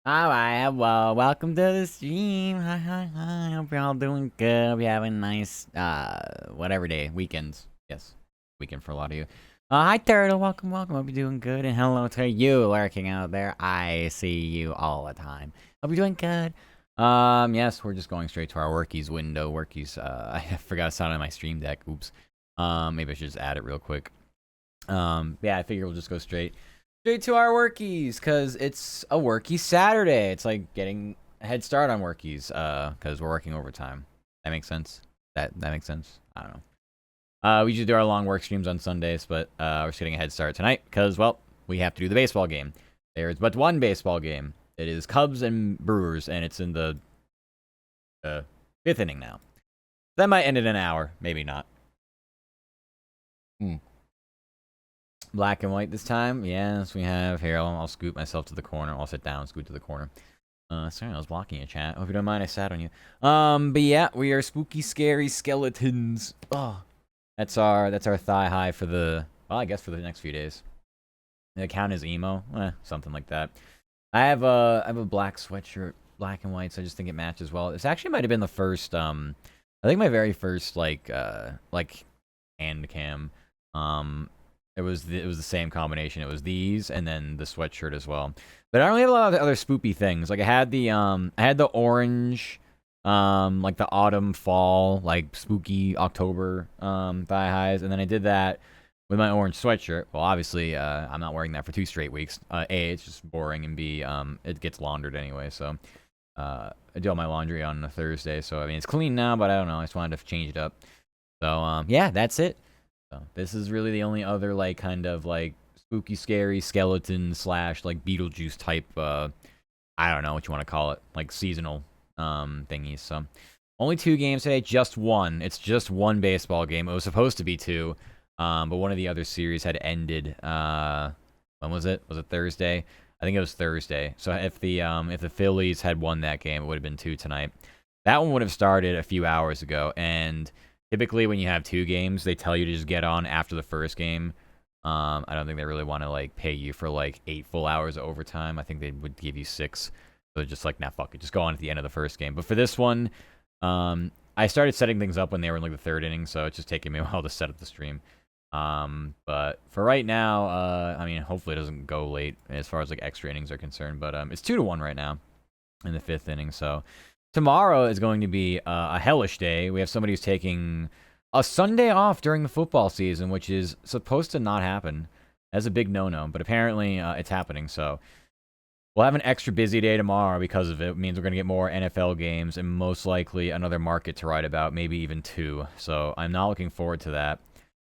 Alright, well, welcome to the stream. Hi, hi, hi. Hope you're all doing good. Hope you're having a nice, whatever day. Weekends. Yes. Weekend for a lot of you. Hi, Turtle. Welcome, welcome. Hope you're doing good. And hello to you lurking out there. I see you all the time. Hope you're doing good. Yes, we're just going straight to our workies window. Workies, I forgot to sign on my stream deck. Oops. Maybe I should just add it real quick. Yeah, I figure we'll just go straight to our workies, because it's a worky Saturday. It's like getting a head start on workies, because we're working overtime. That makes sense? That makes sense? I don't know. We usually do our long work streams on Sundays, but we're just getting a head start tonight, because, well, we have to do the baseball game. There's but one baseball game. It is Cubs and Brewers, and it's in the fifth inning now. That might end in an hour. Maybe not. Black and white this time. Yes, we have. Here, I'll scoot myself to the corner. I'll sit down, scoot to the corner. Sorry, I was blocking your chat. Hope you don't mind I sat on you. But yeah, we are spooky, scary skeletons. Oh, that's our thigh high for the, well, I guess for the next few days. The account is emo, something like that. I have a black sweatshirt, black and white, so I just think it matches well. This actually might have been the first, I think my very first like hand cam. It was the same combination. It was these and then the sweatshirt as well. But I don't really have a lot of other spoopy things. Like I had the orange, like the autumn fall, like spooky October thigh highs, and then I did that with my orange sweatshirt. Well, obviously, I'm not wearing that for 2 straight weeks. A, it's just boring, and B, it gets laundered anyway. So I do all my laundry on a Thursday. So I mean, it's clean now, but I don't know. I just wanted to change it up. So yeah, that's it. So this is really the only other like kind of like spooky, scary skeleton slash like Beetlejuice type. I don't know what you want to call it, like seasonal thingies. So only 2 games today, just one. It's just one baseball game. It was supposed to be 2, but one of the other series had ended. When was it? Was it Thursday? I think it was Thursday. So if the Phillies had won that game, it would have been 2 tonight. That one would have started a few hours ago, and typically, when you have 2 games, they tell you to just get on after the first game. I don't think they really want to like pay you for like 8 full hours of overtime. I think they would give you 6. So just like, nah, fuck it, just go on at the end of the first game. But for this one, I started setting things up when they were in like the 3rd inning, so it's just taking me a while to set up the stream. But for right now, I mean, hopefully it doesn't go late as far as like extra innings are concerned. But it's 2-1 right now in the 5th inning, so. Tomorrow is going to be a hellish day. We have somebody who's taking a Sunday off during the football season, which is supposed to not happen. That's a big no-no, but apparently it's happening. So we'll have an extra busy day tomorrow because of it. It means we're going to get more NFL games and most likely another market to write about, maybe even 2. So I'm not looking forward to that.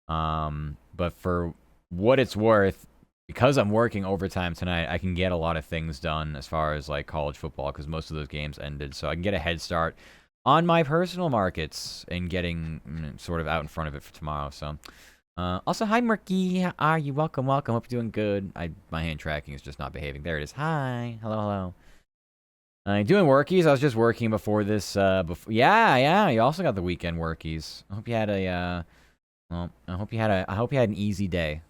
But for what it's worth, because I'm working overtime tonight, I can get a lot of things done as far as like college football because most of those games ended. So I can get a head start on my personal markets and getting sort of out in front of it for tomorrow. So also, hi Murky, how are you? Welcome. Hope you're doing good. My hand tracking is just not behaving. There it is. Hi. Hello. Doing workies. I was just working before this. Yeah. You also got the weekend workies. I hope you had a. Well, I hope you had an easy day.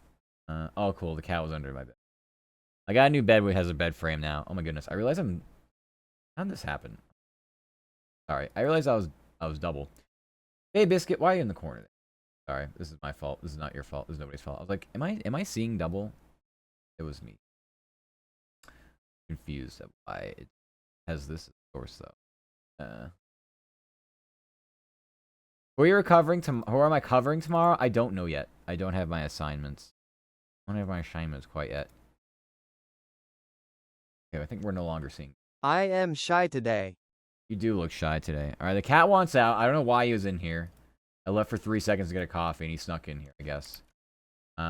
Oh, cool. The cat was under my bed. I got a new bed which has a bed frame now. Oh my goodness. I realize how did this happen? Sorry. I realized I was double. Hey, Biscuit, why are you in the corner? Sorry. This is my fault. This is not your fault. This is nobody's fault. I was like, am I seeing double? It was me. Confused at why it has this source though. Who am I covering tomorrow? I don't know yet. I don't have my assignments. I don't have my assignments quite yet. Okay, I think we're no longer seeing. I am shy today. You do look shy today. All right, the cat wants out. I don't know why he was in here. I left for 3 seconds to get a coffee, and he snuck in here, I guess. So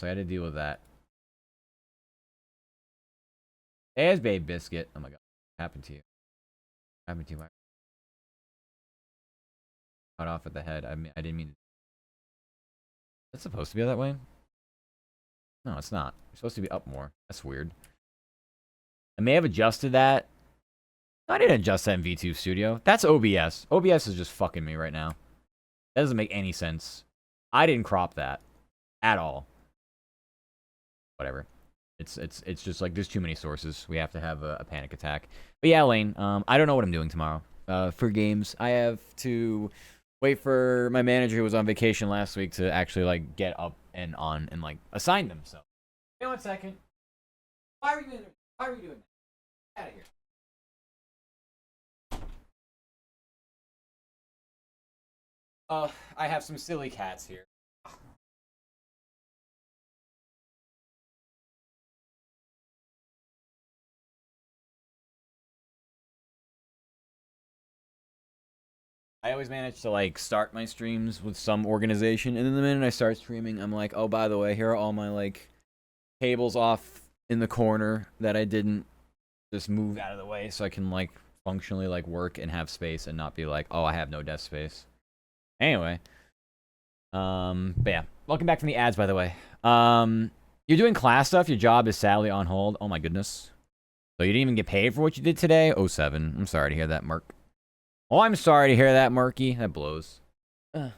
I had to deal with that. There's Babe Biscuit. Oh my god, what happened to you? What happened to you? Cut off at the head. I didn't mean. It's supposed to be that way. No, it's not. You're supposed to be up more. That's weird. I may have adjusted that. No, I didn't adjust that in V2 Studio. That's OBS. OBS is just fucking me right now. That doesn't make any sense. I didn't crop that. At all. Whatever. It's just like there's too many sources. We have to have a panic attack. But yeah, Lane. I don't know what I'm doing tomorrow. For games, I have to wait for my manager who was on vacation last week to actually like get up and on and like assign them. So, wait 1 second. Why are you doing? Why are you doing that? Get out of here. I have some silly cats here. I always manage to like start my streams with some organization, and then the minute I start streaming, I'm like, oh, by the way, here are all my like cables off in the corner that I didn't just move out of the way, so I can like functionally like work and have space and not be like, oh, I have no desk space. Anyway, but yeah, welcome back from the ads, by the way. You're doing class stuff. Your job is sadly on hold. Oh my goodness. So you didn't even get paid for what you did today? Oh 07. I'm sorry to hear that, Mark. Oh, I'm sorry to hear that, Marky. That blows. Sorry,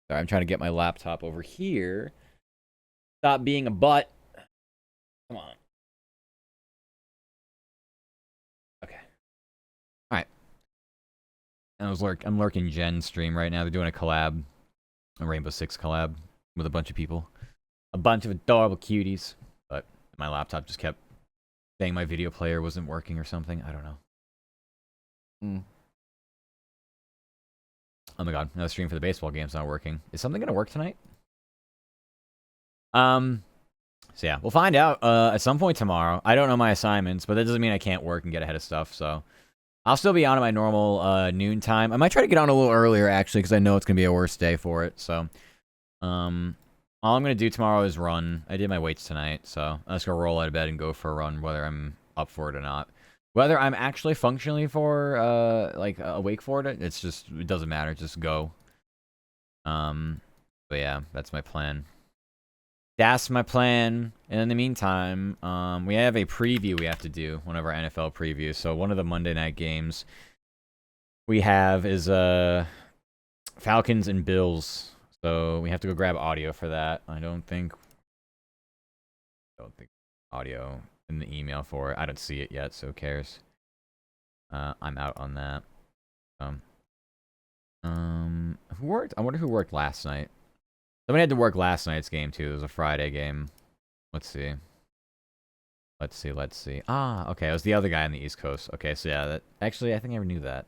I'm trying to get my laptop over here. Stop being a butt. Come on. Okay. All right. I'm lurking Jen's stream right now. They're doing a collab, a Rainbow Six collab with a bunch of people, a bunch of adorable cuties. But my laptop just kept saying my video player wasn't working or something. I don't know. Oh my god, another stream for the baseball game's not working. Is something gonna work tonight? So yeah, we'll find out at some point tomorrow. I don't know my assignments, but that doesn't mean I can't work and get ahead of stuff, so I'll still be on at my normal noon time. I might try to get on a little earlier actually, because I know it's gonna be a worse day for it. So all I'm gonna do tomorrow is run. I did my weights tonight, so I'm just gonna roll out of bed and go for a run, whether I'm up for it or not. Whether I'm actually functionally for like awake for it, it doesn't matter. Just go. But yeah, that's my plan. That's my plan. And in the meantime, we have a preview we have to do, one of our NFL previews. So one of the Monday night games we have is Falcons and Bills. So we have to go grab audio for that. I don't think audio in the email for it. I don't see it yet, so who cares? I'm out on that. Who worked? I wonder who worked last night. Somebody had to work last night's game too. It was a Friday game. Let's see. Ah, okay. It was the other guy on the East Coast. Okay, so yeah, that actually I think I never knew that.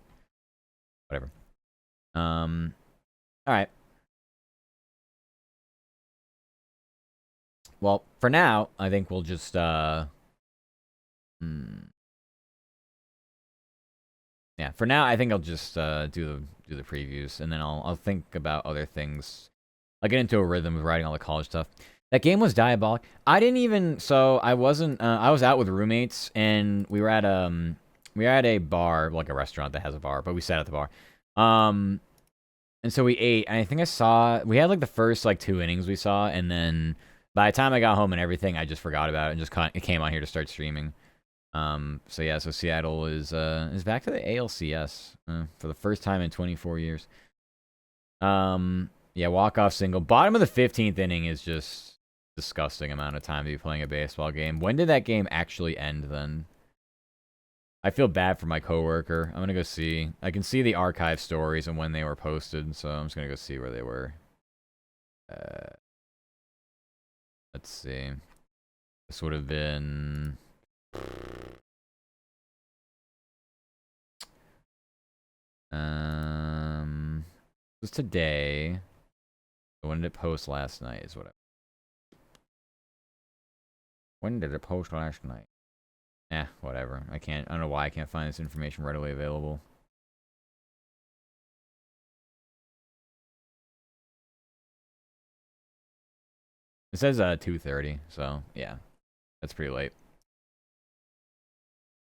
Whatever. All right. Well, for now, I think we'll just yeah, for now I think I'll just do the previews, and then I'll think about other things. I'll get into a rhythm of writing all the college stuff. That game was diabolic. I didn't even, so I wasn't, I was out with roommates, and we were at a bar, like a restaurant that has a bar, but we sat at the bar. And so we ate, and I think we had like the first like 2 innings we saw, and then by the time I got home and everything, I just forgot about it and just came on here to start streaming. So yeah, so Seattle is back to the ALCS for the first time in 24 years. Yeah, walk-off single. Bottom of the 15th inning is just disgusting amount of time to be playing a baseball game. When did that game actually end then? I feel bad for my coworker. I'm gonna go see. I can see the archive stories and when they were posted, so I'm just gonna go see where they were. Let's see. This would have been... It was today. When did it post last night is what When did it post last night? Whatever. I don't know why I can't find this information readily available. It says 2:30, so yeah. That's pretty late.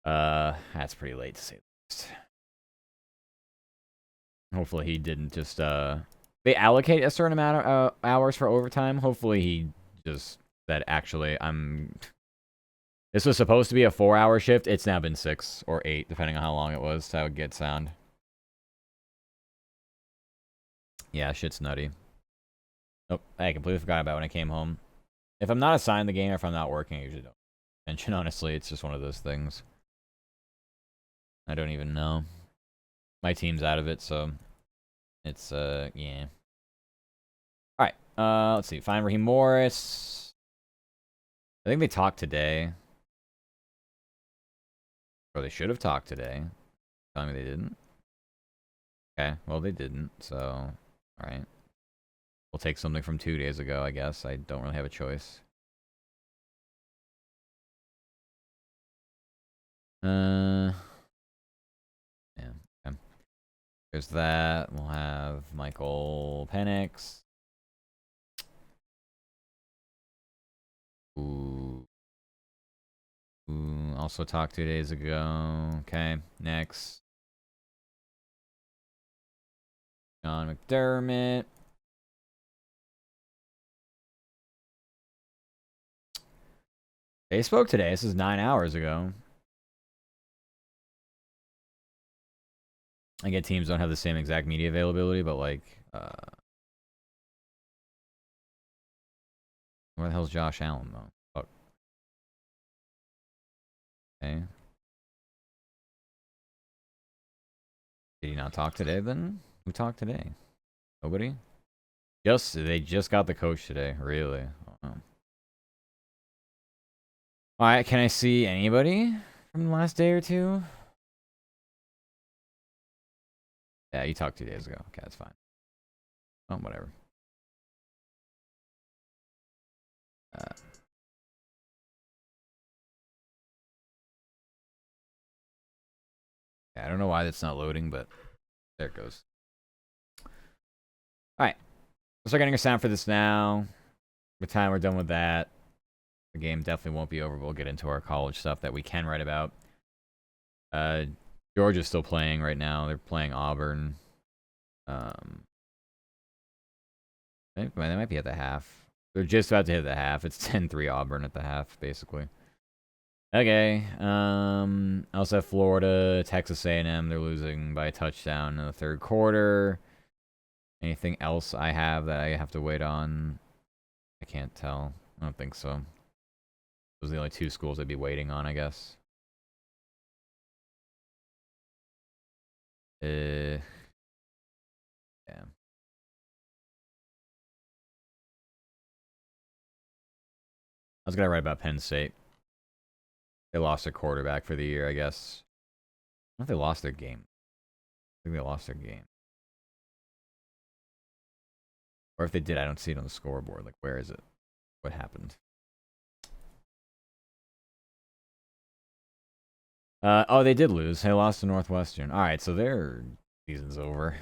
That's pretty late to say the least. Hopefully he didn't just they allocate a certain amount of hours for overtime. Hopefully he just said, actually, this was supposed to be a 4-hour shift. It's now been 6 or 8, depending on how long it was. That would get sound. Yeah, shit's nutty. Oh, I completely forgot about when I came home. If I'm not assigned the game, or if I'm not working, I usually don't pay attention. Honestly, it's just one of those things. I don't even know. My team's out of it, so it's yeah. All right. Let's see. Find Raheem Morris. I think they talked today. Or they should have talked today. Telling me they didn't. Okay. Well, they didn't. So, all right. We'll take something from 2 days ago, I guess. I don't really have a choice. Yeah. Okay. There's that. We'll have Michael Penix. Ooh. Ooh. Also talked 2 days ago. Okay. Next. John McDermott. They spoke today. This is 9 hours ago. I get teams don't have the same exact media availability, but like, where the hell's Josh Allen though? Fuck. Okay. Did he not talk today then? Who talked today? Nobody? They just got the coach today. Really? Oh. Alright, can I see anybody from the last day or two? Yeah, you talked 2 days ago. Okay, that's fine. Oh, whatever. Yeah, I don't know why that's not loading, but there it goes. Alright. Let's start getting a sound for this now. By the time we're done with that, the game definitely won't be over. We'll get into our college stuff that we can write about. Georgia's still playing right now. They're playing Auburn. They might be at the half. They're just about to hit the half. It's 10-3 Auburn at the half, basically. Okay. I also have Florida, Texas A&M. They're losing by a touchdown in the third quarter. Anything else I have that I have to wait on? I can't tell. I don't think so. Those are the only two schools I'd be waiting on, I guess. Yeah. I was gonna write about Penn State. They lost their quarterback for the year, I guess. I don't know if they lost their game. I think they lost their game. Or if they did, I don't see it on the scoreboard. Like, where is it? What happened? Oh, they did lose. They lost to Northwestern. All right, so their season's over.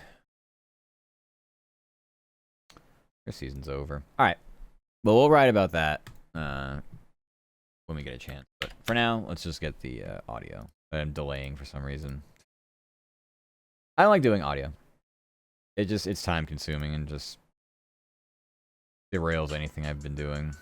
Their season's over. All right. Well, we'll write about that when we get a chance. But for now, let's just get the audio. I'm delaying for some reason. I don't like doing audio. It's time consuming and just derails anything I've been doing.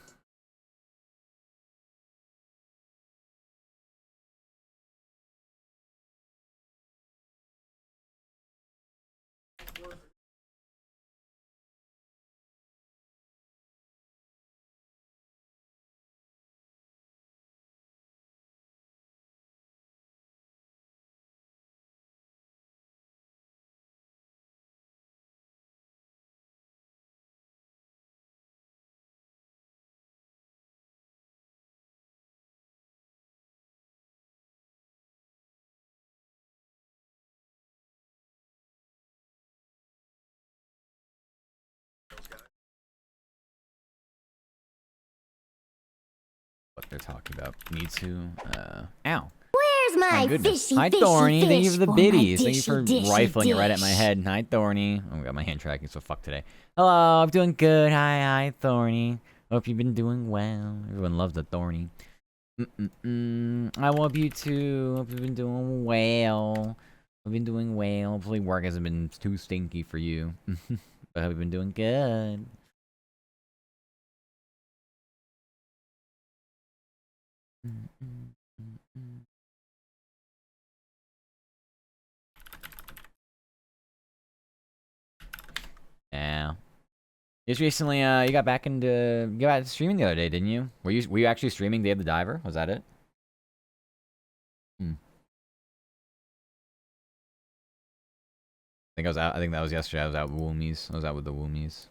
What they're talking about. Me too. Ow. Where's my goodness. fishy, Hi, fishy Thorny. fish? Thank you for the my biddies. Thank you dishy, for dishy rifling it right at dish? my head. Hi, Thorny. Oh, my god, my hand tracking so fucked today. Hello, I'm doing good. Hi, Thorny. Hope you've been doing well. Everyone loves the Thorny. I love you too. Hope you've been doing well. I've been doing well. Hopefully work hasn't been too stinky for you. But I hope you've been doing good. Yeah. Just recently, you got back to streaming the other day, didn't you? Were you actually streaming Day of the Diver? Was that it? Hmm. I think I was out. I think that was yesterday. I was out with Woomies. I was out with the Woomies.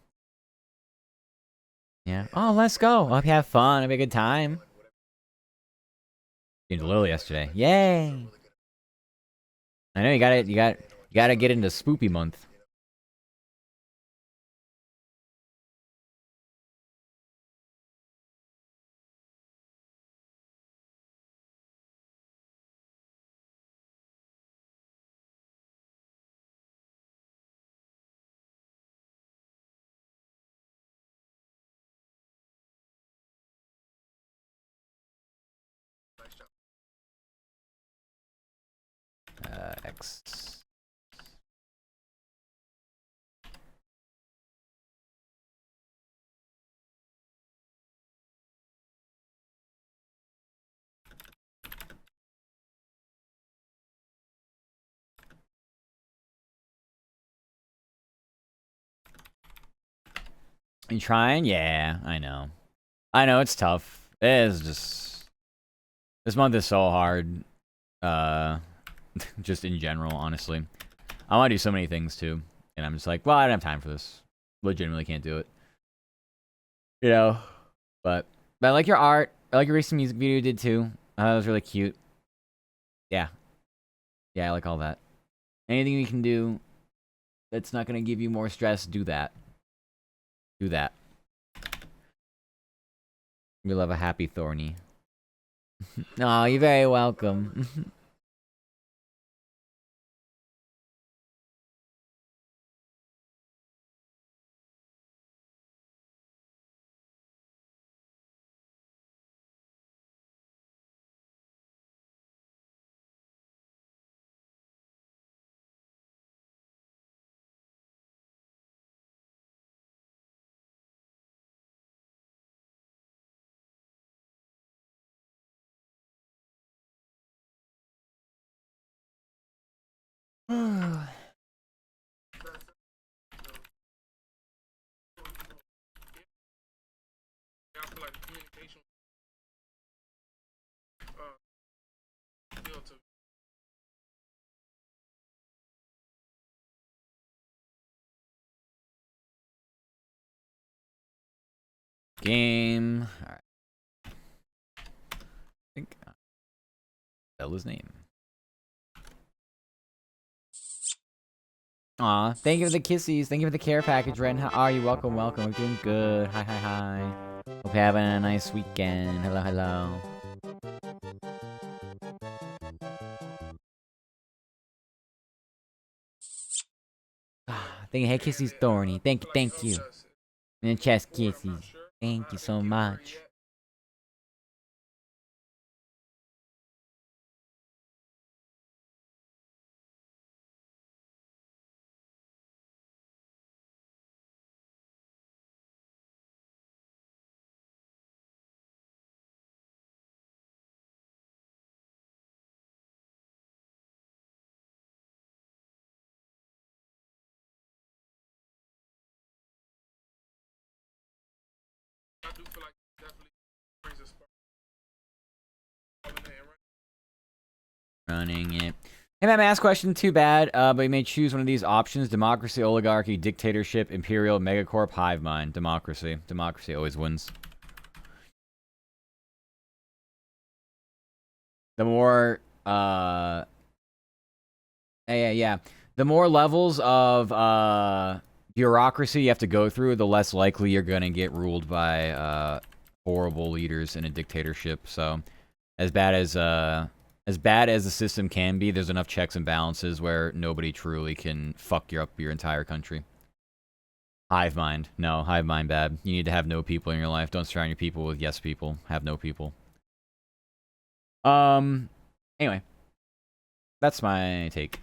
Yeah. Oh, let's go. Hope you have fun. Have a good time. Streamed a little yesterday. Yay! I know you got it. You gotta get into Spoopy month. X. You trying? Yeah, I know. I know it's tough. It is just this month is so hard. Just in general, honestly. I want to do so many things too, and I'm just like, well, I don't have time for this. Legitimately can't do it. You know. But I like your art. I like your recent music video you did too. That was really cute. Yeah. Yeah, I like all that. Anything you can do that's not gonna give you more stress, do that. Do that. We love a happy Thorny. No, you're very welcome. Game. Alright. I think Bella's name. Aw, thank you for the kissies. Thank you for the care package, Ren. How are you? Welcome, welcome. We're doing good. Hi, hi, hi. Hope you're having a nice weekend. Hello, hello. Thank you. Hey, kissies, Thorny. Thank you. And chest kissies. Thank you so much. Running it. Hey, man, ask question. Too bad, but you may choose one of these options: democracy, oligarchy, dictatorship, imperial, megacorp, hive mind. Democracy. Democracy always wins. The more, yeah. The more levels of bureaucracy you have to go through, the less likely you're gonna get ruled by horrible leaders in a dictatorship. So, as bad as the system can be, there's enough checks and balances where nobody truly can fuck up your entire country. Hive mind. No, hive mind bad. You need to have no people in your life. Don't surround your people with yes people. Have no people. Anyway, that's my take.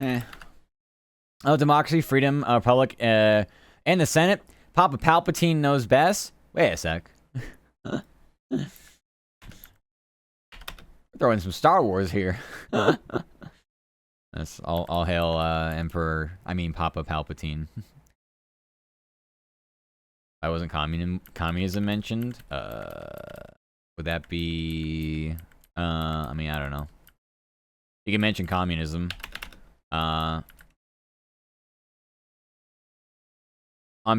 Eh. Oh, democracy, freedom, republic, and the Senate. Papa Palpatine knows best. Wait a sec. Throwing some Star Wars here. That's all hail Papa Palpatine. Why wasn't communism mentioned? Would that be I don't know. You can mention communism. On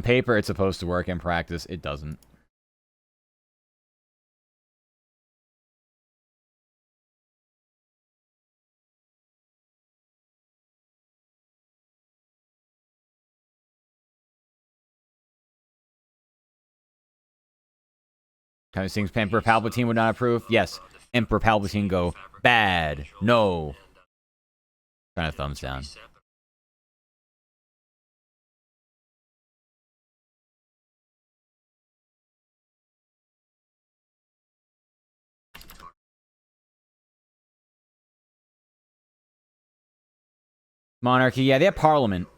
paper it's supposed to work, in practice it doesn't. Kind of things Emperor Palpatine would not approve? Yes. Emperor Palpatine go, bad, no. Kind of thumbs down. Monarchy, yeah, they have parliament.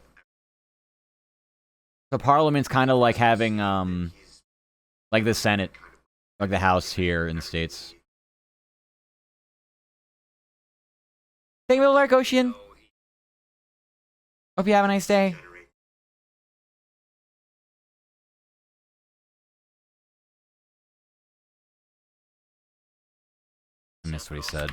So parliament's kind of like having, like the Senate. Like the House here in the States. Thank you, Lark Ocean. Hope you have a nice day. I missed what he said.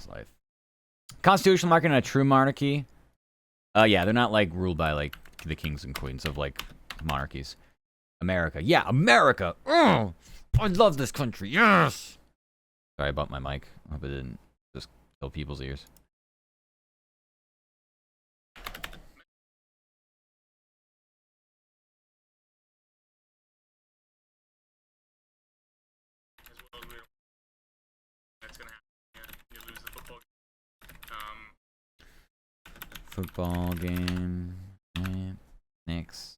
Life. Constitutional monarchy and a true monarchy. Yeah, they're not like ruled by like the kings and queens of like monarchies. America. Yeah, America. I love this country. Yes. Sorry about my mic. I hope it didn't just kill people's ears. Football game. Next.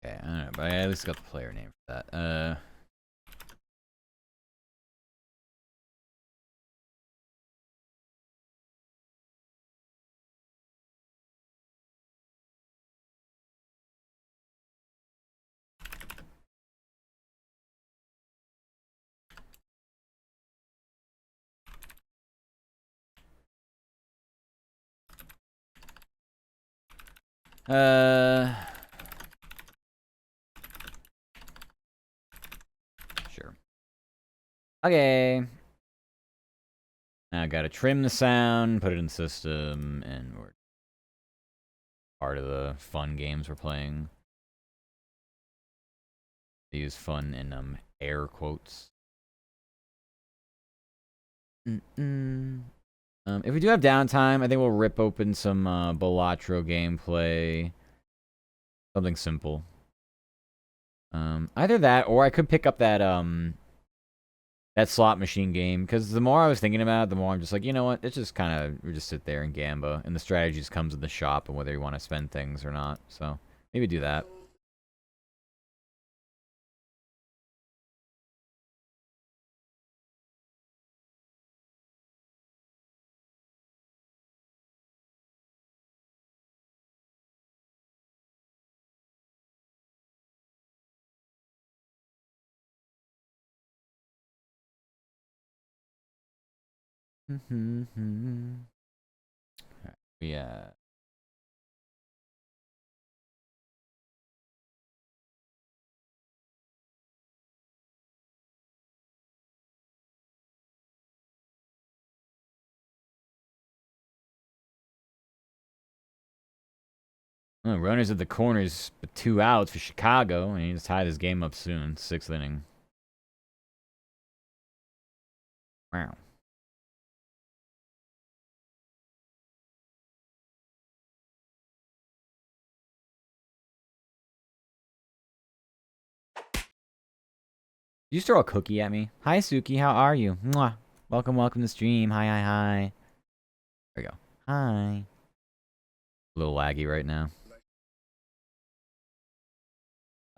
Okay, I don't know, but I at least got the player name for that. Sure. Okay. Now I gotta trim the sound, put it in the system, and we're part of the fun games we're playing. I use fun in air quotes. If we do have downtime, I think we'll rip open some Balatro gameplay. Something simple. Either that, or I could pick up that that slot machine game, because the more I was thinking about it, the more I'm just like, you know what? It's just kind of, we just sit there and gamba, and the strategy just comes in the shop and whether you want to spend things or not. So maybe do that. Yeah. Oh, runners at the corners, but 2 outs for Chicago, and he just tied this game up soon. 6th inning. Wow. You just throw a cookie at me. Hi, Suki. How are you? Mwah. Welcome, welcome to the stream. Hi, hi, hi. There we go. Hi. A little laggy right now.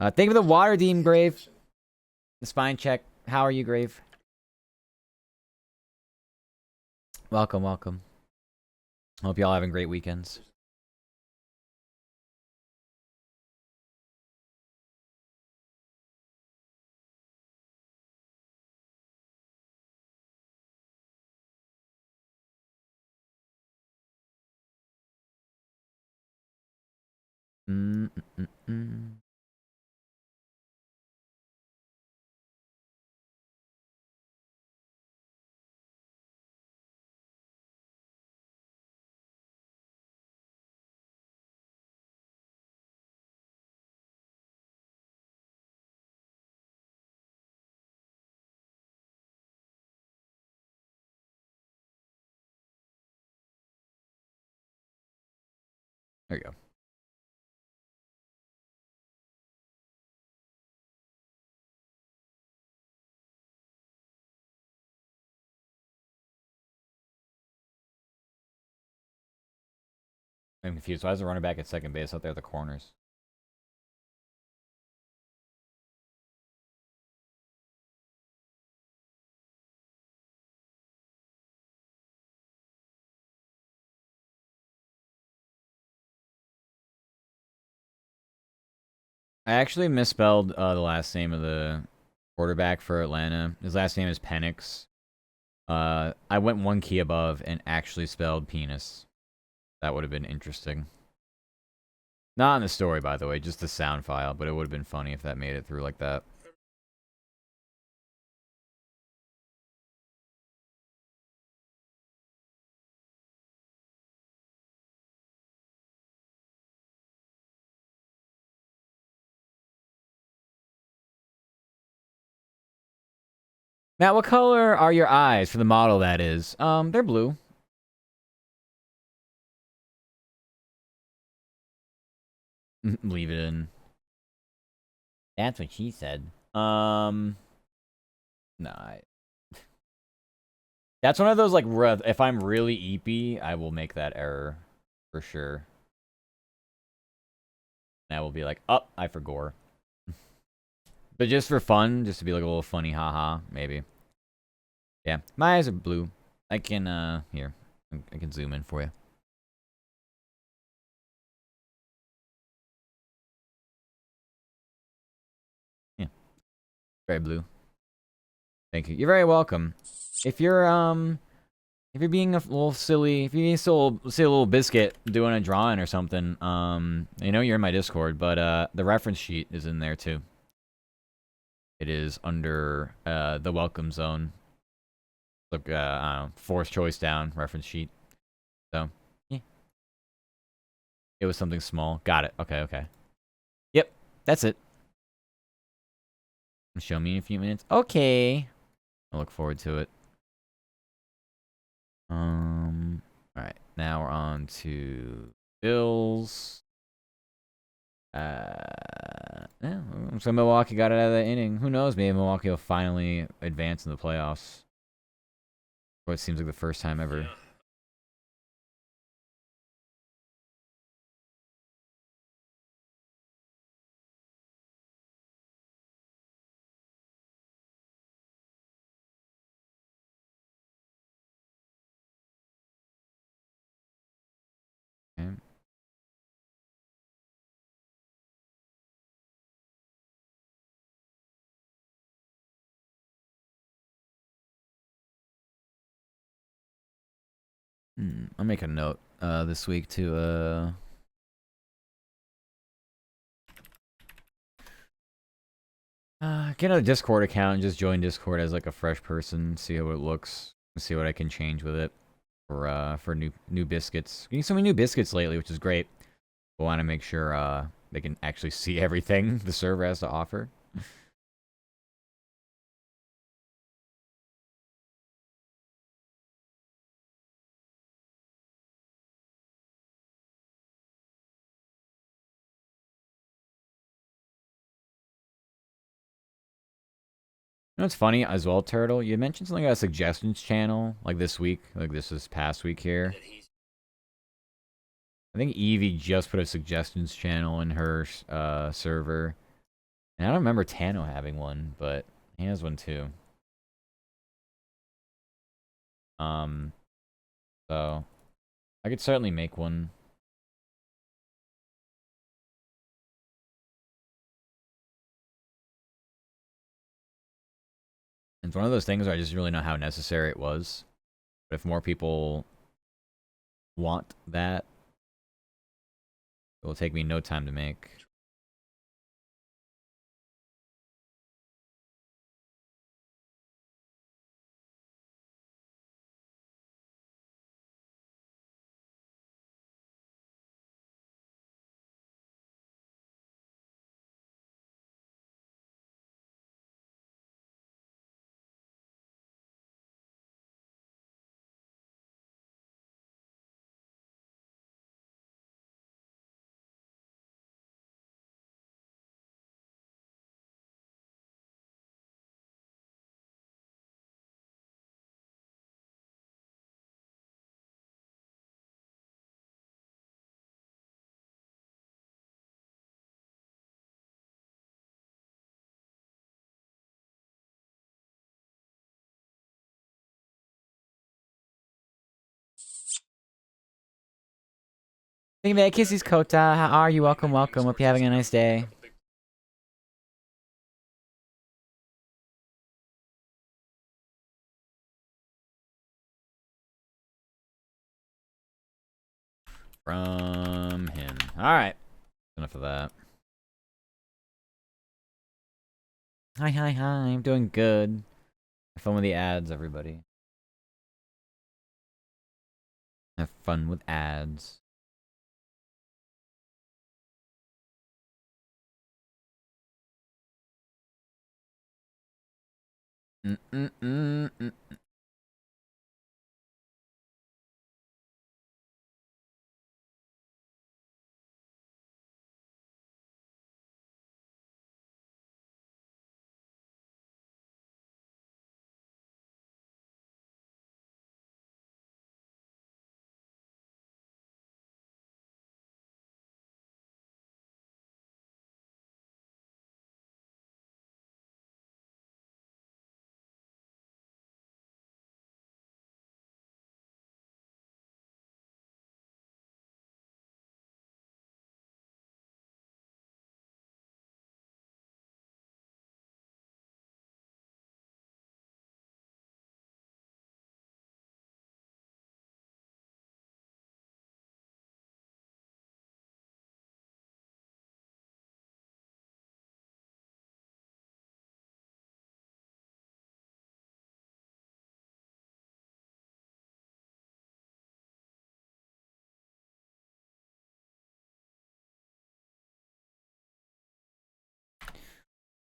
Thank you for the water, Deem Grave. The spine check. How are you, Grave? Welcome, welcome. Hope y'all having great weekends. Mm-mm-mm. There you go. I'm confused. Why is the runner back at second base out there at the corners? I actually misspelled the last name of the quarterback for Atlanta. His last name is Penix. I went one key above and actually spelled penis. That would have been interesting. Not in the story, by the way, just the sound file, but it would have been funny if that made it through like that. Matt, what color are your eyes for the model that is? They're blue. Leave it in. That's what she said. Nah. That's one of those, like, if I'm really eepy, I will make that error. For sure. And I will be like, oh, I forgot. But just for fun, just to be like a little funny haha, maybe. Yeah, my eyes are blue. I can, here. I can zoom in for you. Yeah. Very blue. Thank you. You're very welcome. If you're being a little silly, if you're being a little biscuit doing a drawing or something, you know you're in my Discord, but the reference sheet is in there too. It is under the welcome zone. Look, I don't know, forced choice down reference sheet. So, yeah. It was something small. Got it. Okay, okay. Yep, that's it. Show me in a few minutes. Okay. I look forward to it. Alright, now we're on to Bills. Yeah, so Milwaukee got it out of that inning. Who knows? Maybe Milwaukee will finally advance in the playoffs. For what seems like the first time ever. Okay. I'll make a note this week to get a Discord account and just join Discord as like a fresh person, see how it looks, see what I can change with it for new biscuits. Getting so many new biscuits lately, which is great. But want to make sure they can actually see everything the server has to offer. You know what's funny as well, Turtle? You mentioned something about a suggestions channel, like this week, like this past week here. I think Evie just put a suggestions channel in her server. And I don't remember Tano having one, but he has one too. So I could certainly make one. It's one of those things where I just really know how necessary it was. But if more people want that, it will take me no time to make. Thank you, Kisses Kota. How are you? Welcome, welcome. Hope you're having a nice day. From him. Alright. Enough of that. Hi, hi, hi. I'm doing good. Have fun with the ads, everybody. Have fun with ads. Mm-mm-mm-mm.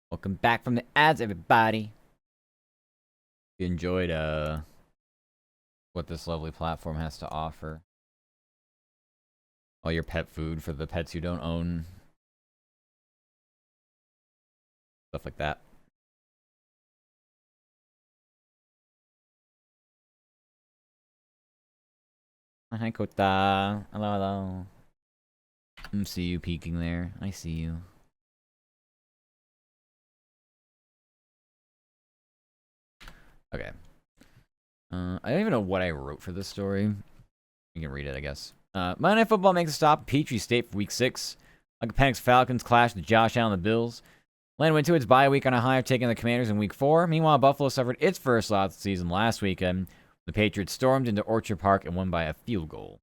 Welcome back from the ads, everybody. You enjoyed what this lovely platform has to offer. All your pet food for the pets you don't own. Stuff like that. Hi, Kota. Hello, hello. See you peeking there. I see you. Okay. I don't even know what I wrote for this story. You can read it, I guess. Monday Night Football makes a stop at Petrie State for Week 6. Like Penix Falcons clash with Josh Allen and the Bills. Atlanta went to its bye week on a high of taking the Commanders in Week 4. Meanwhile, Buffalo suffered its first loss of the season last weekend The Patriots stormed into Orchard Park and won by a field goal.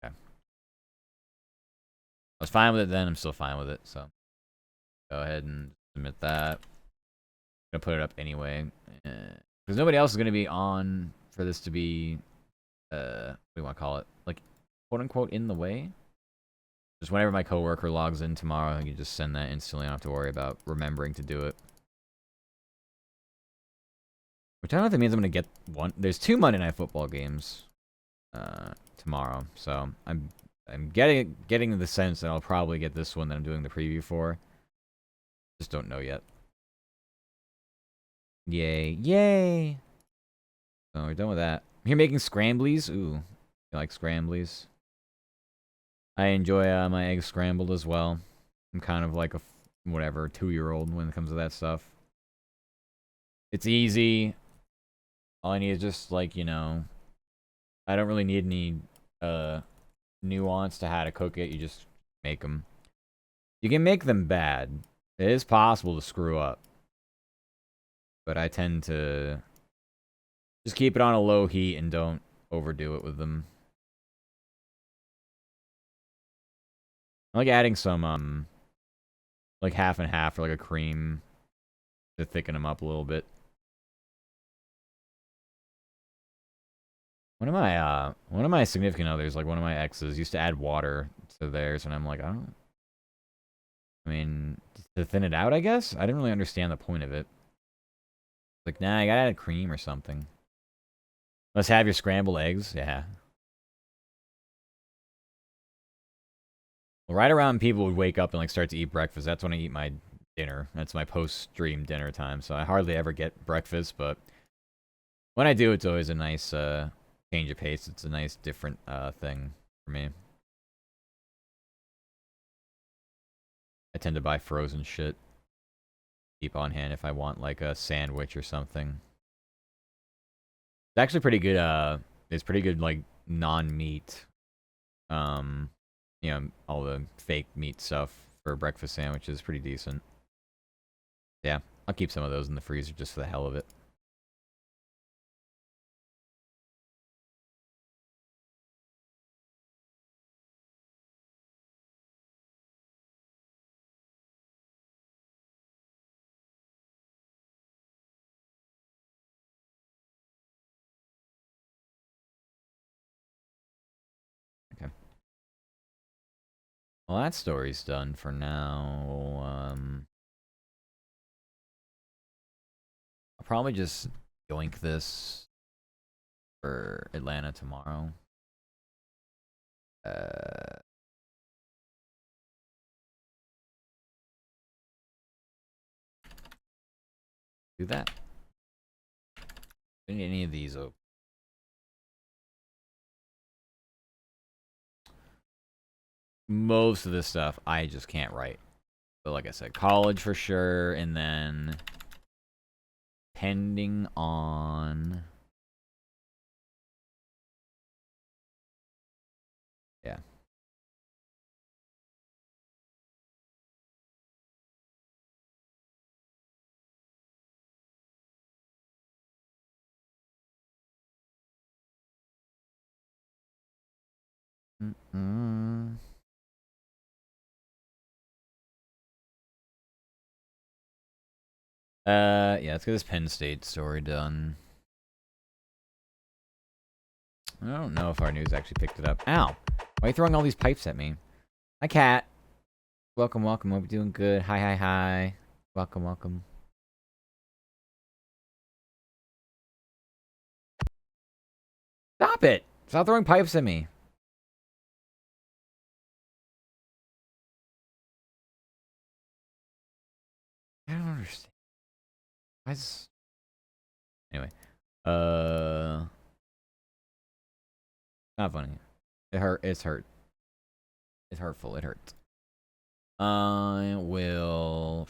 Okay. I was fine with it then. I'm still fine with it. So go ahead and submit that. I'm going to put it up anyway. Because nobody else is going to be on for this to be, what do you want to call it? Like, quote unquote, in the way. Just whenever my coworker logs in tomorrow, I can just send that instantly. I don't have to worry about remembering to do it. Which I don't know if it means I'm going to get one. There's 2 Monday Night Football games tomorrow. So I'm getting the sense that I'll probably get this one that I'm doing the preview for. Just don't know yet. Yay. Yay! So we're done with that. I'm here making scramblies. Ooh. You like scramblies? I enjoy my eggs scrambled as well. I'm kind of like a, whatever, 2-year-old when it comes to that stuff. It's easy. All I need is just, like, you know, I don't really need any nuance to how to cook it. You just make them. You can make them bad. It is possible to screw up. But I tend to just keep it on a low heat and don't overdo it with them. I like adding some, like half and half or like a cream to thicken them up a little bit. One of my significant others, like one of my exes, used to add water to theirs, and I'm like, I mean, to thin it out, I guess? I didn't really understand the point of it. Like, nah, you gotta add cream or something. Let's have your scrambled eggs, yeah. Well, right around people would wake up and like start to eat breakfast. That's when I eat my dinner. That's my post-stream dinner time. So I hardly ever get breakfast, but when I do, it's always a nice change of pace. It's a nice different thing for me. I tend to buy frozen shit. Keep on hand if I want like a sandwich or something. It's actually pretty good. It's pretty good like non-meat. You know, all the fake meat stuff for a breakfast sandwich is pretty decent. Yeah, I'll keep some of those in the freezer just for the hell of it. Okay. Well, that story's done for now. I'll probably just yoink this for Atlanta tomorrow. Do that. Don't need any of these open. Most of this stuff I just can't write. But like I said, college for sure, and then depending on, yeah. Mm-mm. Yeah, let's get this Penn State story done. I don't know if our news actually picked it up. Ow! Why are you throwing all these pipes at me? Hi, cat. Welcome, welcome. Hope you're doing good. Hi, hi, hi. Welcome, welcome. Stop it! Stop throwing pipes at me. I don't understand. Why is... Anyway. Not funny. It hurt. It's hurt. It's hurtful. It hurts. I will...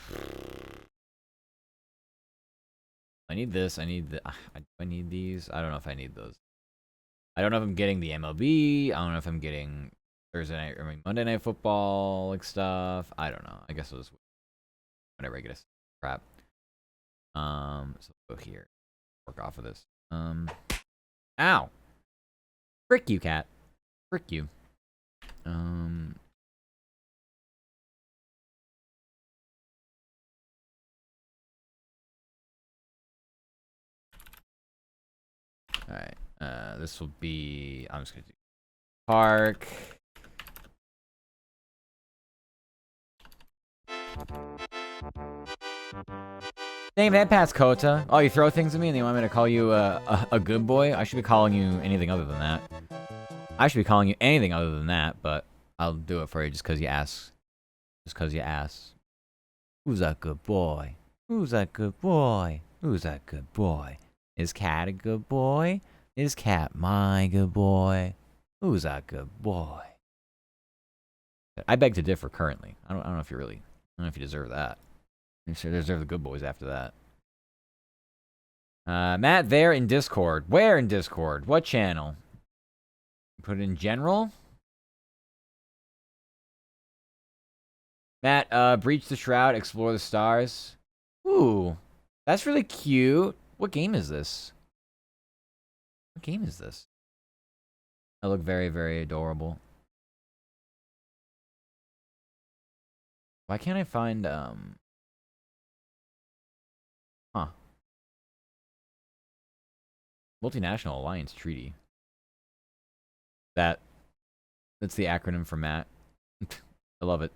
I need this. I need the... I need these. I don't know if I need those. I don't know if I'm getting the MLB. I don't know if I'm getting Thursday night, I mean Monday Night Football like stuff. I don't know. I guess it was whenever I get a crap. So go here. work off of this. Ow! Frick you, cat. Frick you. Alright. This will be... I'm just gonna do park. Name that pass Kota. Oh, you throw things at me and you want me to call you a good boy? I should be calling you anything other than that. I should be calling you anything other than that, but I'll do it for you just because you ask. Just because you ask. Who's that good boy? Who's that good boy? Who's that good boy? Is Cat a good boy? Is Cat my good boy? Who's that good boy? I beg to differ currently. I don't know if you really... I don't know if you deserve that. You deserve the good boys after that. Matt, there in Discord. Where in Discord? What channel? Put it in general? Matt, breach the shroud, explore the stars. Ooh, that's really cute. What game is this? What game is this? I look very, very adorable. Why can't I find, Huh. Multinational Alliance Treaty. That's the acronym for Matt. I love it.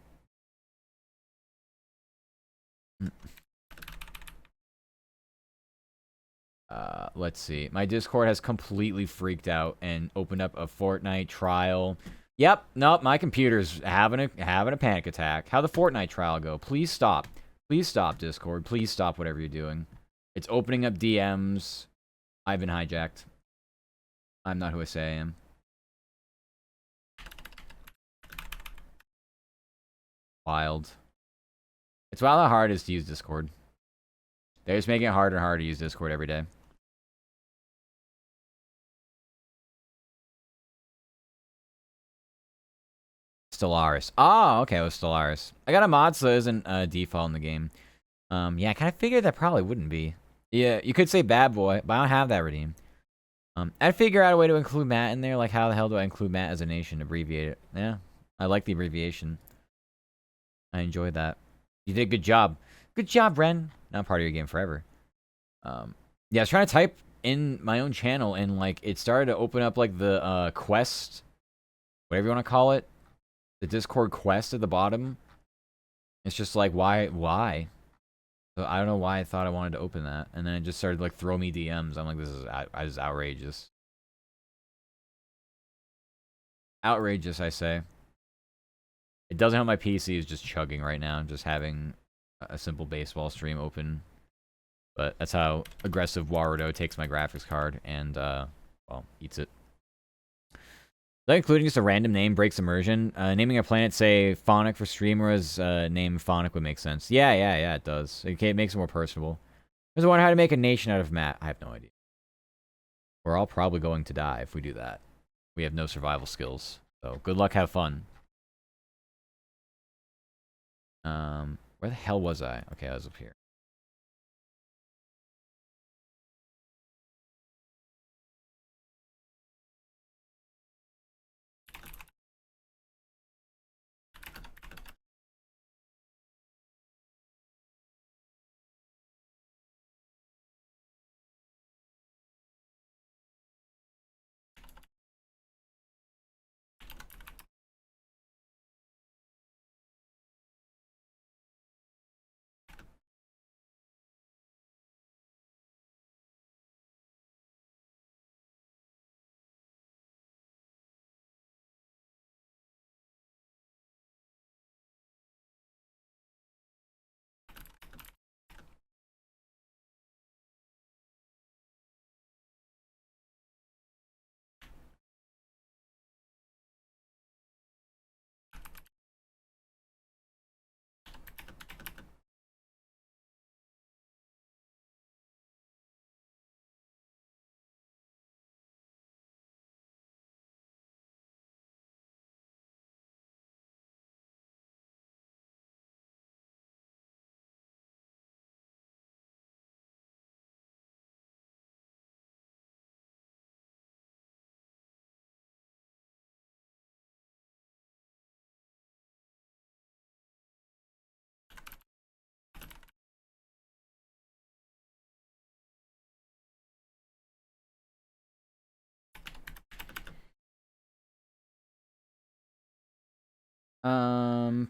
Let's see. My Discord has completely freaked out and opened up a Fortnite trial. Yep, nope, my computer's having a panic attack. How'd the Fortnite trial go? Please stop. Please stop, Discord. Please stop whatever you're doing. It's opening up DMs. I've been hijacked. I'm not who I say I am. Wild. It's wild how hard it is to use Discord. They're just making it harder and harder to use Discord every day. Stellaris. Oh, okay, it was Stellaris. I got a mod, so it isn't default in the game. Yeah, I kind of figured that probably wouldn't be. Yeah, you could say bad boy, but I don't have that redeemed. I'd figure out a way to include Matt in there. Like, how the hell do I include Matt as a nation? Abbreviate it. Yeah, I like the abbreviation. I enjoyed that. You did a good job. Good job, Ren. Not part of your game forever. Yeah, I was trying to type in my own channel, and like it started to open up like the quest, whatever you want to call it, the Discord quest at the bottom. It's just like why? So I don't know why I thought I wanted to open that, and then it just started like throw me DMs. I'm like, this is outrageous. Outrageous, I say. It doesn't help my PC is just chugging right now, just having a simple baseball stream open. But that's how aggressive Warudo takes my graphics card and, well, eats it. That including just a random name breaks immersion. Naming a planet, say, Phonic for streamers, name Phonic would make sense. Yeah, it does. Okay, it makes it more personable. I just wonder how to make a nation out of Matt. I have no idea. We're all probably going to die if we do that. We have no survival skills. So, good luck, have fun. Where the hell was I? Okay, I was up here. Um.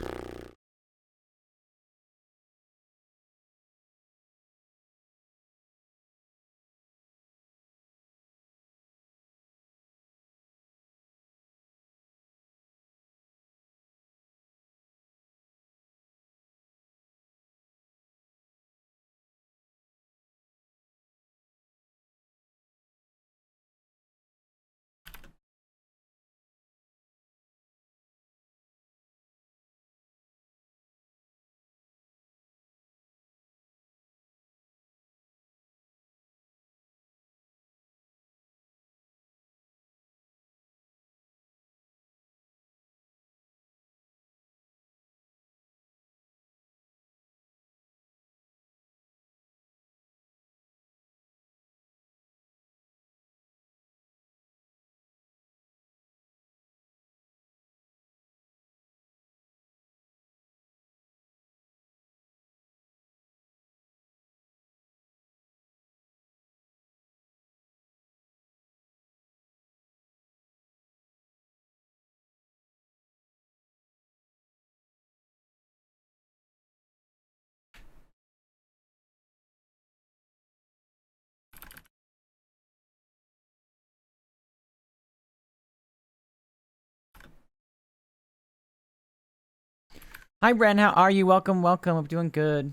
Hi, Ren. How are you? Welcome, welcome. I'm doing good.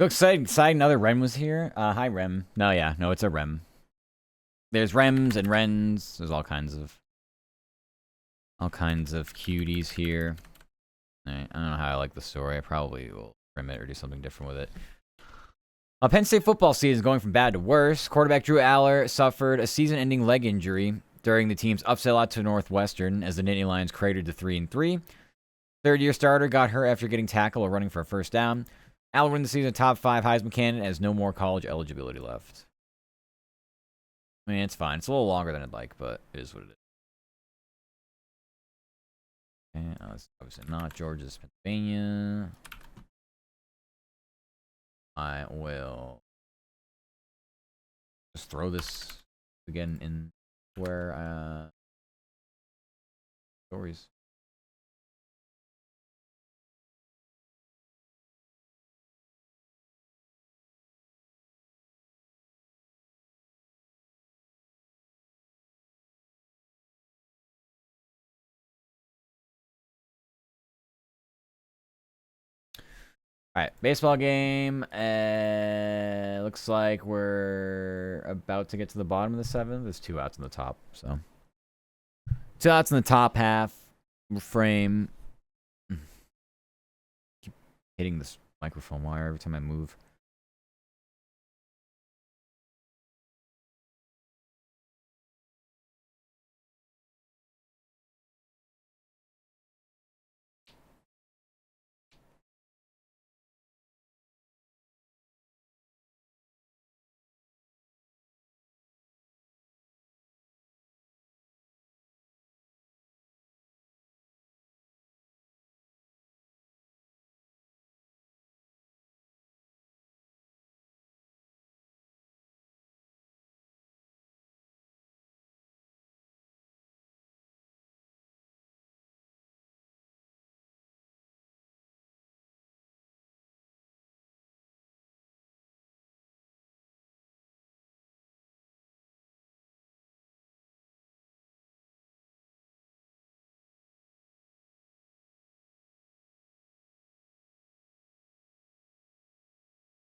Go excited another Rem was here. Hi, Rem. No, yeah. No, it's a Rem. There's Rems and Rens. There's all kinds of cuties here. Right, I don't know how I like the story. I probably will trim it or do something different with it. Penn State football season is going from bad to worse. Quarterback Drew Aller suffered a season-ending leg injury during the team's upset out to Northwestern as the Nittany Lions cratered to 3-3. Third-year starter got hurt after getting tackled while running for a first down. Aller won the season top 5 Heisman candidate and has no more college eligibility left. I mean, it's fine. It's a little longer than I'd like, but it is what it is. Okay, it's obviously not Georgia's Pennsylvania. I will just throw this again in where stories. All right, baseball game. Looks like we're about to get to the bottom of the 7th. There's 2 outs in the top, so 2 outs in the top half. Frame. Keep hitting this microphone wire every time I move.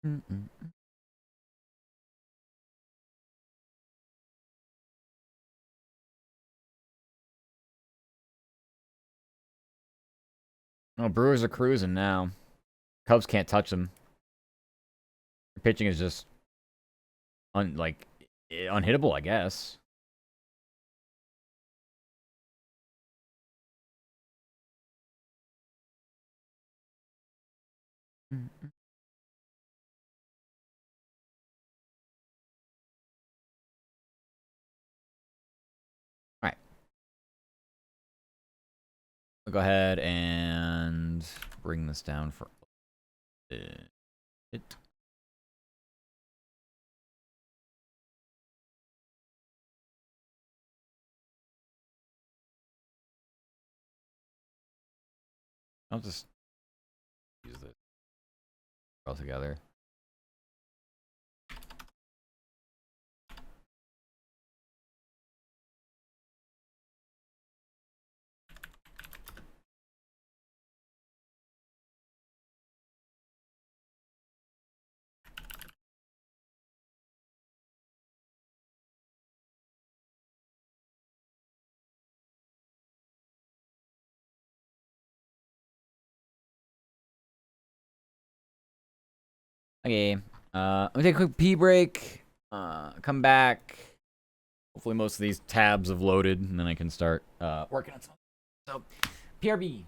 Oh, Brewers are cruising now. Cubs can't touch them. Their pitching is just unhittable, I guess. All right. We'll go ahead and bring this down for it. I'll just use this all together. Okay. I'm gonna take a quick pee break. Come back. Hopefully most of these tabs have loaded, and then I can start working on something. So, PRB.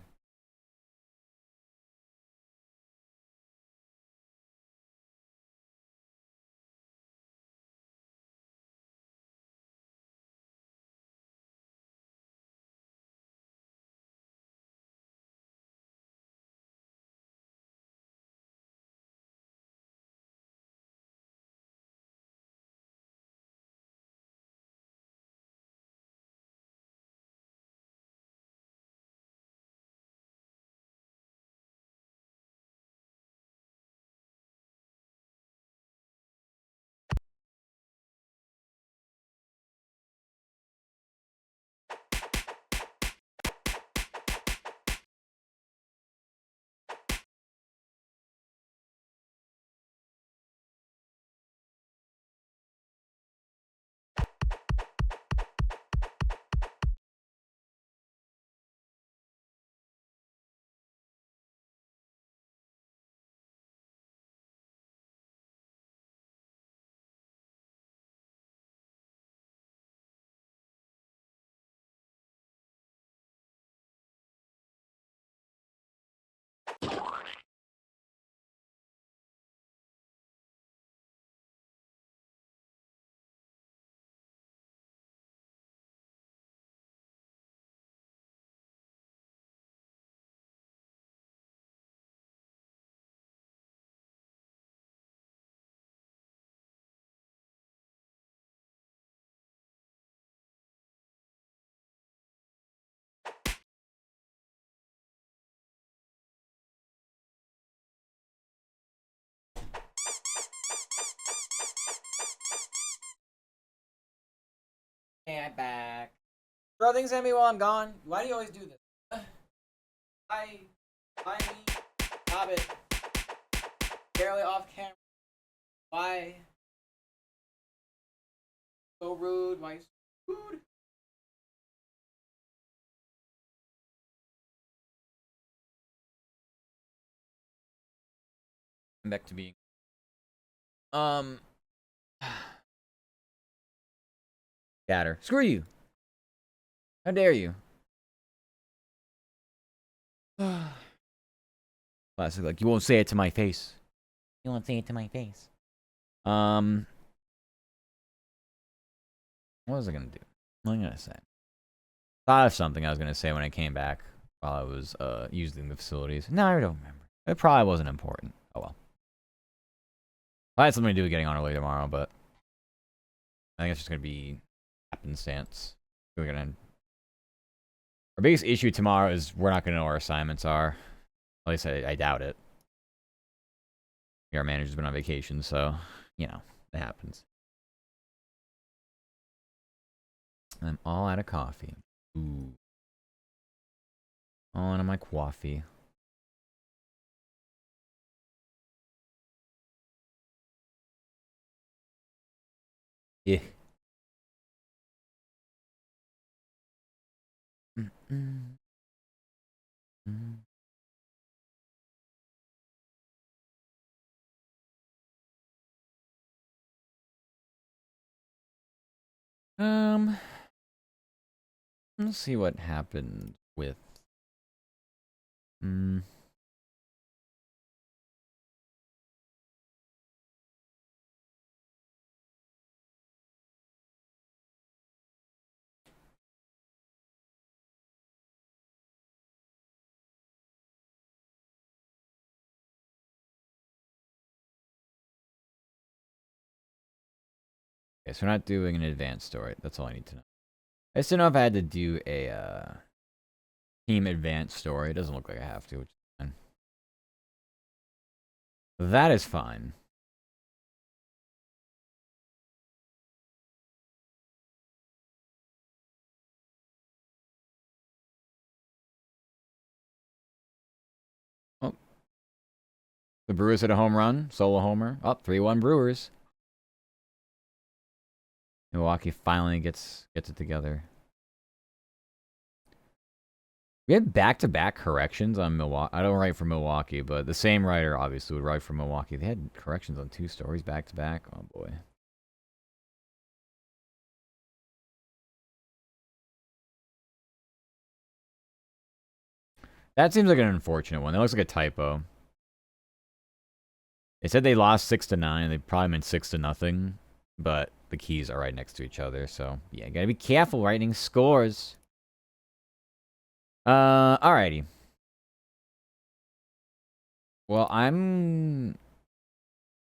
Hey, I'm back. Throw things at me while I'm gone. Why do you always do this? Why me? Stop it. Barely off camera. Why? So rude. Why so rude? I'm back to being. Um. Scatter. Screw you. How dare you? Classic. Like, you won't say it to my face. You won't say it to my face. What was I gonna do? What was I gonna say? Thought of something I was gonna say when I came back while I was using the facilities. No, I don't remember. It probably wasn't important. Oh well. I had something to do with getting on early tomorrow, but I think it's just gonna be happenstance. We're gonna. Our biggest issue tomorrow is we're not gonna know what our assignments are. At least I doubt it. Our manager's been on vacation, so you know it happens. I'm all out of coffee. Ooh. All out of my coffee. Yeah. Mm-mm. Mm. Um, let's see what happened with. Mm. Okay, so we're not doing an advanced story. That's all I need to know. I just didn't know if I had to do a team advanced story. It doesn't look like I have to, which is fine. That is fine. Oh, the Brewers hit a home run, solo homer. Up, 3-1 Brewers. Milwaukee finally gets it together. We had back-to-back corrections on Milwaukee. I don't write for Milwaukee, but the same writer obviously would write for Milwaukee. They had corrections on 2 stories back-to-back. Oh boy. That seems like an unfortunate one. That looks like a typo. They said they lost 6-9. They probably meant 6-0, but the keys are right next to each other. So yeah, gotta be careful writing scores. Alrighty. Well,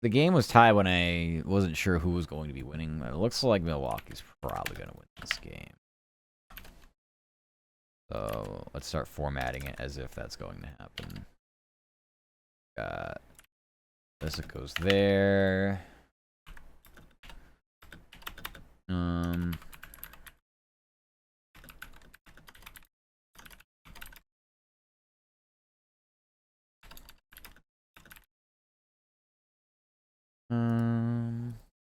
the game was tied when I wasn't sure who was going to be winning. It looks like Milwaukee's probably gonna win this game. So let's start formatting it as if that's going to happen. Got this. It goes there. Um.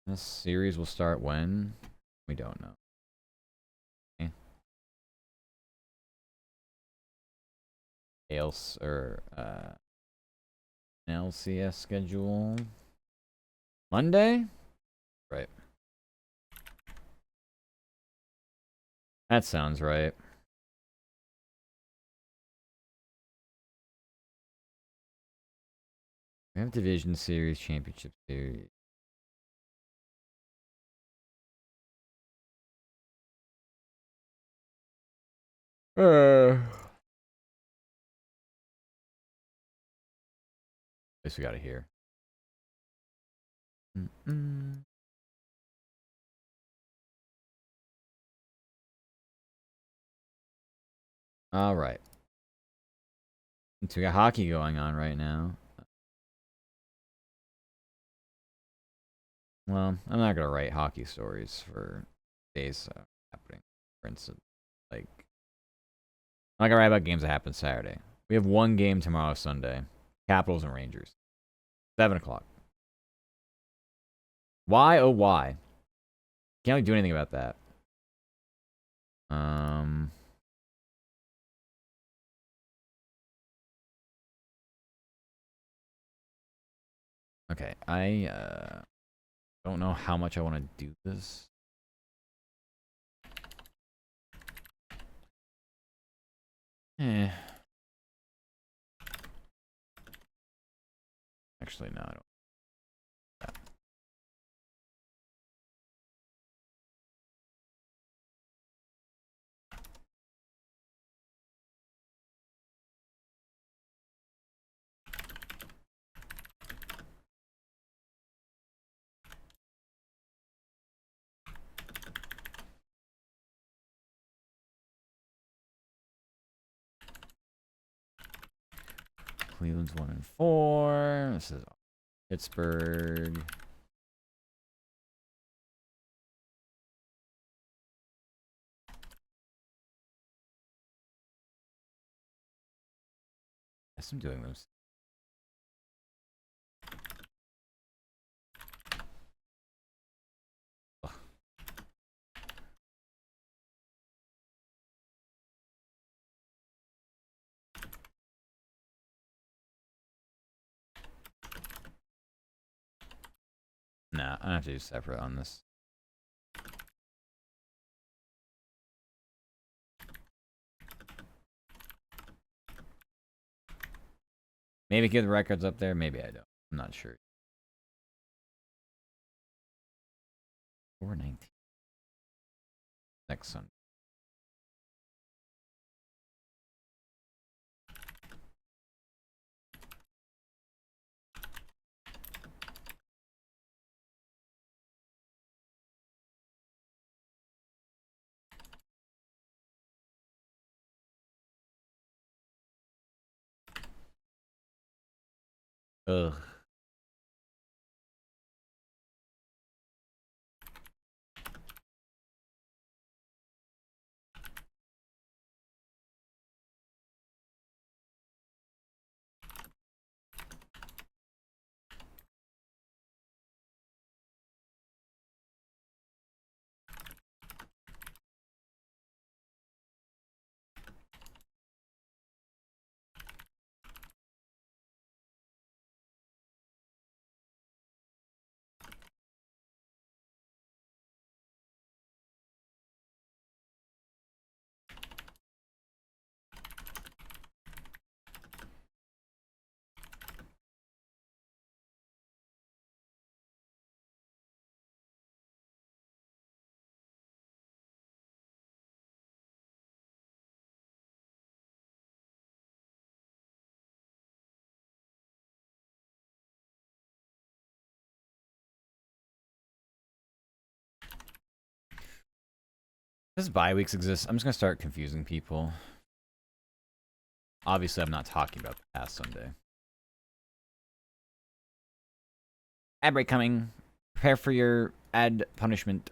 This series will start when? We don't know. Okay. ALS or LCS schedule. Monday? Right. That sounds right. We have Division Series, Championship Series. At least we got it here. All right. So we got hockey going on right now. Well, I'm not gonna write hockey stories for days happening. For instance, like I'm not gonna write about games that happen Saturday. We have one game tomorrow, Sunday. Capitals and Rangers, 7 o'clock. Why? Oh, why? Can't really do anything about that. Okay, I don't know how much I want to do this. Eh. Actually, no, I don't. Cleveland's 1-4. This is Pittsburgh. Yes, I'm doing those. Ugh. Nah, I have to do separate on this. Maybe get the records up there. Maybe I don't. I'm not sure. 419. Next Sunday. Ugh. Does bye weeks exist? I'm just gonna start confusing people. Obviously, I'm not talking about the past Sunday. Ad break coming. Prepare for your ad punishment.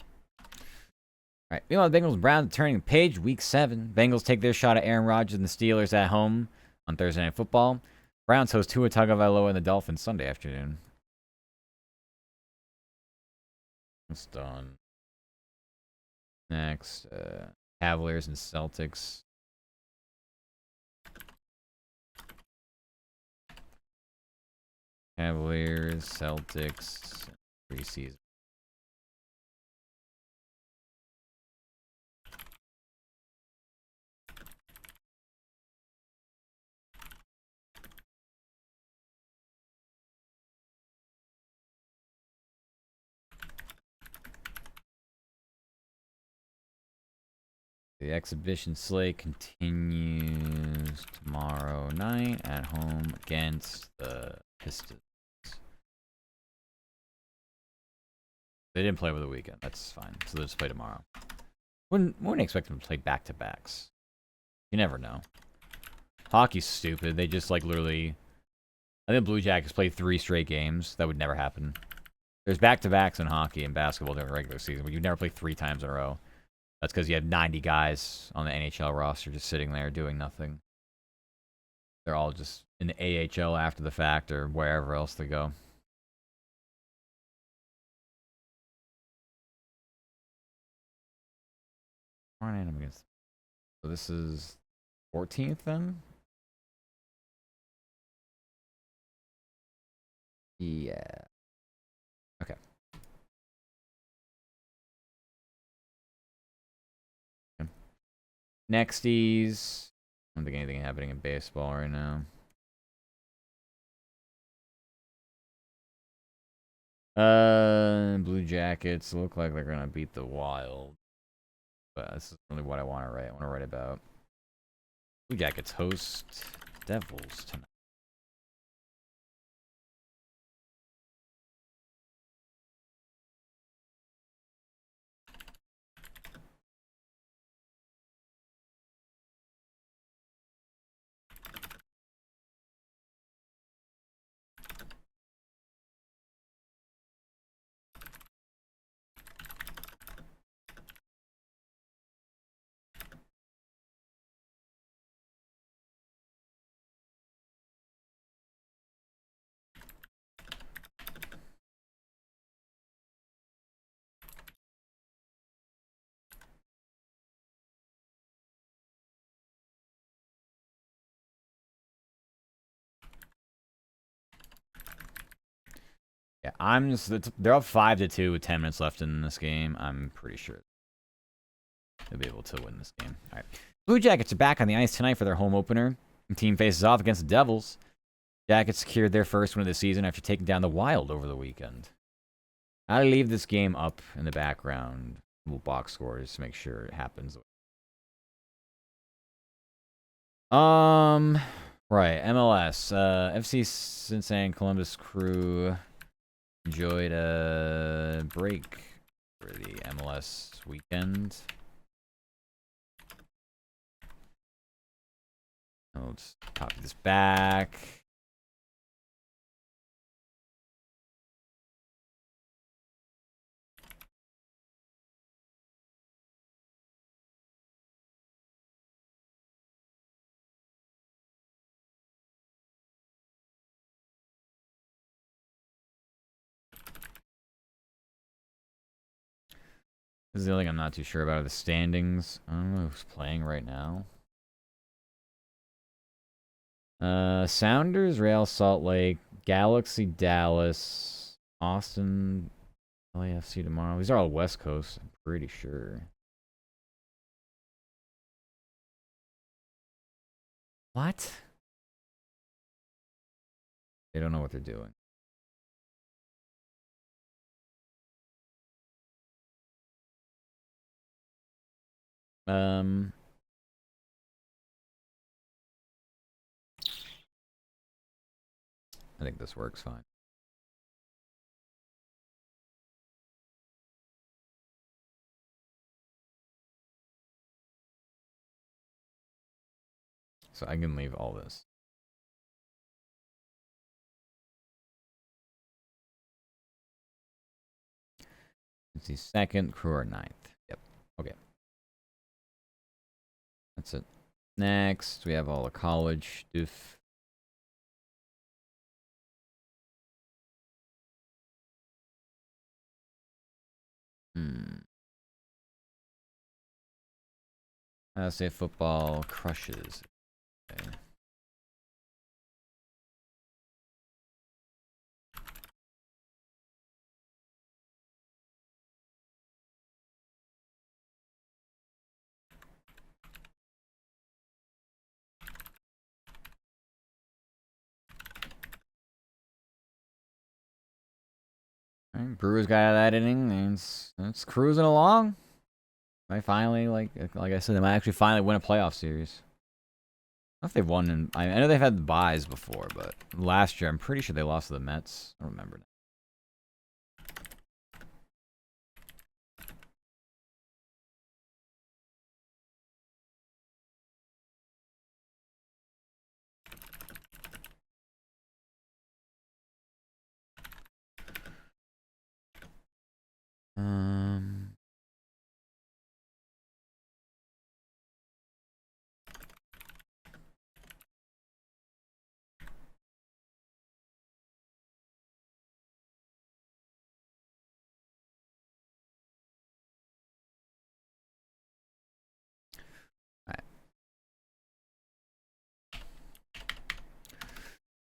All right. Meanwhile, the Bengals and Browns turning the page. Week 7. Bengals take their shot at Aaron Rodgers and the Steelers at home on Thursday Night Football. Browns host Tua Tagovailoa and the Dolphins Sunday afternoon. That's done. Next, Cavaliers and Celtics. Cavaliers, Celtics, preseason. The exhibition slate continues tomorrow night at home against the Pistons. They didn't play over the weekend. That's fine. So they'll just play tomorrow. Wouldn't expect them to play back-to-backs. You never know. Hockey's stupid. They just, like, literally... I think Blue Jackets played 3 straight games. That would never happen. There's back-to-backs in hockey and basketball during the regular season, but you never play 3 times in a row. That's because you have 90 guys on the NHL roster just sitting there doing nothing. They're all just in the AHL after the fact or wherever else they go. So this is 14th then? Yeah. Okay. Nexties. I don't think anything happening in baseball right now. Blue Jackets look like they're gonna beat the Wild. But this is really what I want to write. I want to write about Blue Jackets host Devils tonight. they're up 5-2 with 10 minutes left in this game. I'm pretty sure they'll be able to win this game. All right. Blue Jackets are back on the ice tonight for their home opener. The team faces off against the Devils. Jackets secured their first win of the season after taking down the Wild over the weekend. I'll leave this game up in the background. Little box scores to make sure it happens. Right, MLS. FC Cincinnati and Columbus Crew enjoyed a break for the MLS weekend. Let's copy this back. This is the only thing I'm not too sure about are the standings. I don't know who's playing right now. Sounders, Real Salt Lake, Galaxy, Dallas, Austin, LAFC tomorrow. These are all West Coast, I'm pretty sure. What? They don't know what they're doing. I think this works fine. So I can leave all this. It's the second, Crew are 9th. Yep. Okay. That's it. Next, we have all the college stuff. I'll say football crushes. Okay. All right, Brewers got out of that inning, and it's cruising along. I finally, like I said, they might actually finally win a playoff series. I don't know if they've won. I know they've had the buys before, but last year I'm pretty sure they lost to the Mets. I don't remember now.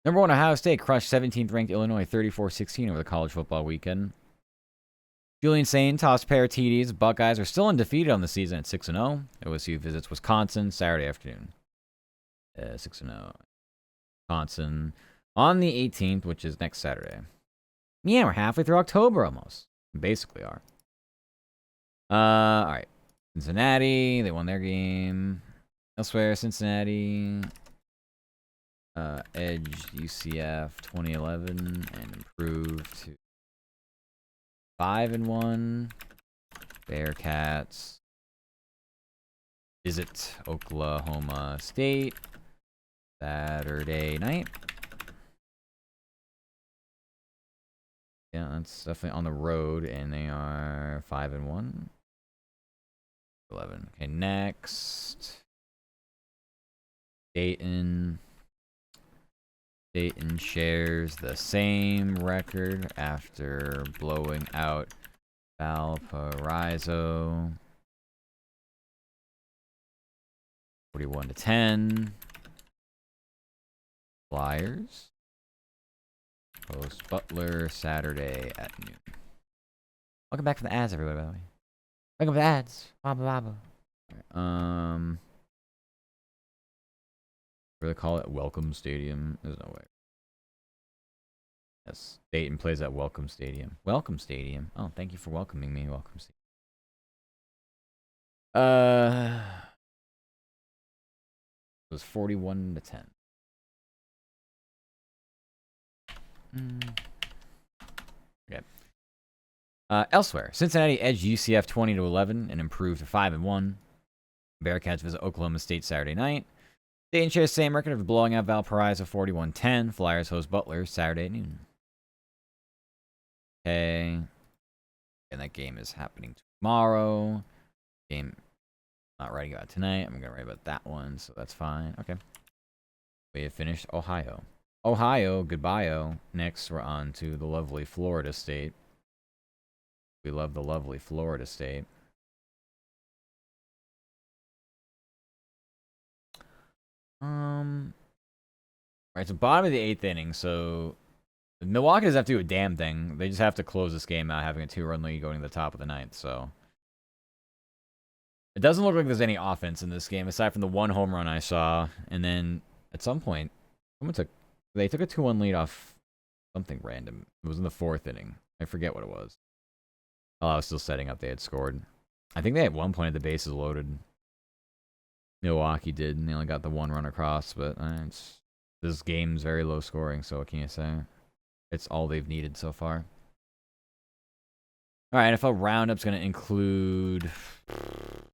Number 1, Ohio State crushed 17th ranked Illinois 34-16 over the college football weekend. Julian Sain tossed a pair of TDs. Buckeyes are still undefeated on the season at 6-0. OSU visits Wisconsin Saturday afternoon. 6-0. Wisconsin on the 18th, which is next Saturday. Yeah, we're halfway through October almost. We basically are. All right. Cincinnati, they won their game. Elsewhere, Cincinnati edged UCF 2011 and improved to 5-1. Bearcats visit Oklahoma State Saturday night. Yeah, that's definitely on the road, and they are 5-1. 11. Okay, next. Dayton. Dayton shares the same record after blowing out Valparaiso 41-10. Flyers Host Butler Saturday at noon. Welcome back from the ads, everybody, by the way. Welcome to the ads. Baba baba. Right, what do they call it? Welcome Stadium. There's no way. Yes. Dayton plays at Welcome Stadium. Welcome Stadium. Oh, thank you for welcoming me. Welcome Stadium. It was 41 to 10. Okay. Elsewhere, Cincinnati edged UCF 20 to 11 and improved to 5-1. Bearcats visit Oklahoma State Saturday night. Dayton shares the same record of blowing out Valparaiso 41-10. Flyers host Butler Saturday at noon. Okay. And that game is happening tomorrow. Game not writing about tonight. I'm going to write about that one, so that's fine. Okay. We have finished Ohio. Ohio, goodbye. Next, we're on to the lovely Florida State. We love the lovely Florida State. Right, so bottom of the 8th inning. So Milwaukee doesn't have to do a damn thing. They just have to close this game out, having a 2-run lead going to the top of the 9th. So it doesn't look like there's any offense in this game aside from the one home run I saw. And then at some point, they took a 2-1 lead off something random. It was in the 4th inning. I forget what it was. Oh, I was still setting up. They had scored. I think they at one point had the bases loaded. Milwaukee did, and they only got the one run across. But this game's very low scoring, so what can you say? It's all they've needed so far. All right, NFL Roundup's going to include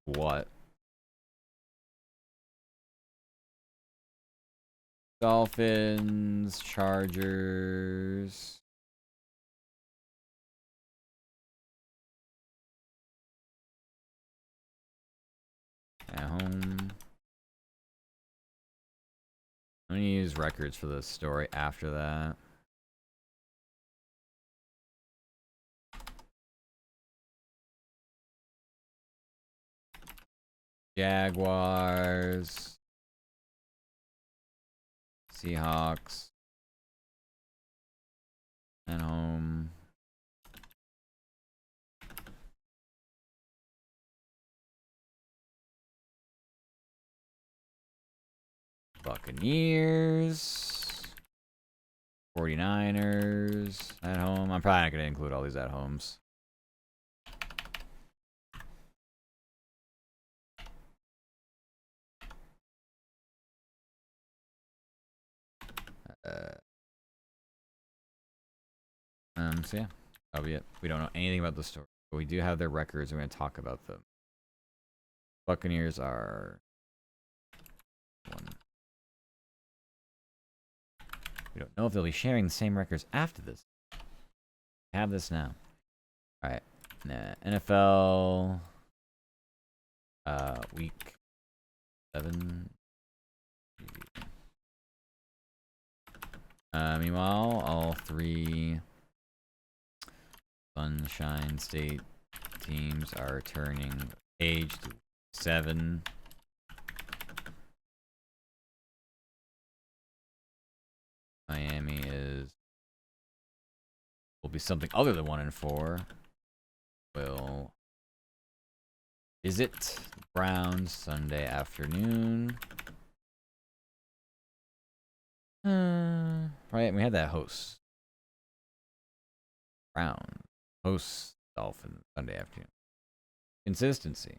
what? Dolphins, Chargers. At home. I'm going to use records for the story after that. Jaguars. Seahawks. At home. Buccaneers. 49ers. At home. I'm probably not going to include all these at homes. So yeah, that'll be it. We don't know anything about the story, but we do have their records. We're going to talk about them. Buccaneers are 1. We don't know if they'll be sharing the same records after this. We have this now. All right, NFL week 7. Meanwhile, all 3 Sunshine State teams are turning age to 7. Miami will be something other than 1-4. Will visit the Browns Sunday afternoon. Right, and we had that host. Brown hosts Dolphins Sunday afternoon. Consistency.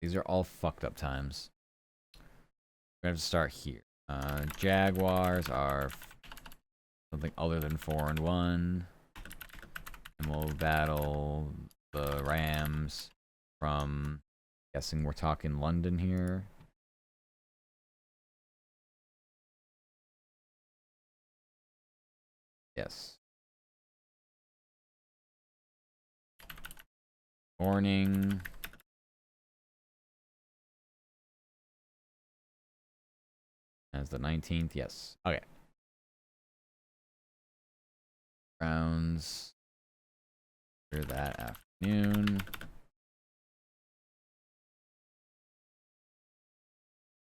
These are all fucked up times. We're gonna have to start here. Jaguars are something other than 4-1. And we'll battle the Rams from, guessing we're talking London here. Yes. Morning. As the 19th, yes. Okay. Browns. Here that afternoon.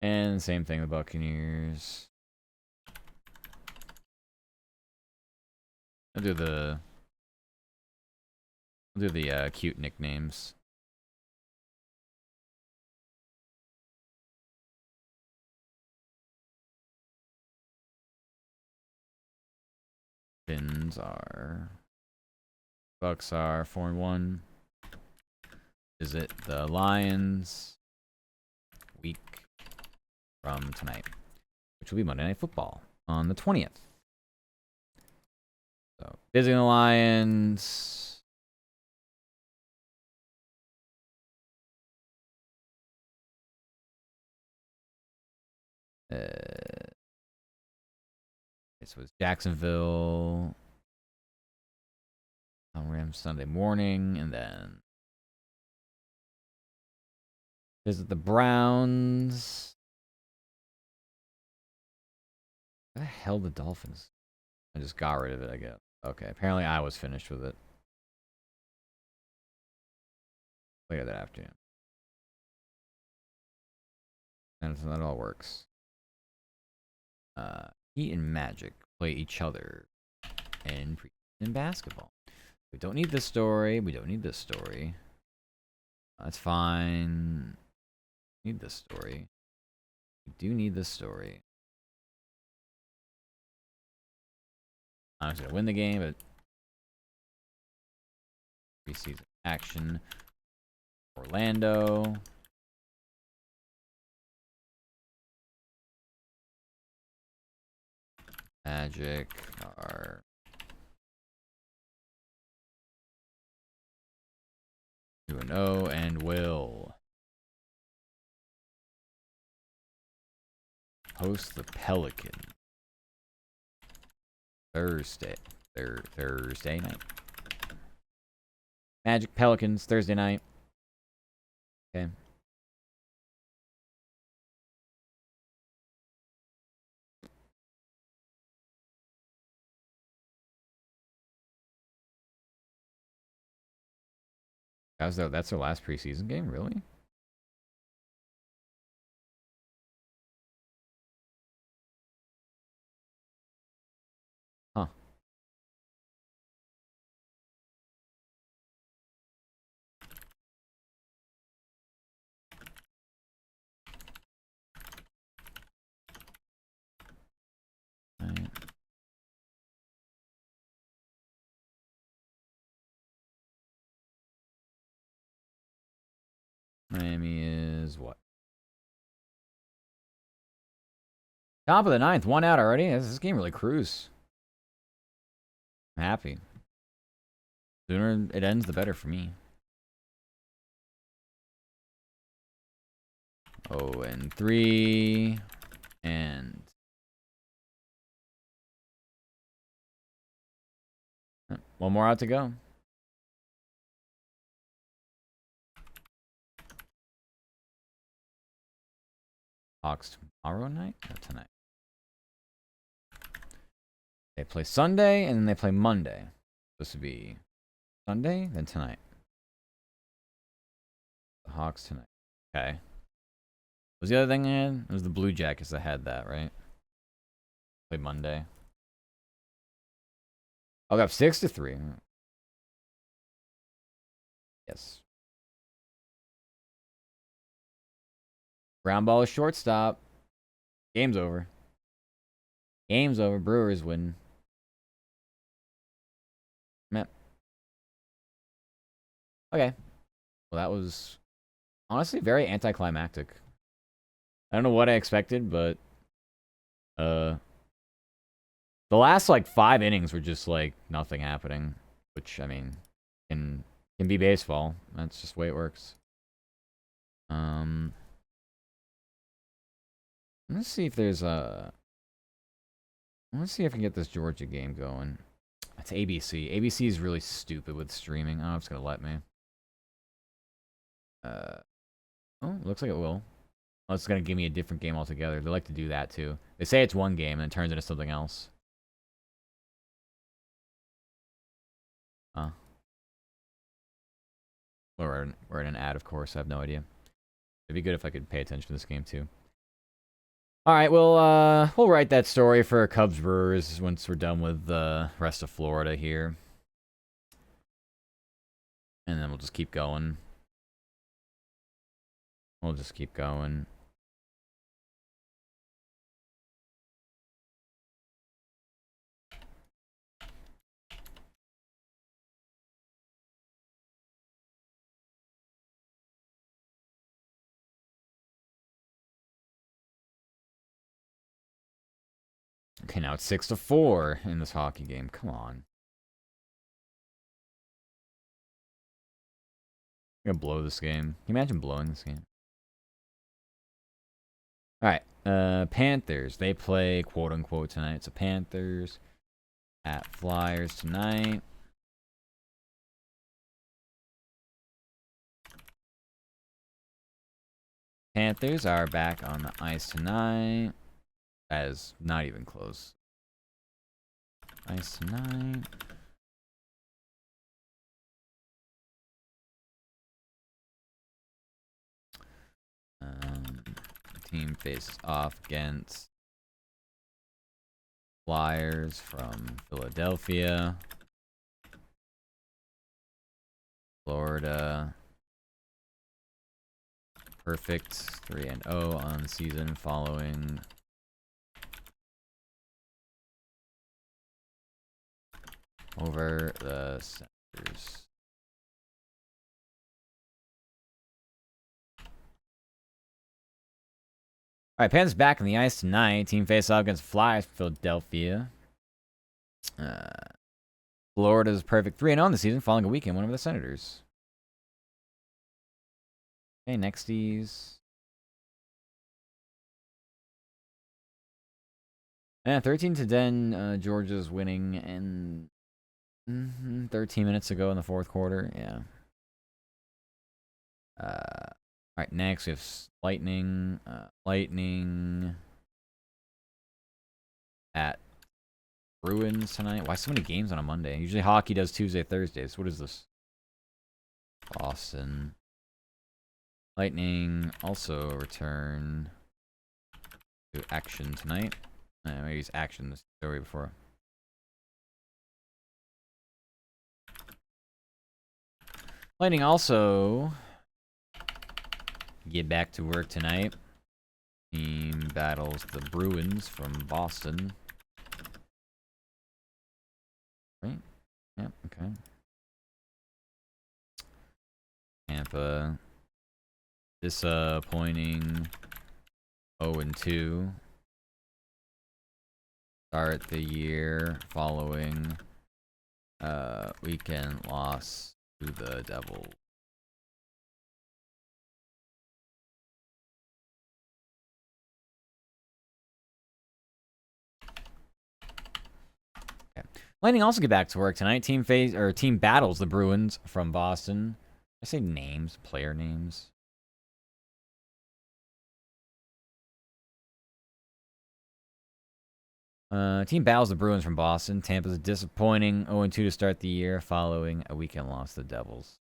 And same thing, the Buccaneers. I'll do the cute nicknames. Finns are. Bucks are 4-1. Visit the Lions week from tonight, which will be Monday Night Football on the 20th. So, visiting the Lions. This was Jacksonville on Rams Sunday morning, and then visit the Browns. Where the hell the Dolphins? I just got rid of it, I guess. Okay, apparently I was finished with it. Later that afternoon. And so that all works. Heat and Magic play each other in basketball. We don't need this story. We don't need this story. That's fine. Need this story. We do need this story. I'm just gonna win the game, but preseason action. Orlando. Magic are 2-0 and will host the Pelican Thursday night. Magic Pelicans Thursday night. Okay. That's their last preseason game, really? Huh. Right. Miami is what? Top of the ninth, one out already. This game really cruise. I'm happy. Sooner it ends, the better for me. 0-3, and one more out to go. Hawks tomorrow night or tonight? They play Sunday and then they play Monday. Supposed to be Sunday, then tonight. The Hawks tonight. Okay. What was the other thing I had? It was the Blue Jackets that had that, right? Played Monday. I'll go 6-3. Yes. Ground ball is shortstop. Game's over. Game's over. Brewers win. Meh. Okay. Well, that was honestly very anticlimactic. I don't know what I expected, but the last like 5 innings were just like nothing happening, which I mean can be baseball. That's just the way it works. Let's see if there's a. Let's see if I can get this Georgia game going. It's ABC. ABC is really stupid with streaming. I don't know if it's gonna let me. Oh, looks like it will. Oh, it's gonna give me a different game altogether. They like to do that too. They say it's one game and it turns into something else. We're in an ad, of course. I have no idea. It'd be good if I could pay attention to this game too. All right, we'll write that story for Cubs Brewers once we're done with the rest of Florida here, and then we'll just keep going. We'll just keep going. Okay, now it's 6-4 in this hockey game. Come on. I'm gonna blow this game. Can you imagine blowing this game? Alright, Panthers. They play quote-unquote tonight. So Panthers at Flyers tonight. Panthers are back on the ice tonight. That is not even close. Ice tonight. Team faces off against Flyers from Philadelphia. Florida. Perfect 3-0 on the season following over the Senators. All right, Panthers back on the ice tonight. Team face off against Flyers, Philadelphia. Florida's perfect 3-0 in the season following a weekend win over the Senators. Okay, nexties. Yeah, 13-10. Georgia's winning in 13 minutes ago in the fourth quarter. Yeah. All right, next we have Lightning. Lightning at Bruins tonight. Why so many games on a Monday? Usually hockey does Tuesday, Thursdays. What is this? Boston. Lightning also return to action tonight. Maybe it's action this story before. Lightning also get back to work tonight. Team battles the Bruins from Boston. Right? Yep, okay. Tampa. Disappointing 0-2. Start the year following weekend loss to the Devils. Okay. Lightning also get back to work tonight. Team battles the Bruins from Boston. I say names, player names. Team battles the Bruins from Boston. Tampa's disappointing 0-2 to start the year following a weekend loss to the Devils.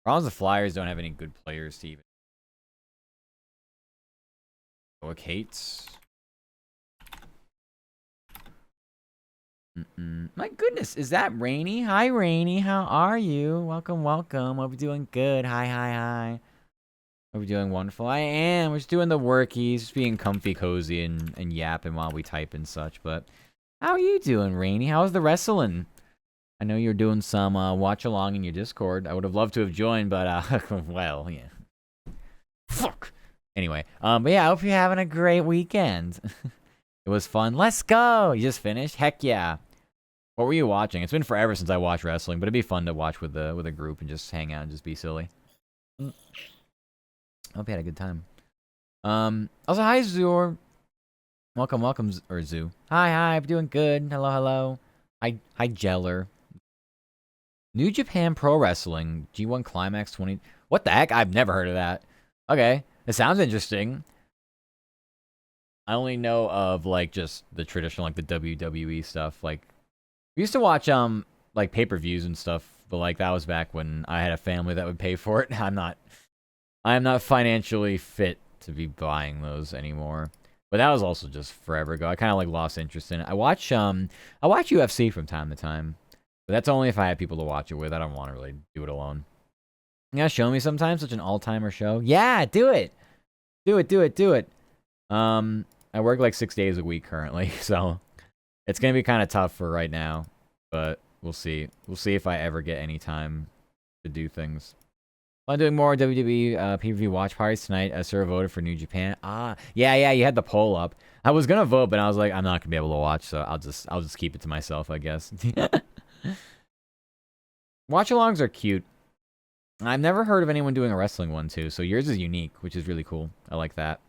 Problem is the Flyers don't have any good players to even Hates. My goodness, is that Rainy? Hi, Rainy. How are you? Welcome, welcome. Hope you're doing good. Hi. Hope you're doing wonderful. I am. We're just doing the workies, just being comfy, cozy, and yapping while we type and such. But how are you doing, Rainy? How's the wrestling? I know you're doing some watch along in your Discord. I would have loved to have joined, but well, yeah. Fuck. Anyway, but yeah, I hope you're having a great weekend. It was fun. Let's go. You just finished? Heck yeah. What were you watching? It's been forever since I watched wrestling, but it'd be fun to watch with a group and just hang out and just be silly. Hope you had a good time. Also, hi, Zoo. Welcome, or Zoo. Hi, I'm doing good. Hello. Hi, Jeller. New Japan Pro Wrestling, G1 Climax 20. What the heck? I've never heard of that. Okay, it sounds interesting. I only know of, like, just the traditional, like, the WWE stuff. Like, we used to watch, like, pay-per-views and stuff, but, like, that was back when I had a family that would pay for it. I am not financially fit to be buying those anymore. But that was also just forever ago. I kind of like lost interest in it. I watch UFC from time to time, but that's only if I have people to watch it with. I don't want to really do it alone. You gotta show me sometime such an all-timer show. Yeah, do it. Do it. I work like 6 days a week currently, so it's gonna be kind of tough for right now. But we'll see. We'll see if I ever get any time to do things. I'm doing more WWE pay-per-view watch parties tonight. Sarah voted for New Japan. Yeah. You had the poll up. I was gonna vote, but I was like, I'm not gonna be able to watch, so I'll just keep it to myself, I guess. Watch-alongs are cute. I've never heard of anyone doing a wrestling one too, so yours is unique, which is really cool. I like that.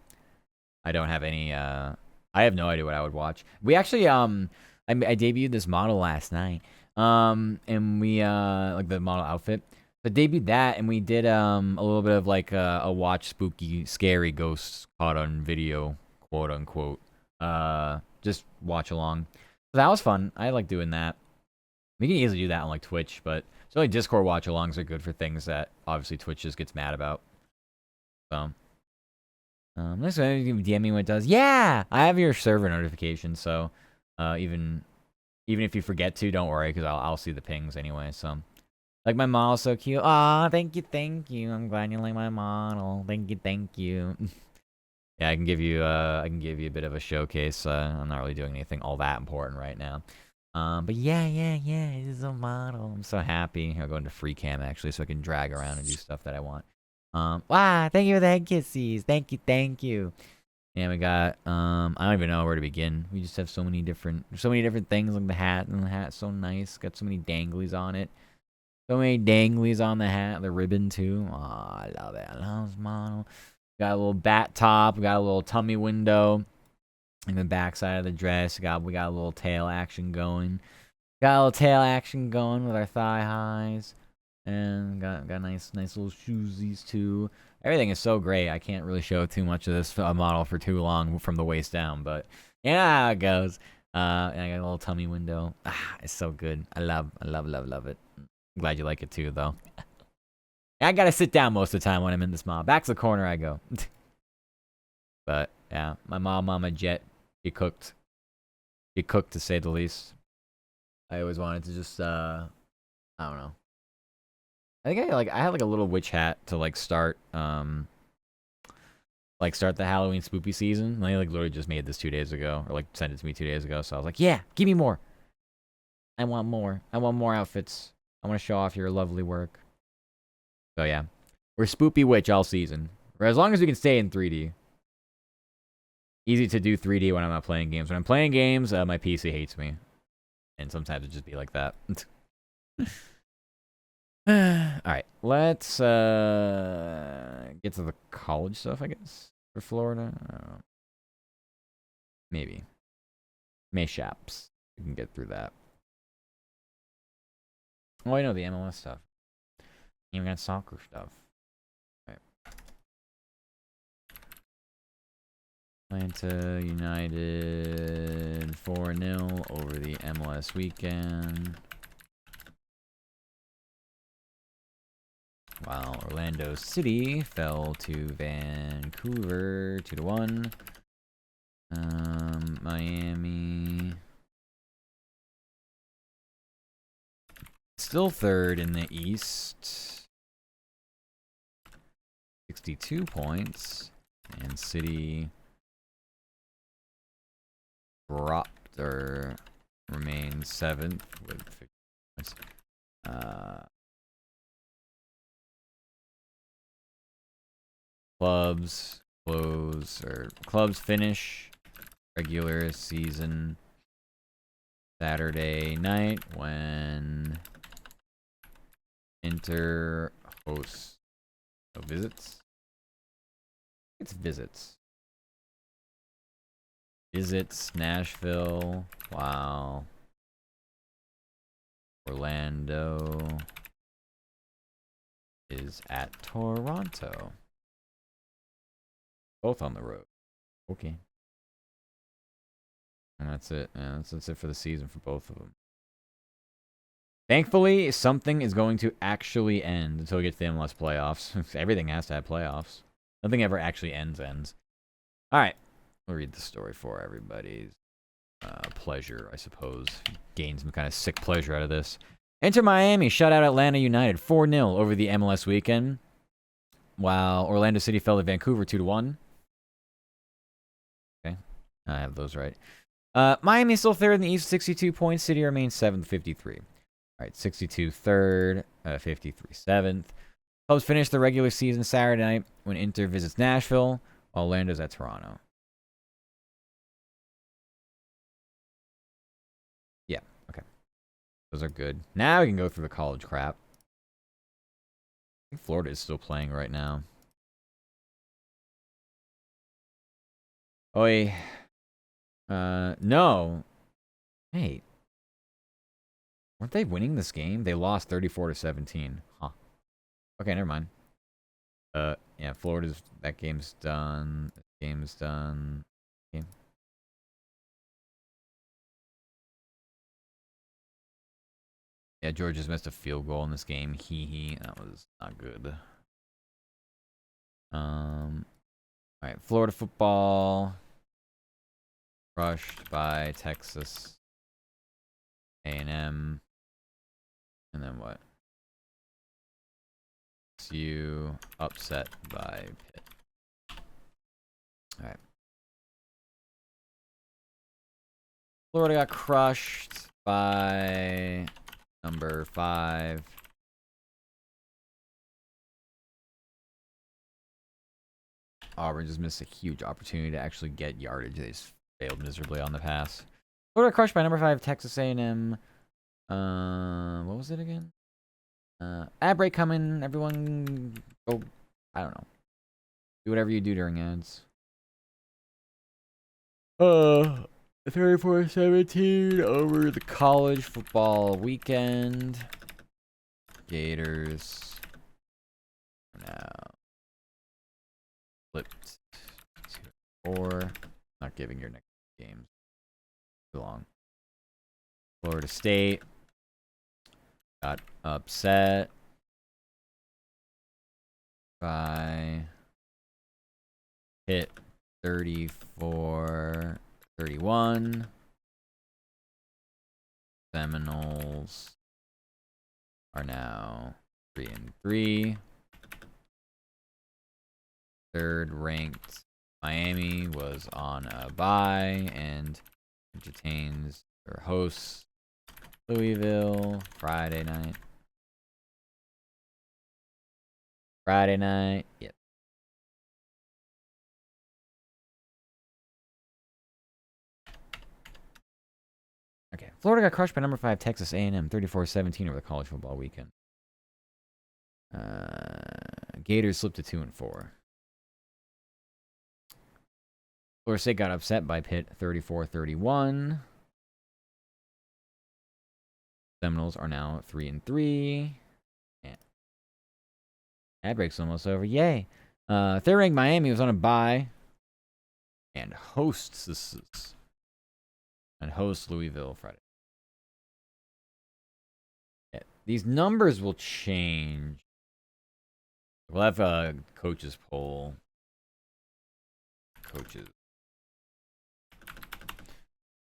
I don't have any. I have no idea what I would watch. We actually I debuted this model last night. And we like the model outfit. So debuted that, and we did a little bit of like a watch spooky scary ghosts caught on video, quote unquote. Just watch along. So that was fun. I like doing that. We can easily do that on like Twitch, but so like Discord watch alongs are good for things that obviously Twitch just gets mad about. So next time you can DM me when it does. Yeah, I have your server notification, so even if you forget to, don't worry, because I'll see the pings anyway. So like my model's so cute. Aw, thank you. I'm glad you like my model. Thank you. Yeah, I can give you a bit of a showcase. I'm not really doing anything all that important right now. But yeah, it is a model. I'm so happy. I'll go into free cam actually, so I can drag around and do stuff that I want. Thank you for the head kisses. Thank you. And we got I don't even know where to begin. We just have so many different things, like the hat, and the hat's so nice. Got so many danglies on it. So many danglies on the hat, the ribbon too. Oh, I love it. I love this model. Got a little bat top, we got a little tummy window in the back side of the dress. We got a little tail action going. Got a little tail action going with our thigh highs. And got nice little shoesies too. Everything is so great. I can't really show too much of this model for too long from the waist down, but yeah, how it goes. And I got a little tummy window. It's so good. I love it. I'm glad you like it too, though. I gotta sit down most of the time when I'm in this model. Back to the corner I go. But yeah, my mama Jet, she cooked. She cooked, to say the least. I always wanted to just I don't know. I think I had like a little witch hat to like start the Halloween spoopy season. I like literally just made this 2 days ago, or like sent it to me 2 days ago. So I was like, yeah, give me more. I want more. I want more outfits. I want to show off your lovely work. So yeah, we're spoopy witch all season, or as long as we can stay in 3D. Easy to do 3D when I'm not playing games. When I'm playing games, my PC hates me, and sometimes it just be like that. Alright, let's get to the college stuff, I guess, for Florida. Maybe. Mayhaps. We can get through that. Oh, I know the MLS stuff. Even got soccer stuff. Right. Atlanta United 4-0 over the MLS weekend. While Orlando City fell to Vancouver 2-1. Miami still third in the East. 62 points. And City dropped or remained 7th with 50 points. Clubs finish regular season Saturday night when Inter hosts visits. It's visits. Visits Nashville. Wow. Orlando is at Toronto. Both on the road. Okay. And that's it. Yeah, that's it for the season for both of them. Thankfully, something is going to actually end until we get to the MLS playoffs. Everything has to have playoffs. Nothing ever actually ends. All right. We'll read the story for everybody's pleasure, I suppose. Gain some kind of sick pleasure out of this. Enter Miami, shut out Atlanta United 4-0 over the MLS weekend, while Orlando City fell to Vancouver 2-1. Okay, I have those right. Miami is still third in the East, 62 points. City remains 7th, 53. All right, 62 third, 53 7th. Cubs finish the regular season Saturday night when Inter visits Nashville, while Orlando's at Toronto. Yeah, okay. Those are good. Now we can go through the college crap. I think Florida is still playing right now. Oi. No. Hey. Weren't they winning this game? They lost 34-17. Huh. Okay, never mind. Yeah, Florida's, that game's done. Game's done. Game. Yeah, Georgia's missed a field goal in this game. Hee. That was not good. Alright, Florida football. Crushed by Texas A&M. And then what? SU upset by Pitt. Alright. Florida got crushed by number 5. Auburn just missed a huge opportunity to actually get yardage. They just failed miserably on the pass. Florida crushed by number 5 Texas A&M. What was it again? Ad break coming. Everyone go. I don't know. Do whatever you do during ads. 34-17 over the college football weekend. Gators are now flipped to 4. Not giving your next games too long. Florida State got upset by Pitt 34-31. Seminoles are now 3-3. Third ranked Miami was on a bye and entertains or hosts Louisville Friday night. Yep. Okay. Florida got crushed by number 5 Texas A&M 34-17 over the college football weekend. Gators slipped to 2-4. Florida State got upset by Pitt 34-31. Seminoles are now 3-3. And ad break's almost over. Yay. Third ranked Miami was on a bye and hosts Louisville Friday. Yeah, these numbers will change. We'll have a coaches poll. Coaches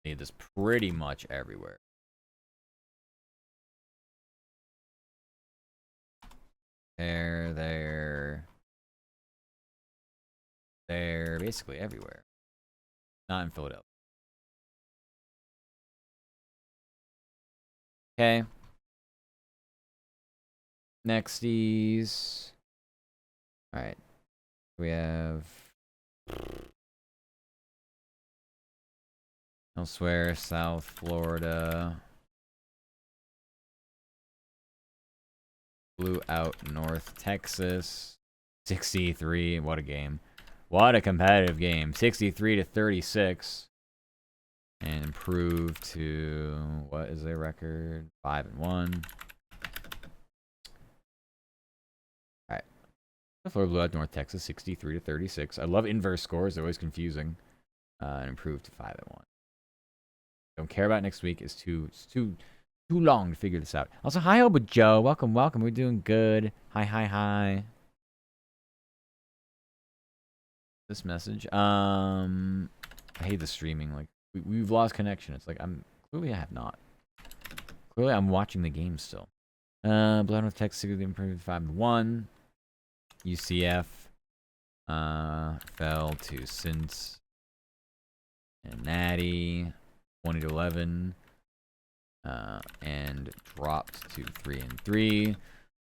need this pretty much everywhere. They're basically everywhere. Not in Philadelphia. Okay. Nexties. Alright. We have elsewhere, South Florida. Blew out North Texas. 63. What a game. What a competitive game. 63-36. And improved to, what is their record? 5-1. Alright. Florida blew out North Texas 63-36. I love inverse scores. They're always confusing. And improved to 5-1. Don't care about next week. It's too long to figure this out. Also, hi, Oba Joe. Welcome. We're doing good. Hi. this message. I hate the streaming. Like we've lost connection. It's like clearly I have not. Clearly I'm watching the game still. Blood with text significantly improved 5-1. UCF fell to Cincy and Natty 20-11. And dropped to 3-3. All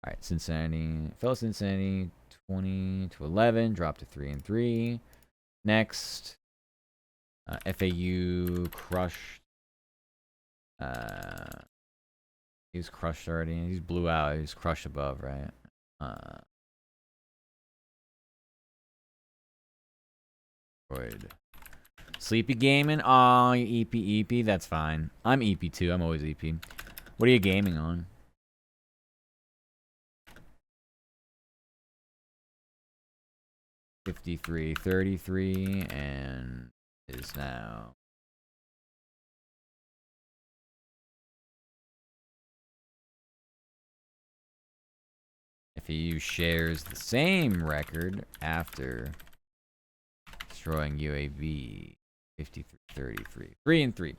right, Cincinnati fell to Cincinnati 20-11, dropped to 3-3. Next, FAU crushed. He's crushed already. He's blew out. He's crushed above, right? Good. Sleepy gaming. Oh, you EP. That's fine. I'm EP too. I'm always EP. What are you gaming on? $53.33 and is now FAU shares the same record after destroying UAB 53-33. 3-3.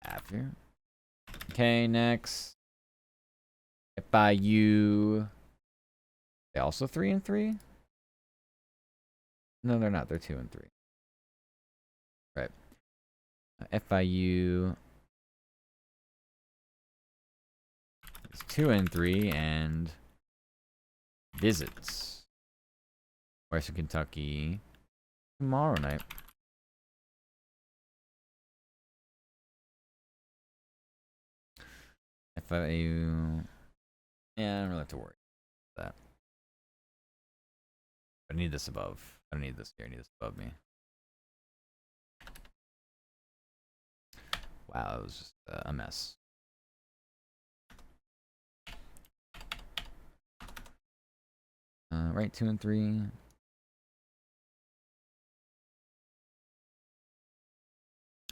After. Okay, next. FIU. They also 3-3? No, they're not. They're 2-3. Right. FIU is 2-3 and visits Western Kentucky tomorrow night. FIU. Yeah, I don't really have to worry about that. I need this above. I don't need this here. I need this above me. Wow, that was just a mess. Right, 2-3.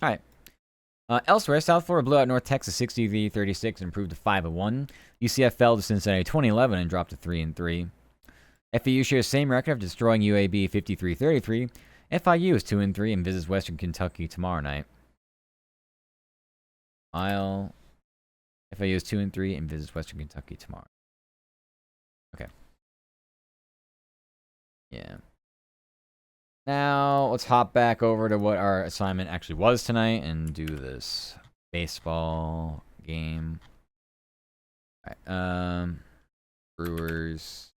All right. Elsewhere, South Florida blew out North Texas 63-36 and improved to 5-1. UCF fell to Cincinnati 20-11 and dropped to 3-3. FAU shares same record of destroying UAB 53-33. FIU is 2-3 and visits Western Kentucky tomorrow night. FAU is 2-3 and visits Western Kentucky tomorrow. Okay. Yeah. Now, let's hop back over to what our assignment actually was tonight and do this baseball game. All right. Brewers,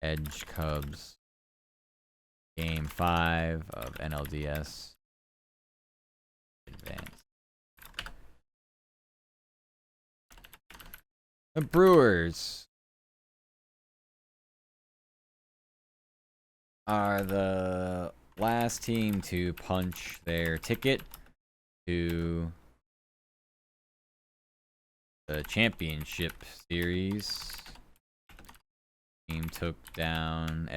Edge, Cubs. Game 5 of NLDS. Advance. The Brewers are the last team to punch their ticket to the championship series. Team took down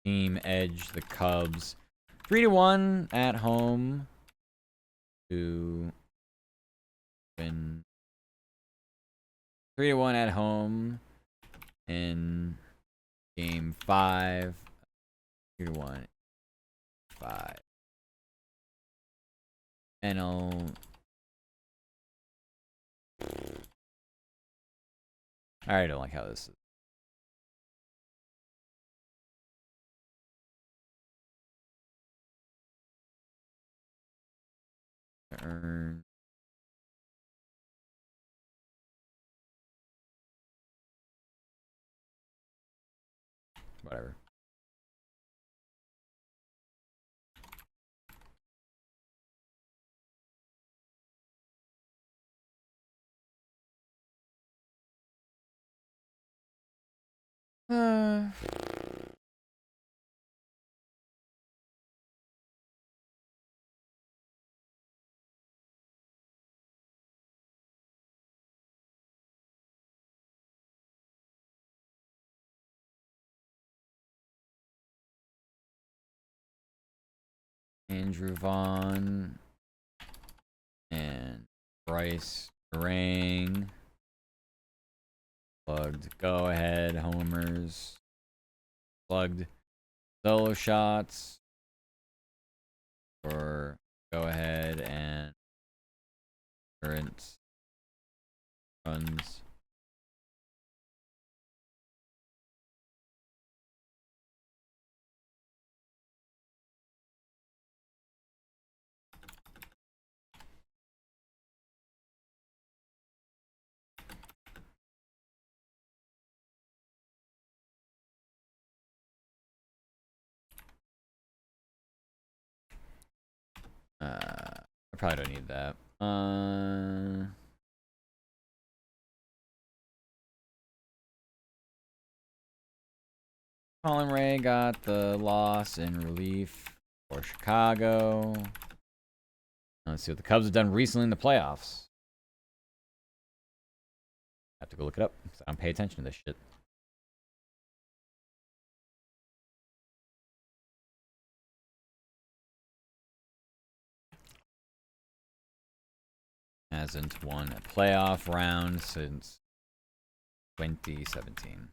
Team Edge, the Cubs, 3-1 at home to win. 3-1 at home in Game 5. 3-1. 5. NL. I don't like how this is. Earn. Whatever. Andrew Vaughn and Bryce Rang. Plugged go ahead homers. slugged solo shots, or go ahead and current runs. I probably don't need that. Colin Ray got the loss in relief for Chicago. Let's see what the Cubs have done recently in the playoffs. I have to go look it up because I don't pay attention to this shit. Hasn't won a playoff round since 2017.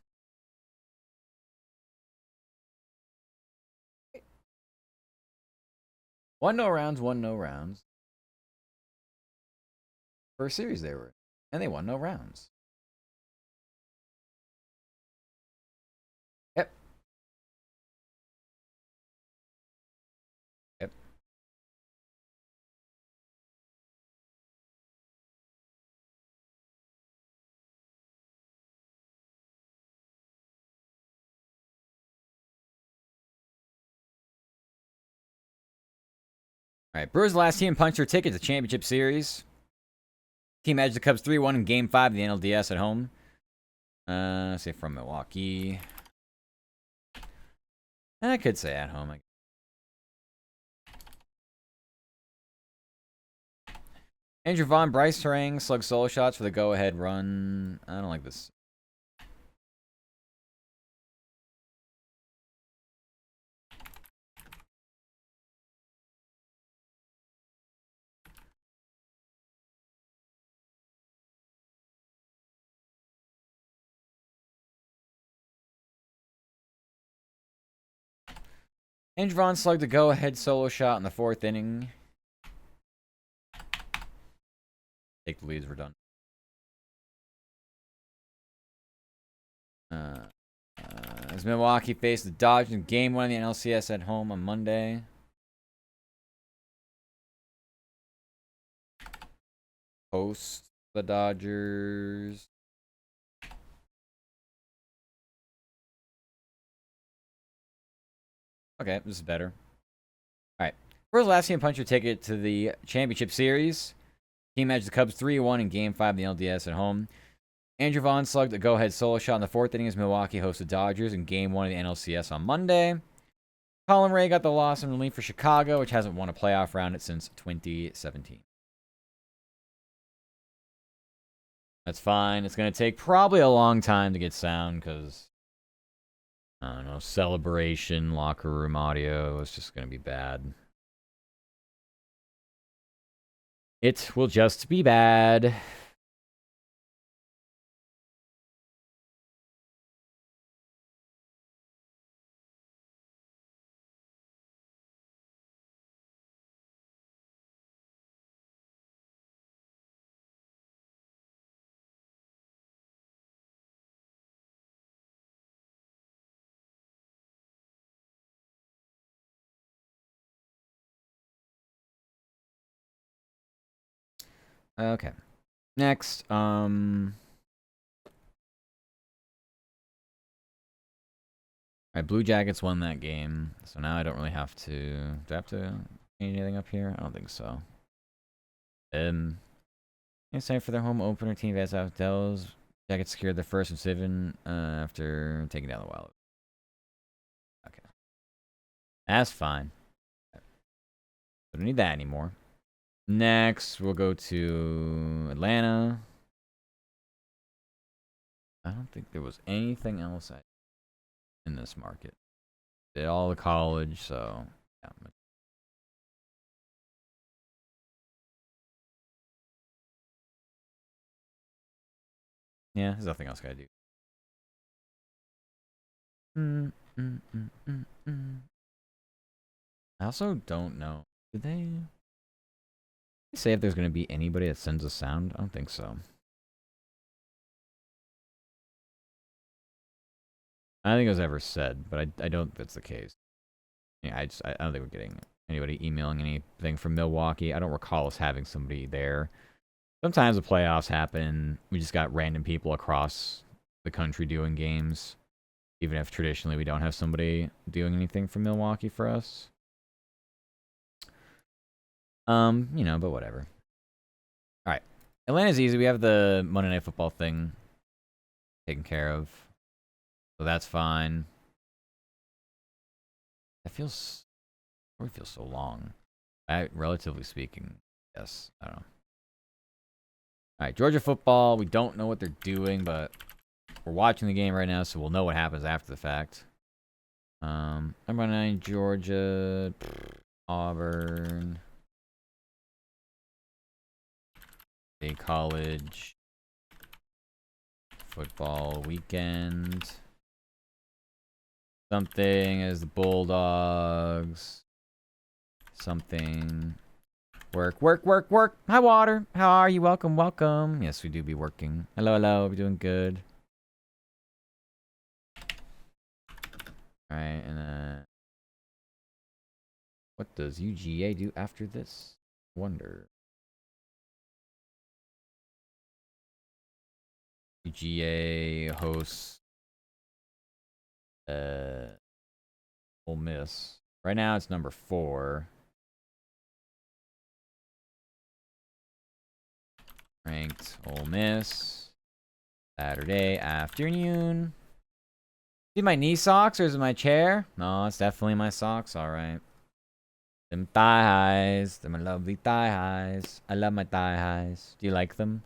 Won no rounds. First series they were in. And they won no rounds. Yep. Yep. All right, Brewers last team punched their ticket to championship series. Team edged the Cubs 3-1 in Game 5 of the NLDS at home. Say from Milwaukee. I could say at home. Andrew Vaughn, Bryce Terang slug solo shots for the go-ahead run. I don't like this. Andrew Vaughn slugged a go-ahead solo shot in the 4th inning. Take the leads, we're done. As Milwaukee faced the Dodgers in Game 1 of the NLCS at home on Monday. Host the Dodgers. Okay, this is better. Alright. First last team punch your ticket to the championship series. Team edged the Cubs 3-1 in Game 5 of the LDS at home. Andrew Vaughn slugged a go-ahead solo shot in the 4th inning as Milwaukee hosted Dodgers in Game 1 of the NLCS on Monday. Colin Ray got the loss in relief for Chicago, which hasn't won a playoff round since 2017. That's fine. It's going to take probably a long time to get sound because, I don't know, celebration, locker room audio is just going to be bad. It will just be bad. Okay. Next, Alright, Blue Jackets won that game, so now I don't really have to... Do I have to change anything up here? I don't think so. It's time for their home opener. Team advanced out Dells. Jackets secured the first of 7 after taking down the Wild. Okay. That's fine. I don't need that anymore. Next, we'll go to Atlanta. I don't think there was anything else in this market. Did all the college, so yeah. Yeah, there's nothing else I gotta do. I also don't know. Did they say if there's going to be anybody that sends a sound? I don't think so. I don't think it was ever said, but I don't think that's the case. Yeah, I don't think we're getting anybody emailing anything from Milwaukee. I don't recall us having somebody there. Sometimes the playoffs happen. We just got random people across the country doing games, even if traditionally we don't have somebody doing anything from Milwaukee for us. But whatever. All right, Atlanta's easy. We have the Monday Night Football thing taken care of, so that's fine. That feels so long. Relatively speaking, yes. I don't know. All right, Georgia football. We don't know what they're doing, but we're watching the game right now, so we'll know what happens after the fact. Number 9, Georgia, Auburn, a college football weekend. Something as the Bulldogs. Something. Work. Hi, Water. How are you? Welcome. Yes, we do be working. Hello. We're doing good. Alright, and what does UGA do after this? Wonder. UGA hosts Ole Miss. Right now it's number 4. Ranked Ole Miss. Saturday afternoon. See my knee socks or is it my chair? No, it's definitely my socks, alright. Them thigh highs. Them lovely thigh highs. I love my thigh highs. Do you like them?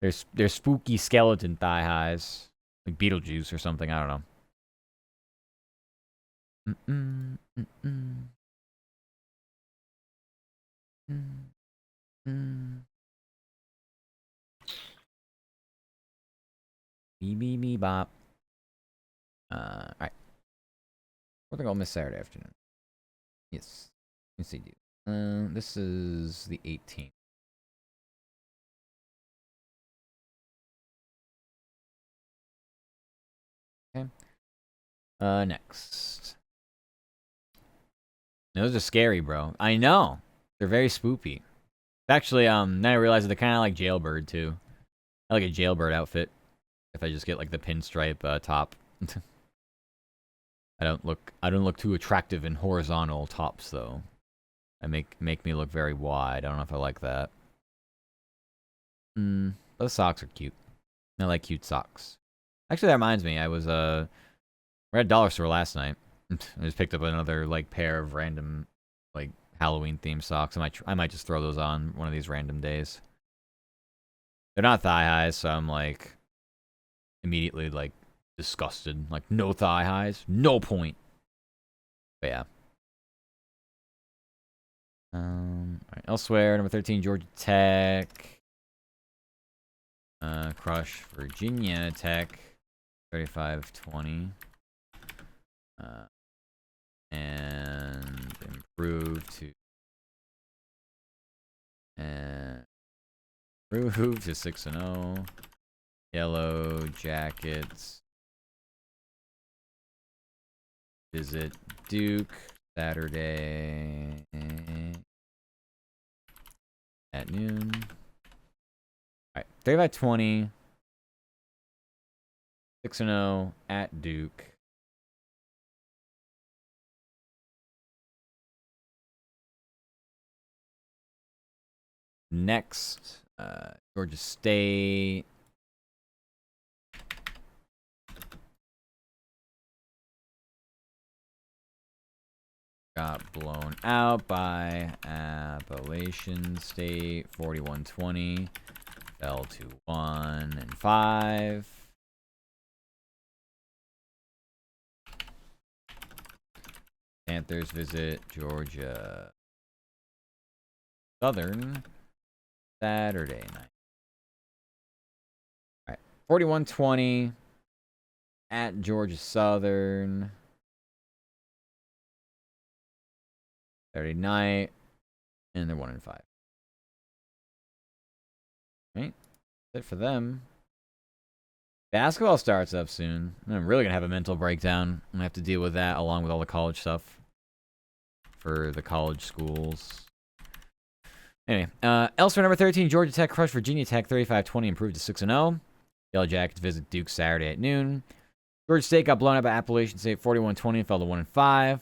They're spooky skeleton thigh highs. Like Beetlejuice or something, I don't know. Beep bop. Alright. What think I'll miss Saturday afternoon? Yes. Let's see, dude. This is the 18th. Okay. Next. Those are scary, bro. I know. They're very spoopy. Actually, now I realize they're kind of like Jailbird too. I like a Jailbird outfit. If I just get like the pinstripe top. I don't look too attractive in horizontal tops though. I make me look very wide. I don't know if I like that. Those socks are cute. I like cute socks. Actually, that reminds me. We're at Dollar Store last night. I just picked up another like pair of random like Halloween themed socks. I might just throw those on one of these random days. They're not thigh highs, so I'm like immediately like disgusted. Like no thigh highs, no point. But yeah. Alright, elsewhere, number 13, Georgia Tech. Crush Virginia Tech, 35-20. And improve to 6-0. Yellow Jackets visit Duke Saturday at noon. Alright, 35-20. 6-0 at Duke. Next, Georgia State. Got blown out by Appalachian State, 41-20. Fell to 1-5. Panthers visit Georgia Southern Saturday night. All right, 41-20 at Georgia Southern. Saturday night, and they're 1-5. Right? That's it for them. Basketball starts up soon. I'm really gonna have a mental breakdown. I'm gonna have to deal with that along with all the college stuff for the college schools. Anyway, elsewhere, number 13, Georgia Tech crushed Virginia Tech 35-20, improved to 6-0. Yellow Jackets visit Duke Saturday at noon. Georgia State got blown out by Appalachian State 41-20 and fell to 1-5.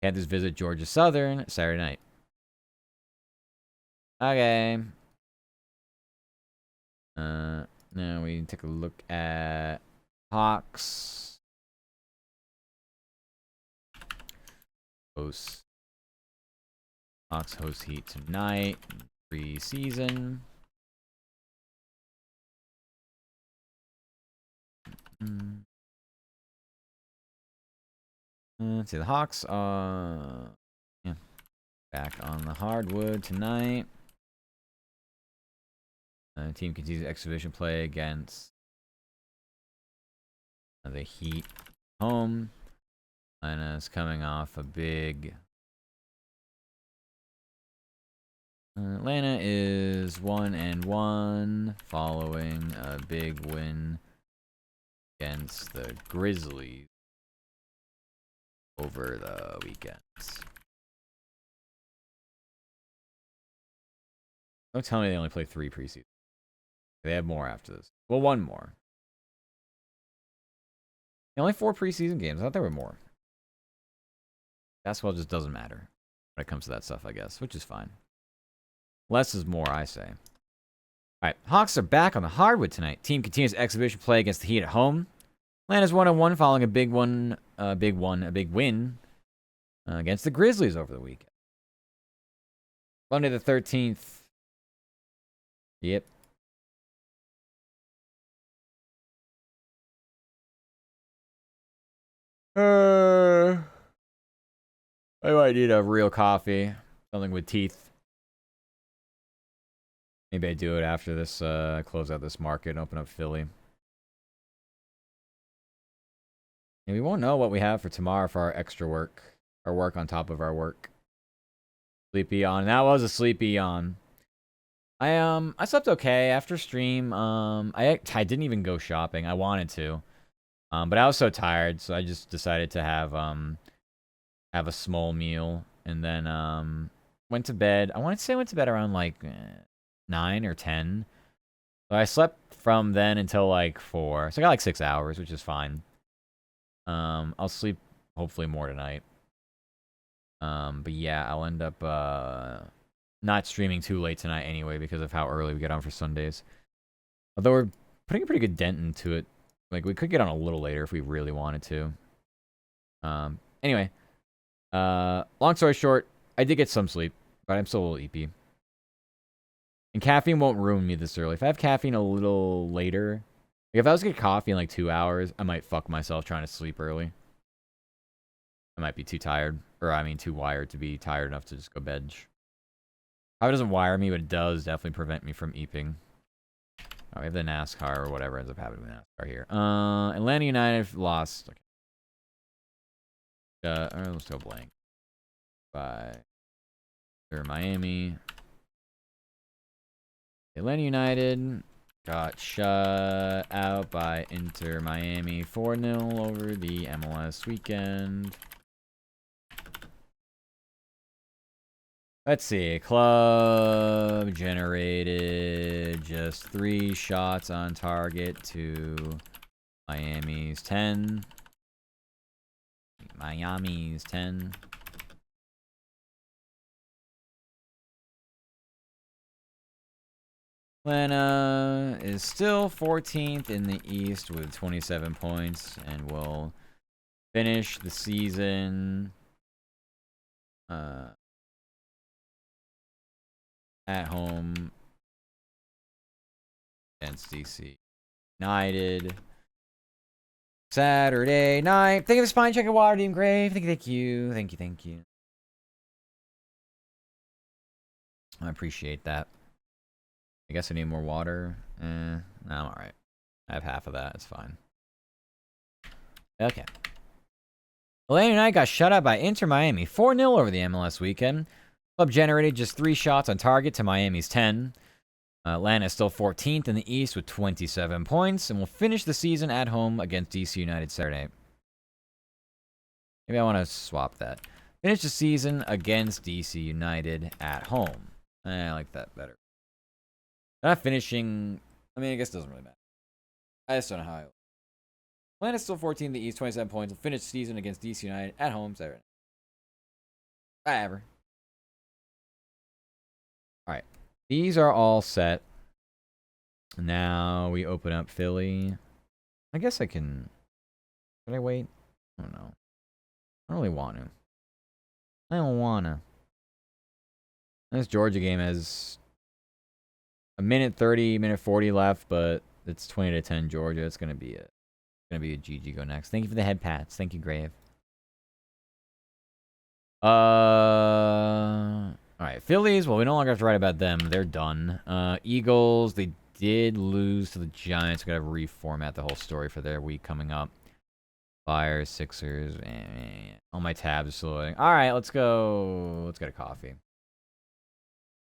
Panthers visit Georgia Southern Saturday night. Okay. Now we take a look at Hawks. Hawks host Heat tonight. Preseason. Let's see, the Hawks are back on the hardwood tonight. The team continues exhibition play against the Heat home. Atlanta's coming off a big. Atlanta is 1-1 following a big win against the Grizzlies over the weekend. Don't tell me they only play 3 preseason. They have more after this. Well, 1 more. Only 4 preseason games. I thought there were more. Basketball just doesn't matter when it comes to that stuff, I guess, which is fine. Less is more, I say. All right, Hawks are back on the hardwood tonight. Team continues exhibition play against the Heat at home. Atlanta's 1-1 following a big win against the Grizzlies over the weekend. Monday the 13th. Yep. I might need a real coffee. Something with teeth. Maybe I do it after this, close out this market and open up Philly. And we won't know what we have for tomorrow for our extra work. Our work on top of our work. Sleepy yawn. That was a sleepy yawn. I slept okay after stream. I didn't even go shopping. I wanted to. But I was so tired, so I just decided to have a small meal and then went to bed. I want to say I went to bed around like 9 or 10. So I slept from then until like 4. So I got like 6 hours, which is fine. I'll sleep hopefully more tonight. But yeah, I'll end up not streaming too late tonight anyway because of how early we get on for Sundays. Although we're putting a pretty good dent into it. Like, we could get on a little later if we really wanted to. Anyway. Long story short, I did get some sleep, but I'm still a little eepy. And caffeine won't ruin me this early. If I have caffeine a little later, like if I was to get coffee in like 2 hours, I might fuck myself trying to sleep early. I might be too tired, or I mean too wired to be tired enough to just go bench. Probably doesn't wire me, but it does definitely prevent me from eeping. Oh, we have the NASCAR or whatever ends up happening with NASCAR here. Atlanta United lost. Okay. Let's go blank. By Miami. Atlanta United got shut out by Inter Miami 4-0 over the MLS weekend. Let's see. Club generated just 3 shots on target to Miami's 10. Miami's 10. Atlanta is still 14th in the East with 27 points and will finish the season at home against DC United Saturday night. Thank you for the spine check and water, Deem Grave. Thank you. I appreciate that. I guess I need more water. No, I'm alright. I have half of that. It's fine. Okay. Atlanta United got shut out by Inter Miami 4-0 over the MLS weekend. Club generated just 3 shots on target to Miami's 10. Atlanta is still 14th in the East with 27 points and will finish the season at home against DC United Saturday. Maybe I want to swap that. Finish the season against DC United at home. I like that better. Not finishing. I mean, I guess it doesn't really matter. I just don't know how. Atlanta's still 14th in the East, 27 points. Will finish the season against DC United at home Saturday. Whatever. Alright. These are all set. Now we open up Philly. I guess I can. Can I wait? I don't know. I don't really want to. I don't wanna. This Georgia game has a minute 30, minute 40 left, but it's 20-10 Georgia. It's gonna be a GG go next. Thank you for the head pats. Thank you, Grave. Alright, Phillies, well, we no longer have to write about them. They're done. Eagles, they did lose to the Giants. Gotta reformat the whole story for their week coming up. Flyers, Sixers, all my tabs are still loading. Alright, let's go. Let's get a coffee.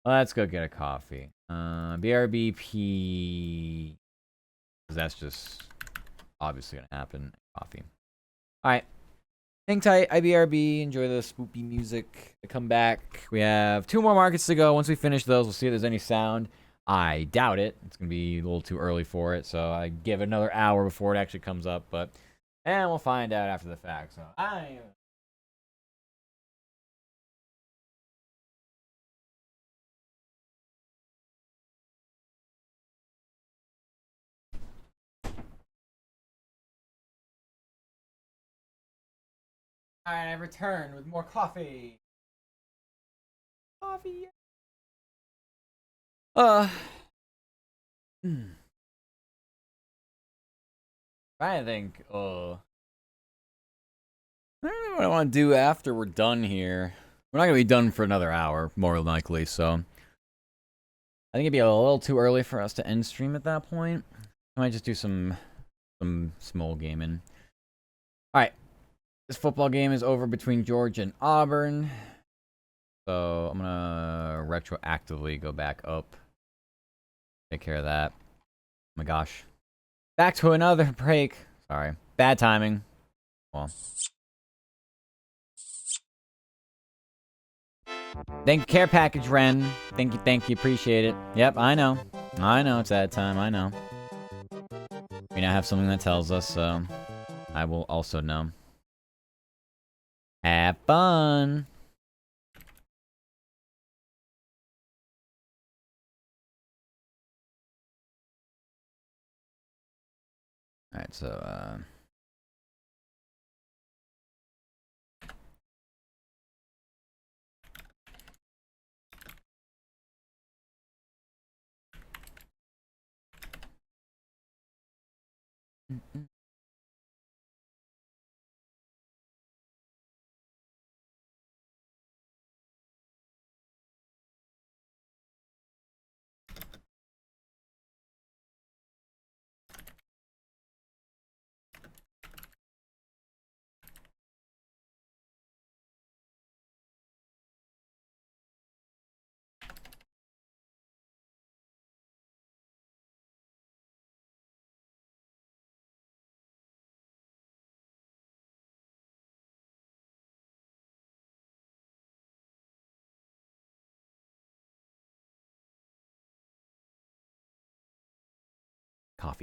Let's go get a coffee. BRBP. That's just obviously gonna happen. Coffee. Alright. Hang tight, IBRB. Enjoy the spoopy music. I come back. We have 2 more markets to go. Once we finish those, we'll see if there's any sound. I doubt it. It's gonna be a little too early for it, so I give it another hour before it actually comes up, but and we'll find out after the fact. So Alright, I returned with more coffee. Coffee. I think, I don't know what I want to do after we're done here. We're not going to be done for another hour, more likely, so I think it'd be a little too early for us to end stream at that point. I might just do some small gaming. Alright. This football game is over between Georgia and Auburn. So I'm gonna retroactively go back up. Take care of that. Oh my gosh. Back to another break. Sorry. Bad timing. Well. Thank you, care package, Ren. Thank you, appreciate it. Yep, I know. It's that time, I know. We now have something that tells us, so I will also know. Have fun! Alright, so,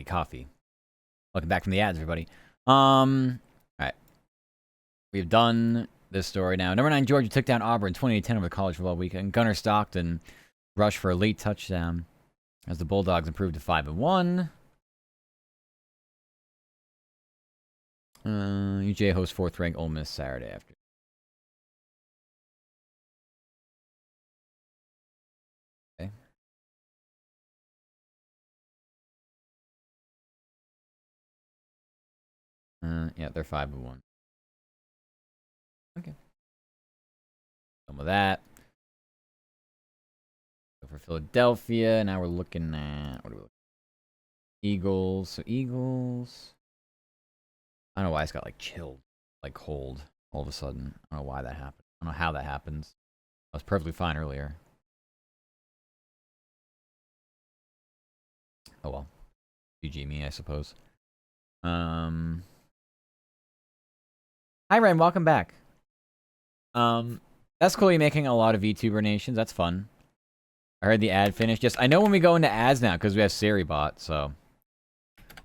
coffee. Welcome back from the ads, everybody. Alright. We've done this story now. Number 9, Georgia took down Auburn 28-10 over the college football weekend. Gunnar Stockton rushed for a late touchdown as the Bulldogs improved to 5-1. UJ hosts 4th-ranked Ole Miss Saturday after. Okay. Yeah, they're 5-1. Okay. Some of that. Go for Philadelphia. Now we're looking at what are we looking at? Eagles. So Eagles. I don't know why it's got like chilled, like cold. all of a sudden. I don't know why that happened. I don't know how that happens. I was perfectly fine earlier. Oh well. GG me, I suppose. Hi Ren, welcome back. That's cool. You're making a lot of VTuber nations. That's fun. I heard the ad finished. Just I know when we go into ads now because we have Siri bot. So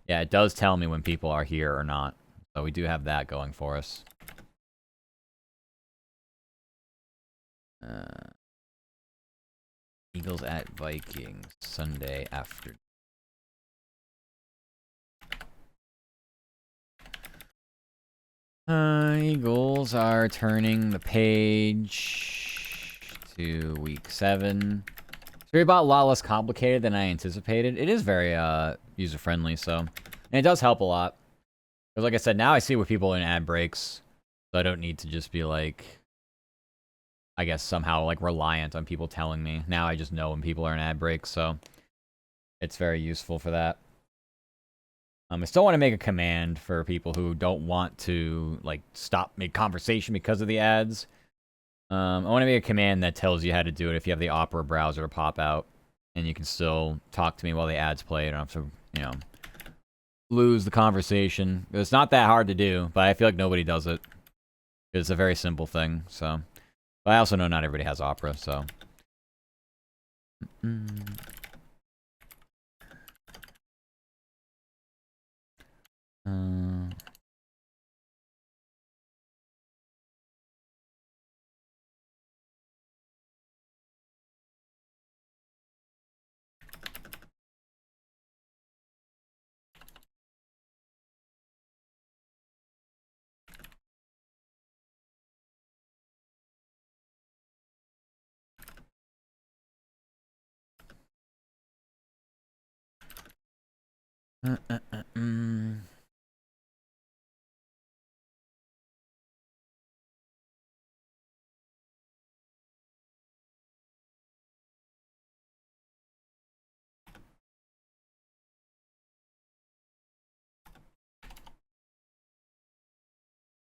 yeah, it does tell me when people are here or not. So we do have that going for us. Eagles at Vikings Sunday afternoon. Eagles are turning the page to week 7. It's about a lot less complicated than I anticipated. It is very user-friendly, so... And it does help a lot. Because like I said, now I see what people in ad breaks. So I don't need to just be like... I guess somehow like reliant on people telling me. Now I just know when people are in ad breaks, so... It's very useful for that. I still want to make a command for people who don't want to like stop mid-conversation because of the ads. I want to make a command that tells you how to do it if you have the Opera browser to pop out, and you can still talk to me while the ads play. I don't have to, you know, lose the conversation. It's not that hard to do, but I feel like nobody does it. It's a very simple thing. So, but I also know not everybody has Opera, so.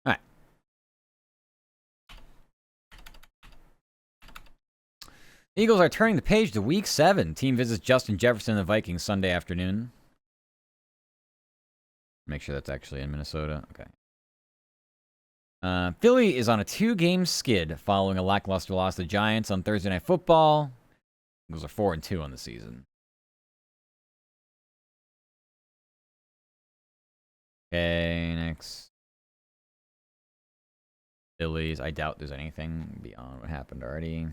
Alright. Eagles are turning the page to week 7. Team visits Justin Jefferson and the Vikings Sunday afternoon. Make sure that's actually in Minnesota. Okay. Philly is on a 2-game skid following a lackluster loss to the Giants on Thursday Night Football. Eagles are 4-2 on the season. Okay, next. Phillies. I doubt there's anything beyond what happened already.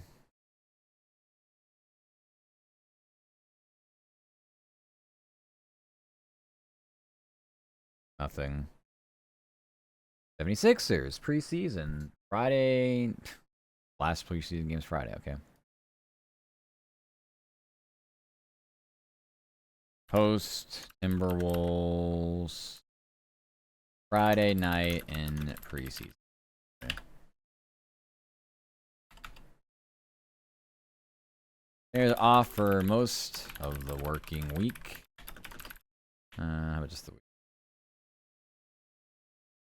Nothing. 76ers preseason. Friday. Last preseason game's Friday. Okay. Post Timberwolves. Friday night in preseason. Okay. They're off for most of the working week. How about just the week?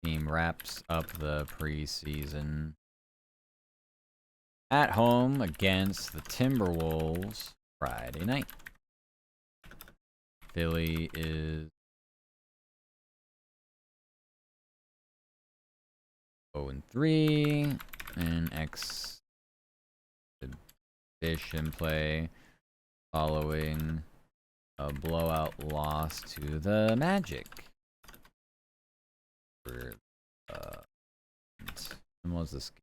Team wraps up the preseason at home against the Timberwolves Friday night. Philly is 0-3 and exhibition play following a blowout loss to the Magic. When was this game?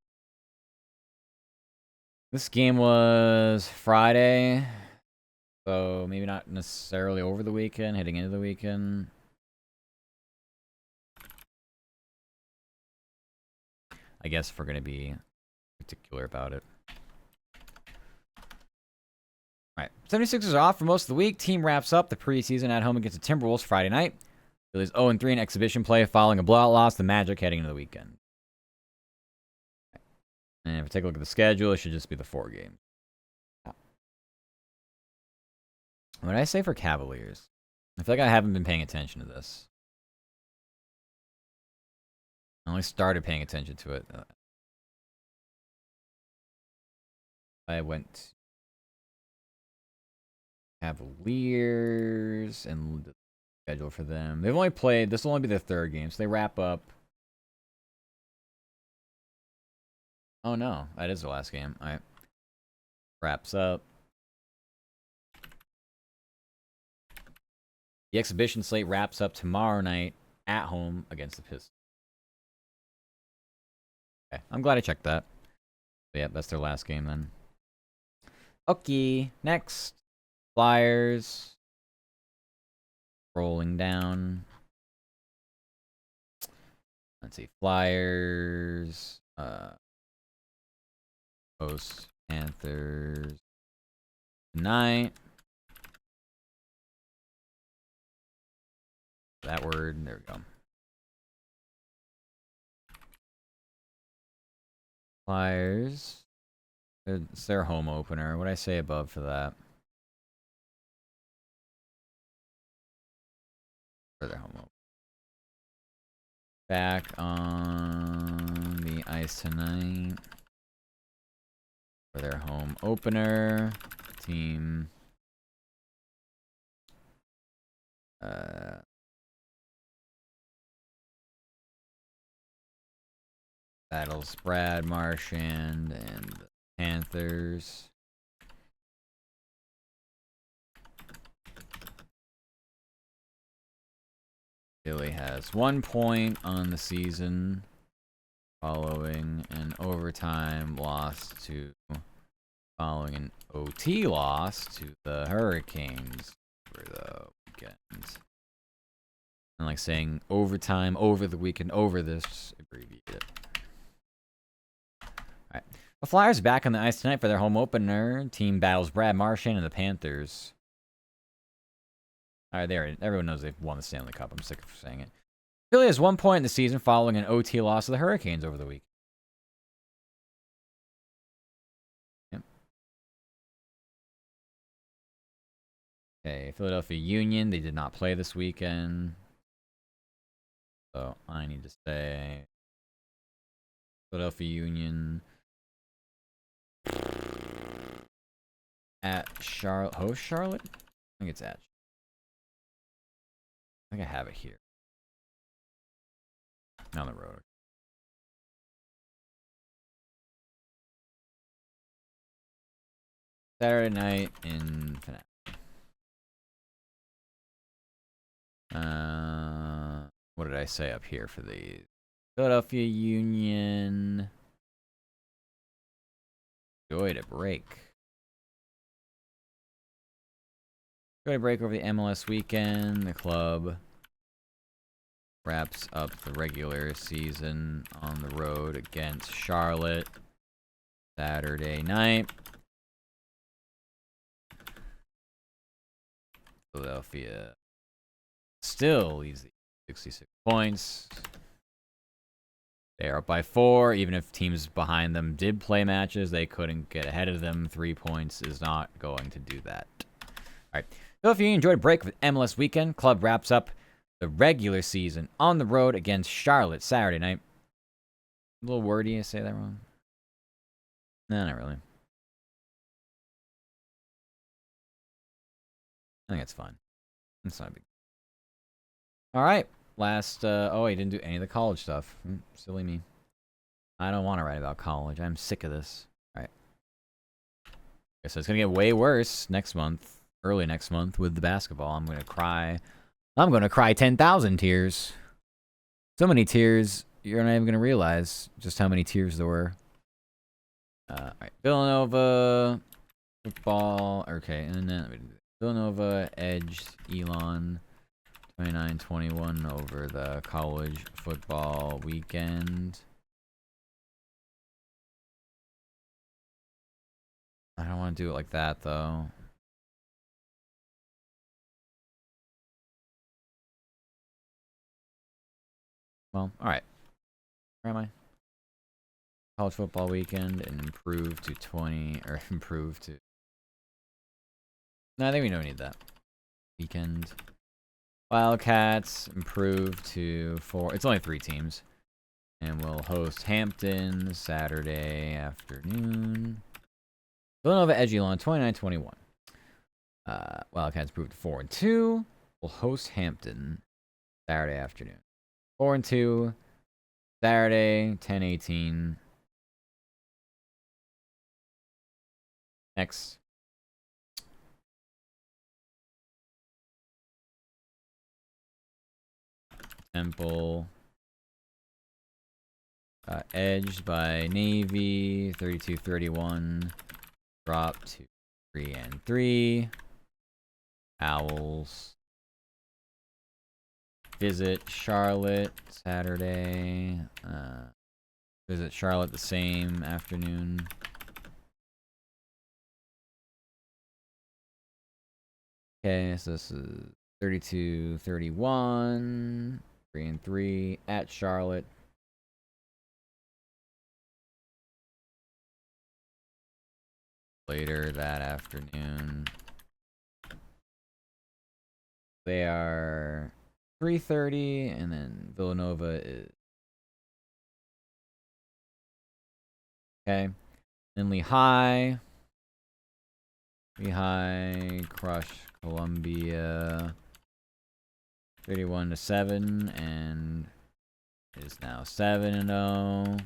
This game was Friday, so maybe not necessarily over the weekend, heading into the weekend. I guess if we're going to be particular about it. Alright, 76ers are off for most of the week. Team wraps up the preseason at home against the Timberwolves Friday night. Phillies 0-3 in exhibition play following a blowout loss to the Magic heading into the weekend. And if we take a look at the schedule, it should just be the 4 games. What did I say for Cavaliers? I feel like I haven't been paying attention to this. I only started paying attention to it. I went to Cavaliers and the schedule for them. They've only played. This will only be their third game, so they wrap up. Oh no, that is the last game. All right, wraps up. The exhibition slate wraps up tomorrow night at home against the Pistons. Okay, I'm glad I checked that. But yeah, that's their last game then. Okay, next. Flyers. Rolling down. Let's see. Flyers. Post Panthers. Tonight. That word. There we go. Flyers. It's their home opener. What did I say above for that? For their home opener. Back on the ice tonight. For their home opener. Team. Battles Brad Marchand and the Panthers. Philly has 1 point on the season following an overtime loss to following an OT loss to the Hurricanes for the weekend. And like saying overtime over the weekend over this abbreviated. Alright. The Flyers are back on the ice tonight for their home opener. Team battles Brad Marchand and the Panthers. Alright, there. Everyone knows they've won the Stanley Cup. I'm sick of saying it. Philly has 1 point in the season following an OT loss to the Hurricanes over the week. Yep. Okay, Philadelphia Union. They did not play this weekend. So I need to say Philadelphia Union at Charlotte. Host Charlotte? I think it's at. I think I have it here. On the road. Saturday night in Fanatic. What did I say up here for the Philadelphia Union? Joy to break. Joy to break over the MLS weekend. The club wraps up the regular season on the road against Charlotte Saturday night. Philadelphia still easy, 66 points. They are up by 4. Even if teams behind them did play matches, they couldn't get ahead of them. 3 points is not going to do that. All right. Philadelphia enjoyed a break with MLS weekend. Club wraps up the regular season on the road against Charlotte Saturday night. A little wordy, I say that wrong? No, not really. I think it's fine. It's not a big. All right. Last, oh, he didn't do any of the college stuff. Silly me. I don't want to write about college. I'm sick of this. All right. So it's going to get way worse next month, early next month with the basketball. I'm going to cry. I'm going to cry 10,000 tears. So many tears, you're not even going to realize just how many tears there were. All right. Villanova, football. Okay, and then Villanova edged Elon 29-21 over the college football weekend. I don't want to do it like that, though. Well, alright. Where am I? College football weekend and improve to 20, or improve to... No, I think we don't need that. Weekend. Wildcats improve to 4. It's only 3 teams. And we'll host Hampton Saturday afternoon. Villanova Edgelon 29-21. Wildcats proved 4-2. We'll host Hampton Saturday afternoon. 4-2. Saturday 10-18. Next. Temple. Edged by Navy 32-31. Drop to 3-3. Owls. Visit Charlotte Saturday. Visit Charlotte the same afternoon. Okay, so this is 32-31. 3-3 at Charlotte. Later that afternoon. They are 3:30, and then Villanova is okay. Then Lehigh crush Columbia 31-7, and is now 7-0.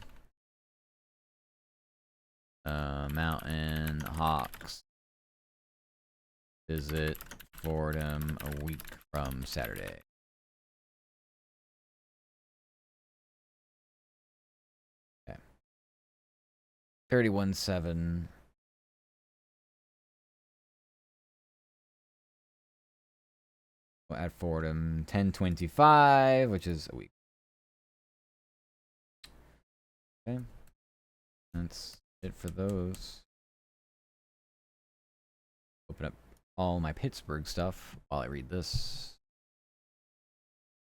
Mountain Hawks visit Fordham a week from Saturday. Okay. 31-7. At Fordham 10-25, which is a week. Okay. That's it for those. Open up all my Pittsburgh stuff while I read this.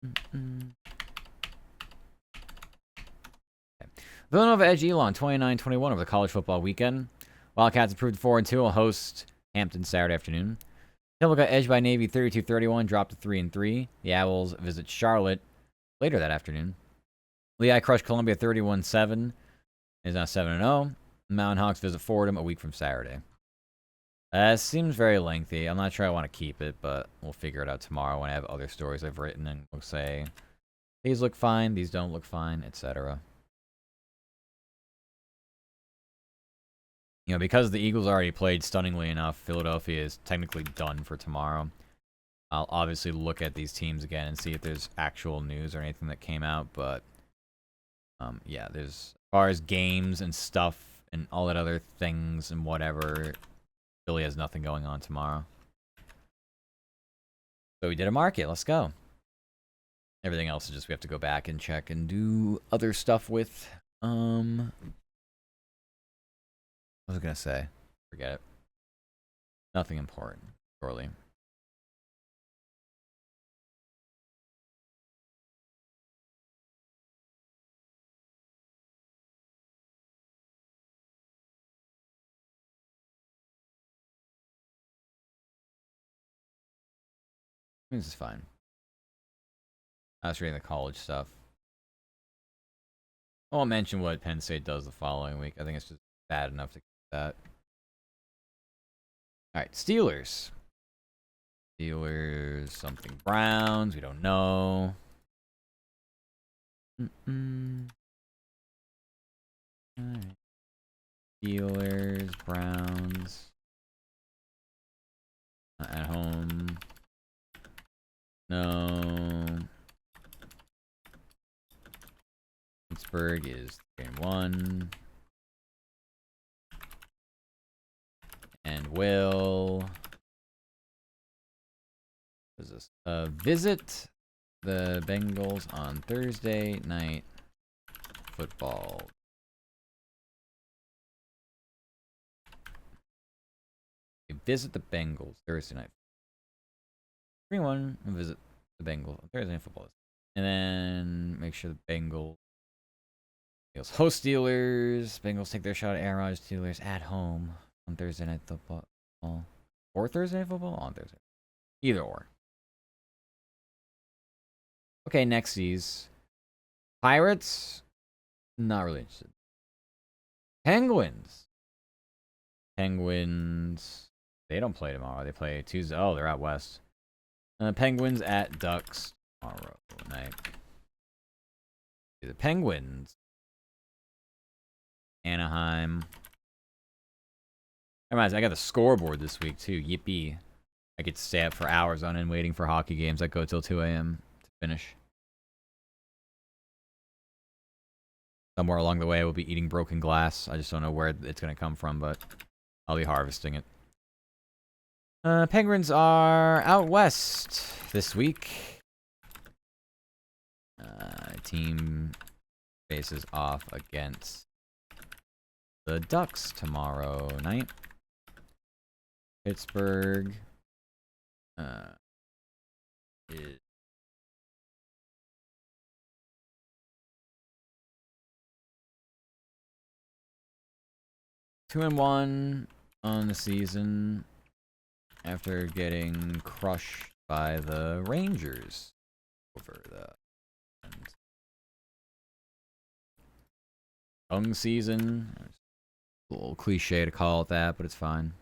Okay. Villanova edge Elon 29-21 over the college football weekend. Wildcats improved 4-2. Will host Hampton Saturday afternoon. Temple got edged by Navy 32-31, dropped to 3-3. The Owls visit Charlotte later that afternoon. Lehigh crushed Columbia 31-7. Is now 7-0. Mountain Hawks visit Fordham a week from Saturday. Seems very lengthy. I'm not sure I want to keep it, but we'll figure it out tomorrow when I have other stories I've written and we'll say, these look fine, these don't look fine, etc. You know, because the Eagles already played stunningly enough, Philadelphia is technically done for tomorrow. I'll obviously look at these teams again and see if there's actual news or anything that came out, but yeah, there's, as far as games and stuff and all that other things and whatever, Philly has nothing going on tomorrow. So we did a market, let's go. Everything else is just we have to go back and check and do other stuff with. What was I gonna say? Forget it. Nothing important, surely. This is fine. I was reading the college stuff. I won't mention what Penn State does the following week. I think it's just bad enough to keep that. Alright, Steelers. Steelers, something Browns, we don't know. Alright. Steelers, Browns. At home. No. Pittsburgh is 3-1. And will what is this? Visit the Bengals on Thursday night football. They visit the Bengals Thursday night. 3-1 and visit the Bengals on Thursday night football. And then make sure the Bengals host Steelers. Bengals take their shot at Aaron Rodgers. Steelers at home on Thursday night football. Or Thursday night football? On Thursday. Either or. Okay, nexties. Pirates Not really interested. Penguins. Penguins. They don't play tomorrow. They play Tuesday. Oh, they're out west. Penguins at Ducks tomorrow night. The Penguins. Anaheim. Reminds me, I got the scoreboard this week too. Yippee. I get to stay up for hours on end waiting for hockey games that go till 2 a.m. to finish. Somewhere along the way, I will be eating broken glass. I just don't know where it's going to come from, but I'll be harvesting it. Penguins are out west this week. Team faces off against the Ducks tomorrow night. Pittsburgh is 2-1 on the season after getting crushed by the Rangers over the young season. A little cliche to call it that, but it's fine.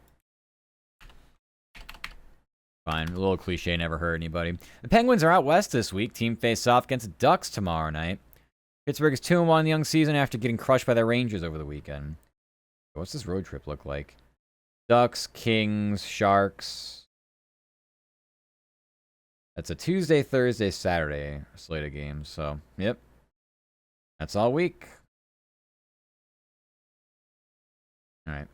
Fine. A little cliche, never hurt anybody. The Penguins are out west this week. Team face off against the Ducks tomorrow night. Pittsburgh is 2-1 in the young season after getting crushed by the Rangers over the weekend. What's this road trip look like? Ducks, Kings, Sharks. That's a Tuesday, Thursday, Saturday slate of games. So, yep. That's all week. All right.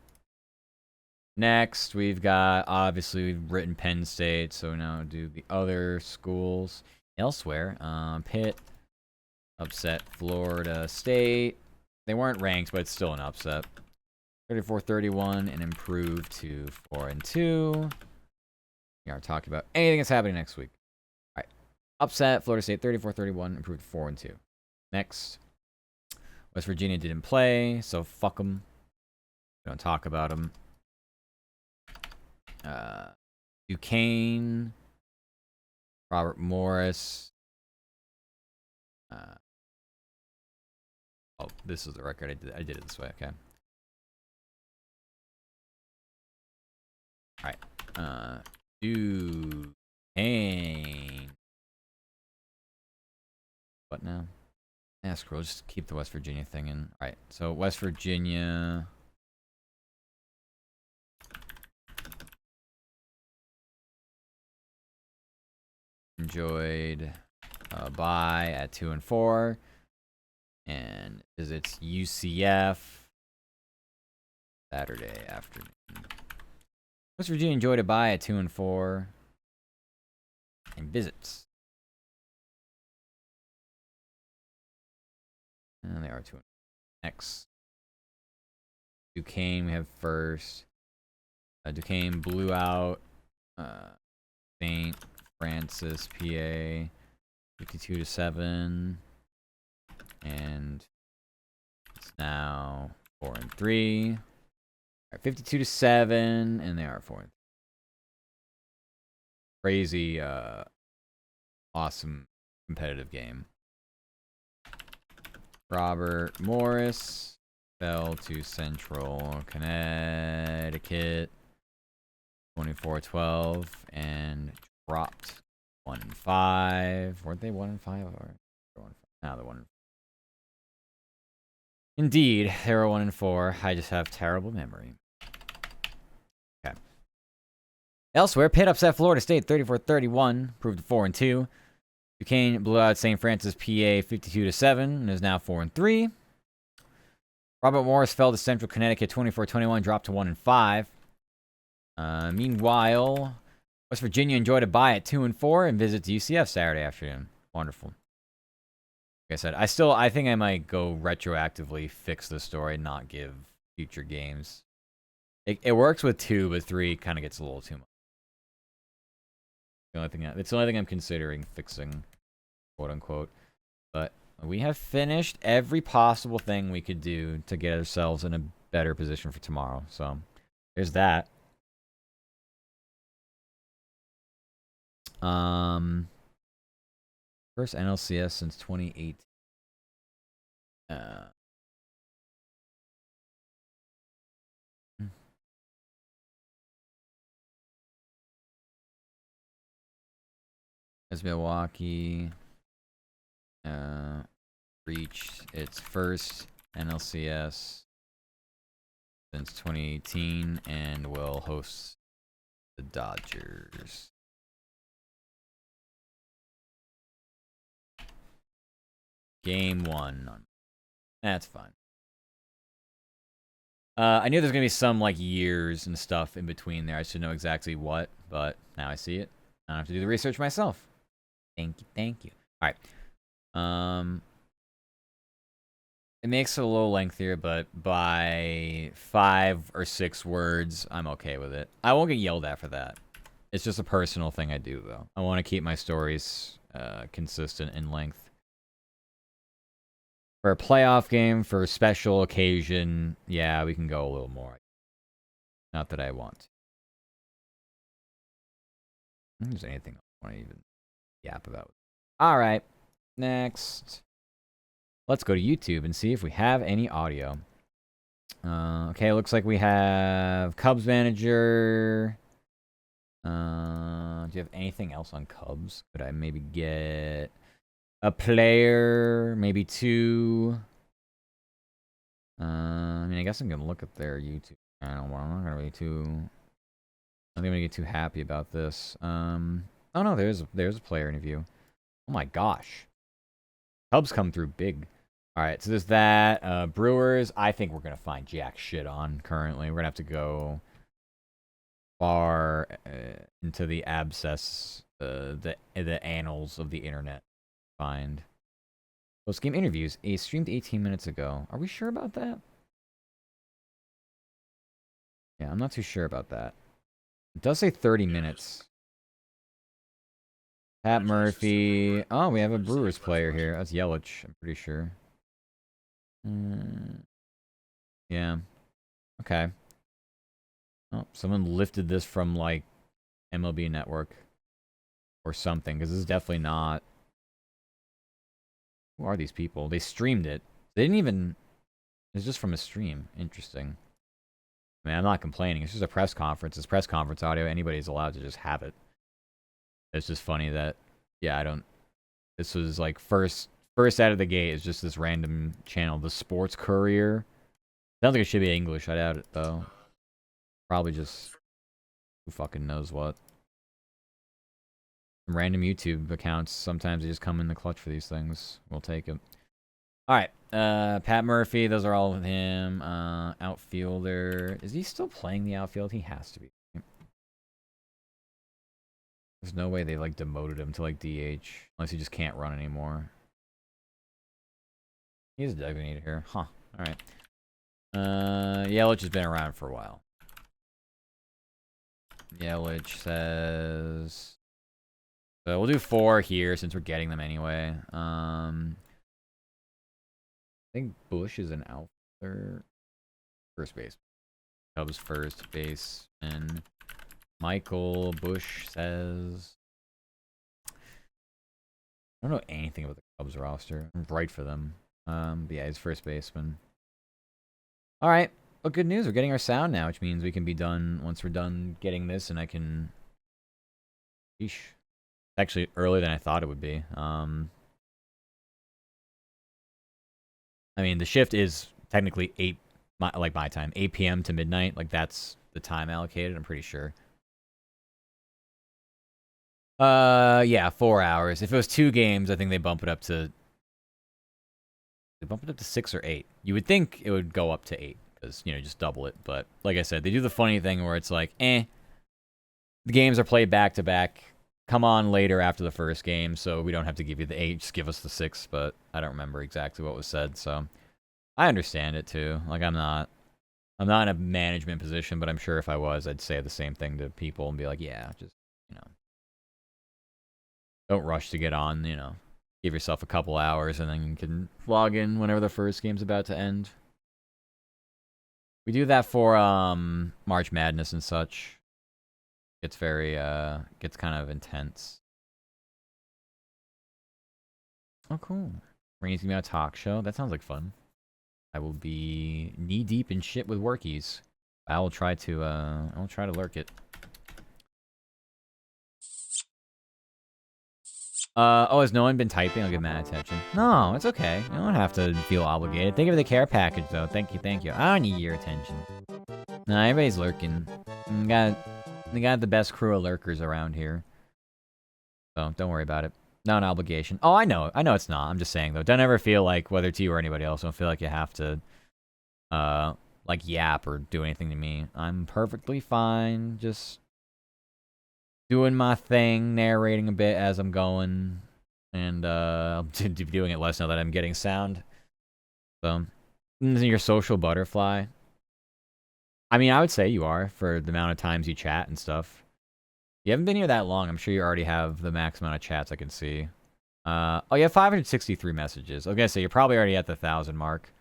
Next, we've got, obviously, we've written Penn State, so now do the other schools elsewhere. Pitt upset Florida State. They weren't ranked, but it's still an upset. 34-31 and improved to 4-2. We are talking about anything that's happening next week. All right. Upset Florida State 34-31, improved to 4-2. Next, West Virginia didn't play, so fuck them. We don't talk about them. Duquesne, Robert Morris. Oh, this is the record. I did it this way. Okay. All right. Duquesne. What now? Yeah, scroll. Just keep the West Virginia thing in. All right. So West Virginia. Enjoyed a bye at 2-4, and visits UCF Saturday afternoon. West Virginia enjoyed a bye at 2-4, and visits. And they are 2. Next, Duquesne we have first. Duquesne blew out St. Francis, PA, 52-7, and it's now 4-3. 52-7, and they are 4. Crazy, awesome, competitive game. Robert Morris fell to Central Connecticut, 24-12, and dropped 1-5. Weren't they 1-5 or 1-5? No, they're 1-5. Indeed, they were 1-4. I just have terrible memory. Okay. Elsewhere, Pitt upset Florida State 34-31, proved to 4-2. Duquesne blew out St. Francis, PA 52-7, and is now 4-3. Robert Morris fell to Central Connecticut 24-21, dropped to 1-5. Meanwhile, West Virginia enjoyed a bye at 2-4 and visits UCF Saturday afternoon. Wonderful. Like I said, I think I might go retroactively fix the story, not give future games. It works with 2, but 3 kind of gets a little too much. It's the only thing I'm considering fixing, quote unquote. But we have finished every possible thing we could do to get ourselves in a better position for tomorrow. So there's that. First NLCS since 2018. As Milwaukee reached its first NLCS since 2018 and will host the Dodgers. Game 1. That's fine. I knew there's gonna be some like years and stuff in between there. I should know exactly what, but now I see it. I don't have to do the research myself. Thank you, thank you. All right. It makes it a little lengthier, but by 5 or 6 words, I'm okay with it. I won't get yelled at for that. It's just a personal thing I do, though. I want to keep my stories consistent in length. For a playoff game, for a special occasion, yeah, we can go a little more. Not that I want. I don't think there's anything I want to even yap about. All right, next. Let's go to YouTube and see if we have any audio. Okay, looks like we have Cubs manager. Do you have anything else on Cubs? Could I maybe get a player, maybe 2? I mean, I guess I'm gonna look at their YouTube channel. I'm not gonna be too. I think I'm gonna get too happy about this. Oh no, there's a player interview. Oh my gosh, Cubs come through big. All right, so there's that. Brewers, I think we're gonna find jack shit on currently. We're gonna have to go far into the abscess, the annals of the internet. Find post game interviews. A streamed 18 minutes ago. Are we sure about that? Yeah, I'm not too sure about that. It does say 30 minutes. Pat Murphy. Oh, we have a Brewers player here. That's Yelich, I'm pretty sure. Yeah. Okay. Oh, someone lifted this from like MLB Network or something, because this is definitely not. Who are these people? They streamed it. They didn't even. It's just from a stream. Interesting. I mean, I'm not complaining. It's just a press conference. It's press conference audio. Anybody's allowed to just have it. It's just funny that, yeah, I don't. This was like first out of the gate is just this random channel, the Sports Courier. Sounds like it should be English. I doubt it though. Probably just who fucking knows what. Some random YouTube accounts. Sometimes they just come in the clutch for these things. We'll take it. All right, Pat Murphy. Those are all with him. Outfielder. Is he still playing the outfield? He has to be. There's no way they like demoted him to like DH unless he just can't run anymore. He's designated here, huh? All right. Yelich has been around for a while. Yelich says. So we'll do 4 here since we're getting them anyway. I think Bush is an outfielder. First base. Cubs first baseman. Michael Bush says. I don't know anything about the Cubs roster. I'm right for them. But yeah, he's first baseman. All right. Well, good news. We're getting our sound now, which means we can be done once we're done getting this, and I can. Sheesh. Actually, earlier than I thought it would be. I mean, the shift is technically 8, like my time, 8 p.m. to midnight. Like that's the time allocated. I'm pretty sure. Yeah, 4 hours. If it was 2 games, I think they bump it up to. They bump it up to 6 or 8. You would think it would go up to 8 because just double it. But like I said, they do the funny thing where it's like, the games are played back to back. Come on later after the first game, so we don't have to give you the 8. Just give us the 6. But I don't remember exactly what was said, so I understand it too. Like I'm not in a management position, but I'm sure if I was, I'd say the same thing to people and be like, yeah, just don't rush to get on. Give yourself a couple hours and then you can log in whenever the first game's about to end. We do that for March Madness and such. It's very gets kind of intense. Oh cool. Rain's gonna be on a talk show. That sounds like fun. I will be knee deep in shit with workies. I will try to lurk it. Oh, has no one been typing? I'll give mad attention. No, it's okay. You don't have to feel obligated. Think of the care package, though. Thank you, thank you. I don't need your attention. No, everybody's lurking. We got the best crew of lurkers around here. So, don't worry about it. Not an obligation. Oh, I know. I know it's not. I'm just saying, though. Don't ever feel like, whether it's you or anybody else, don't feel like you have to, like, yap or do anything to me. I'm perfectly fine. Just doing my thing, narrating a bit as I'm going, and I'll be doing it less now that I'm getting sound. So, your social butterfly. I mean, I would say you are for the amount of times you chat and stuff. You haven't been here that long. I'm sure you already have the max amount of chats I can see. Oh, you have 563 messages. I was gonna say you're probably already at the 1,000 mark,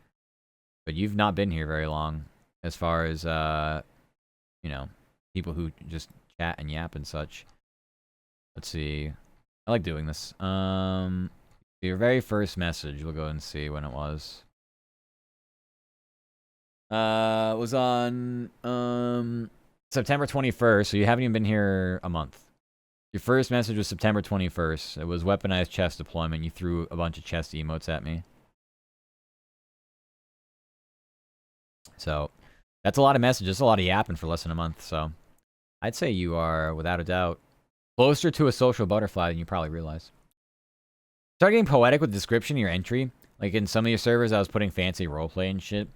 but you've not been here very long, as far as you know, people who just chat and yap and such. Let's see. I like doing this. Your very first message. We'll go and see when it was. Was on September 21st. So you haven't even been here a month. Your first message was September 21st. It was weaponized chest deployment. You threw a bunch of chest emotes at me. So that's a lot of messages, a lot of yapping for less than a month. So I'd say you are, without a doubt, closer to a social butterfly than you probably realize. Start getting poetic with description in your entry. Like in some of your servers, I was putting fancy roleplay and shit.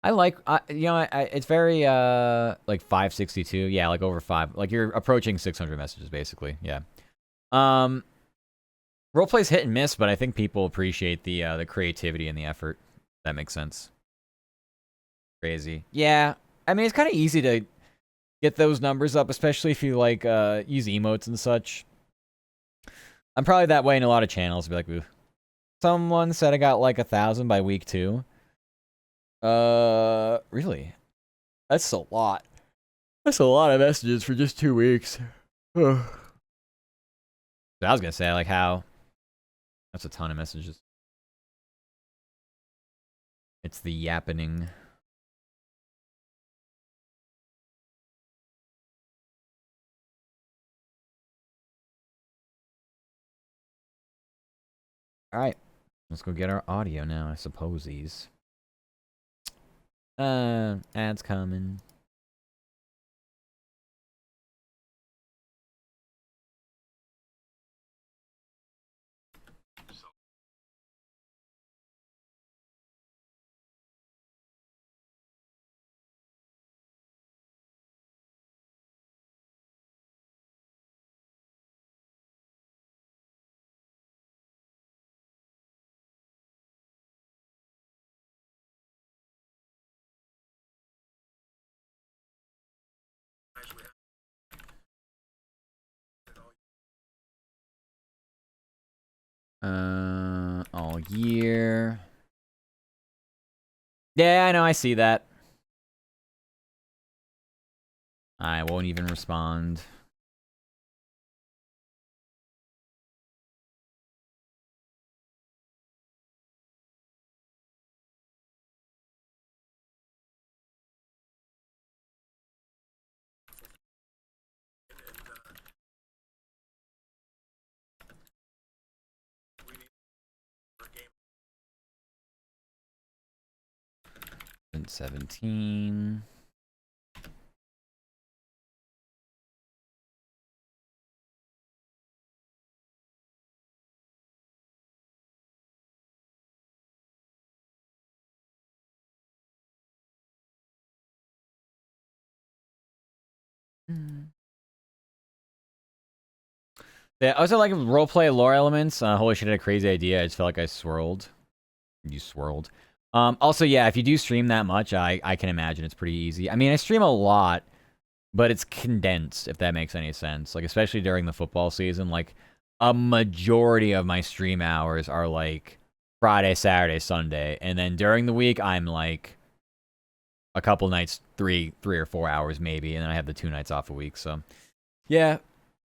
I like, you know, it's very, like 562. Yeah, like over 5. Like you're approaching 600 messages, basically. Yeah. Roleplay's hit and miss, but I think people appreciate the creativity and the effort. That makes sense. Crazy. Yeah. I mean, it's kind of easy to get those numbers up, especially if you, like, use emotes and such. I'm probably that way in a lot of channels. Be like, ooh. Someone said I got, like, 1,000 by week 2. Really? That's a lot. That's a lot of messages for just 2 weeks. So I was gonna say, like, how... That's a ton of messages. It's the yappening. Alright. Let's go get our audio now, I suppose these. Ads coming. All year. Yeah, I know, I see that. I won't even respond. And 17. Yeah, I also like roleplay lore elements. Holy shit, I had a crazy idea. I just felt like I swirled. You swirled. Also, yeah, if you do stream that much, I can imagine it's pretty easy. I mean, I stream a lot, but it's condensed, if that makes any sense. Like, especially during the football season, like, a majority of my stream hours are, like, Friday, Saturday, Sunday. And then during the week, I'm, like, a couple nights, three or 4 hours, maybe. And then I have the 2 nights off a week, so... Yeah.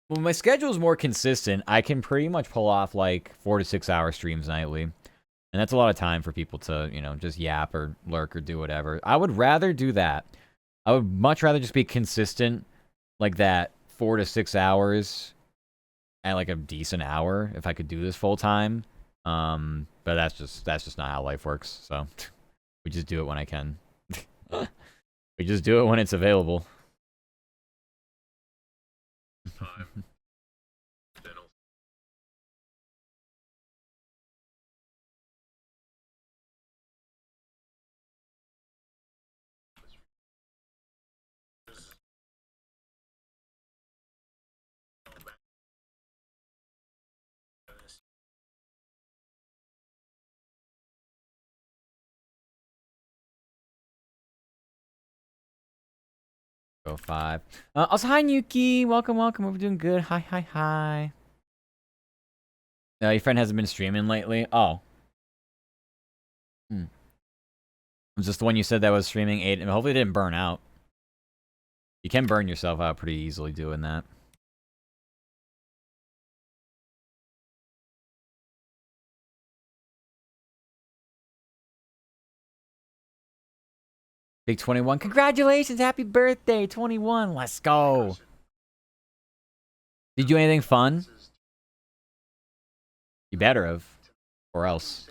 When my schedule is more consistent, I can pretty much pull off, like, 4 to 6 hour streams nightly. And that's a lot of time for people to, you know, just yap or lurk or do whatever. I would rather do that. I would much rather just be consistent, like that, 4 to 6 hours, at like a decent hour if I could do this full time. But that's just not how life works. So we just do it when I can. We just do it when it's available. Go 5. Also, hi Nuki. Welcome, welcome. We're doing good. Hi, hi, hi. Your friend hasn't been streaming lately. Oh. Was this the one you said that was streaming 8? And hopefully it didn't burn out. You can burn yourself out pretty easily doing that. Big 21. Congratulations. Happy birthday, 21. Let's go. Did you do anything fun? You better have. Or else.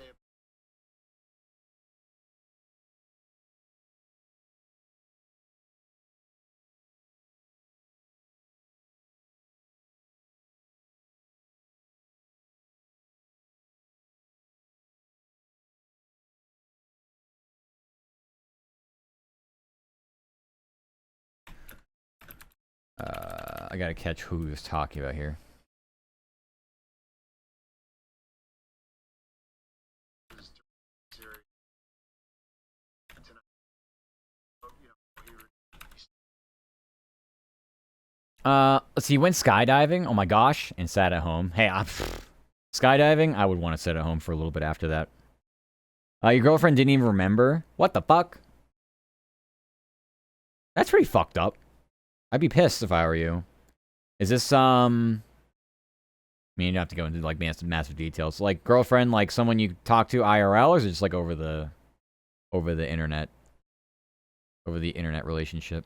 I gotta catch who he was talking about here. Let's see. Went skydiving. Oh my gosh, and sat at home. Hey, skydiving. I would want to sit at home for a little bit after that. Your girlfriend didn't even remember. What the fuck? That's pretty fucked up. I'd be pissed if I were you. Is this I mean, you don't have to go into like massive details. Like girlfriend, like someone you talk to IRL, or is it just like over the internet, over the internet relationship?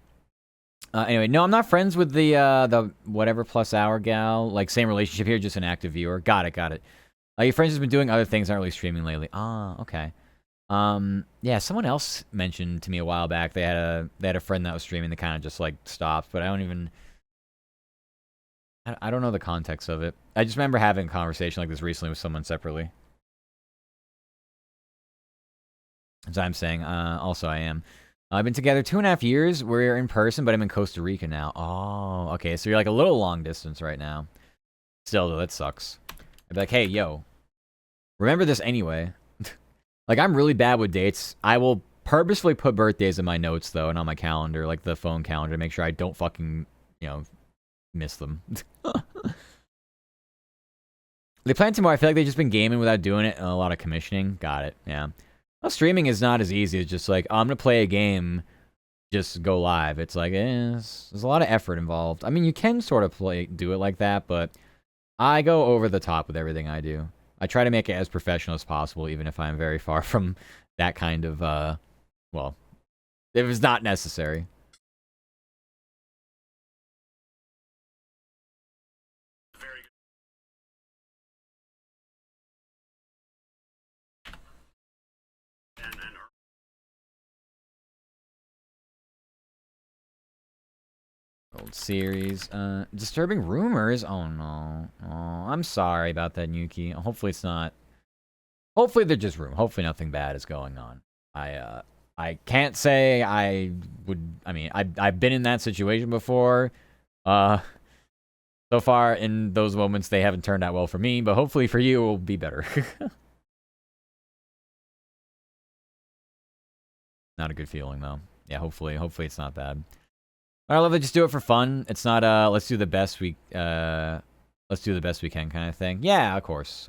Anyway, no, I'm not friends with the whatever plus hour gal. Like same relationship here, just an active viewer. Got it. Your friends has been doing other things, not really streaming lately. Ah, okay. Yeah, someone else mentioned to me a while back they had a friend that was streaming that kind of just like stopped, but I don't know the context of it. I just remember having a conversation like this recently with someone separately. As I'm saying, also I am. I've been together 2.5 years. We're in person, but I'm in Costa Rica now. Oh, okay. So you're like a little long distance right now. Still, though, that sucks. I'd be like, hey, yo, remember this anyway. Like, I'm really bad with dates. I will purposefully put birthdays in my notes, though, and on my calendar, like the phone calendar, to make sure I don't fucking, miss them. They plan tomorrow. I feel like they've just been gaming without doing it, and a lot of commissioning. Got it, yeah. Well, streaming is not as easy as just like, oh, I'm going to play a game, just go live. It's like, there's a lot of effort involved. I mean, you can sort of do it like that, but I go over the top with everything I do. I try to make it as professional as possible, even if I'm very far from that kind of, well, if it's not necessary. Old series. Disturbing rumors? Oh, no. Oh, I'm sorry about that, Yuki. Hopefully it's not... Hopefully they're just rumors. Hopefully nothing bad is going on. I can't say I would... I mean, I've been in that situation before. So far, in those moments, they haven't turned out well for me, but hopefully for you, it will be better. Not a good feeling, though. Yeah, hopefully it's not bad. I love it. Just do it for fun. It's not let's do the best we can kind of thing. Yeah, of course.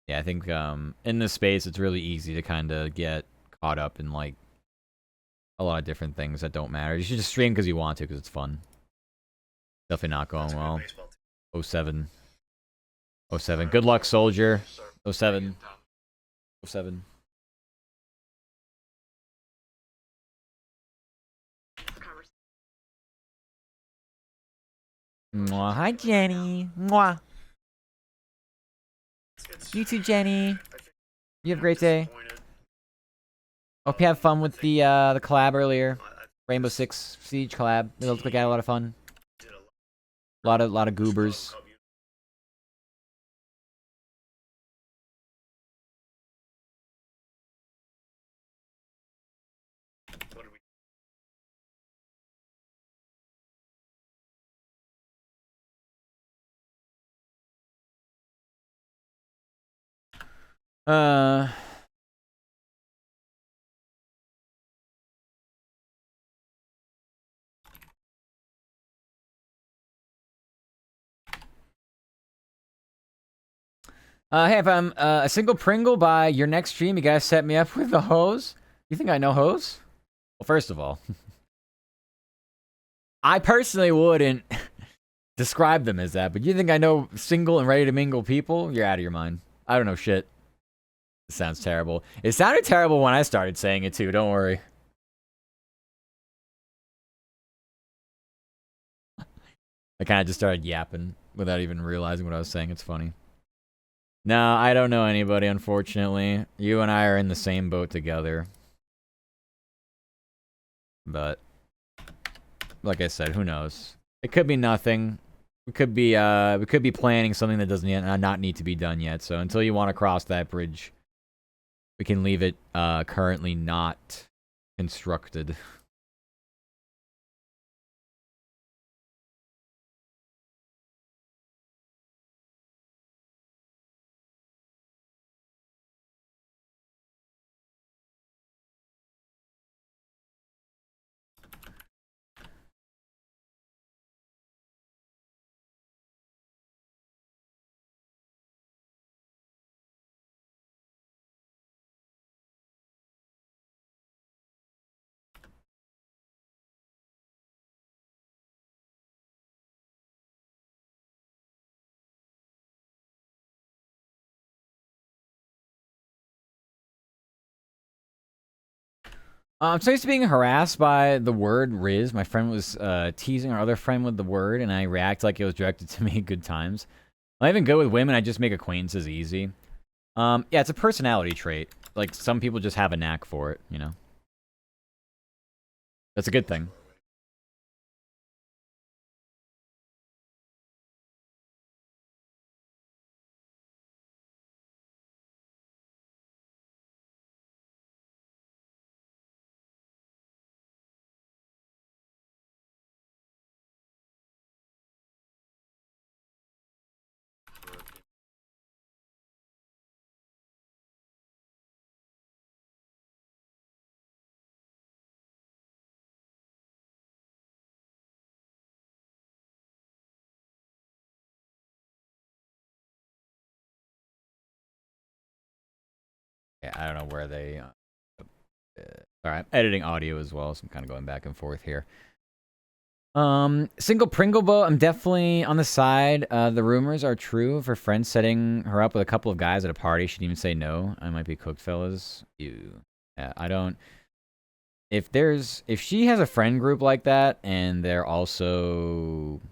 Yeah, I think in this space it's really easy to kind of get caught up in like a lot of different things that don't matter. You should just stream because you want to, because it's fun. Definitely not going well. 07. 07. Good luck, soldier. 07. 07. Mwah. Hi, Jenny. Mwah. You too, Jenny. You have a great day. Hope you have fun with the collab earlier. Rainbow Six Siege collab. It looked like I had a lot of fun. A lot of goobers. Hey, if I'm a single Pringle by your next stream, you guys set me up with the hose? You think I know hose? Well, first of all, I personally wouldn't describe them as that, but you think I know single and ready to mingle people? You're out of your mind. I don't know shit. It sounds terrible. It sounded terrible when I started saying it too, don't worry. I kind of just started yapping without even realizing what I was saying. It's funny. No, I don't know anybody, unfortunately. You and I are in the same boat together. But, like I said, who knows? It could be nothing. We could be planning something that doesn't yet, not need to be done yet. So until you want to cross that bridge, we can leave it currently not constructed. I'm so used to being harassed by the word Riz. My friend was teasing our other friend with the word, and I react like it was directed to me. Good times. I'm even good with women. I just make acquaintances easy. Yeah, it's a personality trait. Like, some people just have a knack for it, you know? That's a good thing. Yeah, I don't know where they... Alright, editing audio as well, so I'm kind of going back and forth here. Single Pringle boat, I'm definitely on the side. The rumors are true of her friend setting her up with a couple of guys at a party. She didn't even say no. I might be cooked, fellas. Ew. Yeah, I don't... If she has a friend group like that, and they're also...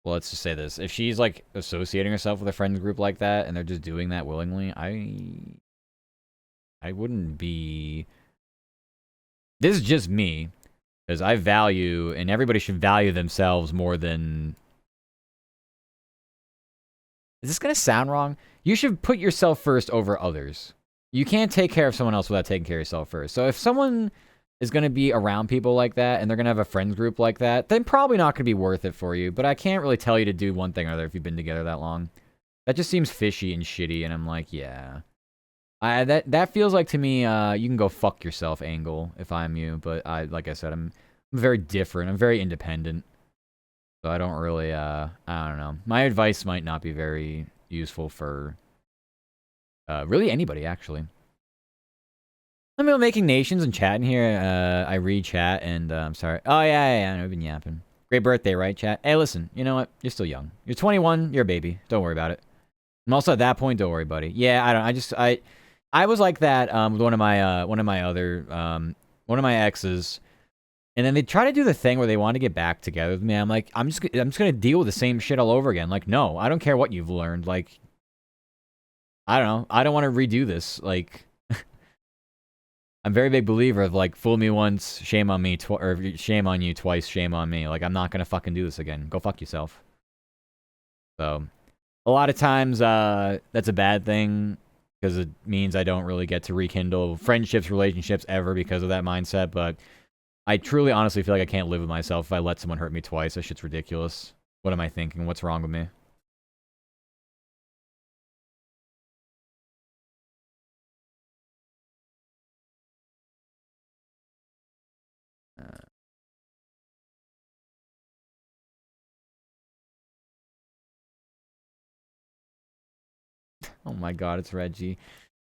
Well, let's just say this. If she's, like, associating herself with a friend group like that, and they're just doing that willingly, I wouldn't be... This is just me. Because I value, and everybody should value themselves more than... Is this going to sound wrong? You should put yourself first over others. You can't take care of someone else without taking care of yourself first. So if someone is going to be around people like that, and they're going to have a friends group like that, then probably not going to be worth it for you. But I can't really tell you to do one thing or other if you've been together that long. That just seems fishy and shitty, and I'm like, yeah. That feels like, to me, you can go fuck yourself angle if I'm you. But like I said, I'm very different. I'm very independent. So I don't really, I don't know. My advice might not be very useful for really anybody, actually. I'm making nations and chatting here. I read chat, and I'm sorry. Oh, yeah, I've been yapping. Great birthday, right, chat? Hey, listen, you know what? You're still young. You're 21. You're a baby. Don't worry about it. I'm also at that point. Don't worry, buddy. Yeah, I was like that with one of my exes. And then they try to do the thing where they want to get back together with me. I'm like, I'm just gonna deal with the same shit all over again. Like, no, I don't care what you've learned. Like, I don't know. I don't want to redo this. Like, I'm a very big believer of like, fool me once, shame on me, or shame on you twice, shame on me. Like, I'm not gonna fucking do this again. Go fuck yourself. So, a lot of times, that's a bad thing because it means I don't really get to rekindle friendships, relationships ever because of that mindset. But I truly, honestly feel like I can't live with myself if I let someone hurt me twice. That shit's ridiculous. What am I thinking? What's wrong with me? Uh, oh my god, it's Reggie.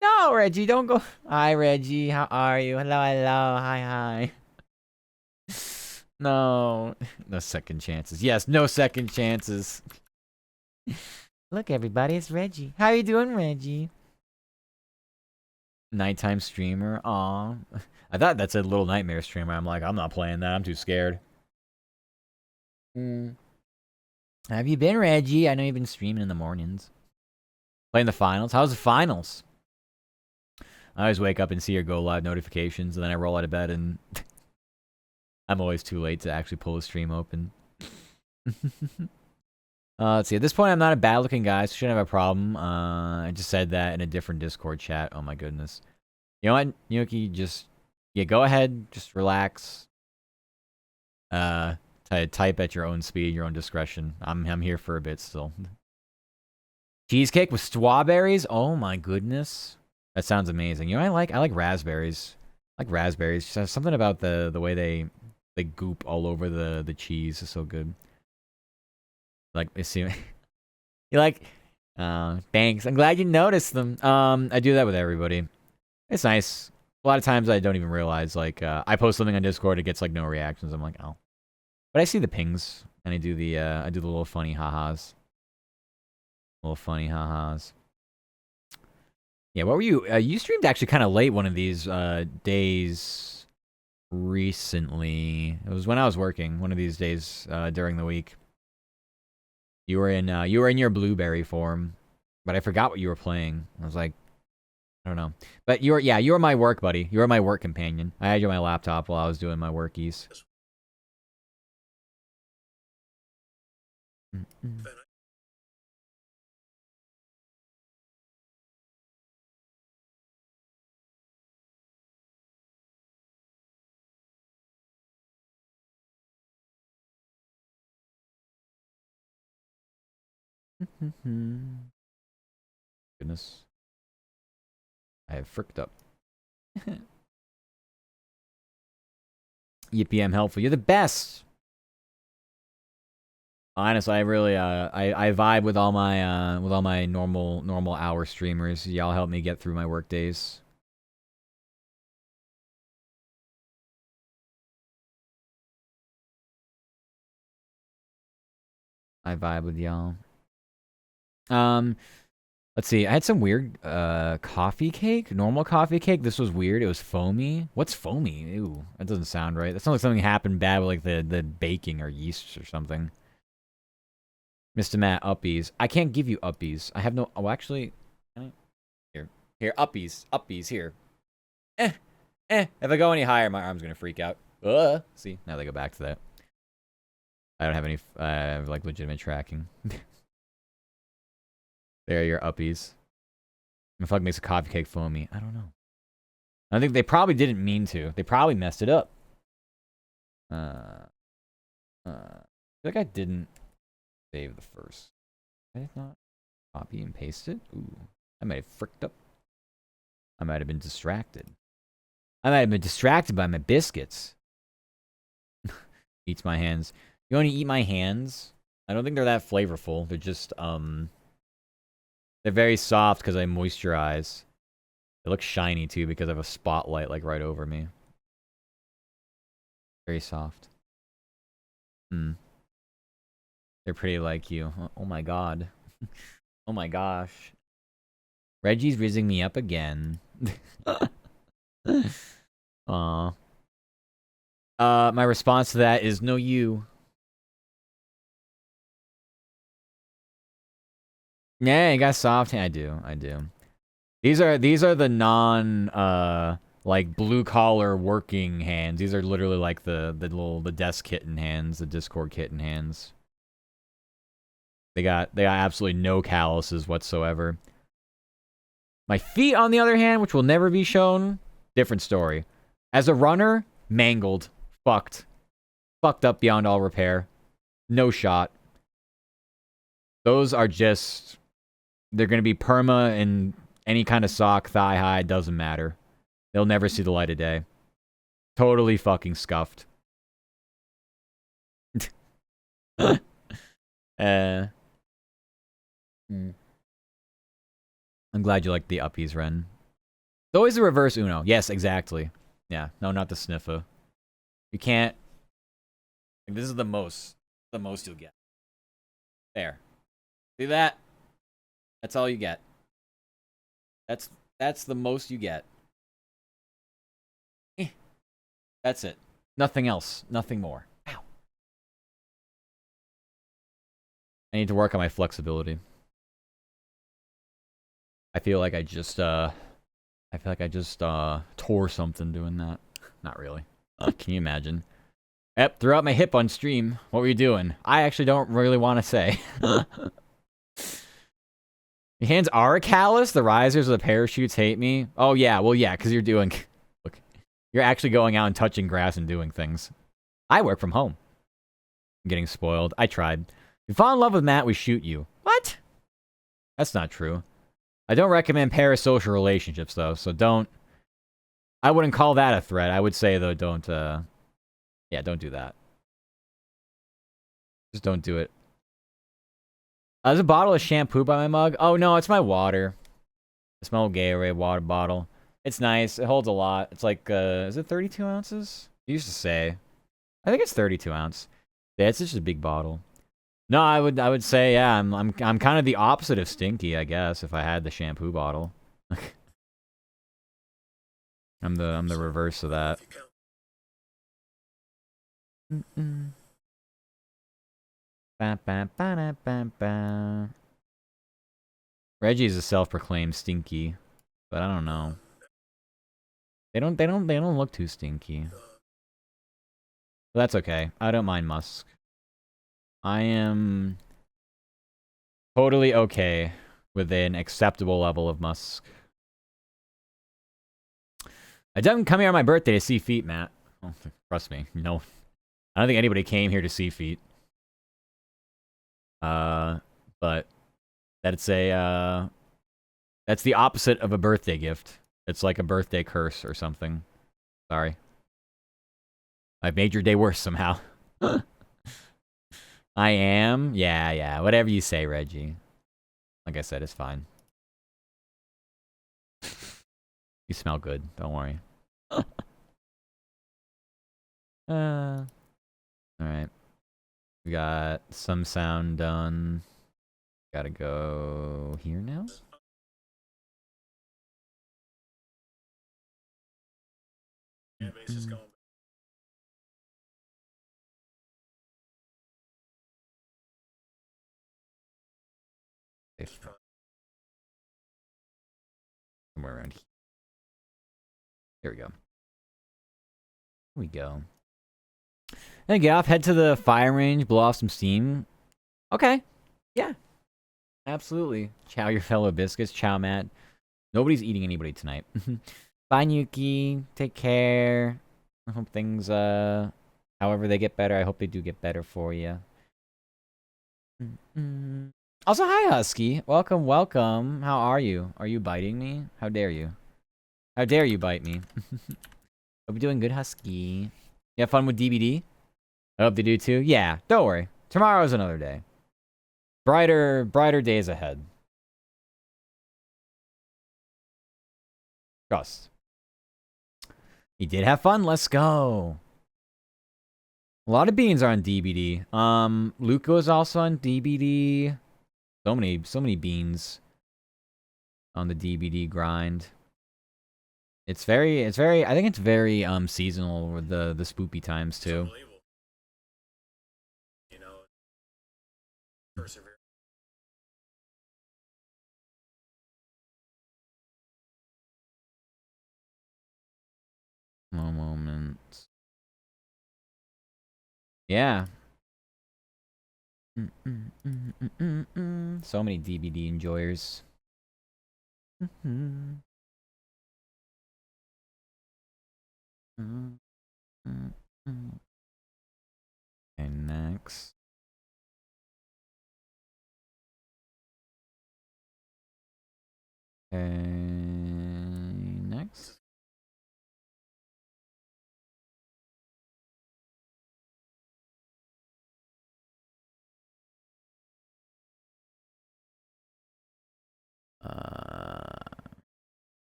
No, Reggie, don't go. Hi, Reggie. How are you? Hello, hello. Hi, hi. No. No second chances. Yes, no second chances. Look, everybody, it's Reggie. How you doing, Reggie? Nighttime streamer. Aw. I thought that's a little nightmare streamer. I'm like, I'm not playing that. I'm too scared. Mm. Have you been, Reggie? I know you've been streaming in the mornings. Playing the finals? How's the finals? I always wake up and see your go live notifications, and then I roll out of bed, and I'm always too late to actually pull a stream open. Let's see. At this point, I'm not a bad-looking guy, so shouldn't have a problem. I just said that in a different Discord chat. Oh my goodness. You know what, Yuki? Just go ahead. Just relax. Type at your own speed, your own discretion. I'm here for a bit still. Cheesecake with strawberries? Oh my goodness. That sounds amazing. You know what I like? I like raspberries. I like raspberries. Just something about the way they goop all over the cheese is so good. Like, you see, you like, thanks. I'm glad you noticed them. I do that with everybody. It's nice. A lot of times I don't even realize, like, I post something on Discord, it gets like no reactions. I'm like, oh. But I see the pings, and I do the little funny ha-has. Little funny ha-has. Yeah, what were you? You streamed actually kind of late one of these days recently. It was when I was working. One of these days during the week. You were in your blueberry form, but I forgot what you were playing. I was like, I don't know. But you were my work buddy. You were my work companion. I had you on my laptop while I was doing my workies. Mm-mm. Goodness. I have fricked up. Yippee, I'm helpful. You're the best. Honestly, I really I vibe with all my normal hour streamers. Y'all help me get through my work days. I vibe with y'all. Let's see. I had some weird coffee cake, normal coffee cake. This was weird. It was foamy. What's foamy? Ew, that doesn't sound right. That sounds like something happened bad with like the baking or yeast or something. Mr. Matt, uppies. I can't give you uppies. I have no. Oh, actually, here, uppies here. If I go any higher, my arm's gonna freak out. See, now they go back to that. I don't have any like legitimate tracking. There are your uppies. The fuck makes a coffee cake foamy? I don't know. I think they probably didn't mean to. They probably messed it up. I feel like I didn't save the first. Did I not copy and paste it? Ooh, I might have fricked up. I might have been distracted. I might have been distracted by my biscuits. Eats my hands. You want to eat my hands? I don't think they're that flavorful. They're just they're very soft because I moisturize. They look shiny too because I have a spotlight like right over me. Very soft. They're pretty like you. Oh my god. Oh my gosh. Reggie's rizzing me up again. Aw. My response to that is no you. Yeah, you got soft hand. I do. These are the non like blue collar working hands. These are literally like the desk kitten hands, the Discord kitten hands. They got absolutely no calluses whatsoever. My feet, on the other hand, which will never be shown, different story. As a runner, mangled, fucked up beyond all repair. No shot. Those are just, they're gonna be perma in any kind of sock, thigh high, doesn't matter. They'll never see the light of day. Totally fucking scuffed. I'm glad you like the uppies, Ren. It's always the reverse Uno. Yes, exactly. Yeah, no, not the sniffer. You can't. Like, this is the most you'll get. There. See that? That's all you get. That's the most you get. That's it. Nothing else. Nothing more. Ow. I need to work on my flexibility. I feel like I just tore something doing that. Not really. Can you imagine? Yep, threw out my hip on stream. What were you doing? I actually don't really want to say. Your hands are callous. The risers of the parachutes hate me. Oh yeah, well yeah, because you're doing. Look, you're actually going out and touching grass and doing things. I work from home. I'm getting spoiled. I tried. If you fall in love with Matt, we shoot you. What? That's not true. I don't recommend parasocial relationships though, so don't. I wouldn't call that a threat. I would say though, don't. Yeah, don't do that. Just don't do it. There's a bottle of shampoo by my mug. Oh no, it's my water. It's my old Gatorade water bottle. It's nice. It holds a lot. It's like, is it 32 ounces? I used to say. I think it's 32 ounce. Yeah, it's just a big bottle. No, I would say, yeah, I'm kind of the opposite of stinky, I guess, if I had the shampoo bottle. I'm the reverse of that. Reggie's a self-proclaimed stinky, but I don't know. They don't look too stinky. But that's okay. I don't mind musk. I am totally okay with an acceptable level of musk. I didn't come here on my birthday to see feet, Matt. Oh, trust me, no. I don't think anybody came here to see feet. But that's a that's the opposite of a birthday gift. It's like a birthday curse or something. Sorry. I've made your day worse somehow. I am? Yeah. Whatever you say, Reggie. Like I said, it's fine. You smell good. Don't worry. Alright. We got some sound done. Gotta go here now? Yeah, just going. Somewhere around here. Here we go. Here we go. Then get off, head to the fire range, blow off some steam. Okay. Yeah. Absolutely. Chow your fellow biscuits. Chow, Matt. Nobody's eating anybody tonight. Bye, Nuki. Take care. I hope things, however they get better, I hope they do get better for you. Also, hi, Husky. Welcome. How are you? Are you biting me? How dare you? How dare you bite me? Hope you're doing good, Husky. You have fun with DBD? I hope they do too. Yeah, don't worry. Tomorrow's another day. Brighter days ahead. Trust. He did have fun. Let's go. A lot of beans are on DBD. Luca is also on DBD. So many beans on the DBD grind. It's very, I think it's very seasonal with the spoopy times It's too. unbelievable. You know, persevere. One moment. Yeah. So many DVD enjoyers. And next. And next.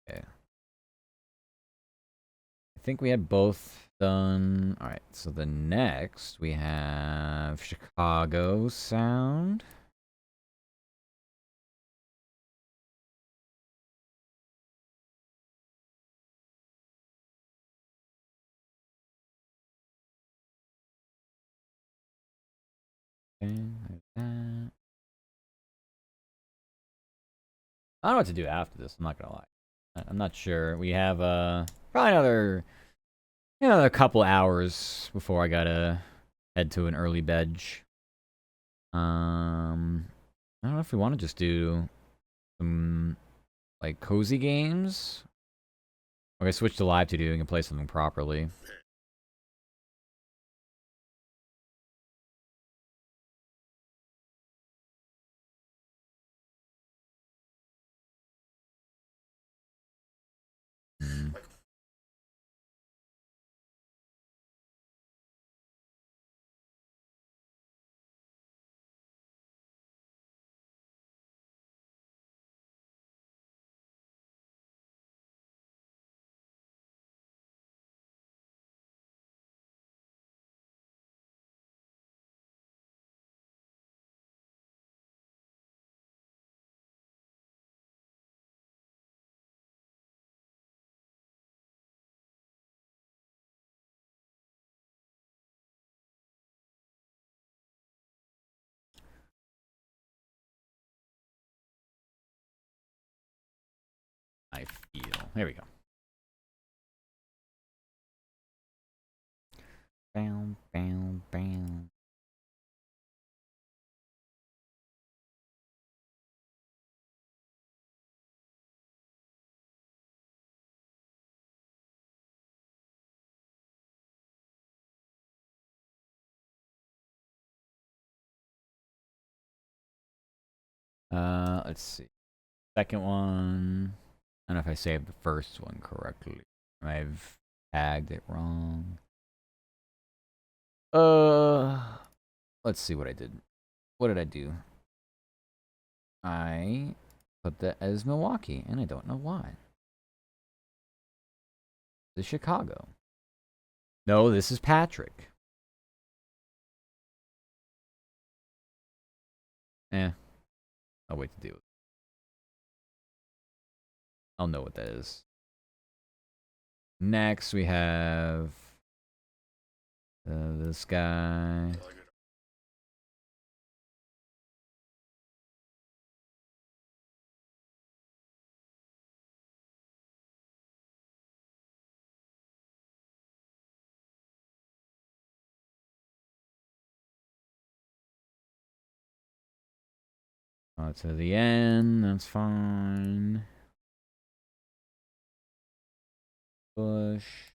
Okay. I think we had both done. All right. So the next we have Chicago sound. Okay, like that. I don't know what to do after this. I'm not gonna lie. I'm not sure. We have probably another couple hours before I gotta head to an early bed. I don't know if we want to just do some like cozy games. Okay, switch to live to do and play something properly. Hmm. I feel. Here we go. Bam, bam, bam. Let's see. Second one. I don't know if I saved the first one correctly. I've tagged it wrong. Uh, let's see what I did. What did I do? I put that as Milwaukee, and I don't know why. This is Chicago. No, this is Patrick. I'll wait to do it. I'll know what that is. Next, we have this guy. To the end. That's fine. Push.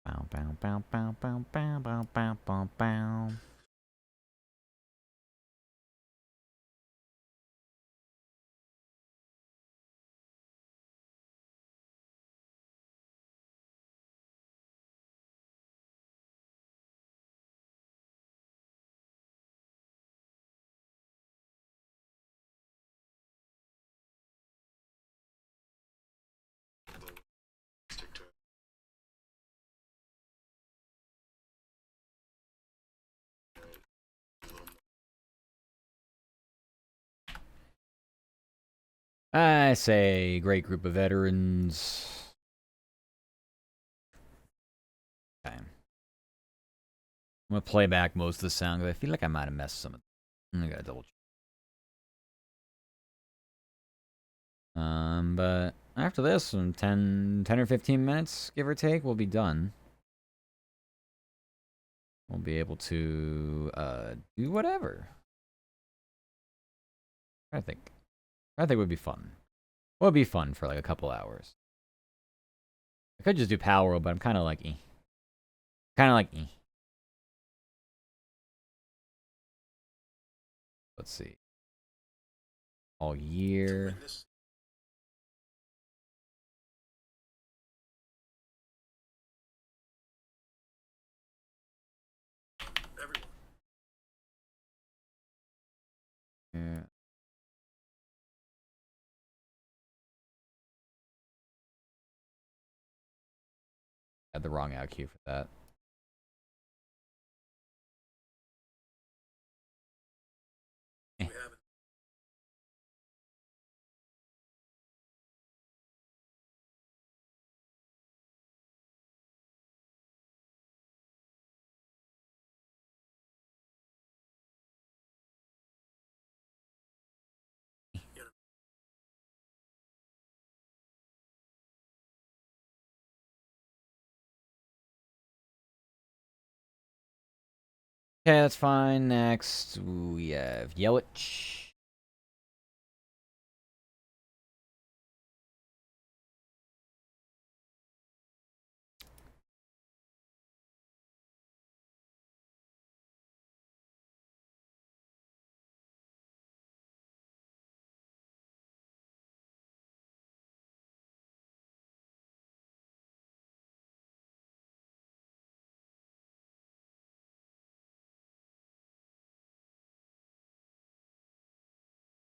Bow, bow, bow, bow, bow, bow, bow, bow, bow, bow. I say great group of veterans. Okay. I'm gonna play back most of the sound because I feel like I might have messed some of them. I gotta double check. But after this, in 10 or 15 minutes, give or take, we'll be done. We'll be able to do whatever. I think it would be fun. It would be fun for like a couple hours. I could just do Palworld, but I'm kind of like, eh. Kind of like, eh. Let's see. All year. Everyone. Yeah. Had the wrong out cue for that. We have it. Okay, that's fine. Next, we have Yelich.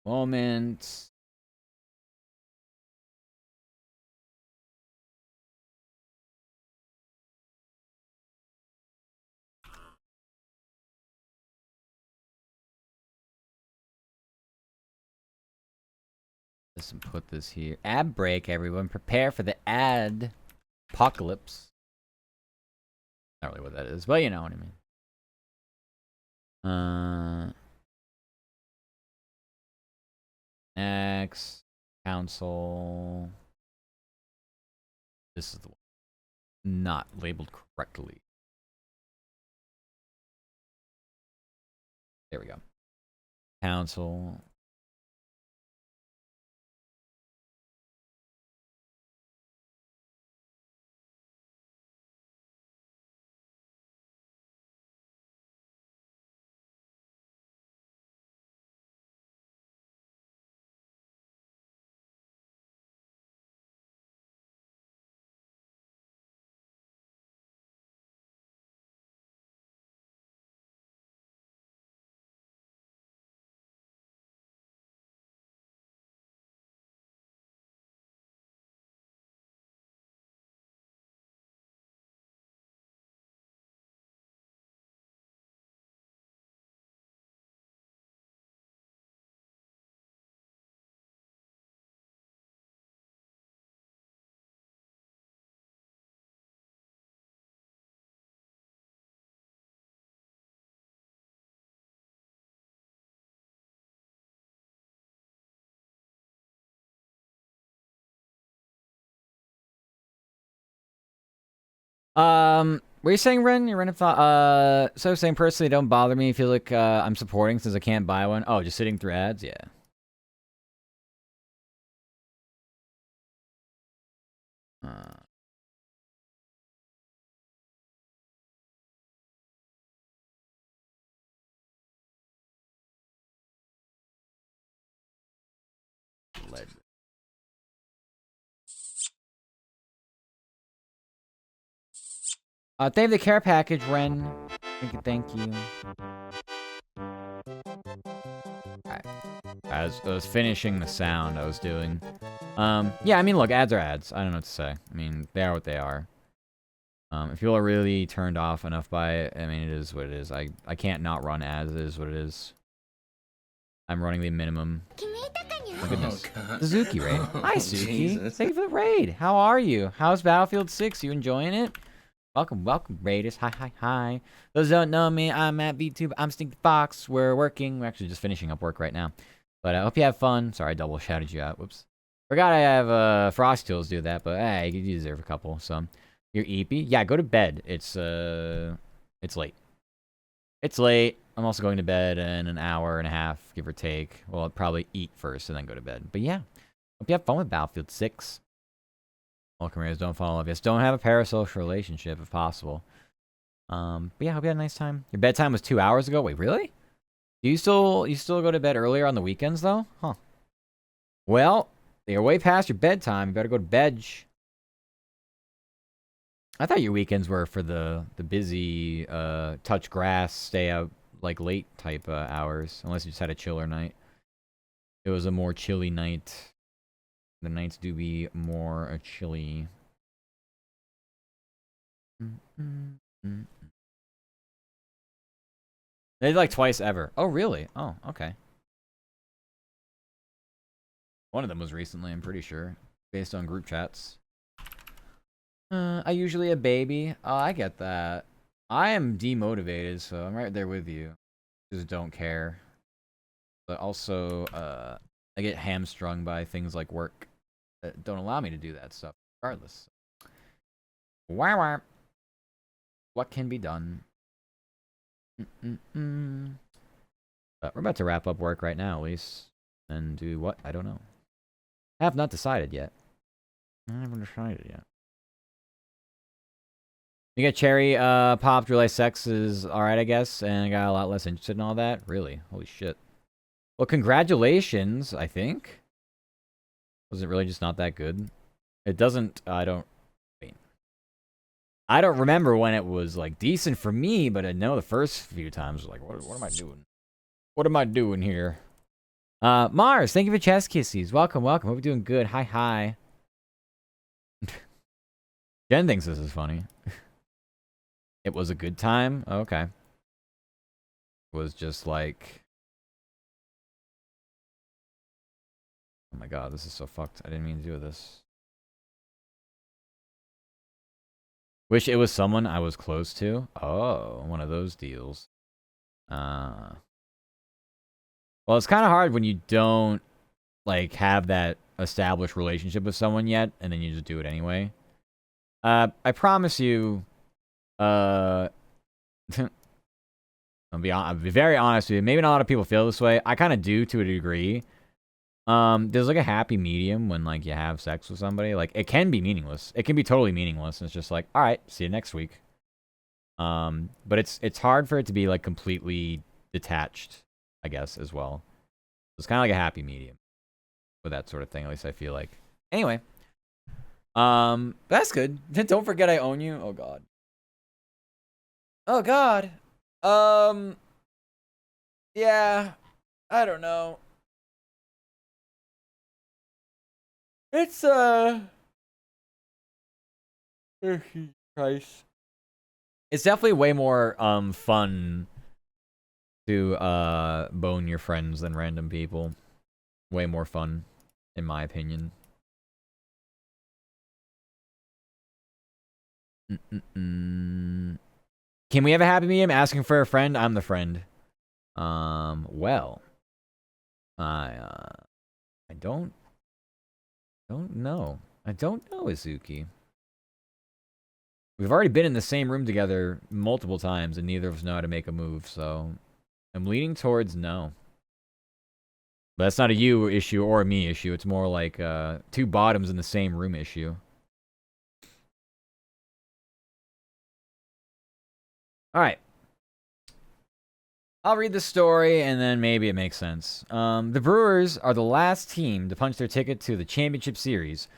Moment. This and put this here. Ad break, everyone. Prepare for the ad apocalypse. Not really what that is, but you know what I mean. Next. Council. This is the one. Not labeled correctly. There we go. Council. Were you saying, Ren? Your random thought. So saying personally, don't bother me. Feel like I'm supporting since I can't buy one. Oh, just sitting through ads. Yeah. Uh, lead. Thank you for the care package, Ren. Thank you. Alright. As I was finishing the sound I was doing. Yeah, I mean, look, ads are ads. I don't know what to say. I mean, they are what they are. If people are really turned off enough by it, I mean, it is what it is. I can't not run ads. It is what it is. I'm running the minimum. My goodness. Oh, God. Suzuki raid. Hi, Oh, Suzuki. Jesus. Thank you for the raid. How are you? How's Battlefield 6? You enjoying it? Welcome, raiders. Hi. Those who don't know me, I'm at VTube. I'm Stinky Fox. We're working. We're actually just finishing up work right now. But I hope you have fun. Sorry, I double shouted you out. Whoops. Forgot I have Frost Tools do that, but hey, you deserve a couple. So, you're eepy. Yeah, go to bed. It's late. It's late. I'm also going to bed in an hour and a half, give or take. Well, I'll probably eat first and then go to bed. But yeah, hope you have fun with Battlefield 6. Welcome, Raiders. Don't fall in love. Yes, don't have a parasocial relationship if possible. But yeah, hope you had a nice time. Your bedtime was 2 hours ago. Wait, really? Do you still go to bed earlier on the weekends though? Huh. Well, you're way past your bedtime. You better go to bed. I thought your weekends were for the busy touch grass, stay out like late type hours, unless you just had a chiller night. It was a more chilly night. The nights do be more chilly. They did like twice ever. Oh, really? Oh, okay. One of them was recently, I'm pretty sure, based on group chats. I usually a baby. Oh, I get that. I am demotivated, so I'm right there with you. Just don't care. But also, I get hamstrung by things like work that don't allow me to do that stuff, regardless. Wow. What can be done? But we're about to wrap up work right now, at least. And do what? I don't know. I have not decided yet. I haven't decided yet. You get cherry popped, realize sex is alright, I guess, and I got a lot less interested in all that. Really? Holy shit. Well, congratulations, I think. Was it really just not that good? It doesn't, I don't remember when it was, like, decent for me, but I know the first few times, like, what am I doing? What am I doing here? Mars, thank you for chest kisses. Welcome. Hope you're doing good. Hi. Jen thinks this is funny. It was a good time? Okay. It was just like... Oh my god, this is so fucked. I didn't mean to do this. Wish it was someone I was close to. Oh, one of those deals. Well, it's kind of hard when you don't, like, have that established relationship with someone yet, and then you just do it anyway. I promise you, I'll be very honest with you. Maybe not a lot of people feel this way. I kind of do to a degree. There's like a happy medium when like you have sex with somebody. Like it can be meaningless. It can be totally meaningless. And it's just like, all right, see you next week. But it's hard for it to be like completely detached, I guess, as well. It's kind of like a happy medium with that sort of thing. At least I feel like. Anyway, that's good. Don't forget I own you. Oh god. Oh god. Yeah. I don't know. It's Christ. It's definitely way more fun to bone your friends than random people. Way more fun, in my opinion. Can we have a happy medium? Asking for a friend? I'm the friend. Well, I don't know. I don't know, Izuki. We've already been in the same room together multiple times, and neither of us know how to make a move, so I'm leaning towards no. But that's not a you issue or a me issue. It's more like two bottoms in the same room issue. Alright. I'll read the story, and then maybe it makes sense. The Brewers are the last team to punch their ticket to the championship series.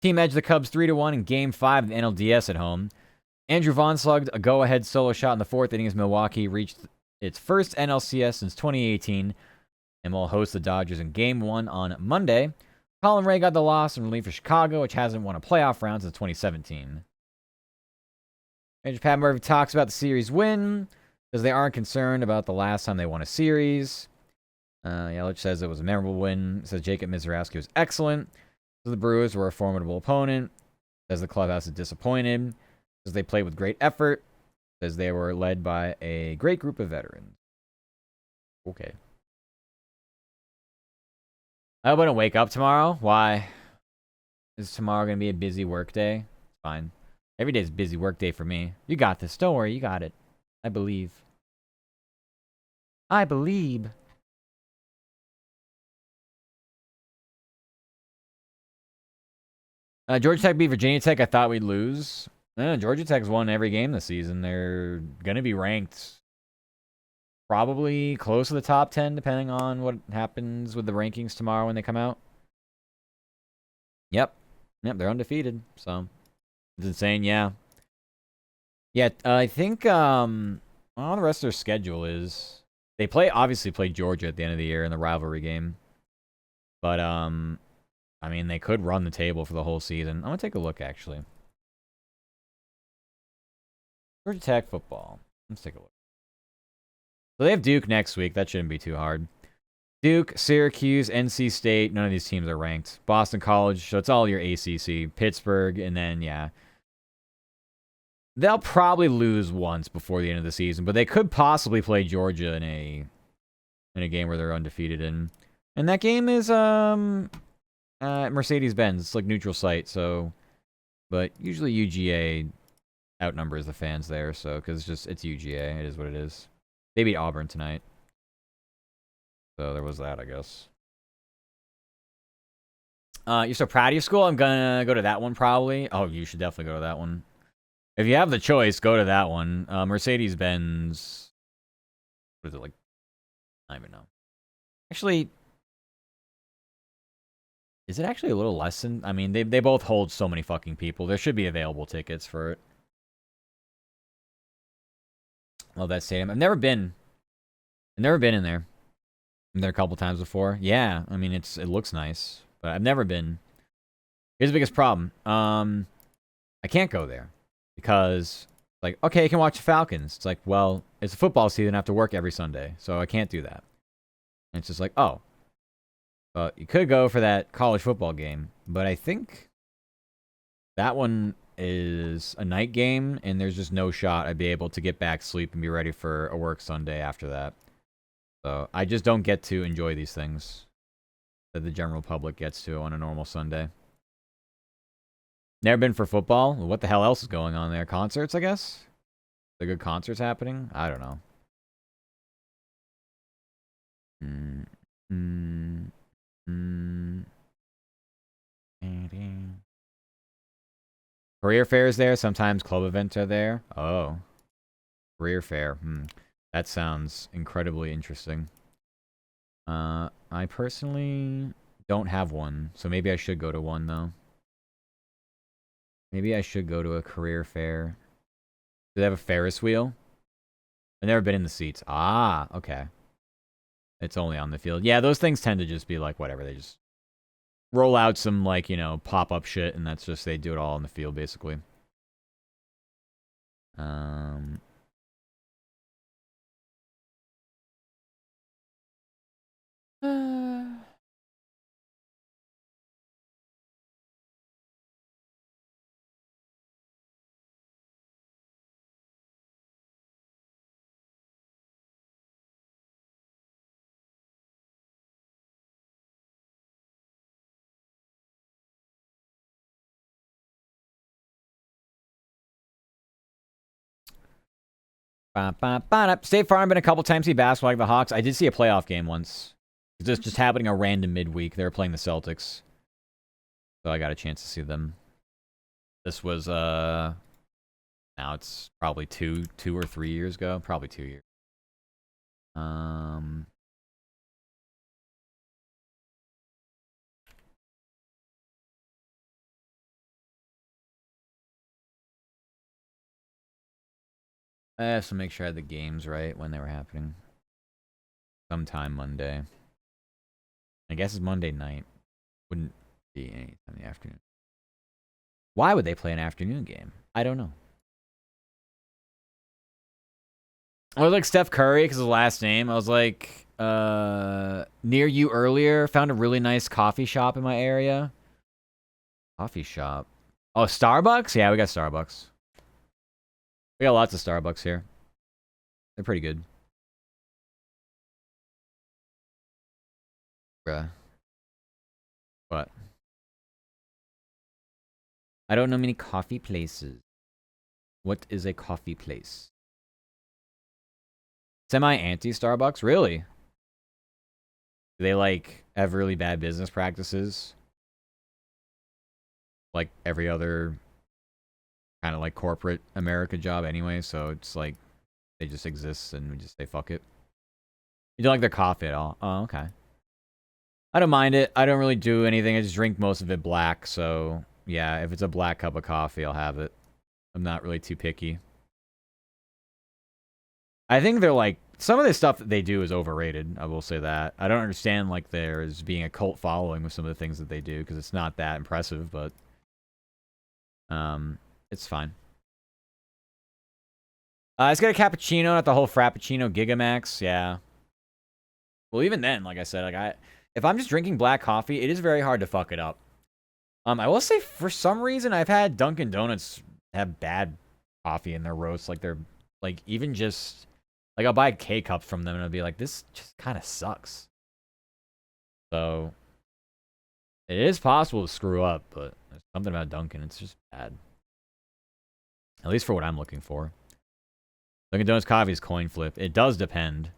Team edged the Cubs 3-1 in Game 5 of the NLDS at home. Andrew Vaughn slugged a go-ahead solo shot in the fourth inning as Milwaukee reached its first NLCS since 2018 and will host the Dodgers in Game 1 on Monday. Colin Ray got the loss in relief for Chicago, which hasn't won a playoff round since 2017. Major Pat Murphy talks about the series win, because they aren't concerned about the last time they won a series. Yelich says it was a memorable win. Says Jacob Mizrowski was excellent. Says the Brewers were a formidable opponent. Says the clubhouse is disappointed. Says they played with great effort. Says they were led by a great group of veterans. Okay. I hope I don't wake up tomorrow. Why? Is tomorrow going to be a busy work day? It's fine. Every day is a busy work day for me. You got this. Don't worry. You got it. I believe. I believe. Georgia Tech beat Virginia Tech. I thought we'd lose. Georgia Tech's won every game this season. They're going to be ranked probably close to the top 10, depending on what happens with the rankings tomorrow when they come out. Yep, they're undefeated. So it's insane. Yeah. I think all the rest of their schedule is they obviously play Georgia at the end of the year in the rivalry game. But I mean, they could run the table for the whole season. I'm gonna take a look actually. Georgia Tech football. Let's take a look. So they have Duke next week. That shouldn't be too hard. Duke, Syracuse, NC State. None of these teams are ranked. Boston College. So it's all your ACC. Pittsburgh, and then yeah. They'll probably lose once before the end of the season, but they could possibly play Georgia in a game where they're undefeated in. And that game is Mercedes-Benz. It's like neutral site, so but usually UGA outnumbers the fans there, so because it's UGA, it is what it is. They beat Auburn tonight. So there was that, I guess. You're so proud of your school? I'm gonna go to that one probably. Oh, you should definitely go to that one. If you have the choice, go to that one. Mercedes-Benz. What is it like? I don't even know. Actually, is it actually a little less than? I mean, they both hold so many fucking people. There should be available tickets for it. Love that stadium. I've never been in there. Been there a couple times before. Yeah, I mean it looks nice, but I've never been. Here's the biggest problem. I can't go there because like okay, I can watch the Falcons. It's like, well, it's a football season. I have to work every Sunday, so I can't do that. And it's just like, oh, you could go for that college football game, but I think that one is a night game, and there's just no shot I'd be able to get back, sleep, and be ready for a work Sunday after that. So I just don't get to enjoy these things that the general public gets to on a normal Sunday. Never been for football? What the hell else is going on there? Concerts, I guess? The good concerts happening? I don't know. Career fairs there. Sometimes club events are there. Oh. Career fair. That sounds incredibly interesting. I personally don't have one, so maybe I should go to one, though. Maybe I should go to a career fair. Do they have a Ferris wheel? I've never been in the seats. Ah, okay. It's only on the field. Yeah, those things tend to just be like, whatever. They just roll out some, like, pop-up shit, and that's just, they do it all on the field, basically. State Farm been a couple times. See basketball like the Hawks. I did see a playoff game once. It's just happening a random midweek. They were playing the Celtics, so I got a chance to see them. This was now it's probably two or 3 years ago. Probably 2 years. I have to make sure I had the games right when they were happening. Sometime Monday. I guess it's Monday night. Wouldn't be anytime in the afternoon. Why would they play an afternoon game? I don't know. I was like Steph Curry because his last name. I was like, near you earlier. Found a really nice coffee shop in my area. Coffee shop. Oh, Starbucks? Yeah, we got Starbucks. We got lots of Starbucks here. They're pretty good. Bruh. What? I don't know many coffee places. What is a coffee place? Semi-anti Starbucks? Really? Do they, like, have really bad business practices? Like every other kind of like corporate America job anyway, so it's like they just exist and we just say fuck it. You don't like their coffee at all? Oh, okay. I don't mind it. I don't really do anything. I just drink most of it black, so yeah, if it's a black cup of coffee, I'll have it. I'm not really too picky. I think they're like, some of the stuff that they do is overrated. I will say that. I don't understand like there's being a cult following with some of the things that they do because it's not that impressive, but it's fine. It's got a cappuccino, not the whole frappuccino Gigamax. Yeah. Well, even then, like I said, like if I'm just drinking black coffee, it is very hard to fuck it up. I will say for some reason I've had Dunkin' Donuts have bad coffee in their roasts. Like they're like even just like I'll buy K cups from them and I'll be like, this just kind of sucks. So it is possible to screw up, but there's something about Dunkin', it's just bad. At least for what I'm looking for. Dunkin' Donuts coffee is coin flip. It does depend.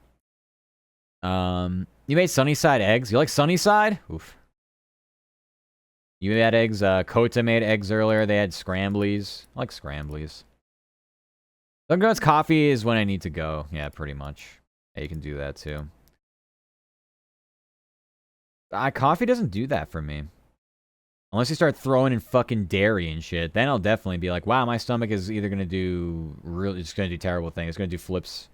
You made Sunnyside eggs. You like Sunnyside? Oof. You had eggs. Kota made eggs earlier. They had scramblies. I like scramblies. Dunkin' Donuts coffee is when I need to go. Yeah, pretty much. Yeah, you can do that too. Coffee doesn't do that for me. Unless you start throwing in fucking dairy and shit, then I'll definitely be like, wow, my stomach is either gonna do it's gonna do terrible things. It's gonna do flips.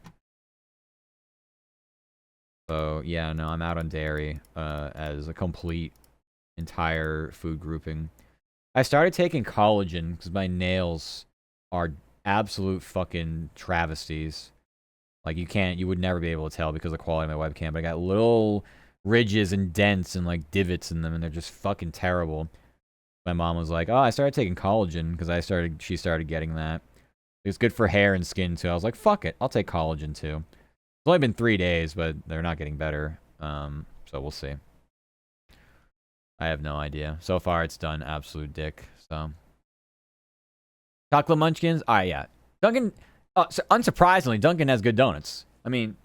So yeah, no, I'm out on dairy as a complete entire food grouping. I started taking collagen because my nails are absolute fucking travesties. Like you would never be able to tell because of the quality of my webcam, but I got little ridges and dents and like divots in them, and they're just fucking terrible. My mom was like, "Oh, I started taking collagen because she started getting that. It's good for hair and skin too." I was like, "Fuck it, I'll take collagen too." It's only been 3 days, but they're not getting better. So we'll see. I have no idea. So far, it's done absolute dick. So chocolate munchkins. All right, yeah. Dunkin'. So unsurprisingly, Dunkin' has good donuts. I mean,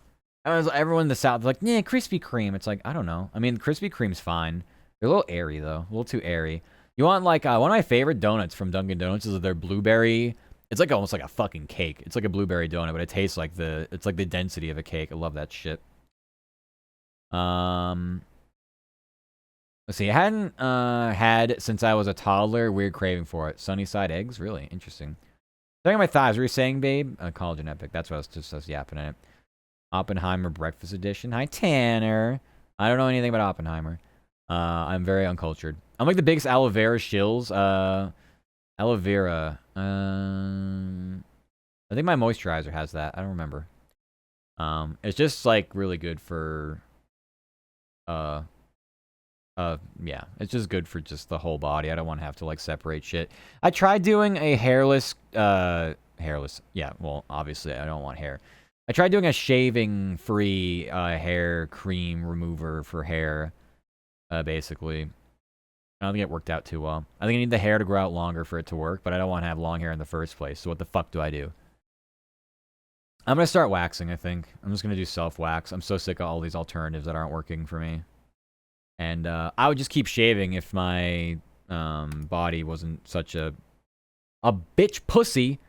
everyone in the South is like, "Yeah, Krispy Kreme." It's like I don't know. I mean, Krispy Kreme's fine. They're a little airy though, a little too airy. You want like one of my favorite donuts from Dunkin' Donuts is their blueberry. It's like almost like a fucking cake. It's like a blueberry donut, but it tastes like it's like the density of a cake. I love that shit. Let's see. I hadn't had since I was a toddler. Weird craving for it. Sunnyside eggs, really interesting. Talking my thighs. What were you saying, babe? Collagen epic. That's what I was yapping at. Oppenheimer breakfast edition. Hi, Tanner. I don't know anything about Oppenheimer. I'm very uncultured. I'm like the biggest aloe vera shills. Aloe vera. I think my moisturizer has that. I don't remember. It's just like really good for. Yeah, it's just good for just the whole body. I don't want to have to like separate shit. I tried doing a hairless. Yeah, well, obviously I don't want hair. I tried doing a shaving-free hair cream remover for hair. Basically. I don't think it worked out too well. I think I need the hair to grow out longer for it to work, but I don't want to have long hair in the first place. So what the fuck do I do? I'm going to start waxing, I think. I'm just going to do self-wax. I'm so sick of all these alternatives that aren't working for me. And I would just keep shaving if my body wasn't such a bitch pussy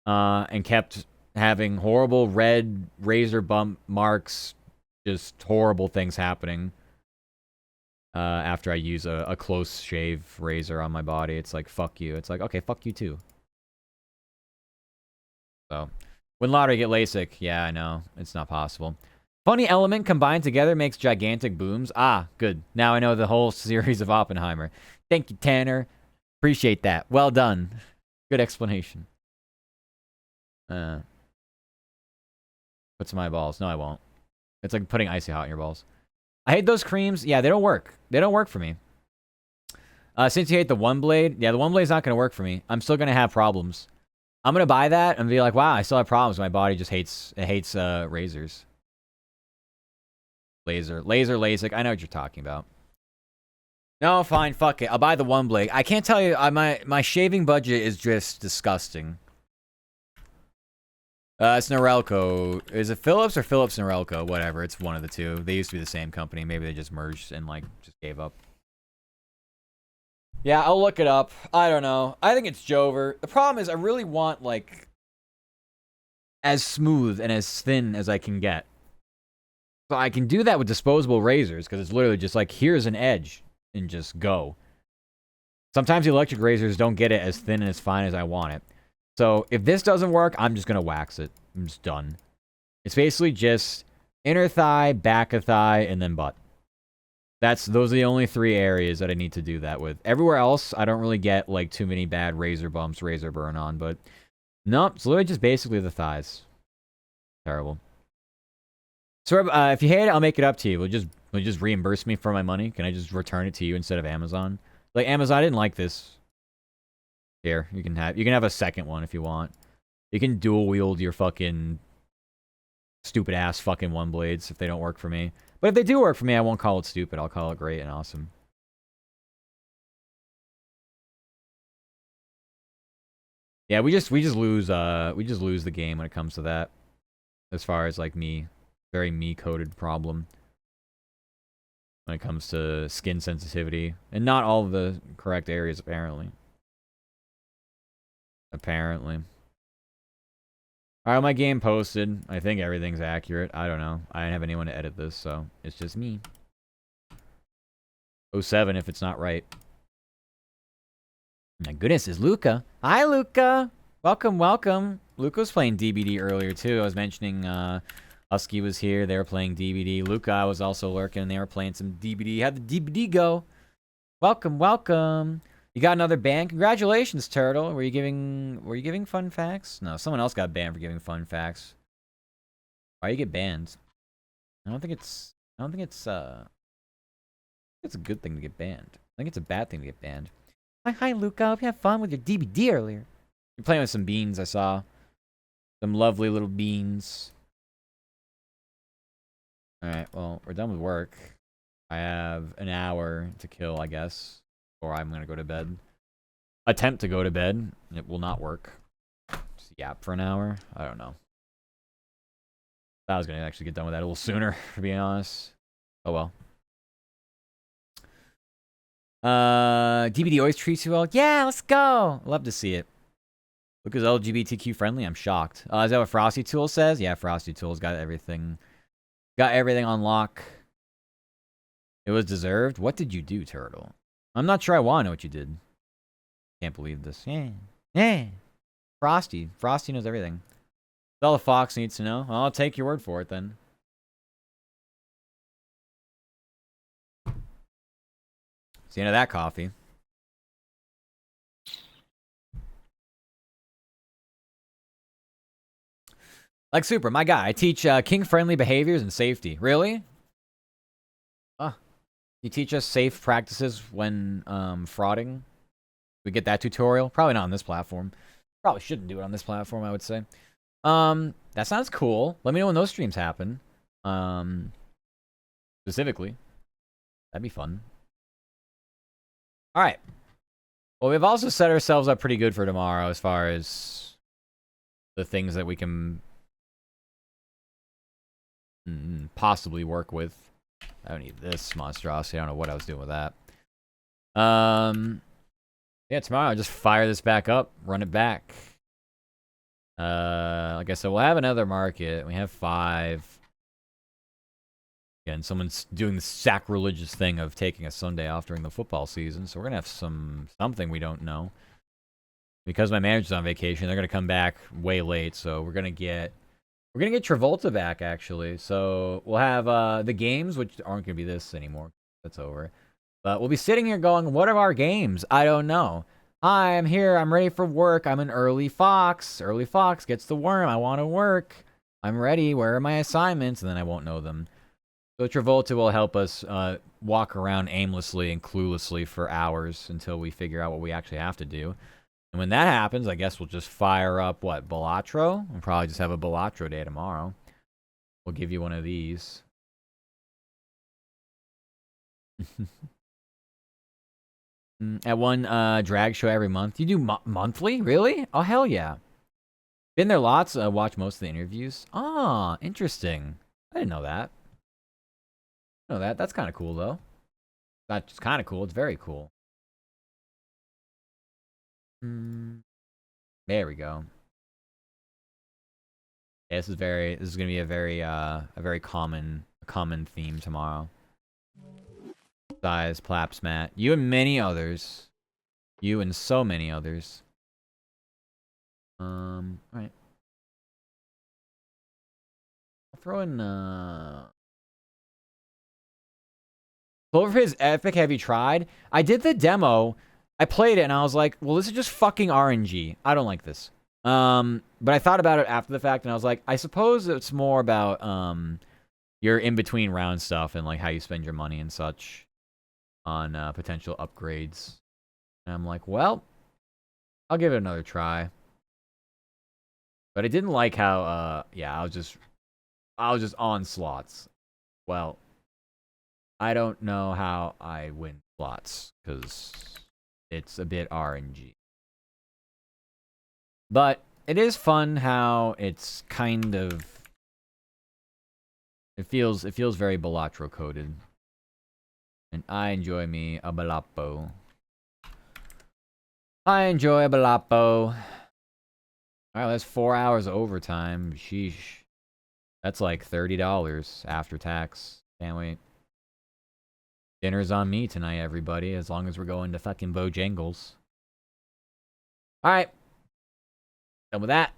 and kept having horrible red razor bump marks, just horrible things happening. After I use a close shave razor on my body, it's like, fuck you. It's like, okay, fuck you too. So, when lottery get LASIK, yeah, I know. It's not possible. Funny element combined together makes gigantic booms. Ah, good. Now I know the whole series of Oppenheimer. Thank you, Tanner. Appreciate that. Well done. Good explanation. Put some eyeballs. No, I won't. It's like putting icy hot in your balls. I hate those creams. Yeah, they don't work. They don't work for me. Since you hate the one blade, yeah, the one blade's not going to work for me. I'm still going to have problems. I'm going to buy that and be like, wow, I still have problems. My body just hates razors. Laser, LASIK. I know what you're talking about. No, fine, fuck it. I'll buy the one blade. I can't tell you, my shaving budget is just disgusting. It's Norelco. Is it Philips or Philips Norelco? Whatever, it's one of the two. They used to be the same company. Maybe they just merged and, like, just gave up. Yeah, I'll look it up. I don't know. I think it's Jover. The problem is I really want, like, as smooth and as thin as I can get. So I can do that with disposable razors, because it's literally just like, here's an edge, and just go. Sometimes the electric razors don't get it as thin and as fine as I want it. So if this doesn't work, I'm just going to wax it. I'm just done. It's basically just inner thigh, back of thigh, and then butt. Those are the only 3 areas that I need to do that with. Everywhere else, I don't really get, like, too many bad razor bumps, razor burn on, but nope, it's literally just basically the thighs. Terrible. So if you hate it, I'll make it up to you. Will you just reimburse me for my money? Can I just return it to you instead of Amazon? Like, Amazon, I didn't like this. Here, you can have a second one if you want. You can dual wield your fucking stupid ass fucking one blades if they don't work for me. But if they do work for me, I won't call it stupid. I'll call it great and awesome. Yeah, we just lose the game when it comes to that. As far as, like, very me-coded problem when it comes to skin sensitivity. And not all of the correct areas, apparently. Alright, my game posted. I think everything's accurate. I don't know. I don't have anyone to edit this, so it's just me. 07 if it's not right. My goodness, is Luca. Hi, Luca. Welcome, welcome. Luca was playing DBD earlier, too. I was mentioning Husky was here. They were playing DBD. Luca was also lurking. They were playing some DBD. How'd the DBD go? Welcome, welcome. You got another ban? Congratulations, Turtle. Were you giving fun facts? No, someone else got banned for giving fun facts. Why you get banned? I don't think it's a good thing to get banned. I think it's a bad thing to get banned. Hi, Luca. Hope you had fun with your DBD earlier. You're playing with some beans, I saw. Some lovely little beans. Alright, well, we're done with work. I have an hour to kill, I guess. Or I'm gonna go to bed. Attempt to go to bed. It will not work. Just yap for an hour. I don't know. I was gonna actually get done with that a little sooner, to be honest. Oh well. DBD always treats you well. Yeah, let's go. Love to see it. Look, is LGBTQ friendly. I'm shocked. Is that what Frosty Tool says? Yeah, Frosty Tool's got everything. Got everything on lock. It was deserved. What did you do, Turtle? I'm not sure I want to know what you did. Can't believe this. Yeah. Frosty knows everything. That's all the fox needs to know. Well, I'll take your word for it then. It's the end of that coffee. Like Super, my guy. I teach king-friendly behaviors and safety. Really? You teach us safe practices when frauding? We get that tutorial? Probably not on this platform. Probably shouldn't do it on this platform, I would say. That sounds cool. Let me know when those streams happen. Specifically. That'd be fun. Alright. Well, we've also set ourselves up pretty good for tomorrow as far as the things that we can possibly work with. I don't need this monstrosity. I don't know what I was doing with that. Yeah, tomorrow I'll just fire this back up, run it back. Like I said, we'll have another market. We have 5. Again, someone's doing the sacrilegious thing of taking a Sunday off during the football season, so we're gonna have something we don't know. Because my manager's on vacation, they're gonna come back way late, so we're gonna get Travolta back actually. So we'll have the games, which aren't gonna be this anymore. That's over. But we'll be sitting here going, what are our games? I don't know. Hi, I'm here. I'm ready for work. I'm an early fox. Early fox gets the worm. I want to work. I'm ready. Where are my assignments? And then I won't know them. So Travolta will help us walk around aimlessly and cluelessly for hours until we figure out what we actually have to do. And when that happens, I guess we'll just fire up, what, Balatro? We'll probably just have a Balatro day tomorrow. We'll give you one of these. At one drag show every month. You do monthly? Really? Oh, hell yeah. Been there lots. Watch most of the interviews. Ah, interesting. I didn't know that. Know that. That's kind of cool, though. Not just kind of cool. It's very cool. There we go. Yeah, this is gonna be a very common theme tomorrow. Size, Plaps, Matt. You and many others. You and so many others. Alright. I'll throw in Cloverfield epic. Have you tried? I did the demo. I played it and I was like, well, this is just fucking RNG. I don't like this. But I thought about it after the fact and I was like, I suppose it's more about your in-between round stuff and like how you spend your money and such on potential upgrades. And I'm like, well, I'll give it another try. But I didn't like how yeah, I was just on slots. Well, I don't know how I win slots because it's a bit RNG. But it is fun how it's kind of it feels very Balatro coded. And I enjoy me a Balapo. I enjoy a Balapo. Alright, that's 4 hours overtime. Sheesh. That's like $30 after tax. Can't wait. Dinner's on me tonight, everybody, as long as we're going to fucking Bojangles. Alright. Done with that.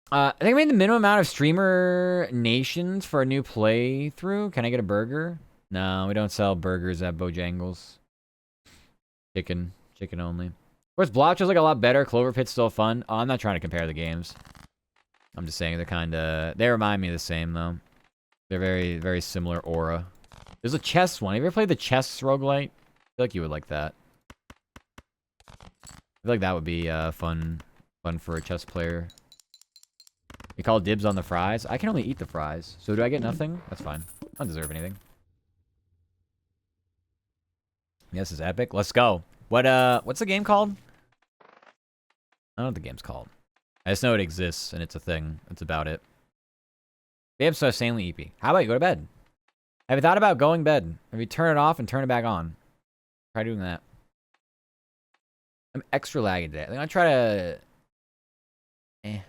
I think I made the minimum amount of streamer nations for a new playthrough. Can I get a burger? No, we don't sell burgers at Bojangles. Chicken only. Of course, Blotcho's like a lot better. Cloverpit's still fun. Oh, I'm not trying to compare the games. I'm just saying they remind me of the same though. They're very, very similar aura. There's a chess one. Have you ever played the chess roguelite? I feel like you would like that. I feel like that would be fun for a chess player. You call dibs on the fries? I can only eat the fries. So do I get nothing? That's fine. I don't deserve anything. Yes, it's epic. Let's go. What's the game called? I don't know what the game's called. I just know it exists and it's a thing. That's about it. Babe's so insanely EP. How about you go to bed? Have you thought about going to bed? Have you turn it off and turn it back on? Try doing that. I'm extra laggy today. I'm gonna try to... I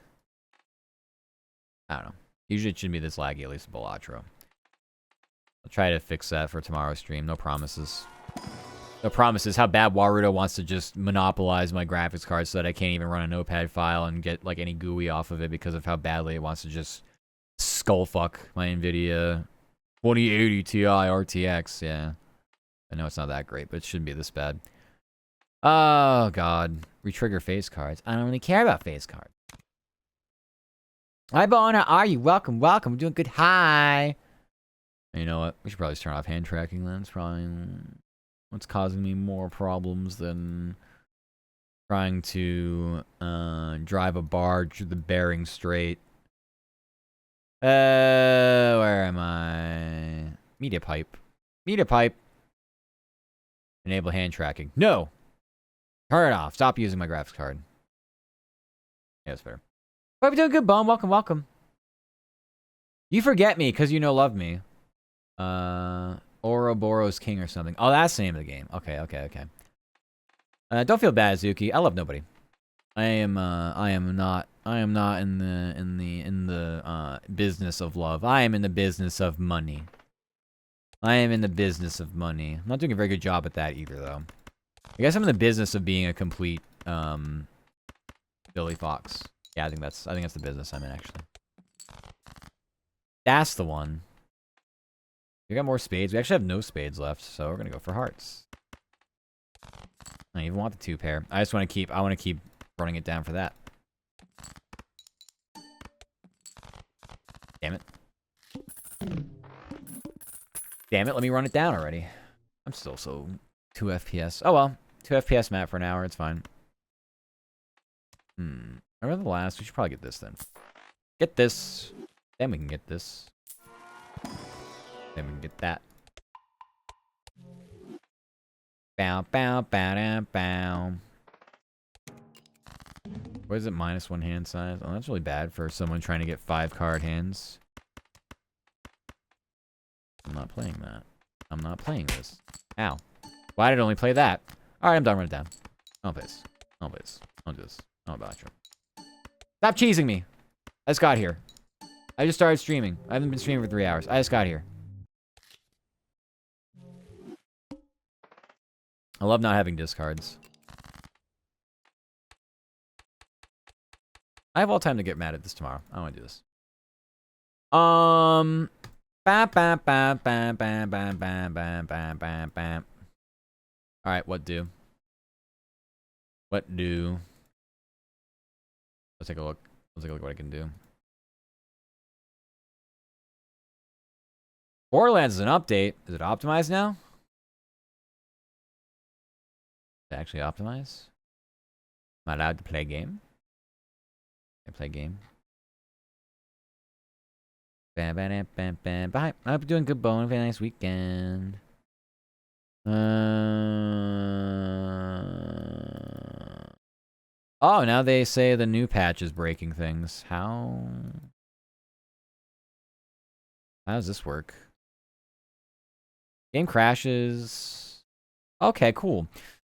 don't know. Usually it shouldn't be this laggy, at least in Balatro. I'll try to fix that for tomorrow's stream. No promises. No promises. How bad Warudo wants to just monopolize my graphics card so that I can't even run a notepad file and get like any GUI off of it because of how badly it wants to just skullfuck my NVIDIA 2080 Ti RTX. Yeah. I know it's not that great, but it shouldn't be this bad. Oh, God. Retrigger face cards. I don't really care about face cards. Hi, Bowen. How are you? Welcome, welcome. We're doing good. Hi. You know what? We should probably just turn off hand tracking then. It's probably what's causing me more problems than trying to drive a barge through the Bering Strait. Where am I? Media pipe. Media pipe. Enable hand tracking. No! Turn it off. Stop using my graphics card. Yeah, that's fair. Hope you're doing good, Bone. Welcome, welcome. You forget me because you love me. Ouroboros King or something. Oh, that's the name of the game. Okay. Don't feel bad, Zuki. I love nobody. I am not in the business of love. I am in the business of money. I'm not doing a very good job at that either, though. I guess I'm in the business of being a complete Billy Fox. Yeah, I think that's the business I'm in, actually. That's the one. We got more spades. We actually have no spades left, so we're gonna go for hearts. I don't even want the 2 pair. I want to keep running it down for that. Damn it. Damn it, let me run it down already. I'm still so 2 FPS. Oh well. 2 FPS map for an hour, it's fine. Remember the last? We should probably get this then. Get this. Then we can get this. Then we can get that. Bow, bow, bow, down, bow. What is it? -1 hand size? Oh, that's really bad for someone trying to get 5 card hands. I'm not playing that. I'm not playing this. Ow. Why did I only play that? Alright, I'm done. Run it down. Don't piss. Don't piss. Don't do this. Don't botch him. Stop cheesing me. I just got here. I just started streaming. I haven't been streaming for 3 hours. I just got here. I love not having discards. I have all time to get mad at this tomorrow. I want to do this. Bam, bam, bam, bam, bam, bam, bam, bam, bam, bam, bam. All right, what do? What do? Let's take a look. Let's take a look at what I can do. Borderlands is an update. Is it optimized now? Is it actually optimized? Am I allowed to play a game? Can I play a game? Bam, bam, bam, bam. Bye. I hope you're doing good, Bone. Have a nice weekend. Oh, now they say the new patch is breaking things. How does this work? Game crashes. Okay, cool.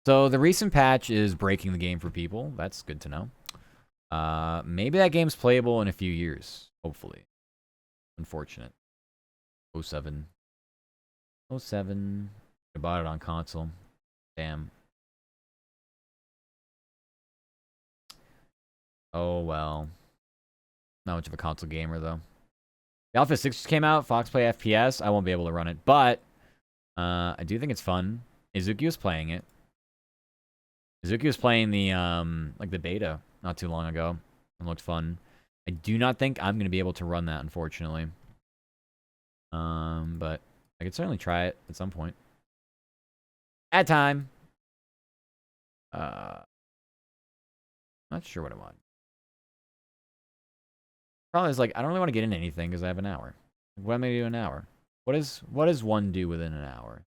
So the recent patch is breaking the game for people. That's good to know. Maybe that game's playable in a few years. Hopefully. Unfortunate. 07. 07. I bought it on console. Damn. Oh, well. Not much of a console gamer, though. The Alpha 6 just came out. Fox Play FPS. I won't be able to run it. But, I do think it's fun. Izuki was playing it. Izuki was playing the, like the beta not too long ago. It looked fun. I do not think I'm going to be able to run that, unfortunately. But I could certainly try it at some point. At time. Not sure what I want. Problem is, like, I don't really want to get into anything because I have an hour. What am I going to do in an hour? What does one do within an hour?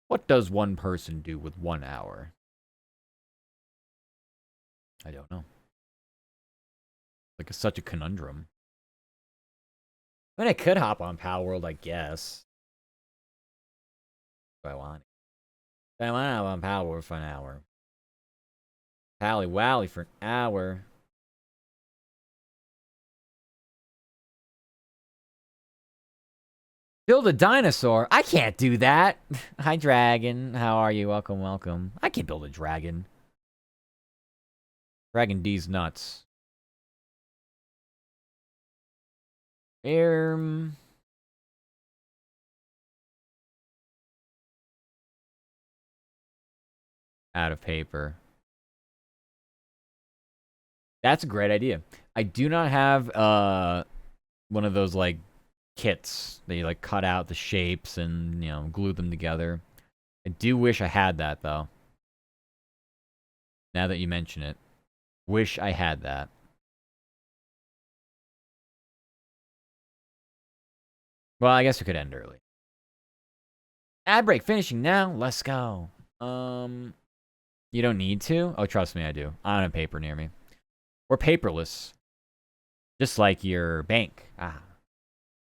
What does one person do with 1 hour? I don't know. Like, it's such a conundrum. I mean, I could hop on Palworld, I guess. If I want. I want to hop on Palworld for an hour. Pally Wally for an hour. Build a dinosaur? I can't do that. Hi, Dragon. How are you? Welcome, welcome. I can't build a dragon. Dragon D's nuts. Out of paper. That's a great idea. I do not have one of those like kits that you like cut out the shapes and, you know, glue them together. I do wish I had that though. Now that you mention it. Wish I had that. Well, I guess we could end early. Ad break finishing now. Let's go. You don't need to? Oh, trust me, I do. I don't have paper near me. We're paperless. Just like your bank.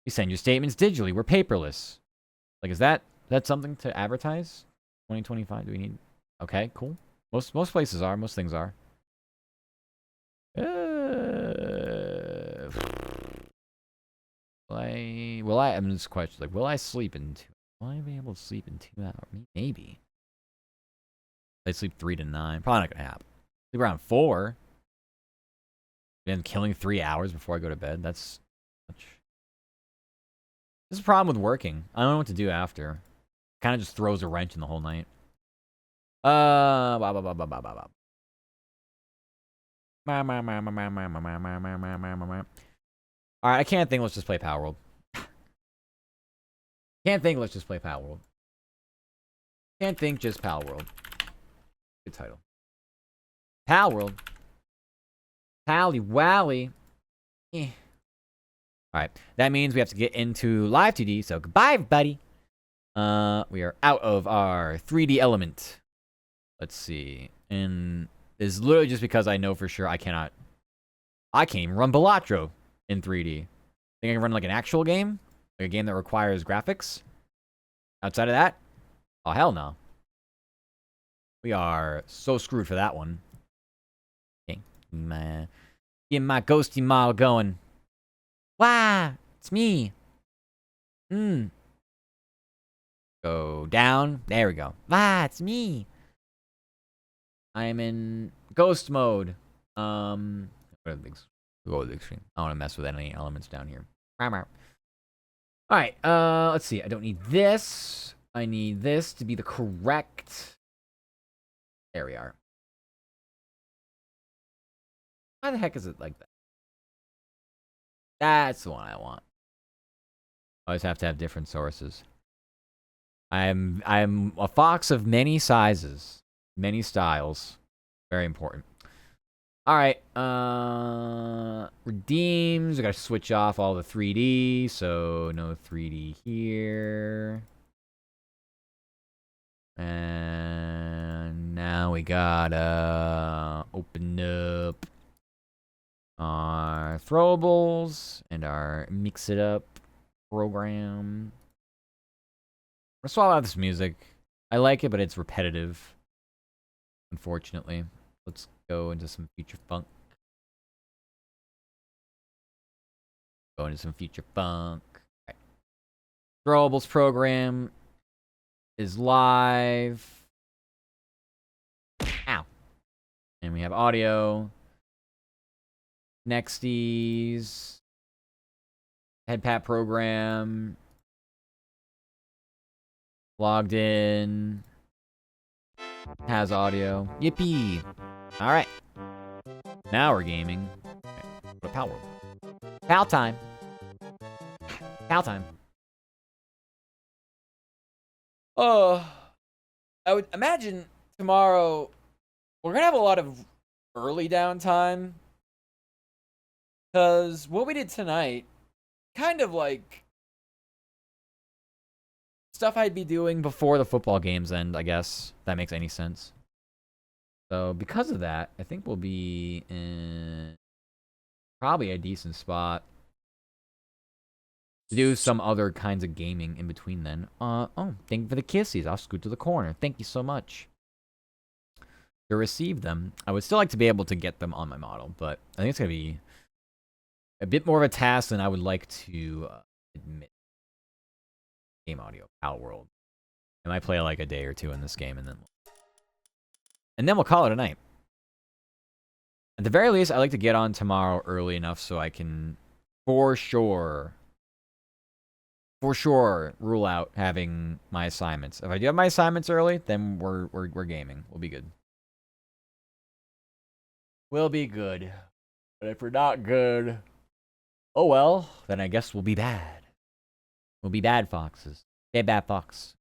You send your statements digitally. We're paperless. Like, is that something to advertise? 2025, do we need... Okay, cool. Most places are. Most things are. Will I? I'm just question. Like, will I sleep in 2? Will I be able to sleep in 2 hours? Maybe. I sleep 3 to 9. Probably not gonna happen. Sleep around 4. Then killing 3 hours before I go to bed. That's much. This is a problem with working. I don't know what to do after. Kind of just throws a wrench in the whole night. Alright, I can't think. Let's just play Palworld. Can't think. Let's just play Palworld. Can't think. Just Palworld. Good title. Palworld. Pally Wally. Eh. Alright. That means we have to get into live 2D. So goodbye, everybody. We are out of our 3D element. Let's see. And it's literally just because I know for sure I can't even run Balatro in 3D. Think I can run like an actual game? Like a game that requires graphics? Outside of that? Oh, hell no. We are so screwed for that one. Okay. Get my ghosty model going. Wow, it's me. Go down. There we go. Ah, it's me. I'm in ghost mode. Go to the big screen. I don't want to mess with any elements down here. Alright, let's see. I don't need this. I need this to be the correct. There we are. Why the heck is it like that? That's the one I want. I always have to have different sources. I'm a fox of many sizes, many styles. Very important. All right. Redeems. I gotta switch off all the 3D, so no 3D here. And now we gotta open up our throwables and our mix it up program. I'm gonna swallow out this music. I like it, but it's repetitive. Unfortunately. Let's go into some future funk. Go into some future funk. Right. Throwables program is live. Ow. And we have audio. Nexties. Headpat program. Logged in. Has audio. Yippee. Alright. Now we're gaming. Okay. Go to Palworld. Pal time. Pal time. Oh. I would imagine tomorrow we're gonna have a lot of early downtime. Because what we did tonight, kind of like stuff I'd be doing before the football games end, I guess. If that makes any sense. So because of that, I think we'll be in probably a decent spot to do some other kinds of gaming in between then. Oh, thank you for the kissies. I'll scoot to the corner. Thank you so much. To receive them. I would still like to be able to get them on my model, but I think it's going to be a bit more of a task than I would like to admit. Game audio, Palworld. I might play like a day or two in this game, and then we'll call it a night. At the very least, I like to get on tomorrow early enough so I can, for sure, rule out having my assignments. If I do have my assignments early, then we're gaming. We'll be good. We'll be good. But if we're not good, oh well, then I guess we'll be bad. We'll be bad foxes. Bad fox.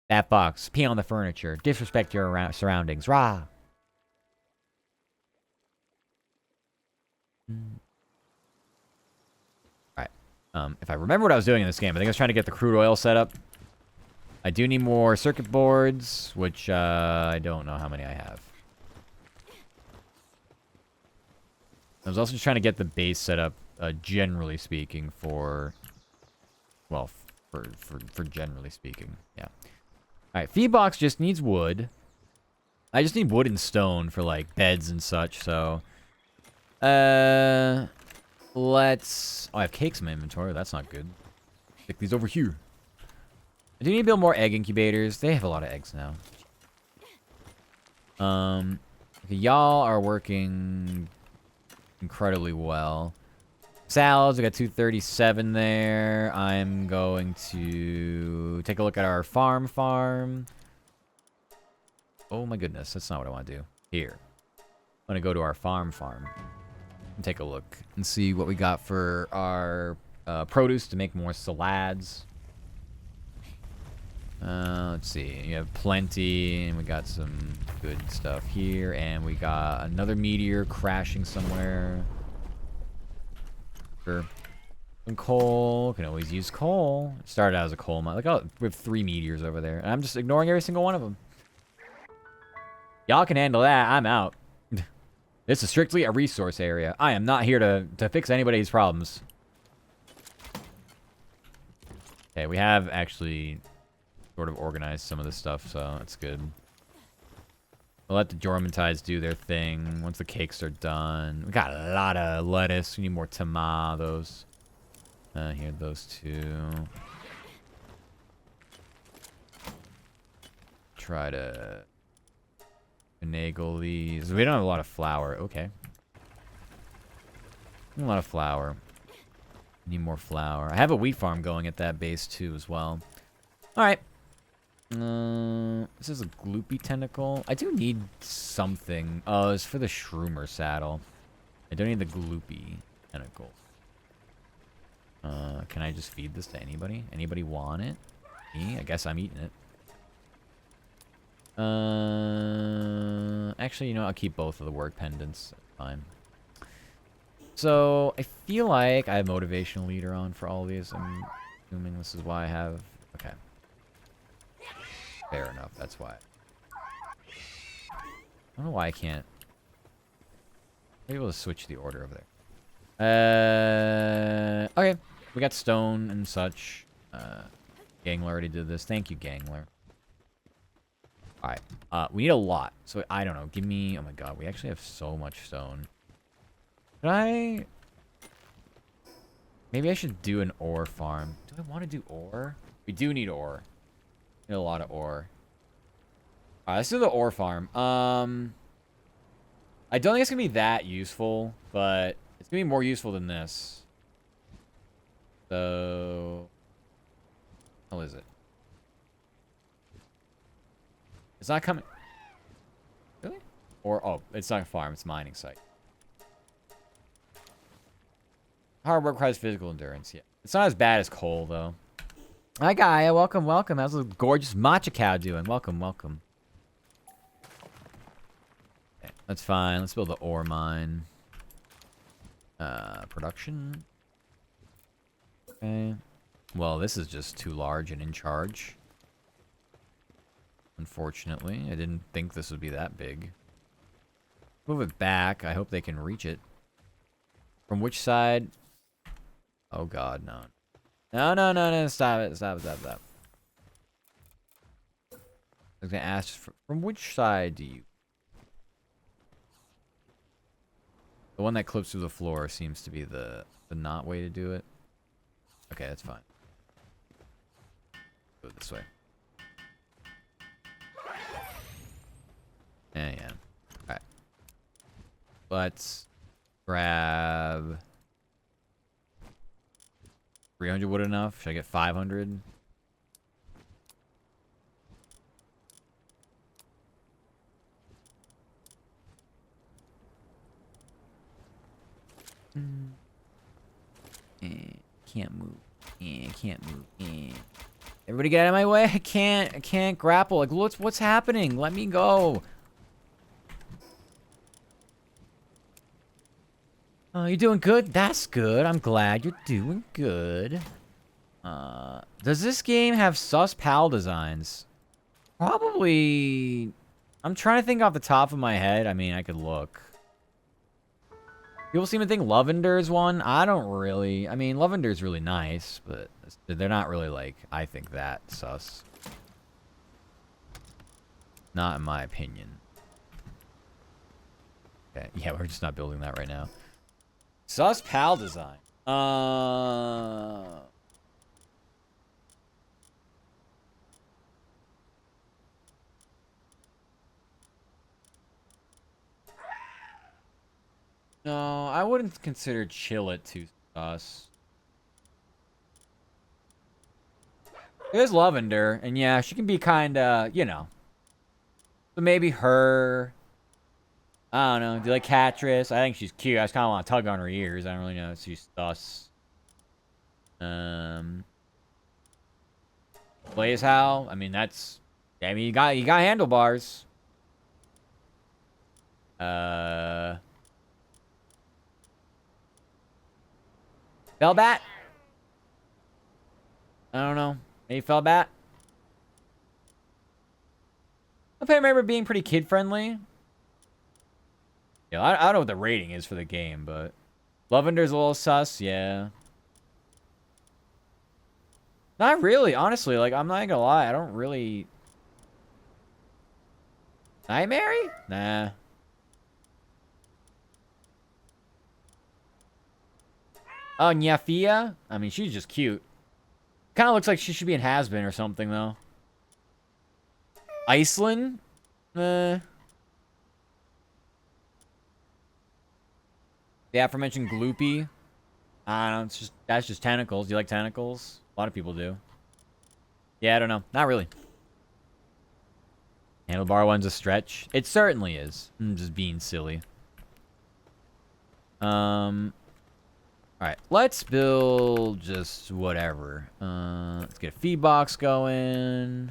Bad fox. Pee on the furniture. Disrespect your surroundings. Rah. Alright. If I remember what I was doing in this game, I think I was trying to get the crude oil set up. I do need more circuit boards, which I don't know how many I have. I was also just trying to get the base set up, generally speaking, for... Well, for generally speaking, yeah. Alright, feed box just needs wood. I just need wood and stone for, like, beds and such, so... let's... Oh, I have cakes in my inventory. That's not good. Stick these over here. I do need to build more egg incubators. They have a lot of eggs now. Okay, y'all are working incredibly well. Salads, we got 237 there. I'm going to take a look at our farm. Oh my goodness, that's not what I want to do. Here. I'm going to go to our farm. take a look and see what we got for our produce to make more salads. Let's see. You have plenty, and we got some good stuff here, and we got another meteor crashing somewhere. Sure. Some coal. Can always use coal. It started out as a coal mine. Look, oh, we have 3 meteors over there, and I'm just ignoring every single one of them. Y'all can handle that. I'm out. This is strictly a resource area. I am not here to fix anybody's problems. Okay, we have actually sort of organized some of this stuff, so that's good. We'll let the Jormuntides do their thing once the cakes are done. We got a lot of lettuce. We need more tomatoes. Here, those 2. Try to finagle these. We don't have a lot of flour. Okay. A lot of flour. Need more flour. I have a wheat farm going at that base too as well. Alright. This is a gloopy tentacle. I do need something. Oh, it's for the shroomer saddle. I don't need the gloopy tentacle. Can I just feed this to anybody? Anybody want it? Me? I guess I'm eating it. Actually, you know, I'll keep both of the work pendants. That's fine. So, I feel like I have motivational leader on for all of these. I'm assuming this is why I have... Okay. Fair enough, that's why. I don't know why I can't... I'm able to switch the order over there. Okay. We got stone and such. Gangler already did this. Thank you, Gangler. Alright. We need a lot. So, I don't know. Give me... Oh my god, we actually have so much stone. Should I... Maybe I should do an ore farm. Do I want to do ore? We do need ore. Need a lot of ore. Alright, let's do the ore farm. I don't think it's going to be that useful, but it's going to be more useful than this. So... How is it? It's not coming... Really? Or, oh, it's not a farm, it's a mining site. Hard work requires physical endurance, yeah. It's not as bad as coal, though. Hi, Gaia. Welcome, welcome. How's the gorgeous matcha cow doing? Welcome, welcome. Okay, that's fine. Let's build the ore mine. Production. Okay. Well, this is just too large and in charge. Unfortunately, I didn't think this would be that big. Move it back. I hope they can reach it. From which side? Oh god, no. No, no, no, no, stop it, stop it, stop it, stop it. I was gonna ask, from which side do you... The one that clips through the floor seems to be the not way to do it. Okay, that's fine. Go this way. Yeah. Alright. Let's grab... 300 wood enough? Should I get 500? Can't move. Can't move. Everybody get out of my way. I can't grapple. Like, what's happening? Let me go. Oh, you're doing good? That's good. I'm glad you're doing good. Does this game have sus PAL designs? Probably... I'm trying to think off the top of my head. I mean, I could look. People seem to think Lavender is one. I don't really. I mean, Lavender is really nice, but they're not really, like, I think that sus. Not in my opinion. Okay, yeah, we're just not building that right now. Sus PAL design. No, I wouldn't consider Chillet too sus. There's Lavender, and yeah, she can be kinda, you know. So maybe her. I don't know. Do you like Catrice? I think she's cute. I just kind of want to tug on her ears. I don't really know if she's sus. Blaze Howl. I mean, that's. I mean, you got handlebars. Fellbat? I don't know. Maybe Fellbat? I remember being pretty kid-friendly. Yeah, I don't know what the rating is for the game, but... Lavender's a little sus, yeah. Not really, honestly. Like, I'm not gonna lie. I don't really... Nightmare? Nah. Oh, Nyafia? I mean, she's just cute. Kind of looks like she should be in Has-Been or something, though. Iceland? The aforementioned Gloopy. I don't know. It's just, that's just tentacles. Do you like tentacles? A lot of people do. Yeah, I don't know. Not really. Handlebar one's a stretch. It certainly is. I'm just being silly. Alright. Let's build just whatever. Let's get a feed box going.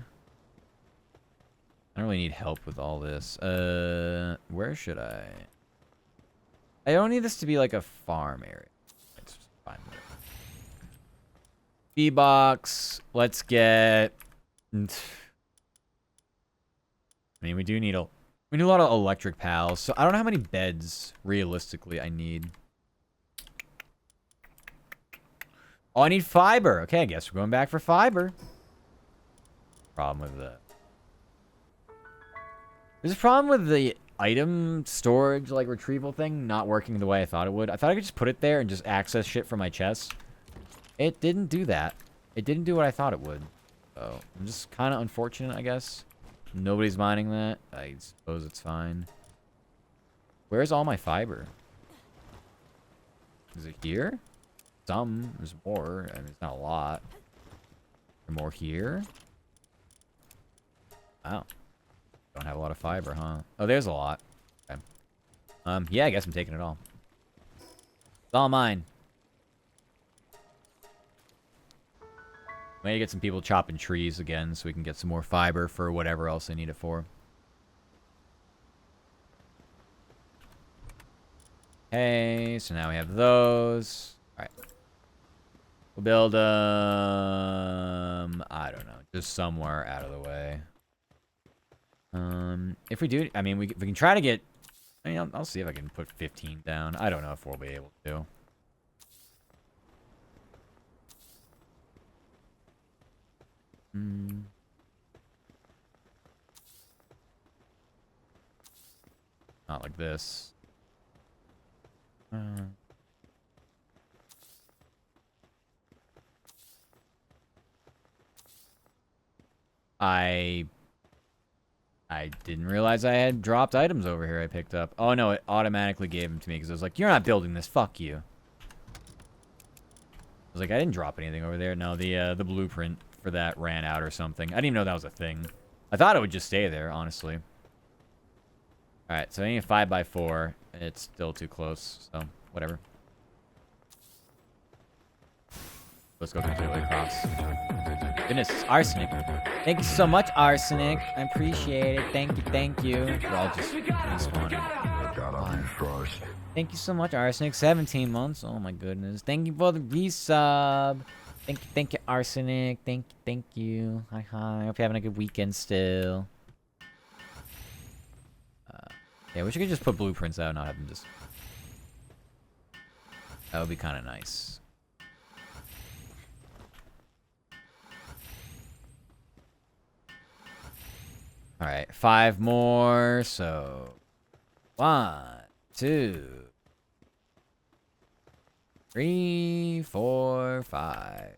I don't really need help with all this. Where should I? I don't need this to be like a farm area. It's fine. Feed box. Let's get. I mean, we need a lot of electric pals. So I don't know how many beds realistically I need. Oh, I need fiber. Okay, I guess we're going back for fiber. Problem with that. There's a problem with the item storage, like, retrieval thing not working the way I thought it would. I thought I could just put it there and just access shit from my chest. It didn't do that. It didn't do what I thought it would. So, I'm just kind of unfortunate, I guess. Nobody's mining that. I suppose it's fine. Where's all my fiber? Is it here? Some. There's more. I mean, it's not a lot. There's more here? Wow. Don't have a lot of fiber, huh? Oh, there's a lot. Okay. Yeah, I guess I'm taking it all. It's all mine. Maybe get some people chopping trees again so we can get some more fiber for whatever else they need it for. Hey, so now we have those. Alright. We'll build, I don't know. Just somewhere out of the way. If we do, I mean, we can try to get, I mean, I'll see if I can put 15 down. I don't know if we'll be able to. Not like this. I didn't realize I had dropped items over here I picked up. Oh, no, it automatically gave them to me because it was like, you're not building this. Fuck you. I was like, I didn't drop anything over there. No, the blueprint for that ran out or something. I didn't even know that was a thing. I thought it would just stay there, honestly. Alright, so I need a 5x4. It's still too close, so whatever. Let's go completely across. Goodness, it's Arsenic. Thank you so much, Arsenic. I appreciate it. Thank you, thank you. We're all just respawning. Thank you so much, Arsenic. 17 months. Oh my goodness. Thank you for the resub. Thank you, Arsenic. Thank you. Hi. Hope you're having a good weekend still. Yeah, I wish I could just put blueprints out and not have them just... That would be kind of nice. Alright, 5 more, so... 1, 2... 3, 4, 5.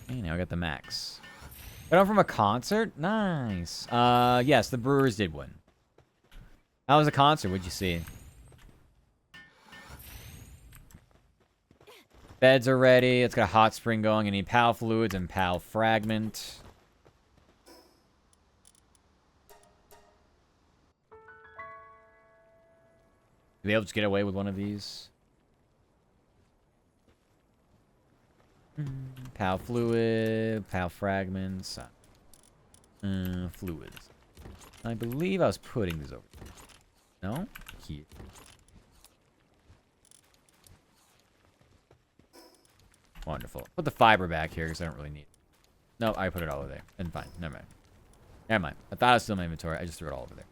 Okay, now I got the max. Got on from a concert? Nice. Yes, the Brewers did win. How was the concert? What'd you see? Beds are ready. It's got a hot spring going. I need PAL fluids and PAL fragment. Be able to get away with one of these. Pal fluid, pal fragments, fluids. I believe I was putting these over here. No? Here. Wonderful. Put the fiber back here because I don't really need it. No, I put it all over there. And fine. Never mind. Never mind. I thought it was still in my inventory. I just threw it all over there.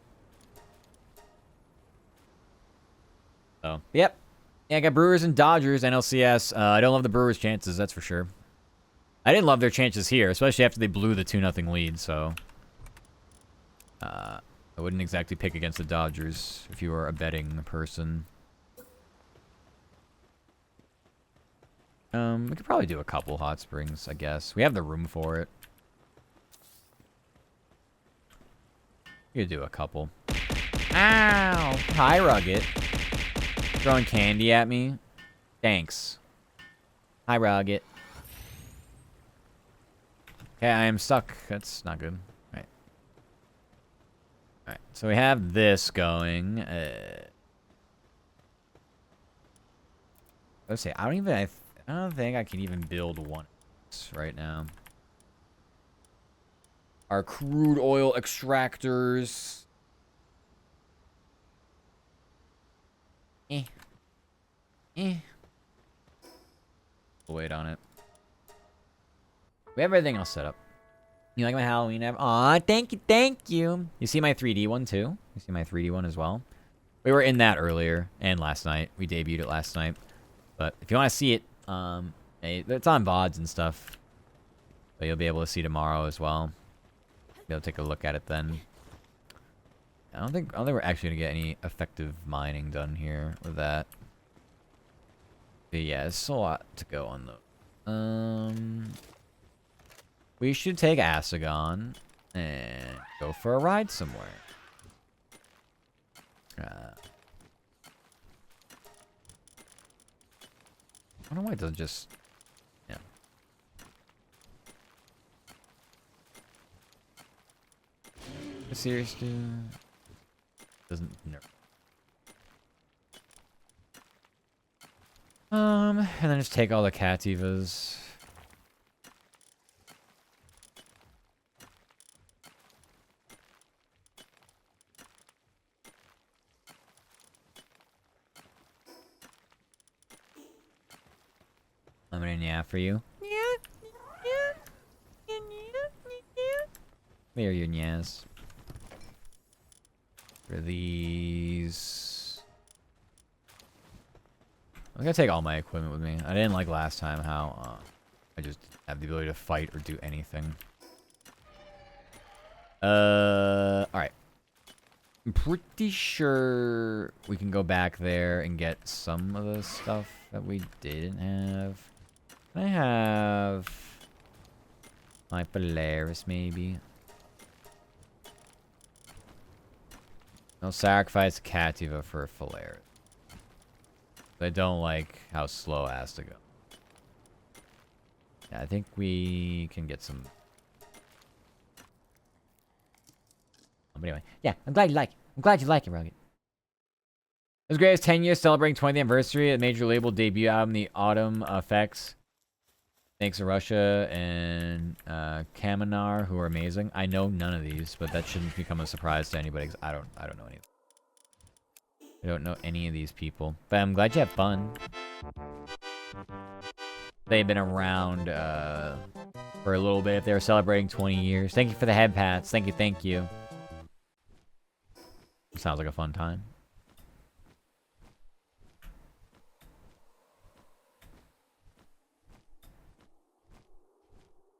So, yep. Yeah, I got Brewers and Dodgers, NLCS. I don't love the Brewers' chances, that's for sure. I didn't love their chances here, especially after they blew the 2-0 lead, so... I wouldn't exactly pick against the Dodgers if you were a betting person. We could probably do a couple hot springs, I guess. We have the room for it. We could do a couple. Ow! Hi, Rugged. Throwing candy at me. Thanks. Hi, Rugged. Okay, I am stuck. That's not good. Right. Alright, so we have this going. Let's see. I don't think I can even build one right now. Our crude oil extractors. We'll wait on it. We have everything else set up. You like my Halloween app? Aw, thank you, thank you. You see my 3D one too? You see my 3D one as well? We were in that earlier and last night. We debuted it last night. But if you want to see it, it's on VODs and stuff. But you'll be able to see tomorrow as well. Be able to take a look at it then. I don't think we're actually gonna get any effective mining done here with that. But yeah, it's a lot to go on though. We should take Asagon and go for a ride somewhere. I don't know why it doesn't just... Yeah. Seriously? Doesn't... No. And then just take all the Cativas. I'm gonna yeah for you. There are your nyas. For these... I'm gonna take all my equipment with me. I didn't like last time how I just have the ability to fight or do anything. Alright. I'm pretty sure we can go back there and get some of the stuff that we didn't have. I have my Polaris, maybe. I'll sacrifice Cativa for a Polaris. I don't like how slow it has to go. Yeah, I think we can get some... But anyway, yeah, I'm glad you like it. I'm glad you like it, Rugged. It was great as 10 years celebrating 20th anniversary of the major label debut album, The Autumn Effects. Thanks to Russia and Kaminar, who are amazing. I know none of these, but that shouldn't become a surprise to anybody, because I don't know any of them. I don't know any of these people. But I'm glad you have fun. They've been around for a little bit if they were celebrating 20 years. Thank you for the head pats. Thank you, thank you. Sounds like a fun time.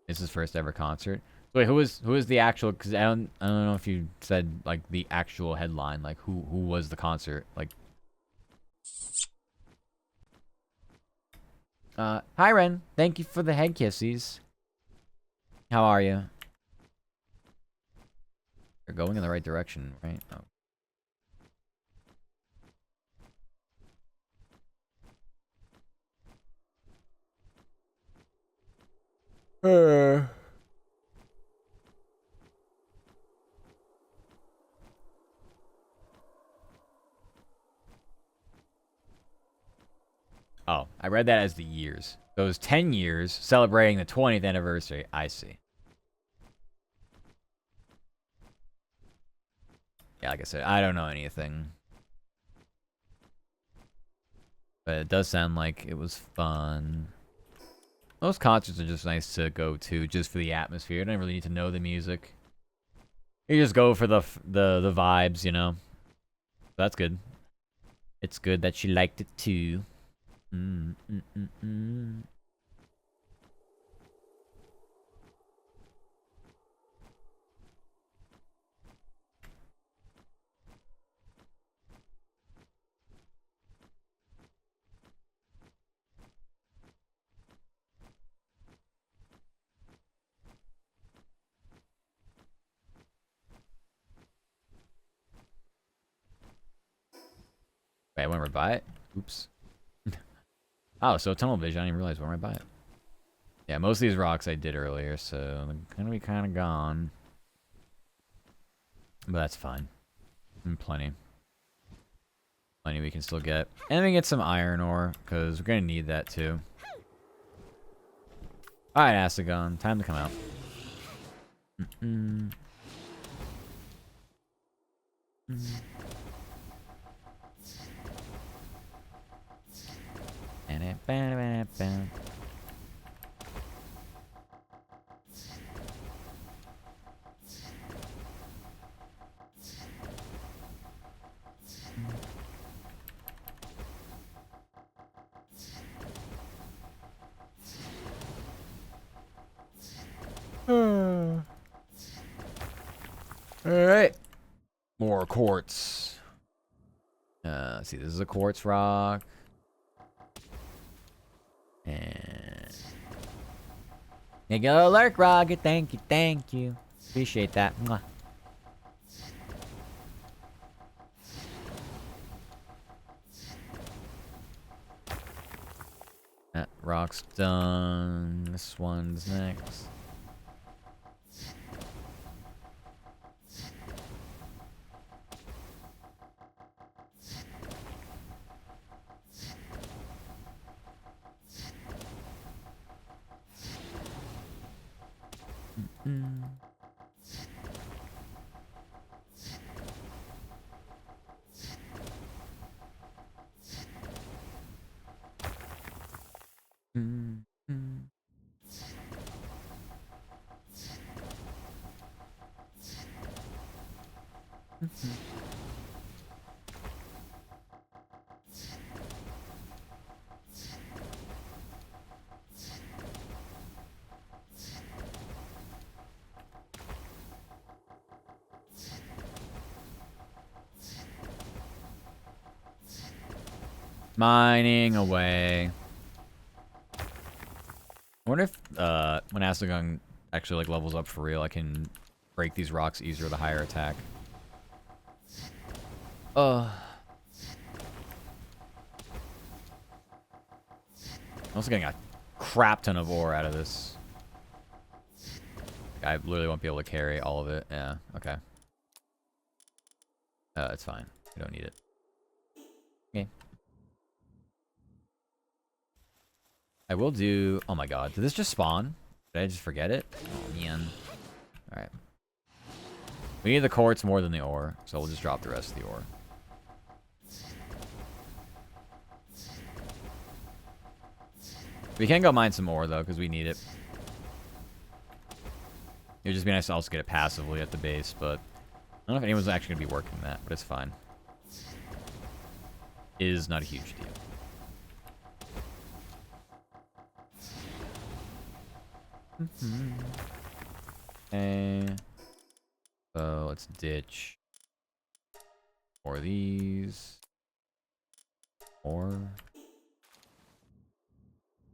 This is first ever concert. Wait, who was the actual? Because I don't know if you said like the actual headline. Like who was the concert? Like. Hi Ren. Thank you for the head kissies. How are you? You're going in the right direction, right? Oh. I read that as the years. Those 10 years celebrating the 20th anniversary. I see. Yeah, like I said, I don't know anything. But it does sound like it was fun. Most concerts are just nice to go to just for the atmosphere. You don't really need to know the music. You just go for the vibes, you know. That's good. It's good that she liked it too. Wait, I went right by it? Oops. Oh, so tunnel vision. I didn't even realize when I by it. Yeah, most of these rocks I did earlier, so they're gonna be kind of gone. But that's fine. And plenty. Plenty we can still get. And we get some iron ore, because we're gonna need that too. Alright, Asagon. Time to come out. Alright. More quartz. Let's see, this is a quartz rock. And here you go, Lurk Rocket. Thank you, thank you. Appreciate that. Mwah. That rock's done. This one's next. Mining away. I wonder if when Asagon actually like levels up for real, I can break these rocks easier with a higher attack. I'm also getting a crap ton of ore out of this. Like, I literally won't be able to carry all of it. Yeah, okay. It's fine. We don't need it. Okay. I will do... Oh my god. Did this just spawn? Did I just forget it? Oh, man. Alright. We need the quartz more than the ore, so we'll just drop the rest of the ore. We can go mine some more, though, because we need it. It would just be nice to also get it passively at the base, but... I don't know if anyone's actually going to be working that, but it's fine. It is not a huge deal. Okay. So let's ditch. Or these. Or.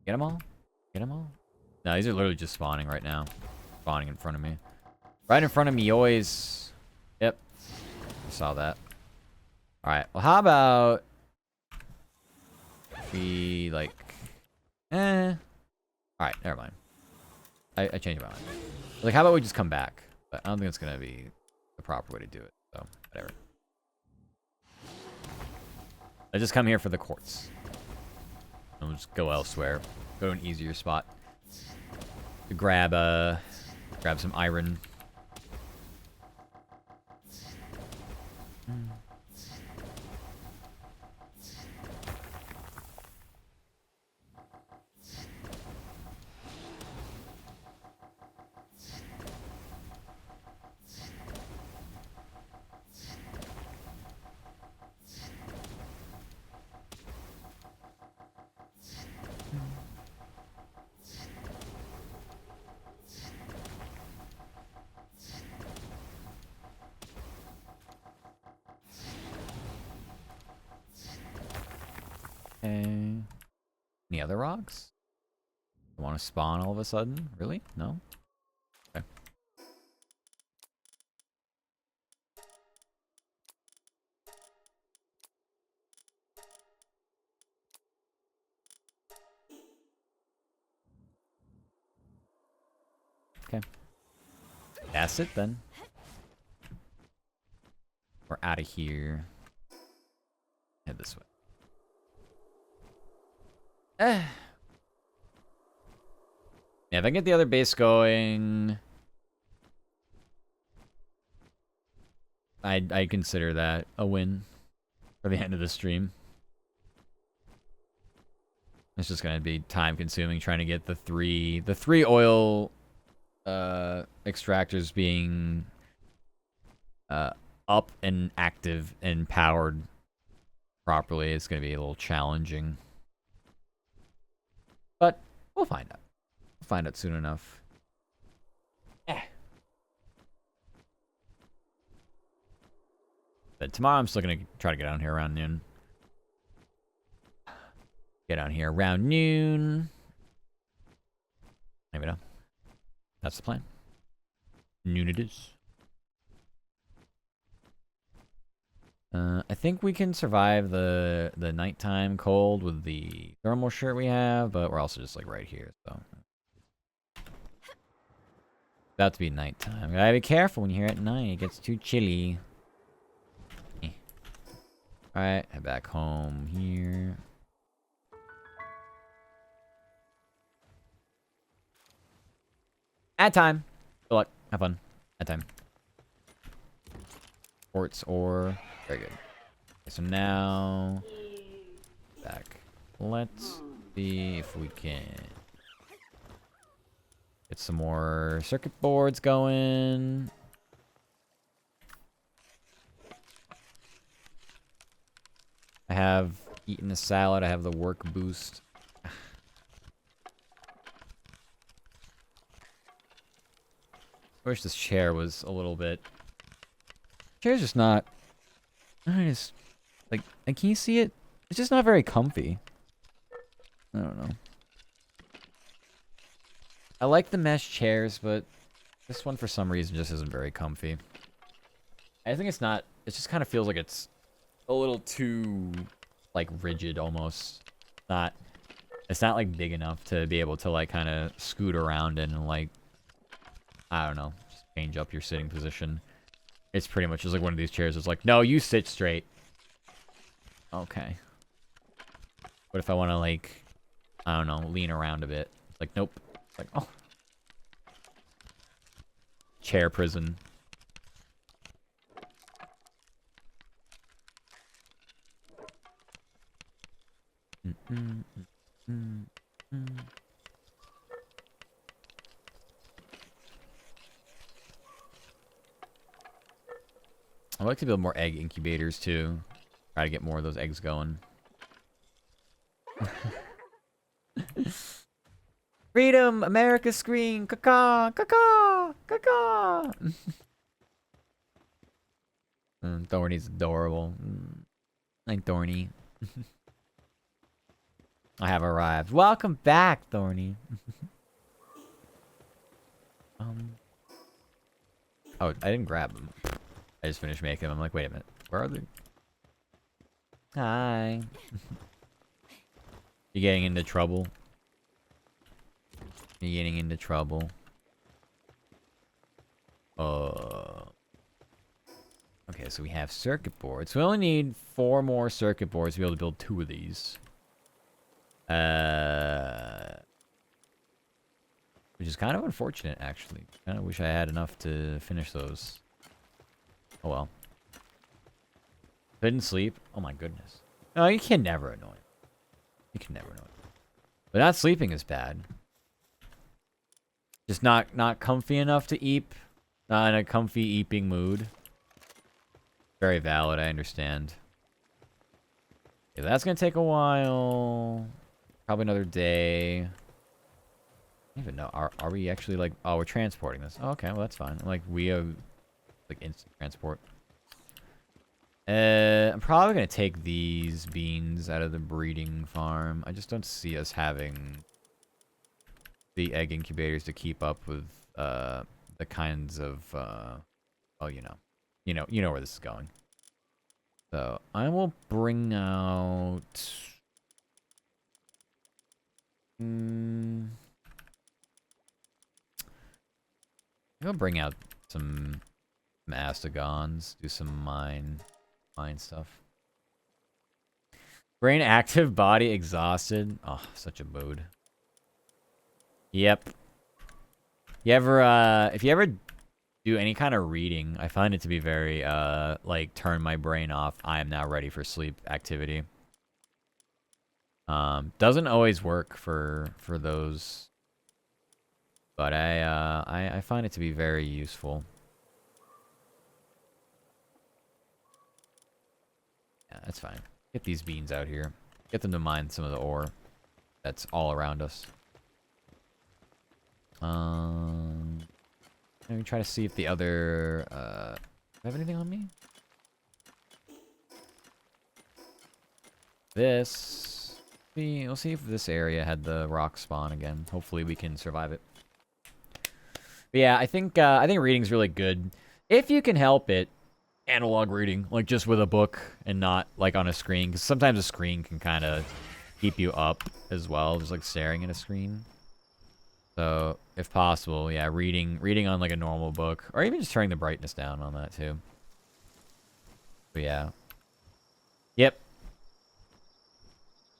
Get them all? Get them all? No, these are literally just spawning right now. Spawning in front of me. Right in front of me, always. Yep. I saw that. Alright, well, how about. We, like. Alright, never mind. I changed my mind. Like, how about we just come back? But I don't think it's gonna be the proper way to do it. So, whatever. I just come here for the quartz. We'll just go elsewhere. Go to an easier spot. To grab some iron. Okay. Any other rocks? Want to spawn all of a sudden? Really? No? Okay. Okay. That's it then. We're out of here. Head this way. Yeah, if I get the other base going, I consider that a win for the end of the stream. It's just gonna be time consuming trying to get the three oil extractors being up and active and powered properly. It's gonna be a little challenging. But we'll find out. We'll find out soon enough. But tomorrow I'm still gonna try to get down here around noon. Get down here around noon. Maybe not. That's the plan. Noon it is. I think we can survive the nighttime cold with the thermal shirt we have, but we're also just like right here, so. About to be nighttime. Gotta be careful when you're here at night. It gets too chilly. Alright, head back home here. At time. Good luck. Have fun. At time. Quartz ore. Very good. Okay, so now back. Let's see if we can get some more circuit boards going. I have eaten a salad. I have the work boost. I wish this chair was a little bit. Chair's just not. I just like. Can you see it? It's just not very comfy. I don't know. I like the mesh chairs, but this one for some reason just isn't very comfy. I think it's not. It just kind of feels like it's a little too like rigid almost. It's not like big enough to be able to like kind of scoot around in and like, I don't know, just change up your sitting position. It's pretty much just like one of these chairs. It's like, no, you sit straight. Okay. What if I want to like, I don't know, lean around a bit? It's like, nope. It's like, oh. Chair prison. I'd like to build more egg incubators too. Try to get more of those eggs going. Freedom! America scream! Caw-caw! Caw-caw! Caw-caw! Thorny's adorable. Like Thorny. I have arrived. Welcome back, Thorny. Oh, I didn't grab them. I just finished making them. I'm like, wait a minute. Where are they? Hi. You getting into trouble? You getting into trouble? Okay, so we have circuit boards. We only need 4 more circuit boards to be able to build 2 of these. Which is kind of unfortunate, actually. Kind of wish I had enough to finish those. Oh well. Couldn't sleep. Oh my goodness. No, you can never annoy him. You can never annoy him. But not sleeping is bad. Just not comfy enough to eep. Not in a comfy eeping mood. Very valid, I understand. Yeah, that's gonna take a while. Probably another day. I don't even know. Are we actually like... Oh, we're transporting this. Oh, okay, well that's fine. Like, we have... Like, instant transport. I'm probably gonna take these beans out of the breeding farm. I just don't see us having the egg incubators to keep up with the kinds of oh, you know where this is going. So I will bring out I'll bring out some mastigons, do some mine stuff. Brain active, body exhausted. Oh, such a mood. Yep. If you ever do any kind of reading, I find it to be very like turn my brain off. I am now ready for sleep activity. Doesn't always work for those, but I find it to be very useful. Yeah, that's fine. Get these beans out here. Get them to mine some of the ore that's all around us. Let me try to see if the other, do I have anything on me? This, we'll see if this area had the rock spawn again. Hopefully we can survive it. But yeah, I think reading's really good. If you can help it, analog reading, like just with a book and not like on a screen, because sometimes a screen can kind of keep you up as well, just like staring at a screen. So, if possible, yeah, reading on like a normal book, or even just turning the brightness down on that too. But yeah. Yep.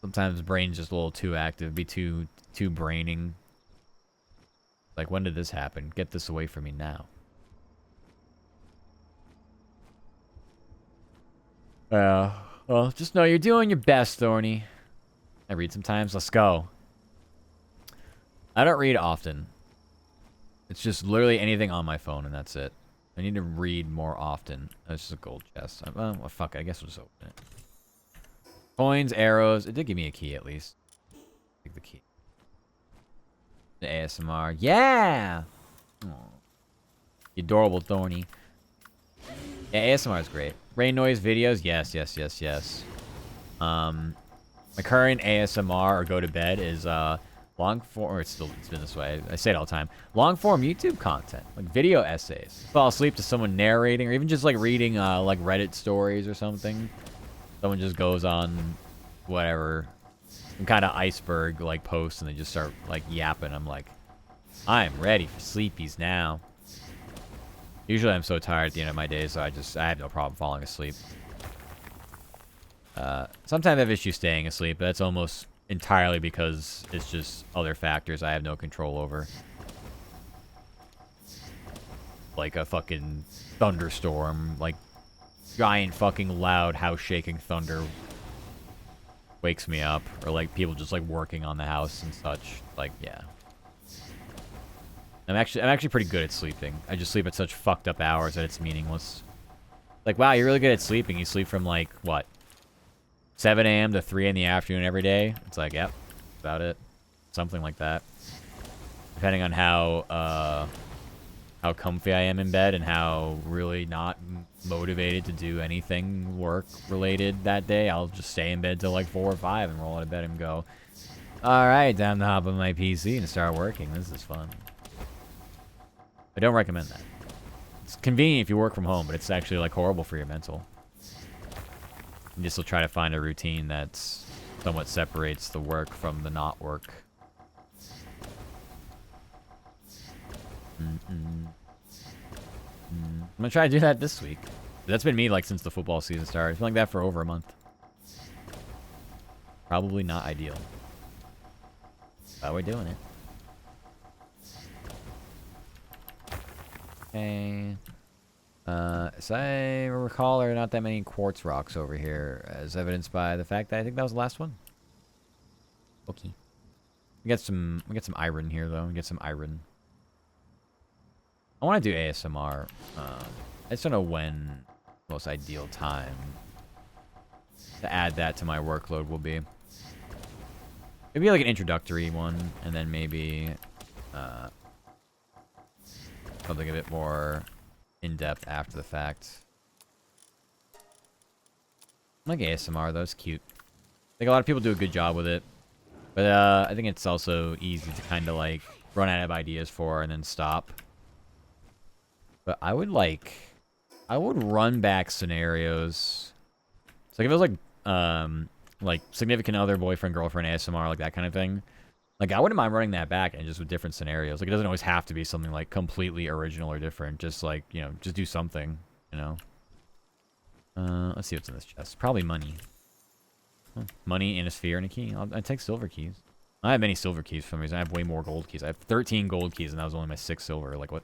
Sometimes the brain's just a little too active, be too braining. Like, when did this happen? Get this away from me now. Well, just know you're doing your best, Thorny. I read sometimes. Let's go. I don't read often. It's just literally anything on my phone, and that's it. I need to read more often. That's just a gold chest. Well, fuck it. I guess we'll just open it. Coins, arrows. It did give me a key, at least. Take the key. The ASMR. Yeah! Aww. You adorable Thorny. Yeah, ASMR is great. Rain noise videos. Yes, yes, yes, yes. My current ASMR or go to bed is, long form, or it's been this way. I say it all the time. Long form YouTube content, like video essays. Fall asleep to someone narrating, or even just like reading, like Reddit stories or something. Someone just goes on, whatever, some kind of iceberg like post, and they just start like yapping. I'm like, I'm ready for sleepies now. Usually I'm so tired at the end of my day, so I have no problem falling asleep. Sometimes I have issues staying asleep, but that's almost entirely because it's just other factors I have no control over. Like a fucking thunderstorm, like giant fucking loud house shaking thunder wakes me up, or like people just like working on the house and such. Like, yeah. I'm actually pretty good at sleeping. I just sleep at such fucked up hours that it's meaningless. Like, wow, you're really good at sleeping. You sleep from like what? 7 a.m. to 3 in the afternoon every day. It's like, yep, about it. Something like that. Depending on how comfy I am in bed and how really not motivated to do anything work related that day, I'll just stay in bed till like 4 or 5 and roll out of bed and go, all right, time to hop on my PC and start working. This is fun. I don't recommend that. It's convenient if you work from home, but it's actually like horrible for your mental. You just will try to find a routine that's somewhat separates the work from the not work. I'm gonna try to do that this week. That's been me like since the football season started. It's been like that for over a month. Probably not ideal. We're doing it. Okay. As I recall, there are not that many quartz rocks over here, as evidenced by the fact that I think that was the last one. Okay. We got some iron here though. We get some iron. I want to do ASMR. I just don't know when the most ideal time to add that to my workload will be. Maybe like an introductory one, and then maybe something a bit more in-depth after the fact. I like ASMR though, it's cute. I think a lot of people do a good job with it. But I think it's also easy to kind of like run out of ideas for and then stop. But I would run back scenarios. So like if it was like significant other, boyfriend, girlfriend, ASMR, like that kind of thing. Like I wouldn't mind running that back and just with different scenarios. Like it doesn't always have to be something like completely original or different. Just like, you know, just do something, you know. Let's see what's in this chest. Probably money. Money and a sphere and a key. I'll take silver keys. I have many silver keys for some reason. I have way more gold keys. I have 13 gold keys, and that was only my 6 silver. Like, what?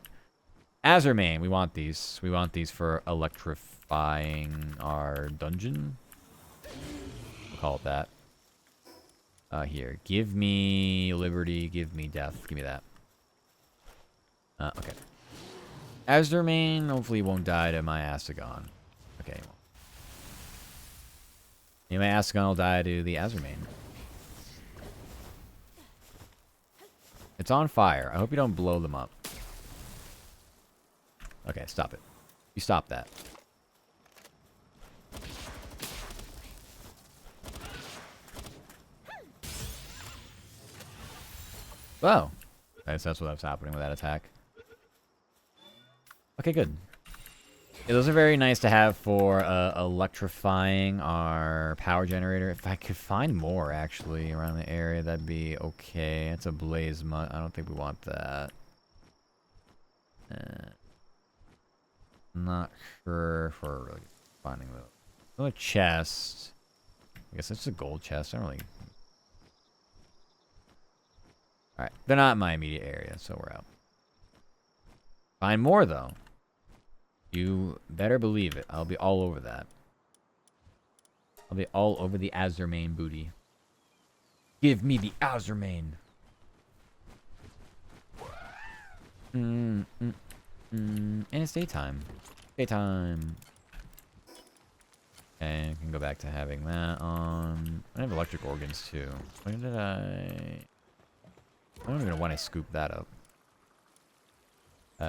Azurmane. We want these. We want these for electrifying our dungeon. We'll call it that. Here. Give me liberty. Give me death. Give me that. Okay. Azurmane hopefully won't die to my Astagon. Okay. My Astagon will die to the Azurmane. It's on fire. I hope you don't blow them up. Okay, stop it. You stop that. Whoa. That's what was happening with that attack. Okay, good. Yeah, those are very nice to have for electrifying our power generator. If I could find more, actually, around the area, that'd be okay. It's a blaze mud. I don't think we want that. I'm not sure if we're really finding those. Another chest. I guess it's a gold chest. I don't really... Alright. They're not in my immediate area, so we're out. Find more, though. You better believe it. I'll be all over that. I'll be all over the Azurmane booty. Give me the Azurmane. And it's daytime. Daytime. Okay, I can go back to having that on. I have electric organs too. When did I don't even know when I scooped that up.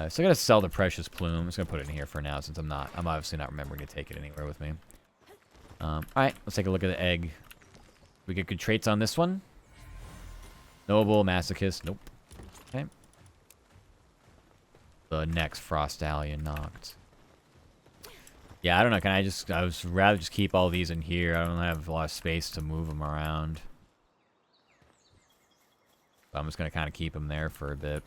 So I gotta sell the precious plume. I'm just gonna put it in here for now since I'm obviously not remembering to take it anywhere with me. Alright, let's take a look at the egg. We get good traits on this one. Noble, masochist, nope. Okay. The next frost stallion knocked. Yeah, I don't know, I would rather just keep all these in here. I don't have a lot of space to move them around. So I'm just gonna kinda keep them there for a bit.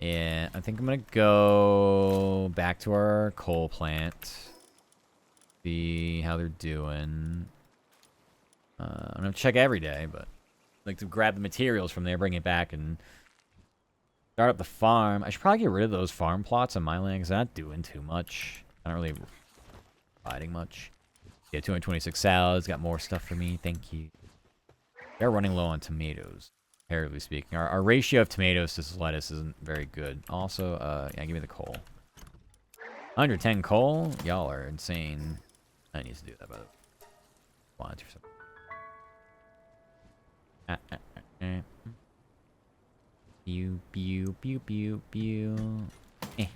Yeah, I think I'm gonna go back to our coal plant. See how they're doing. I'm gonna check every day, but I'd like to grab the materials from there, bring it back, and start up the farm. I should probably get rid of those farm plots on my land because they're not doing too much. Not really providing much. Yeah, 226 salads. Got more stuff for me. Thank you. They're running low on tomatoes. Comparatively speaking, our ratio of tomatoes to lettuce isn't very good. Also, yeah, give me the coal. 110 coal? Y'all are insane. I need to do that, by the way. Want to something. Pew, pew, pew, pew, pew. Eh.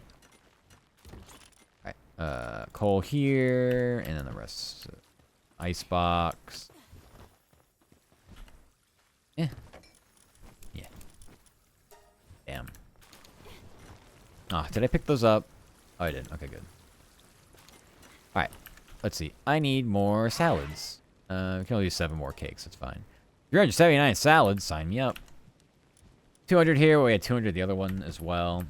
Alright, coal here, and then the rest. Icebox. Yeah. Yeah. Damn. Ah, did I pick those up? Oh, I did. Okay, good. Alright. Let's see. I need more salads. We can only do 7 more cakes. That's fine. 379 salads. Sign me up. 200 here. We had 200 at the other one as well.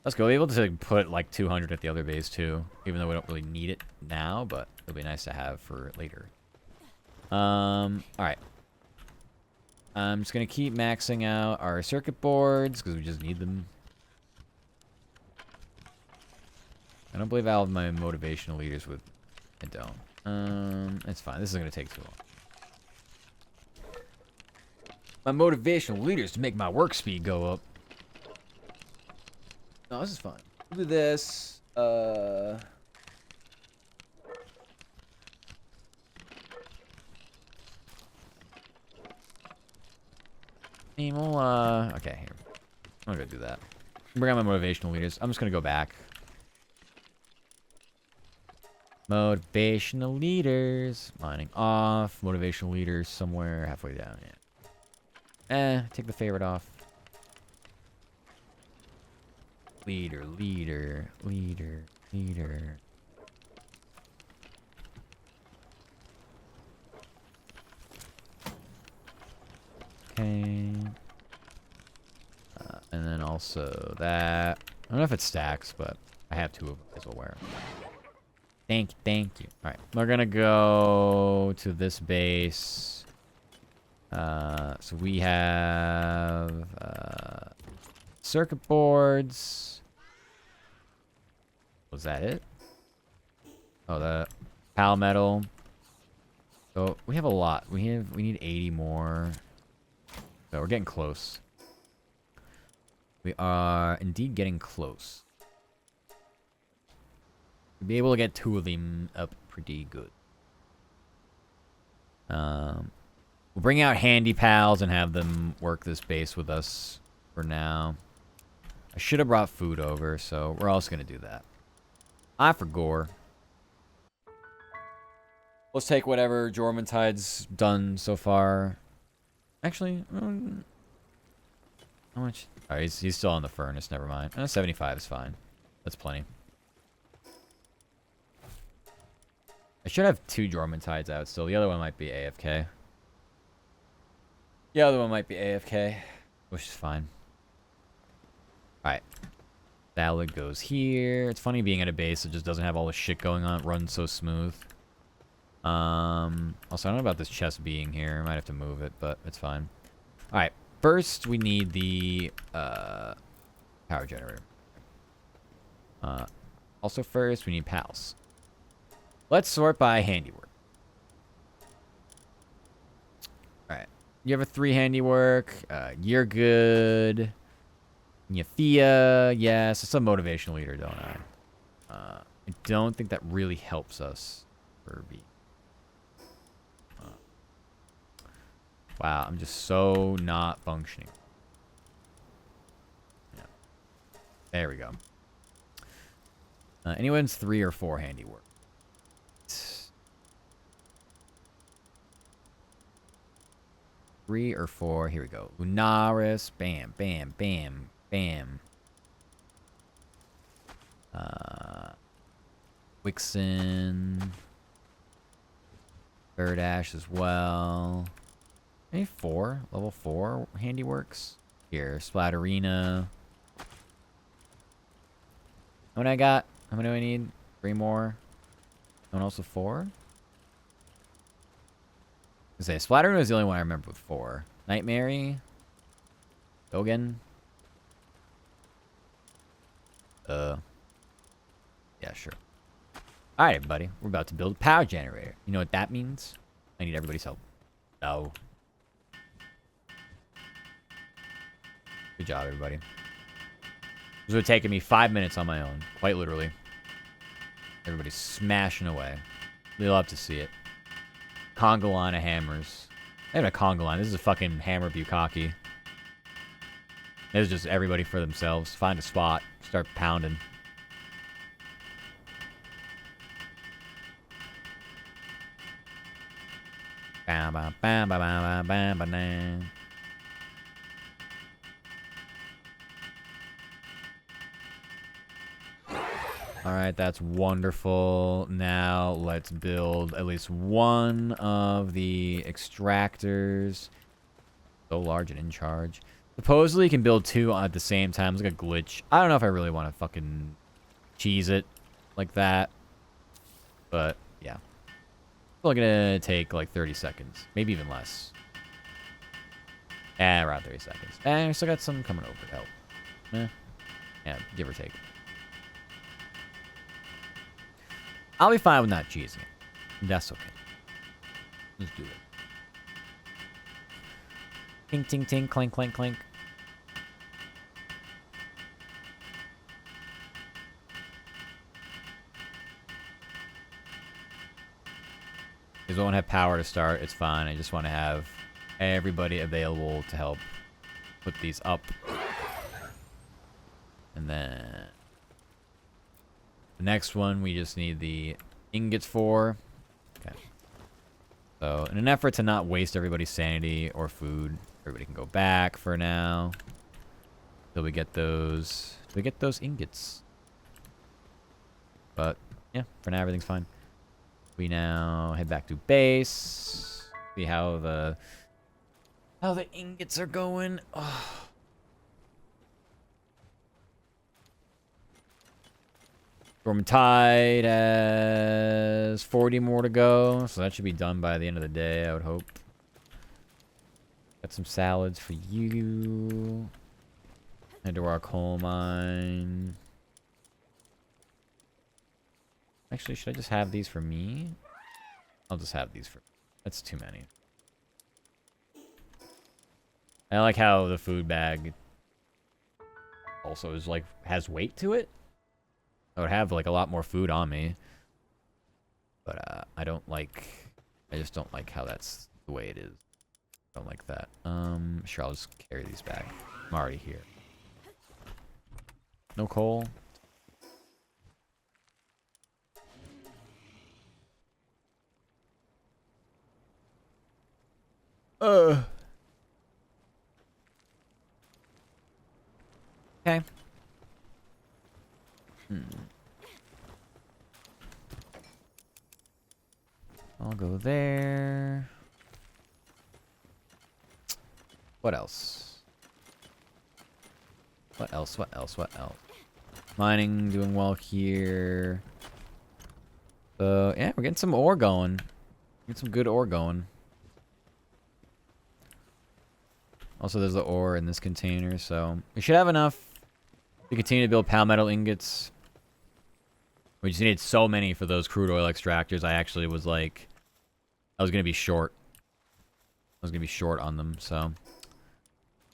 Let's go. We'll be able to put like 200 at the other base too. Even though we don't really need it now, but it'll be nice to have for later. Alright. I'm just gonna keep maxing out our circuit boards because we just need them. I don't believe I'll have my motivational leaders with. I don't. It's fine. This is gonna take too long. My motivational leaders to make my work speed go up. No, this is fine. We'll do this. Okay, here. I'm gonna do that. Bring out my motivational leaders. I'm just gonna go back. Motivational leaders. Mining off. Motivational leaders somewhere halfway down. Yeah. Take the favorite off. Leader. Okay. And then also that. I don't know if it stacks, but I have 2 of them as well. Wear. Thank you. All right, we're gonna go to this base. So we have circuit boards. Was that it? Oh, the pal metal. So we have a lot. We need 80 more. So we're getting close. We are indeed getting close. We'll be able to get 2 of them up pretty good. We'll bring out handy pals and have them work this base with us for now. I should have brought food over, so we're also going to do that. I forgot. Let's take whatever Jormuntide's done so far. Actually, how much? Oh, he's still on the furnace. Never mind. 75 is fine. That's plenty. I should have 2 Jormuntides out still. The other one might be AFK. The other one might be AFK, which is fine. Alright. Salad goes here. It's funny being at a base that just doesn't have all the shit going on. It runs so smooth. Also, I don't know about this chest being here. I might have to move it, but it's fine. Alright. First, we need the power generator. Also, first, we need pals. Let's sort by handiwork. Alright. You have a 3 handiwork. You're good. Nyathea, yes. It's a motivational leader, don't I? I don't think that really helps us. Furby. Wow, I'm just so not functioning. Yeah. There we go. Anyone's 3 or 4 handiwork? 3 or 4. Here we go. Lunaris. Bam, bam, bam, bam. Wixen. Birdash as well. Maybe 4. Level 4 handiworks. Here, Splatterina. How many I got? How many do I need? 3 more. Someone else with 4? I say Splatterina is the only one I remember with 4. Nightmare. Dogen. Yeah, sure. Alright, everybody. We're about to build a power generator. You know what that means? I need everybody's help. No. Good job, everybody. This would have taken me 5 minutes on my own. Quite literally. Everybody's smashing away. You'll have to see it. Conga line of hammers. Not even a conga line. This is a fucking hammer bukkake. This is just everybody for themselves. Find a spot. Start pounding. Bam, bam, bam, bam, bam, bam, bam, bam. Alright, that's wonderful. Now let's build at least one of the extractors. So large and in charge. Supposedly you can build 2 at the same time. It's like a glitch. I don't know if I really want to fucking cheese it like that. But, yeah. It's only gonna take like 30 seconds. Maybe even less. Around 30 seconds. I still got some coming over to help. Yeah, give or take. I'll be fine with not cheesing it. That's okay. Let's do it. Ting, ting, ting, clink, clink, clink. Because we won't have power to start. It's fine. I just want to have everybody available to help put these up. And then the next one we just need the ingots for. Okay. So in an effort to not waste everybody's sanity or food, everybody can go back for now. Till we get those ingots. But yeah, for now everything's fine. We now head back to base. See how the ingots are going. Oh. Storm Tide has 40 more to go, so that should be done by the end of the day, I would hope. Got some salads for you. Head to our coal mine. Actually, should I just have these for me? I'll just have these for... That's too many. I like how the food bag also is like, has weight to it. I would have like a lot more food on me. But I just don't like how that's the way it is. I don't like that. Sure, I'll just carry these back. I'm already here. No coal. Okay. I'll go there. What else? What else? What else? What else? Mining doing well here. So yeah, we're getting some ore going. Get some good ore going. Also, there's the ore in this container, so we should have enough to continue to build palmetto ingots. We just needed so many for those crude oil extractors. I actually was like, I was gonna be short. I was gonna be short on them, so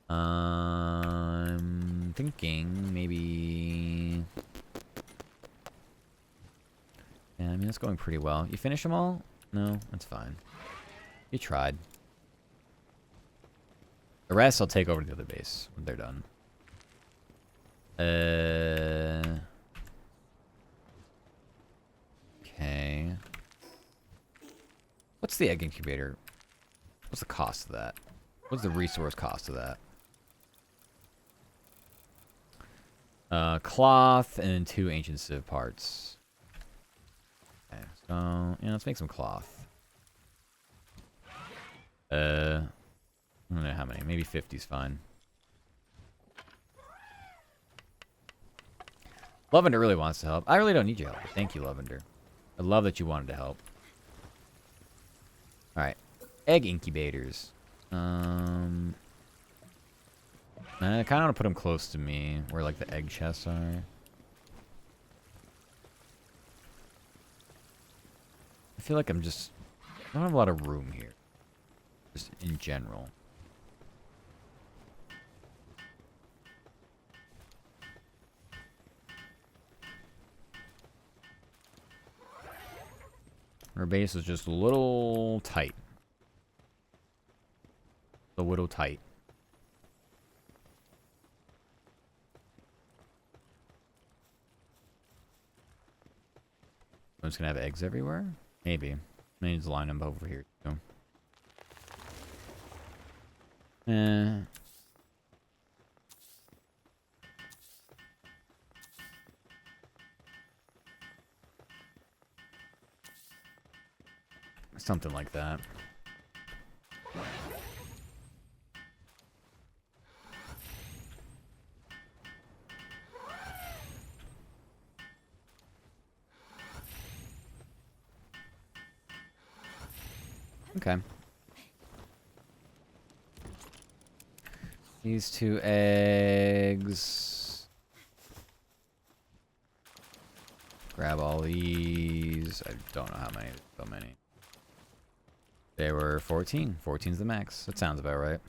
I'm thinking maybe. Yeah, I mean it's going pretty well. You finish them all? No, that's fine. You tried. The rest I'll take over to the other base when they're done. Okay. What's the egg incubator? What's the cost of that? What's the resource cost of that? Cloth and 2 ancient sieve parts. Okay, so yeah, let's make some cloth. I don't know how many. Maybe 50's fine. Lavender really wants to help. I really don't need your help. But thank you, Lavender. I love that you wanted to help. Alright. Egg incubators. I kind of want to put them close to me, where like the egg chests are. I feel like I don't have a lot of room here. Just in general. Our base is just a little tight. A little tight. I'm just gonna have eggs everywhere? Maybe. I need to line them over here too. Something like that. Okay. These 2 eggs. Grab all these. I don't know how many. So many. There were 14. 14's the max. That sounds about right.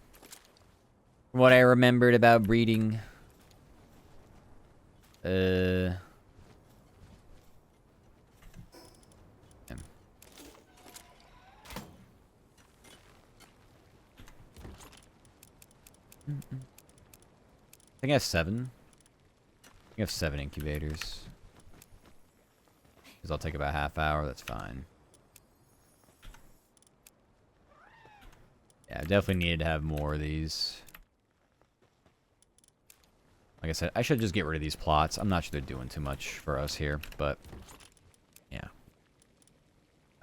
From what I remembered about breeding. Yeah. I think I have 7. I have 7 incubators. Because I'll take about half hour. That's fine. Yeah, I definitely needed to have more of these. Like I said, I should just get rid of these plots. I'm not sure they're doing too much for us here, but yeah.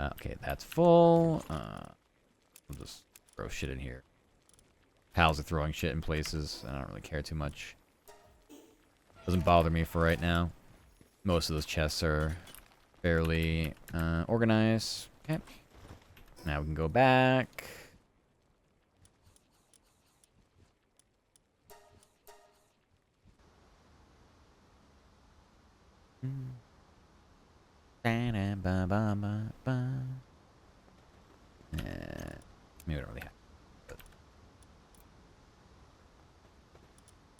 Okay, that's full. I'll just throw shit in here. Pals are throwing shit in places. I don't really care too much. Doesn't bother me for right now. Most of those chests are fairly organized. Okay. Now we can go back. Maybe we don't really have.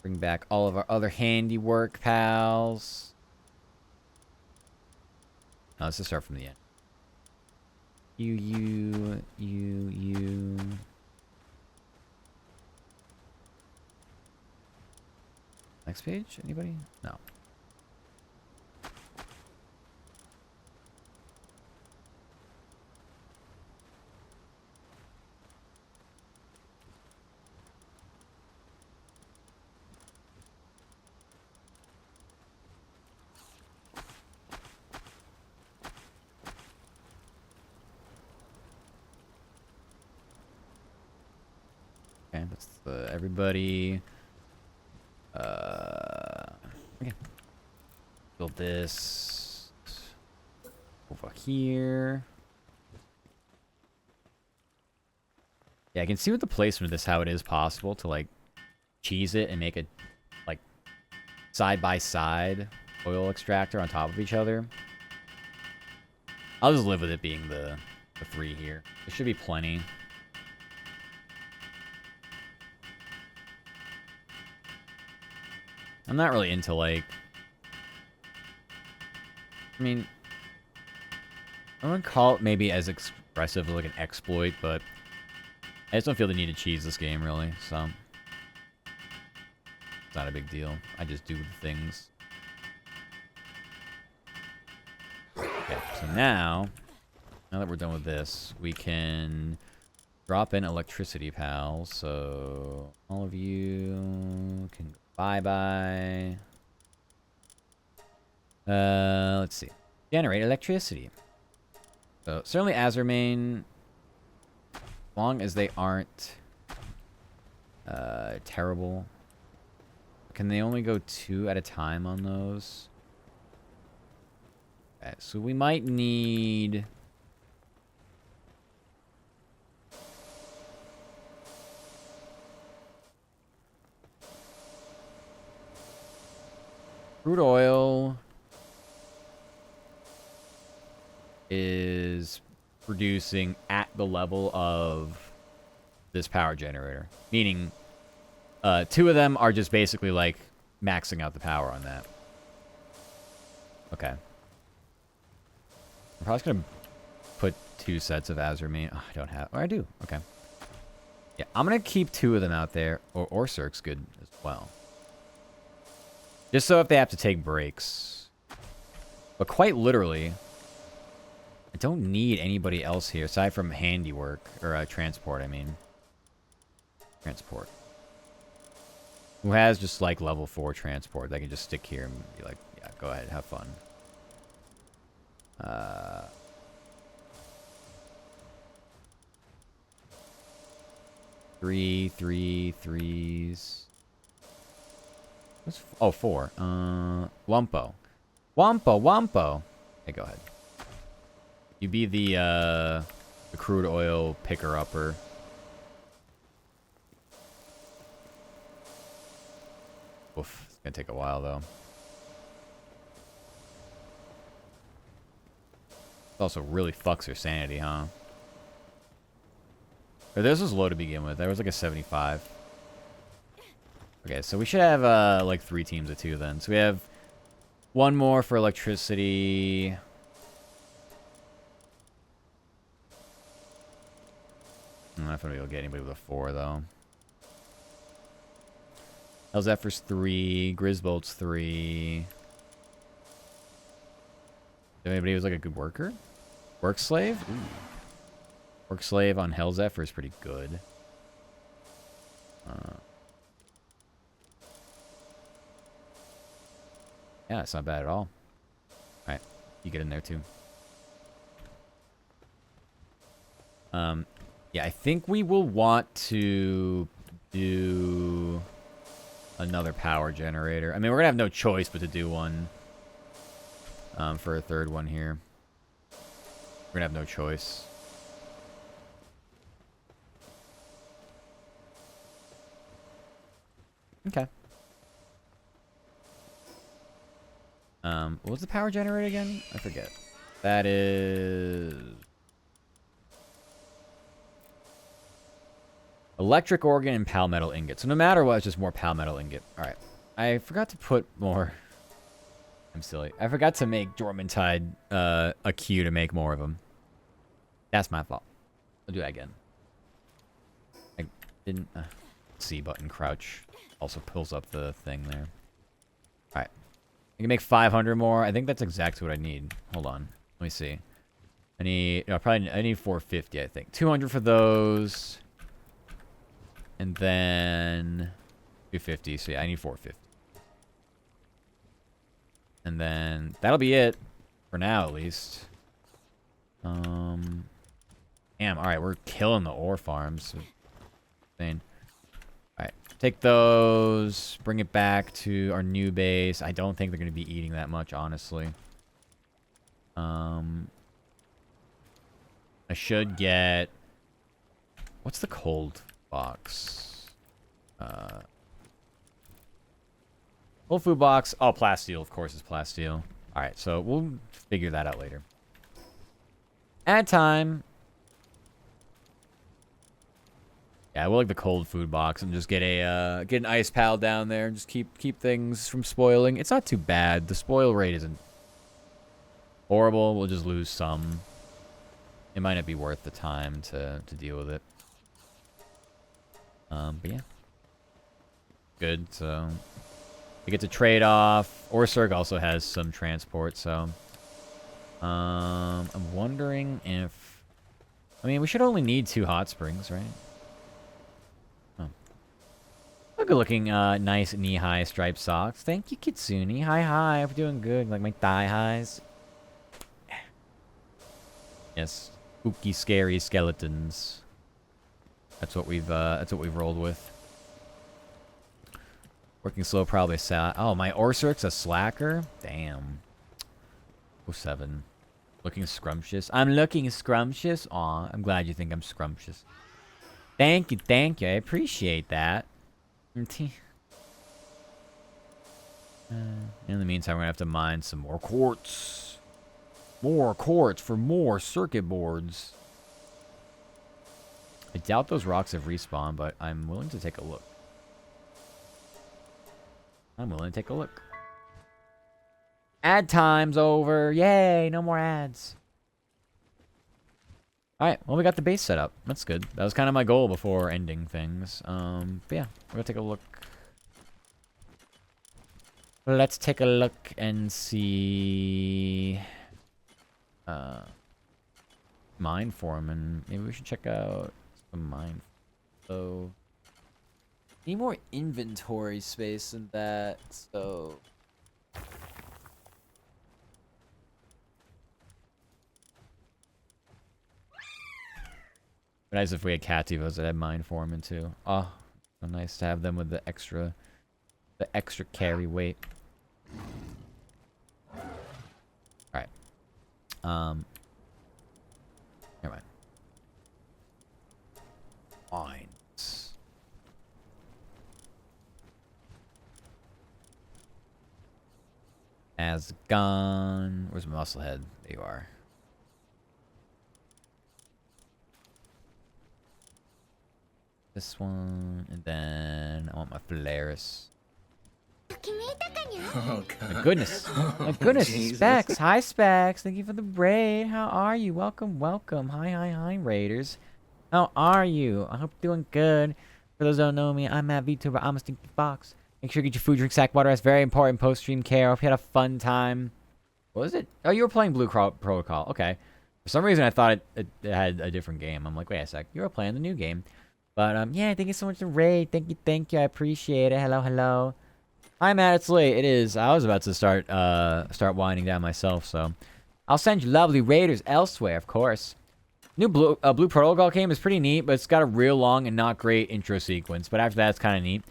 Bring back all of our other handiwork pals. Now let's just start from the end. You. Next page? Anybody? No. Okay, that's the everybody. Okay. Build this over here. Yeah, I can see with the placement of this how it is possible to like cheese it and make it like side by side oil extractor on top of each other. I'll just live with it being the 3 here. There should be plenty. I'm not really into, like... I mean... I wouldn't call it maybe as expressive as, like, an exploit, but... I just don't feel the need to cheese this game, really, so... It's not a big deal. I just do the things. Okay, so now that we're done with this, we can drop in electricity, pals. So all of you can go bye-bye. Let's see. Generate electricity. So certainly Azurmane, as long as they aren't terrible. Can they only go 2 at a time on those? Okay, so we might need... Crude oil is producing at the level of this power generator. Meaning, 2 of them are just basically like maxing out the power on that. Okay. I'm probably just going to put 2 sets of Azurmane. Oh, I don't have... Oh, I do. Okay. Yeah, I'm going to keep 2 of them out there. Or Cirque's good as well. Just so if they have to take breaks. But quite literally, I don't need anybody else here aside from handiwork. Or transport, I mean. Transport. Who has just like level 4 transport. They can just stick here and be like, yeah, go ahead, have fun. Three, 3s. What's oh, 4. Wumpo. Wumpo. Hey, go ahead. You be the crude oil picker-upper. Gonna take a while though. It also really fucks her sanity, huh? Or this was low to begin with. There was like a 75. Okay, so we should have like 3 teams of 2 then. So we have 1 more for electricity. I'm not gonna be able to get anybody with a 4 though. Elzephyr's 3, Grisbolt's 3. Anybody who's like a good worker? Work slave? Ooh. Work slave on Hellzephyr is pretty good. Yeah, it's not bad at all. Alright, you get in there too. Yeah, I think we will want to do another power generator. I mean, we're gonna have no choice but to do one for a 3rd one here. We're gonna have no choice. Okay. What was the power generator again? I forget. That is electric organ and palmetal ingot. So no matter what, it's just more palmetal ingot. All right. I forgot to put more. I'm silly. I forgot to make Dormantide a queue to make more of them. That's my fault. I'll do that again. I didn't. C button crouch also pulls up the thing there. All right. I can make 500 more. I think that's exactly what I need. Hold on. Let me see. I need, I need 450, I think. 200 for those. And then 250. So yeah, I need 450. And then that'll be it for now, at least. Damn. All right, we're killing the ore farms. Insane. All right, take those. Bring it back to our new base. I don't think they're going to be eating that much, honestly. I should get... What's the cold box? Cold food box. Oh, plasteel, of course, is plasteel. All right, so we'll figure that out later. Add time. Yeah, I will like the cold food box and just get a get an ice pal down there and just keep things from spoiling. It's not too bad. The spoil rate isn't horrible. We'll just lose some. It might not be worth the time to deal with it. But yeah. Good, so we get to trade off. Orsurg also has some transport, so I'm wondering if, I mean, we should only need 2 hot springs, right? Oh. Good looking, nice knee-high striped socks. Thank you, Kitsune. Hi. I'm doing good. Like my thigh highs. Yes. Spooky, scary skeletons. That's what we've rolled with. Working slow, probably sad. Oh, my Orsurk's a slacker? Damn. 07. Looking scrumptious. I'm looking scrumptious? Aw, I'm glad you think I'm scrumptious. Thank you. I appreciate that. In the meantime, we're gonna have to mine some more quartz. More quartz for more circuit boards. I doubt those rocks have respawned, but I'm willing to take a look. Ad time's over. Yay, no more ads. Alright, well, we got the base set up. That's good. That was kind of my goal before ending things. But yeah, we're gonna take a look. Let's take a look and see... mine foreman. Maybe we should check out some mine. So... need more inventory space than that, so... Nice if we had Cativos that had mine foreman too. Oh, so nice to have them with the extra carry weight. Alright. Never mind. Mines. As gone. Where's my musclehead? There you are. This one, and then I want my Polaris. Oh, My God. goodness. My goodness. Specs. Hi, Specs. Thank you for the raid. How are you? Welcome, welcome. Hi, Raiders. How are you? I hope you're doing good. For those who don't know me, I'm Matt VTuber. I'm a Stinky Fox. Make sure you get your food, drink, sack, water. That's very important post-stream care. Hope you had a fun time. What was it? Oh, you were playing Protocol. Okay. For some reason, I thought it had a different game. I'm like, wait a sec. You were playing the new game. But, yeah, thank you so much for the raid. Thank you. I appreciate it. Hello. Hi, Matt. It's late. It is. I was about to start winding down myself, so I'll send you lovely raiders elsewhere, of course. New Blue Protocol game is pretty neat, but it's got a real long and not great intro sequence. But after that, it's kind of neat.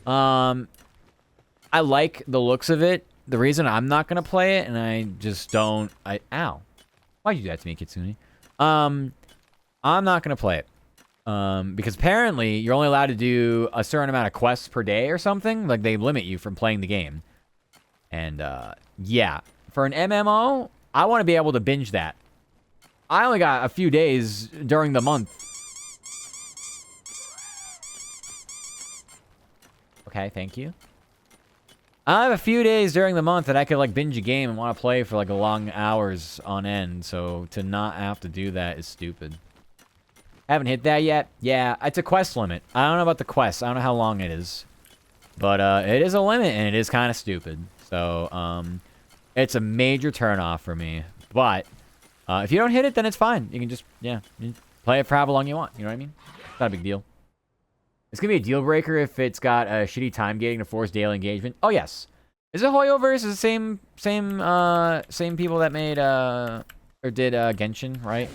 I like the looks of it. The reason I'm not gonna play it, and I just don't. Ow! Why'd you do that to me, Kitsune? I'm not gonna play it. Because apparently you're only allowed to do a certain amount of quests per day or something. Like, they limit you from playing the game. And, yeah. For an MMO, I want to be able to binge that. I only got a few days during the month. Okay, thank you. I have a few days during the month that I could, like, binge a game and want to play for, like, a long hours on end. So to not have to do that is stupid. Haven't hit that yet. Yeah, it's a quest limit. I don't know about the quest. I don't know how long it is. But it is a limit, and it is kind of stupid. So, it's a major turnoff for me. But if you don't hit it, then it's fine. You can just, yeah, you play it for however long you want. You know what I mean? It's not a big deal. It's going to be a deal breaker if it's got a shitty time gating to force daily engagement. Oh, yes. Is it Hoyoverse? Is the same people that made, or did Genshin, right?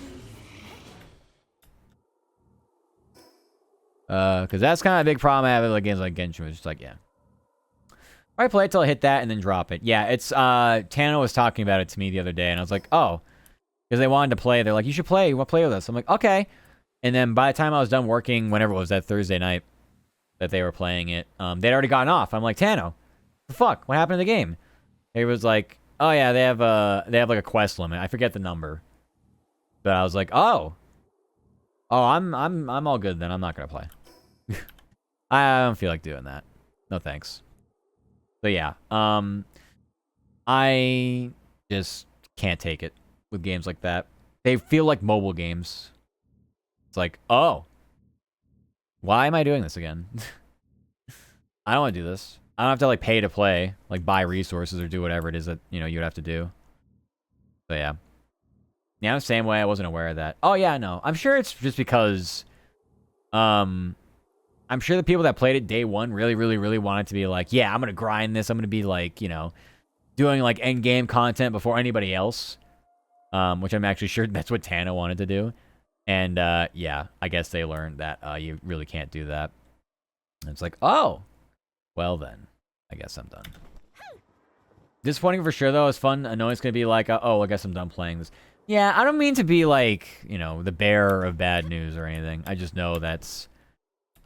Because that's kind of a big problem I have with like games like Genshin. It's just like, yeah. I play it till I hit that and then drop it. Yeah, it's, Tana was talking about it to me the other day, and I was like, oh. Because they wanted to play. They're like, you should play. You want to play with us? I'm like, okay. And then by the time I was done working, whenever it was that Thursday night that they were playing it, they'd already gotten off. I'm like, Tano, the fuck? What happened to the game? He was like, oh yeah, they have like a quest limit. I forget the number. But I was like, oh. Oh, I'm all good then. I'm not gonna play. I don't feel like doing that. No thanks. So yeah, I just can't take it with games like that. They feel like mobile games. It's like, oh, why am I doing this again? I don't want to do this. I don't have to like pay to play, like buy resources or do whatever it is that, you know, you'd have to do. So yeah. Yeah, the same way. I wasn't aware of that. Oh yeah, no. I'm sure it's just because I'm sure the people that played it day one really wanted to be like, yeah, I'm going to grind this. I'm going to be like, you know, doing like end game content before anybody else. Which I'm actually sure that's what Tana wanted to do. And yeah, I guess they learned that you really can't do that. And it's like, oh, well then, I guess I'm done. Disappointing for sure though. It's fun. I know it's going to be like, oh, I guess I'm done playing this. Yeah, I don't mean to be like, you know, the bearer of bad news or anything. I just know that's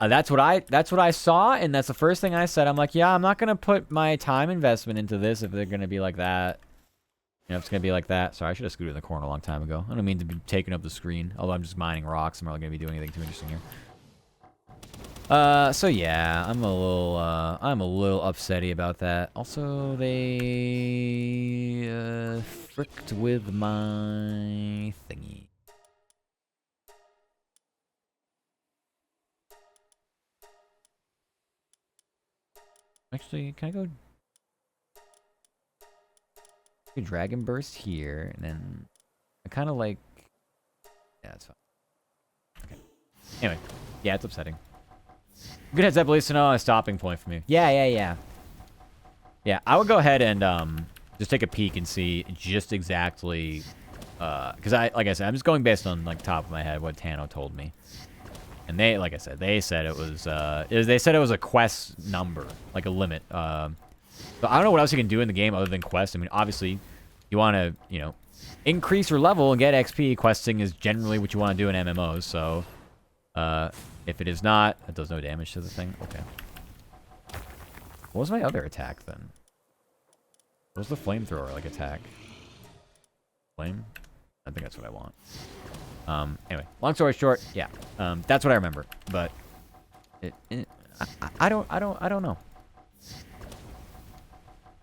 what I saw, and that's the first thing I said. I'm like, yeah, I'm not gonna put my time investment into this if they're gonna be like that. You know, if it's gonna be like that. Sorry, I should have scooted in the corner a long time ago. I don't mean to be taking up the screen, although I'm just mining rocks. I'm not gonna be doing anything too interesting here. So yeah, I'm a little upsetty about that. Also, they fricked with my thingy. Actually, can I go Dragon Burst here, and then I kind of like, yeah, that's fine. Okay. Anyway, yeah, it's upsetting. Good heads up, at least to know a stopping point for me. Yeah, I would go ahead and just take a peek and see just exactly, because like I said, I'm just going based on like top of my head what Tano told me. And they, like I said, they said it was, they said it was a quest number, like a limit. So I don't know what else you can do in the game other than quest. I mean, obviously, you want to, you know, increase your level and get XP. Questing is generally what you want to do in MMOs. So, if it is not, it does no damage to the thing. Okay. What was my other attack then? What's the flamethrower like attack? Flame? I think that's what I want. Anyway, long story short, yeah. That's what I remember. But I don't know.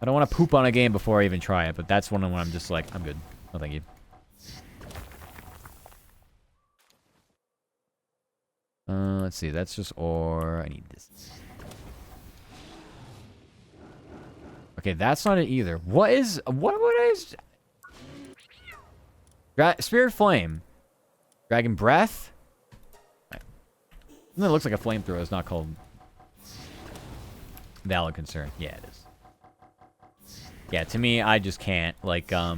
I don't want to poop on a game before I even try it, but that's one when I'm just like, I'm good. No, thank you. Let's see. That's just ore. I need this. Okay, that's not it either. What is... What is... Spirit Flame. Dragon Breath? Right. It looks like a flamethrower. It's not called... Valid concern. Yeah, it is. Yeah, to me, I just can't. Like, if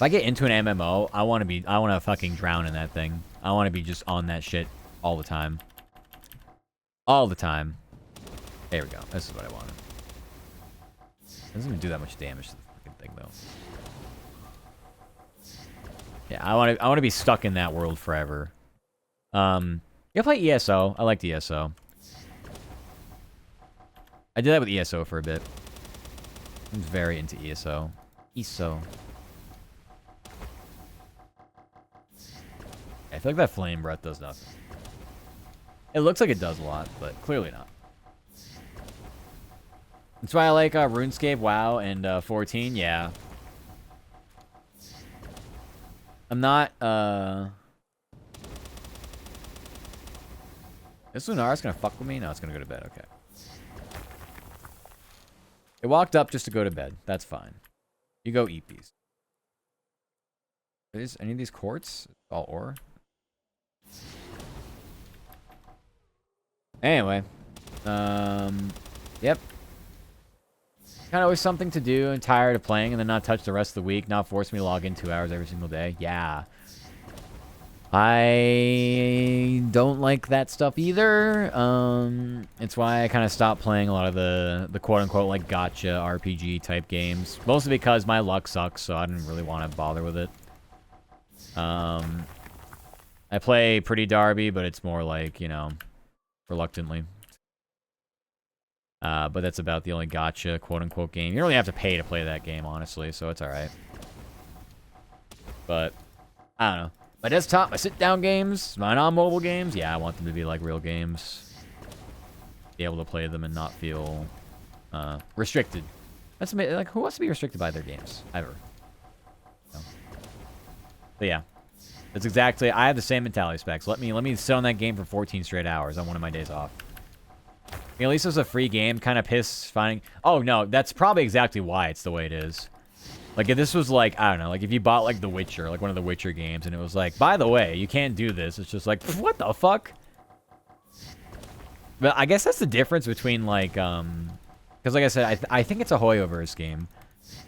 I get into an MMO, I want to fucking drown in that thing. I want to be just on that shit all the time. All the time. There we go. This is what I wanted. It doesn't even do that much damage to the fucking thing, though. Yeah, I want to be stuck in that world forever. You play ESO. I liked ESO. I did that with ESO for a bit. I'm very into ESO. ESO. I feel like that flame breath does nothing. It looks like it does a lot, but clearly not. That's why I like RuneScape, WoW, and 14. Yeah. I'm not, This Lunara's gonna fuck with me? No, it's gonna go to bed. Okay. It walked up just to go to bed. That's fine. You go eat these. Is any of these quartz? All ore? Anyway. Yep. Kind of always something to do and tired of playing and then not touch the rest of the week. Not force me to log in 2 hours every single day. Yeah. I don't like that stuff either. It's why I kind of stopped playing a lot of the quote-unquote like gotcha RPG type games. Mostly because my luck sucks, so I didn't really want to bother with it. I play Pretty Derby, but it's more like, you know, reluctantly. But that's about the only gotcha quote-unquote game. You don't really have to pay to play that game, honestly, so it's alright. But, I don't know. My desktop, my sit-down games, my non-mobile games, yeah, I want them to be like real games. Be able to play them and not feel restricted. That's amazing. Like, who wants to be restricted by their games? Ever. No. But yeah. That's exactly... I have the same mentality specs. Let me sit on that game for 14 straight hours on one of my days off. I mean, at least it was a free game. Kind of pissed finding... Oh, no. That's probably exactly why it's the way it is. Like, if this was like, I don't know, like if you bought like The Witcher, like one of the Witcher games, and it was like, by the way, you can't do this. It's just like, what the fuck? But I guess that's the difference between like, because like I said, I think it's a Hoyoverse game.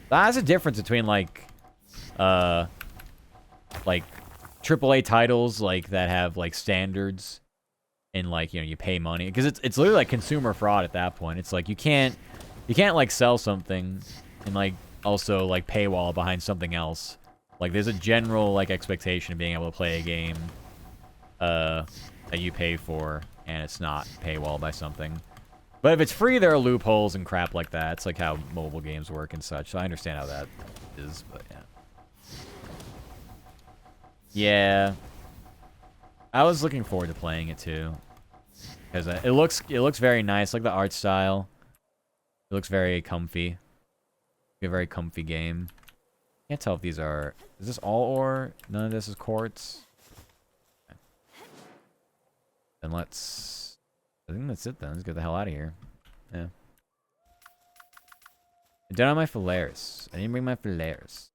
That's the difference between like AAA titles like that have like standards and like, you know, you pay money. Because it's literally like consumer fraud at that point. It's like you can't like sell something and like also like paywall behind something else. Like there's a general like expectation of being able to play a game that you pay for and it's not paywall by something. But if it's free, there are loopholes and crap like that. It's like how mobile games work and such. So I understand how that is, but yeah. Yeah. I was looking forward to playing it too. Because it looks very nice, like the art style. It looks very comfy. A very comfy game. Can't tell if these are... Is this all ore? None of this is quartz? Okay. Then let's... I think that's it then. Let's get the hell out of here. Yeah. I'm done on my flares. I didn't bring my flares.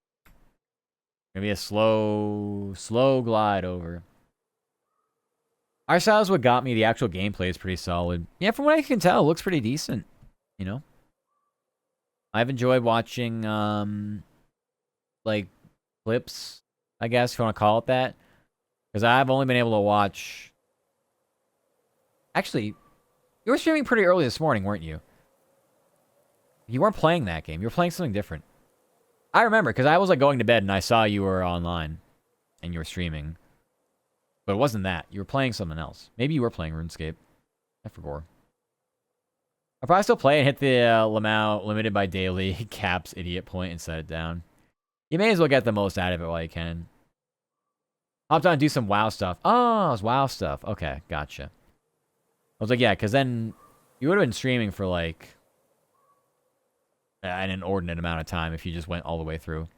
Gonna be a slow glide over. Our style is what got me. The actual gameplay is pretty solid. Yeah, from what I can tell, it looks pretty decent. You know? I've enjoyed watching, like, clips, I guess, if you want to call it that. Because I've only been able to watch... Actually, you were streaming pretty early this morning, weren't you? You weren't playing that game. You were playing something different. I remember, because I was, like, going to bed and I saw you were online. And you were streaming. But it wasn't that. You were playing something else. Maybe you were playing RuneScape. I forgot. I'll probably still play and hit the Lamau limited by daily caps idiot point and set it down. You may as well get the most out of it while you can. Hopped on and do some WoW stuff. Oh, it's WoW stuff. Okay, gotcha. I was like, yeah, because then you would have been streaming for like an inordinate amount of time if you just went all the way through.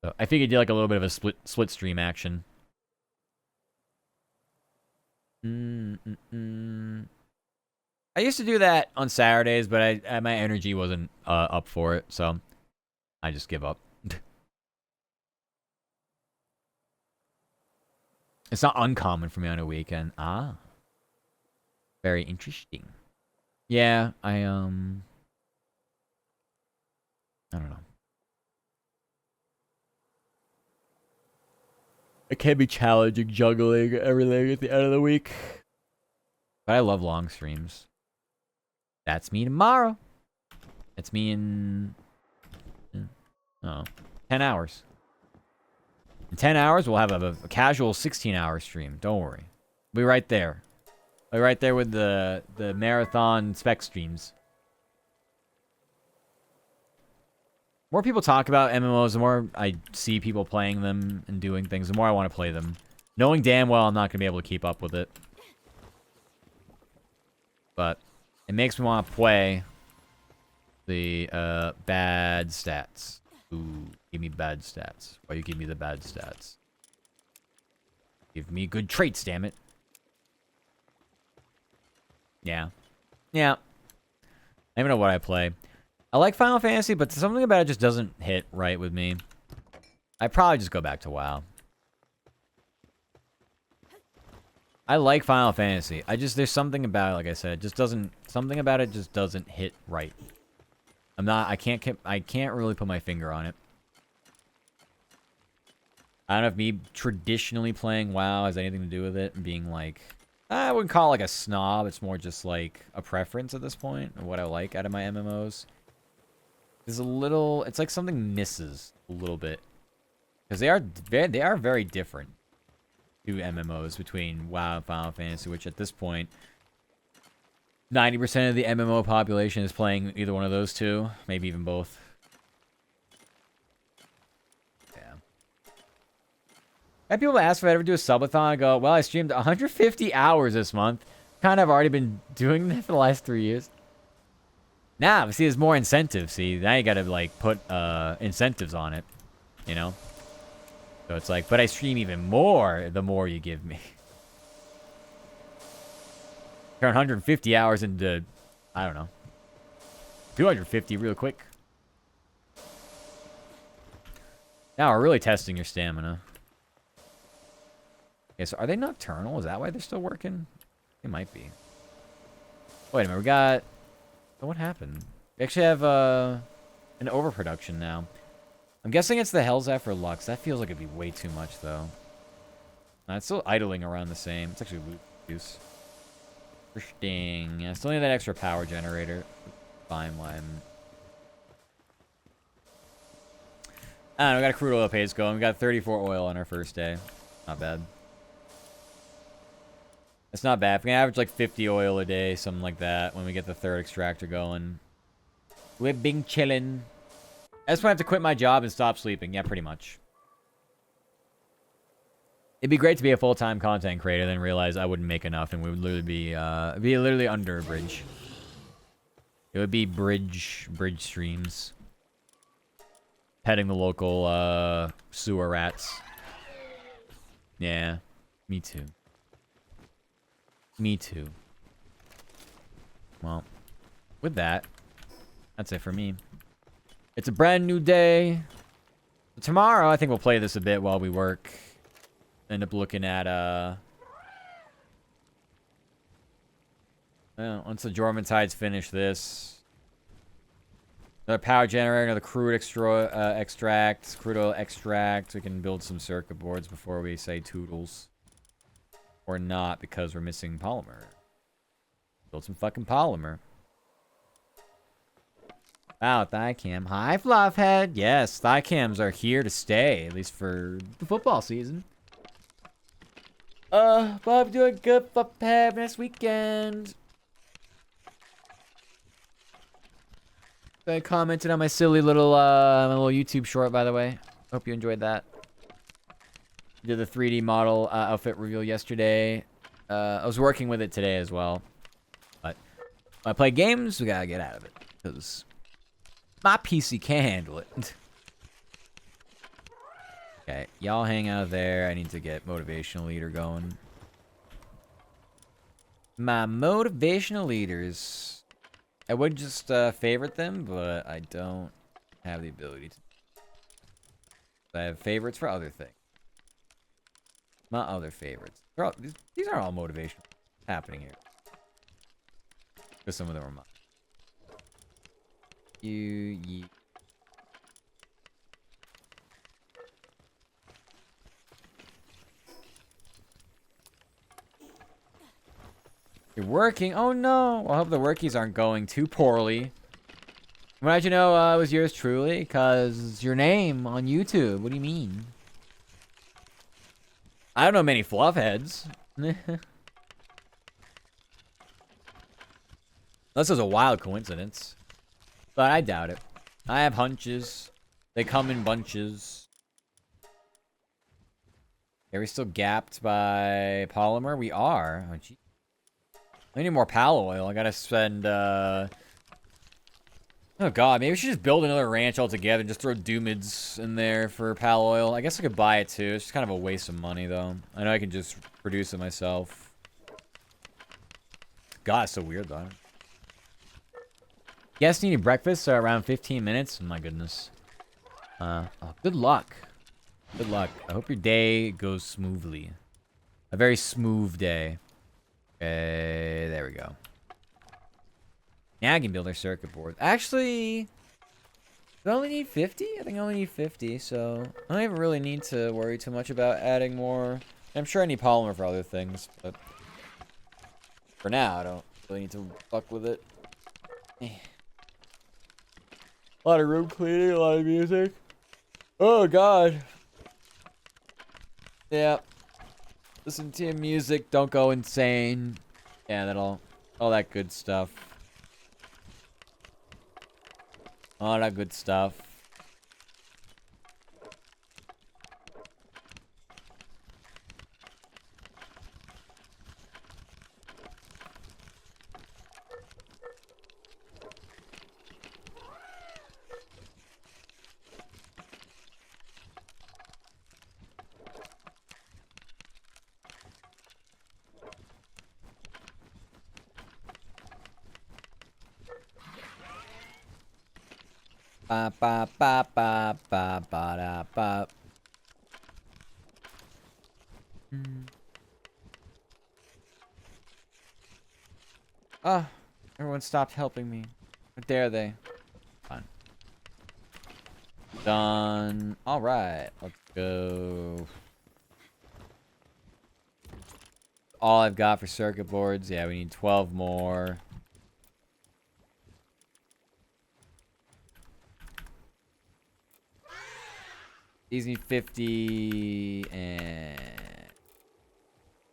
So I figured you did like a little bit of a split stream action. I used to do that on Saturdays, but my energy wasn't up for it, so I just give up. It's not uncommon for me on a weekend. Ah. Very interesting. Yeah, I don't know. It can be challenging juggling everything at the end of the week. But I love long streams. That's me tomorrow. It's me in 10 hours. In 10 hours, we'll have a casual 16-hour stream. Don't worry. We'll be right there. We'll be right there with the marathon spec streams. More people talk about MMOs, the more I see people playing them and doing things, the more I want to play them. Knowing damn well I'm not going to be able to keep up with it. But it makes me want to play the bad stats. Ooh, give me bad stats. Why you give me the bad stats? Give me good traits, damn it. Yeah. Yeah. I don't even know what I play. I like Final Fantasy, but something about it just doesn't hit right with me. I'd probably just go back to WoW. I like Final Fantasy. There's something about it, like I said, something about it just doesn't hit right. I can't really put my finger on it. I don't know if me traditionally playing WoW has anything to do with it and being like, I wouldn't call it like a snob. It's more just like a preference at this point of what I like out of my MMOs. It's like something misses a little bit. Because they are very different. Two MMOs between WoW and Final Fantasy, which at this point, 90% of the MMO population is playing either one of those two, maybe even both. Yeah. I have people ask if I ever do a subathon. I go, well, I streamed 150 hours this month. Kind of already been doing that for the last 3 years. Nah, see, there's more incentives. See, now you gotta, like, put incentives on it, you know? So it's like, but I stream even more the more you give me. Turn 150 hours into, I don't know, 250 real quick. Now we're really testing your stamina. Okay, so are they nocturnal? Is that why they're still working? It might be. Wait a minute, we got... Oh, what happened? We actually have an overproduction now. I'm guessing it's the Hellzaph or Lux. That feels like it'd be way too much, though. Nah, it's still idling around the same. It's actually loot use. Interesting. Yeah, still need that extra power generator. Fine, one. I don't know, we got a crude oil pace going. We got 34 oil on our first day. Not bad. It's not bad. We can average like 50 oil a day, something like that, when we get the third extractor going. We're being chillin'. I just want to have to quit my job and stop sleeping. Yeah, pretty much. It'd be great to be a full-time content creator, then realize I wouldn't make enough, and we would literally be literally under a bridge. It would be bridge streams. Petting the local sewer rats. Yeah, me too. Me too. Well, with that, that's it for me. It's a brand new day. Tomorrow, I think we'll play this a bit while we work. End up looking at, well, once the Jormuntides finish this. Another power generator, another crude extract, crude oil extract. We can build some circuit boards before we say toodles. Or not, because we're missing polymer. Build some fucking polymer. Wow, Thighcam. Hi, Fluffhead. Yes, Thighcams are here to stay, at least for the football season. Bob doing good, Fluffhead, next weekend. I commented on my silly little my little YouTube short, by the way. Hope you enjoyed that. Did the 3D model outfit reveal yesterday. I was working with it today as well. But when I play games, we gotta get out of it. Because my PC can't handle it. Okay, y'all hang out there. I need to get motivational leader going. My motivational leaders. I would just favorite them, but I don't have the ability to. I have favorites for other things. My other favorites. These aren't all motivational happening here. Because some of them are mine. You. You're working? Oh no! Well, I hope the workies aren't going too poorly. How'd you know it was yours truly? Cause your name on YouTube. What do you mean? I don't know many fluff heads. Unless it was a wild coincidence. But I doubt it. I have hunches. They come in bunches. Are we still gapped by polymer? We are. Oh, gee. I need more pal oil. I gotta spend, oh god, maybe we should just build another ranch altogether and just throw Doomids in there for pal oil. I guess I could buy it too. It's just kind of a waste of money, though. I know I can just produce it myself. God, it's so weird, though. Guess needing breakfast around 15 minutes? My goodness. Oh, good luck. Good luck. I hope your day goes smoothly. A very smooth day. Okay, there we go. Now I can build our circuit board. Actually, do I only need 50? I think I only need 50, so I don't even really need to worry too much about adding more. I'm sure I need polymer for other things, but for now, I don't really need to fuck with it. A lot of room cleaning, a lot of music. Oh, God. Yeah. Listen to your music, don't go insane. Yeah, all that good stuff. All that good stuff. Ba ba ba ba ba ba da ba. Ah, everyone stopped helping me. How dare they? Fine. Done. All right, let's go. All I've got for circuit boards. Yeah, we need 12 more. These need 50 and...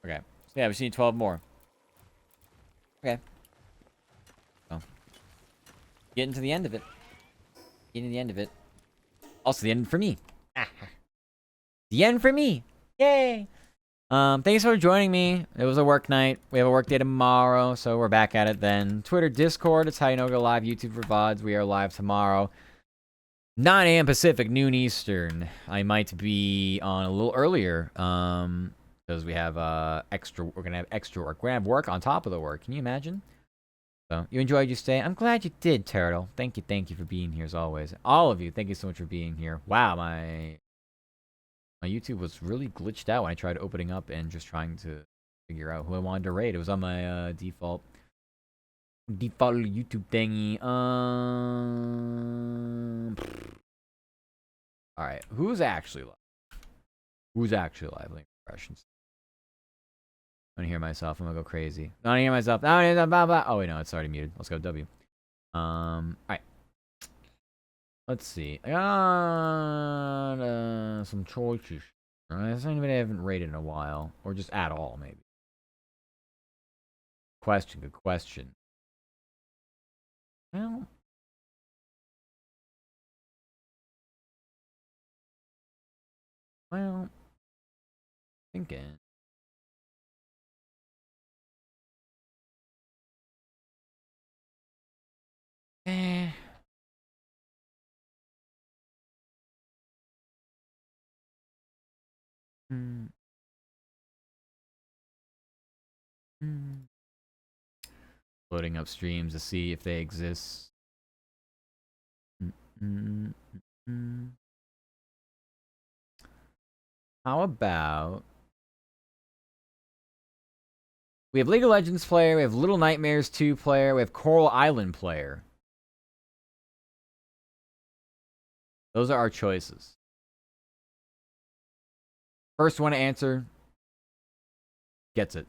Okay. So yeah, we just need 12 more. Okay. Oh. Getting to the end of it. Getting to the end of it. Also the end for me. The end for me. Yay! Thanks for joining me. It was a work night. We have a work day tomorrow, so we're back at it then. Twitter, Discord, it's how you know go live. YouTube for VODs. We are live tomorrow. 9 a.m. Pacific, noon Eastern. I might be on a little earlier, because we have extra. We're gonna have extra work. We're gonna have work on top of the work. Can you imagine? So you enjoyed your stay. I'm glad you did, Turtle. Thank you for being here as always. All of you, thank you so much for being here. Wow, my YouTube was really glitched out when I tried opening up and just trying to figure out who I wanted to raid. It was on my default YouTube thingy. All right, who's actually live? Who's actually live? Link impressions. I want to hear myself. I'm gonna go crazy. I want to hear myself. I want to hear blah, blah. Oh wait, no, it's already muted. Let's go W. All right. Let's see. I got some choices. That's anybody I haven't rated in a while, or just at all, maybe. Question. Good question. Well, Well, thinking. Eh. Hmm. Hmm. Loading up streams to see if they exist. Mm, mm, mm. How about we have League of Legends player, we have Little Nightmares 2 player, we have Coral Island player. Those are our choices. First one to answer gets it.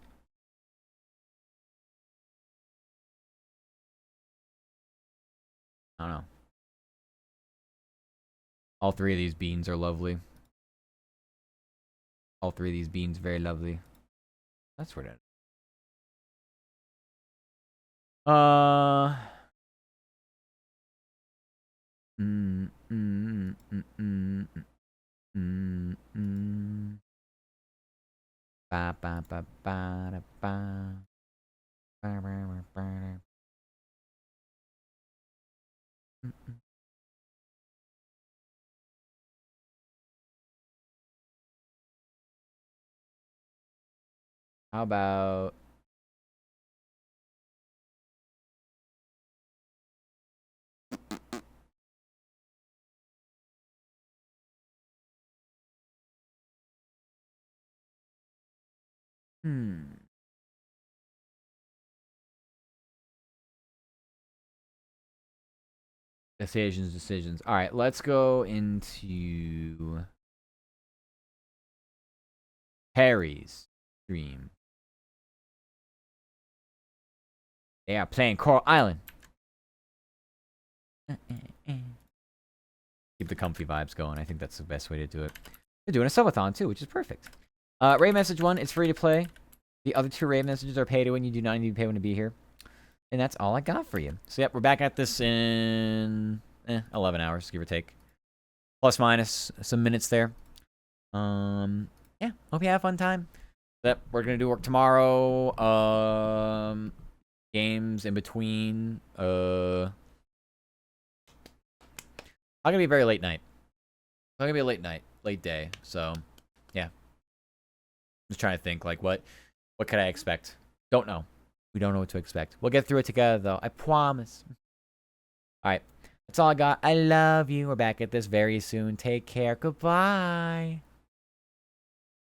I don't know. All three of these beans are lovely. All three of these beans very lovely. That's where that. Mm, mm, mm, mm, mm, mm. Ba ba ba ba da, ba. Ba, ba, ba, ba, da. Mm, mm. How about decisions. All right, let's go into Harry's stream. They are playing Coral Island. Keep the comfy vibes going. I think that's the best way to do it. They're doing a subathon too, which is perfect. Raid message 1, it's free to play. The other 2 raid messages are pay to win. You do not need to pay when to be here. And that's all I got for you. So, yep, we're back at this in 11 hours, give or take. Plus minus some minutes there. Yeah, hope you have a fun time. Yep, we're going to do work tomorrow. Games in between. Not gonna be a very late night. Not gonna be a late night, late day. So, yeah. Just trying to think, like, what could I expect? Don't know. We don't know what to expect. We'll get through it together, though. I promise. All right, that's all I got. I love you. We're back at this very soon. Take care. Goodbye.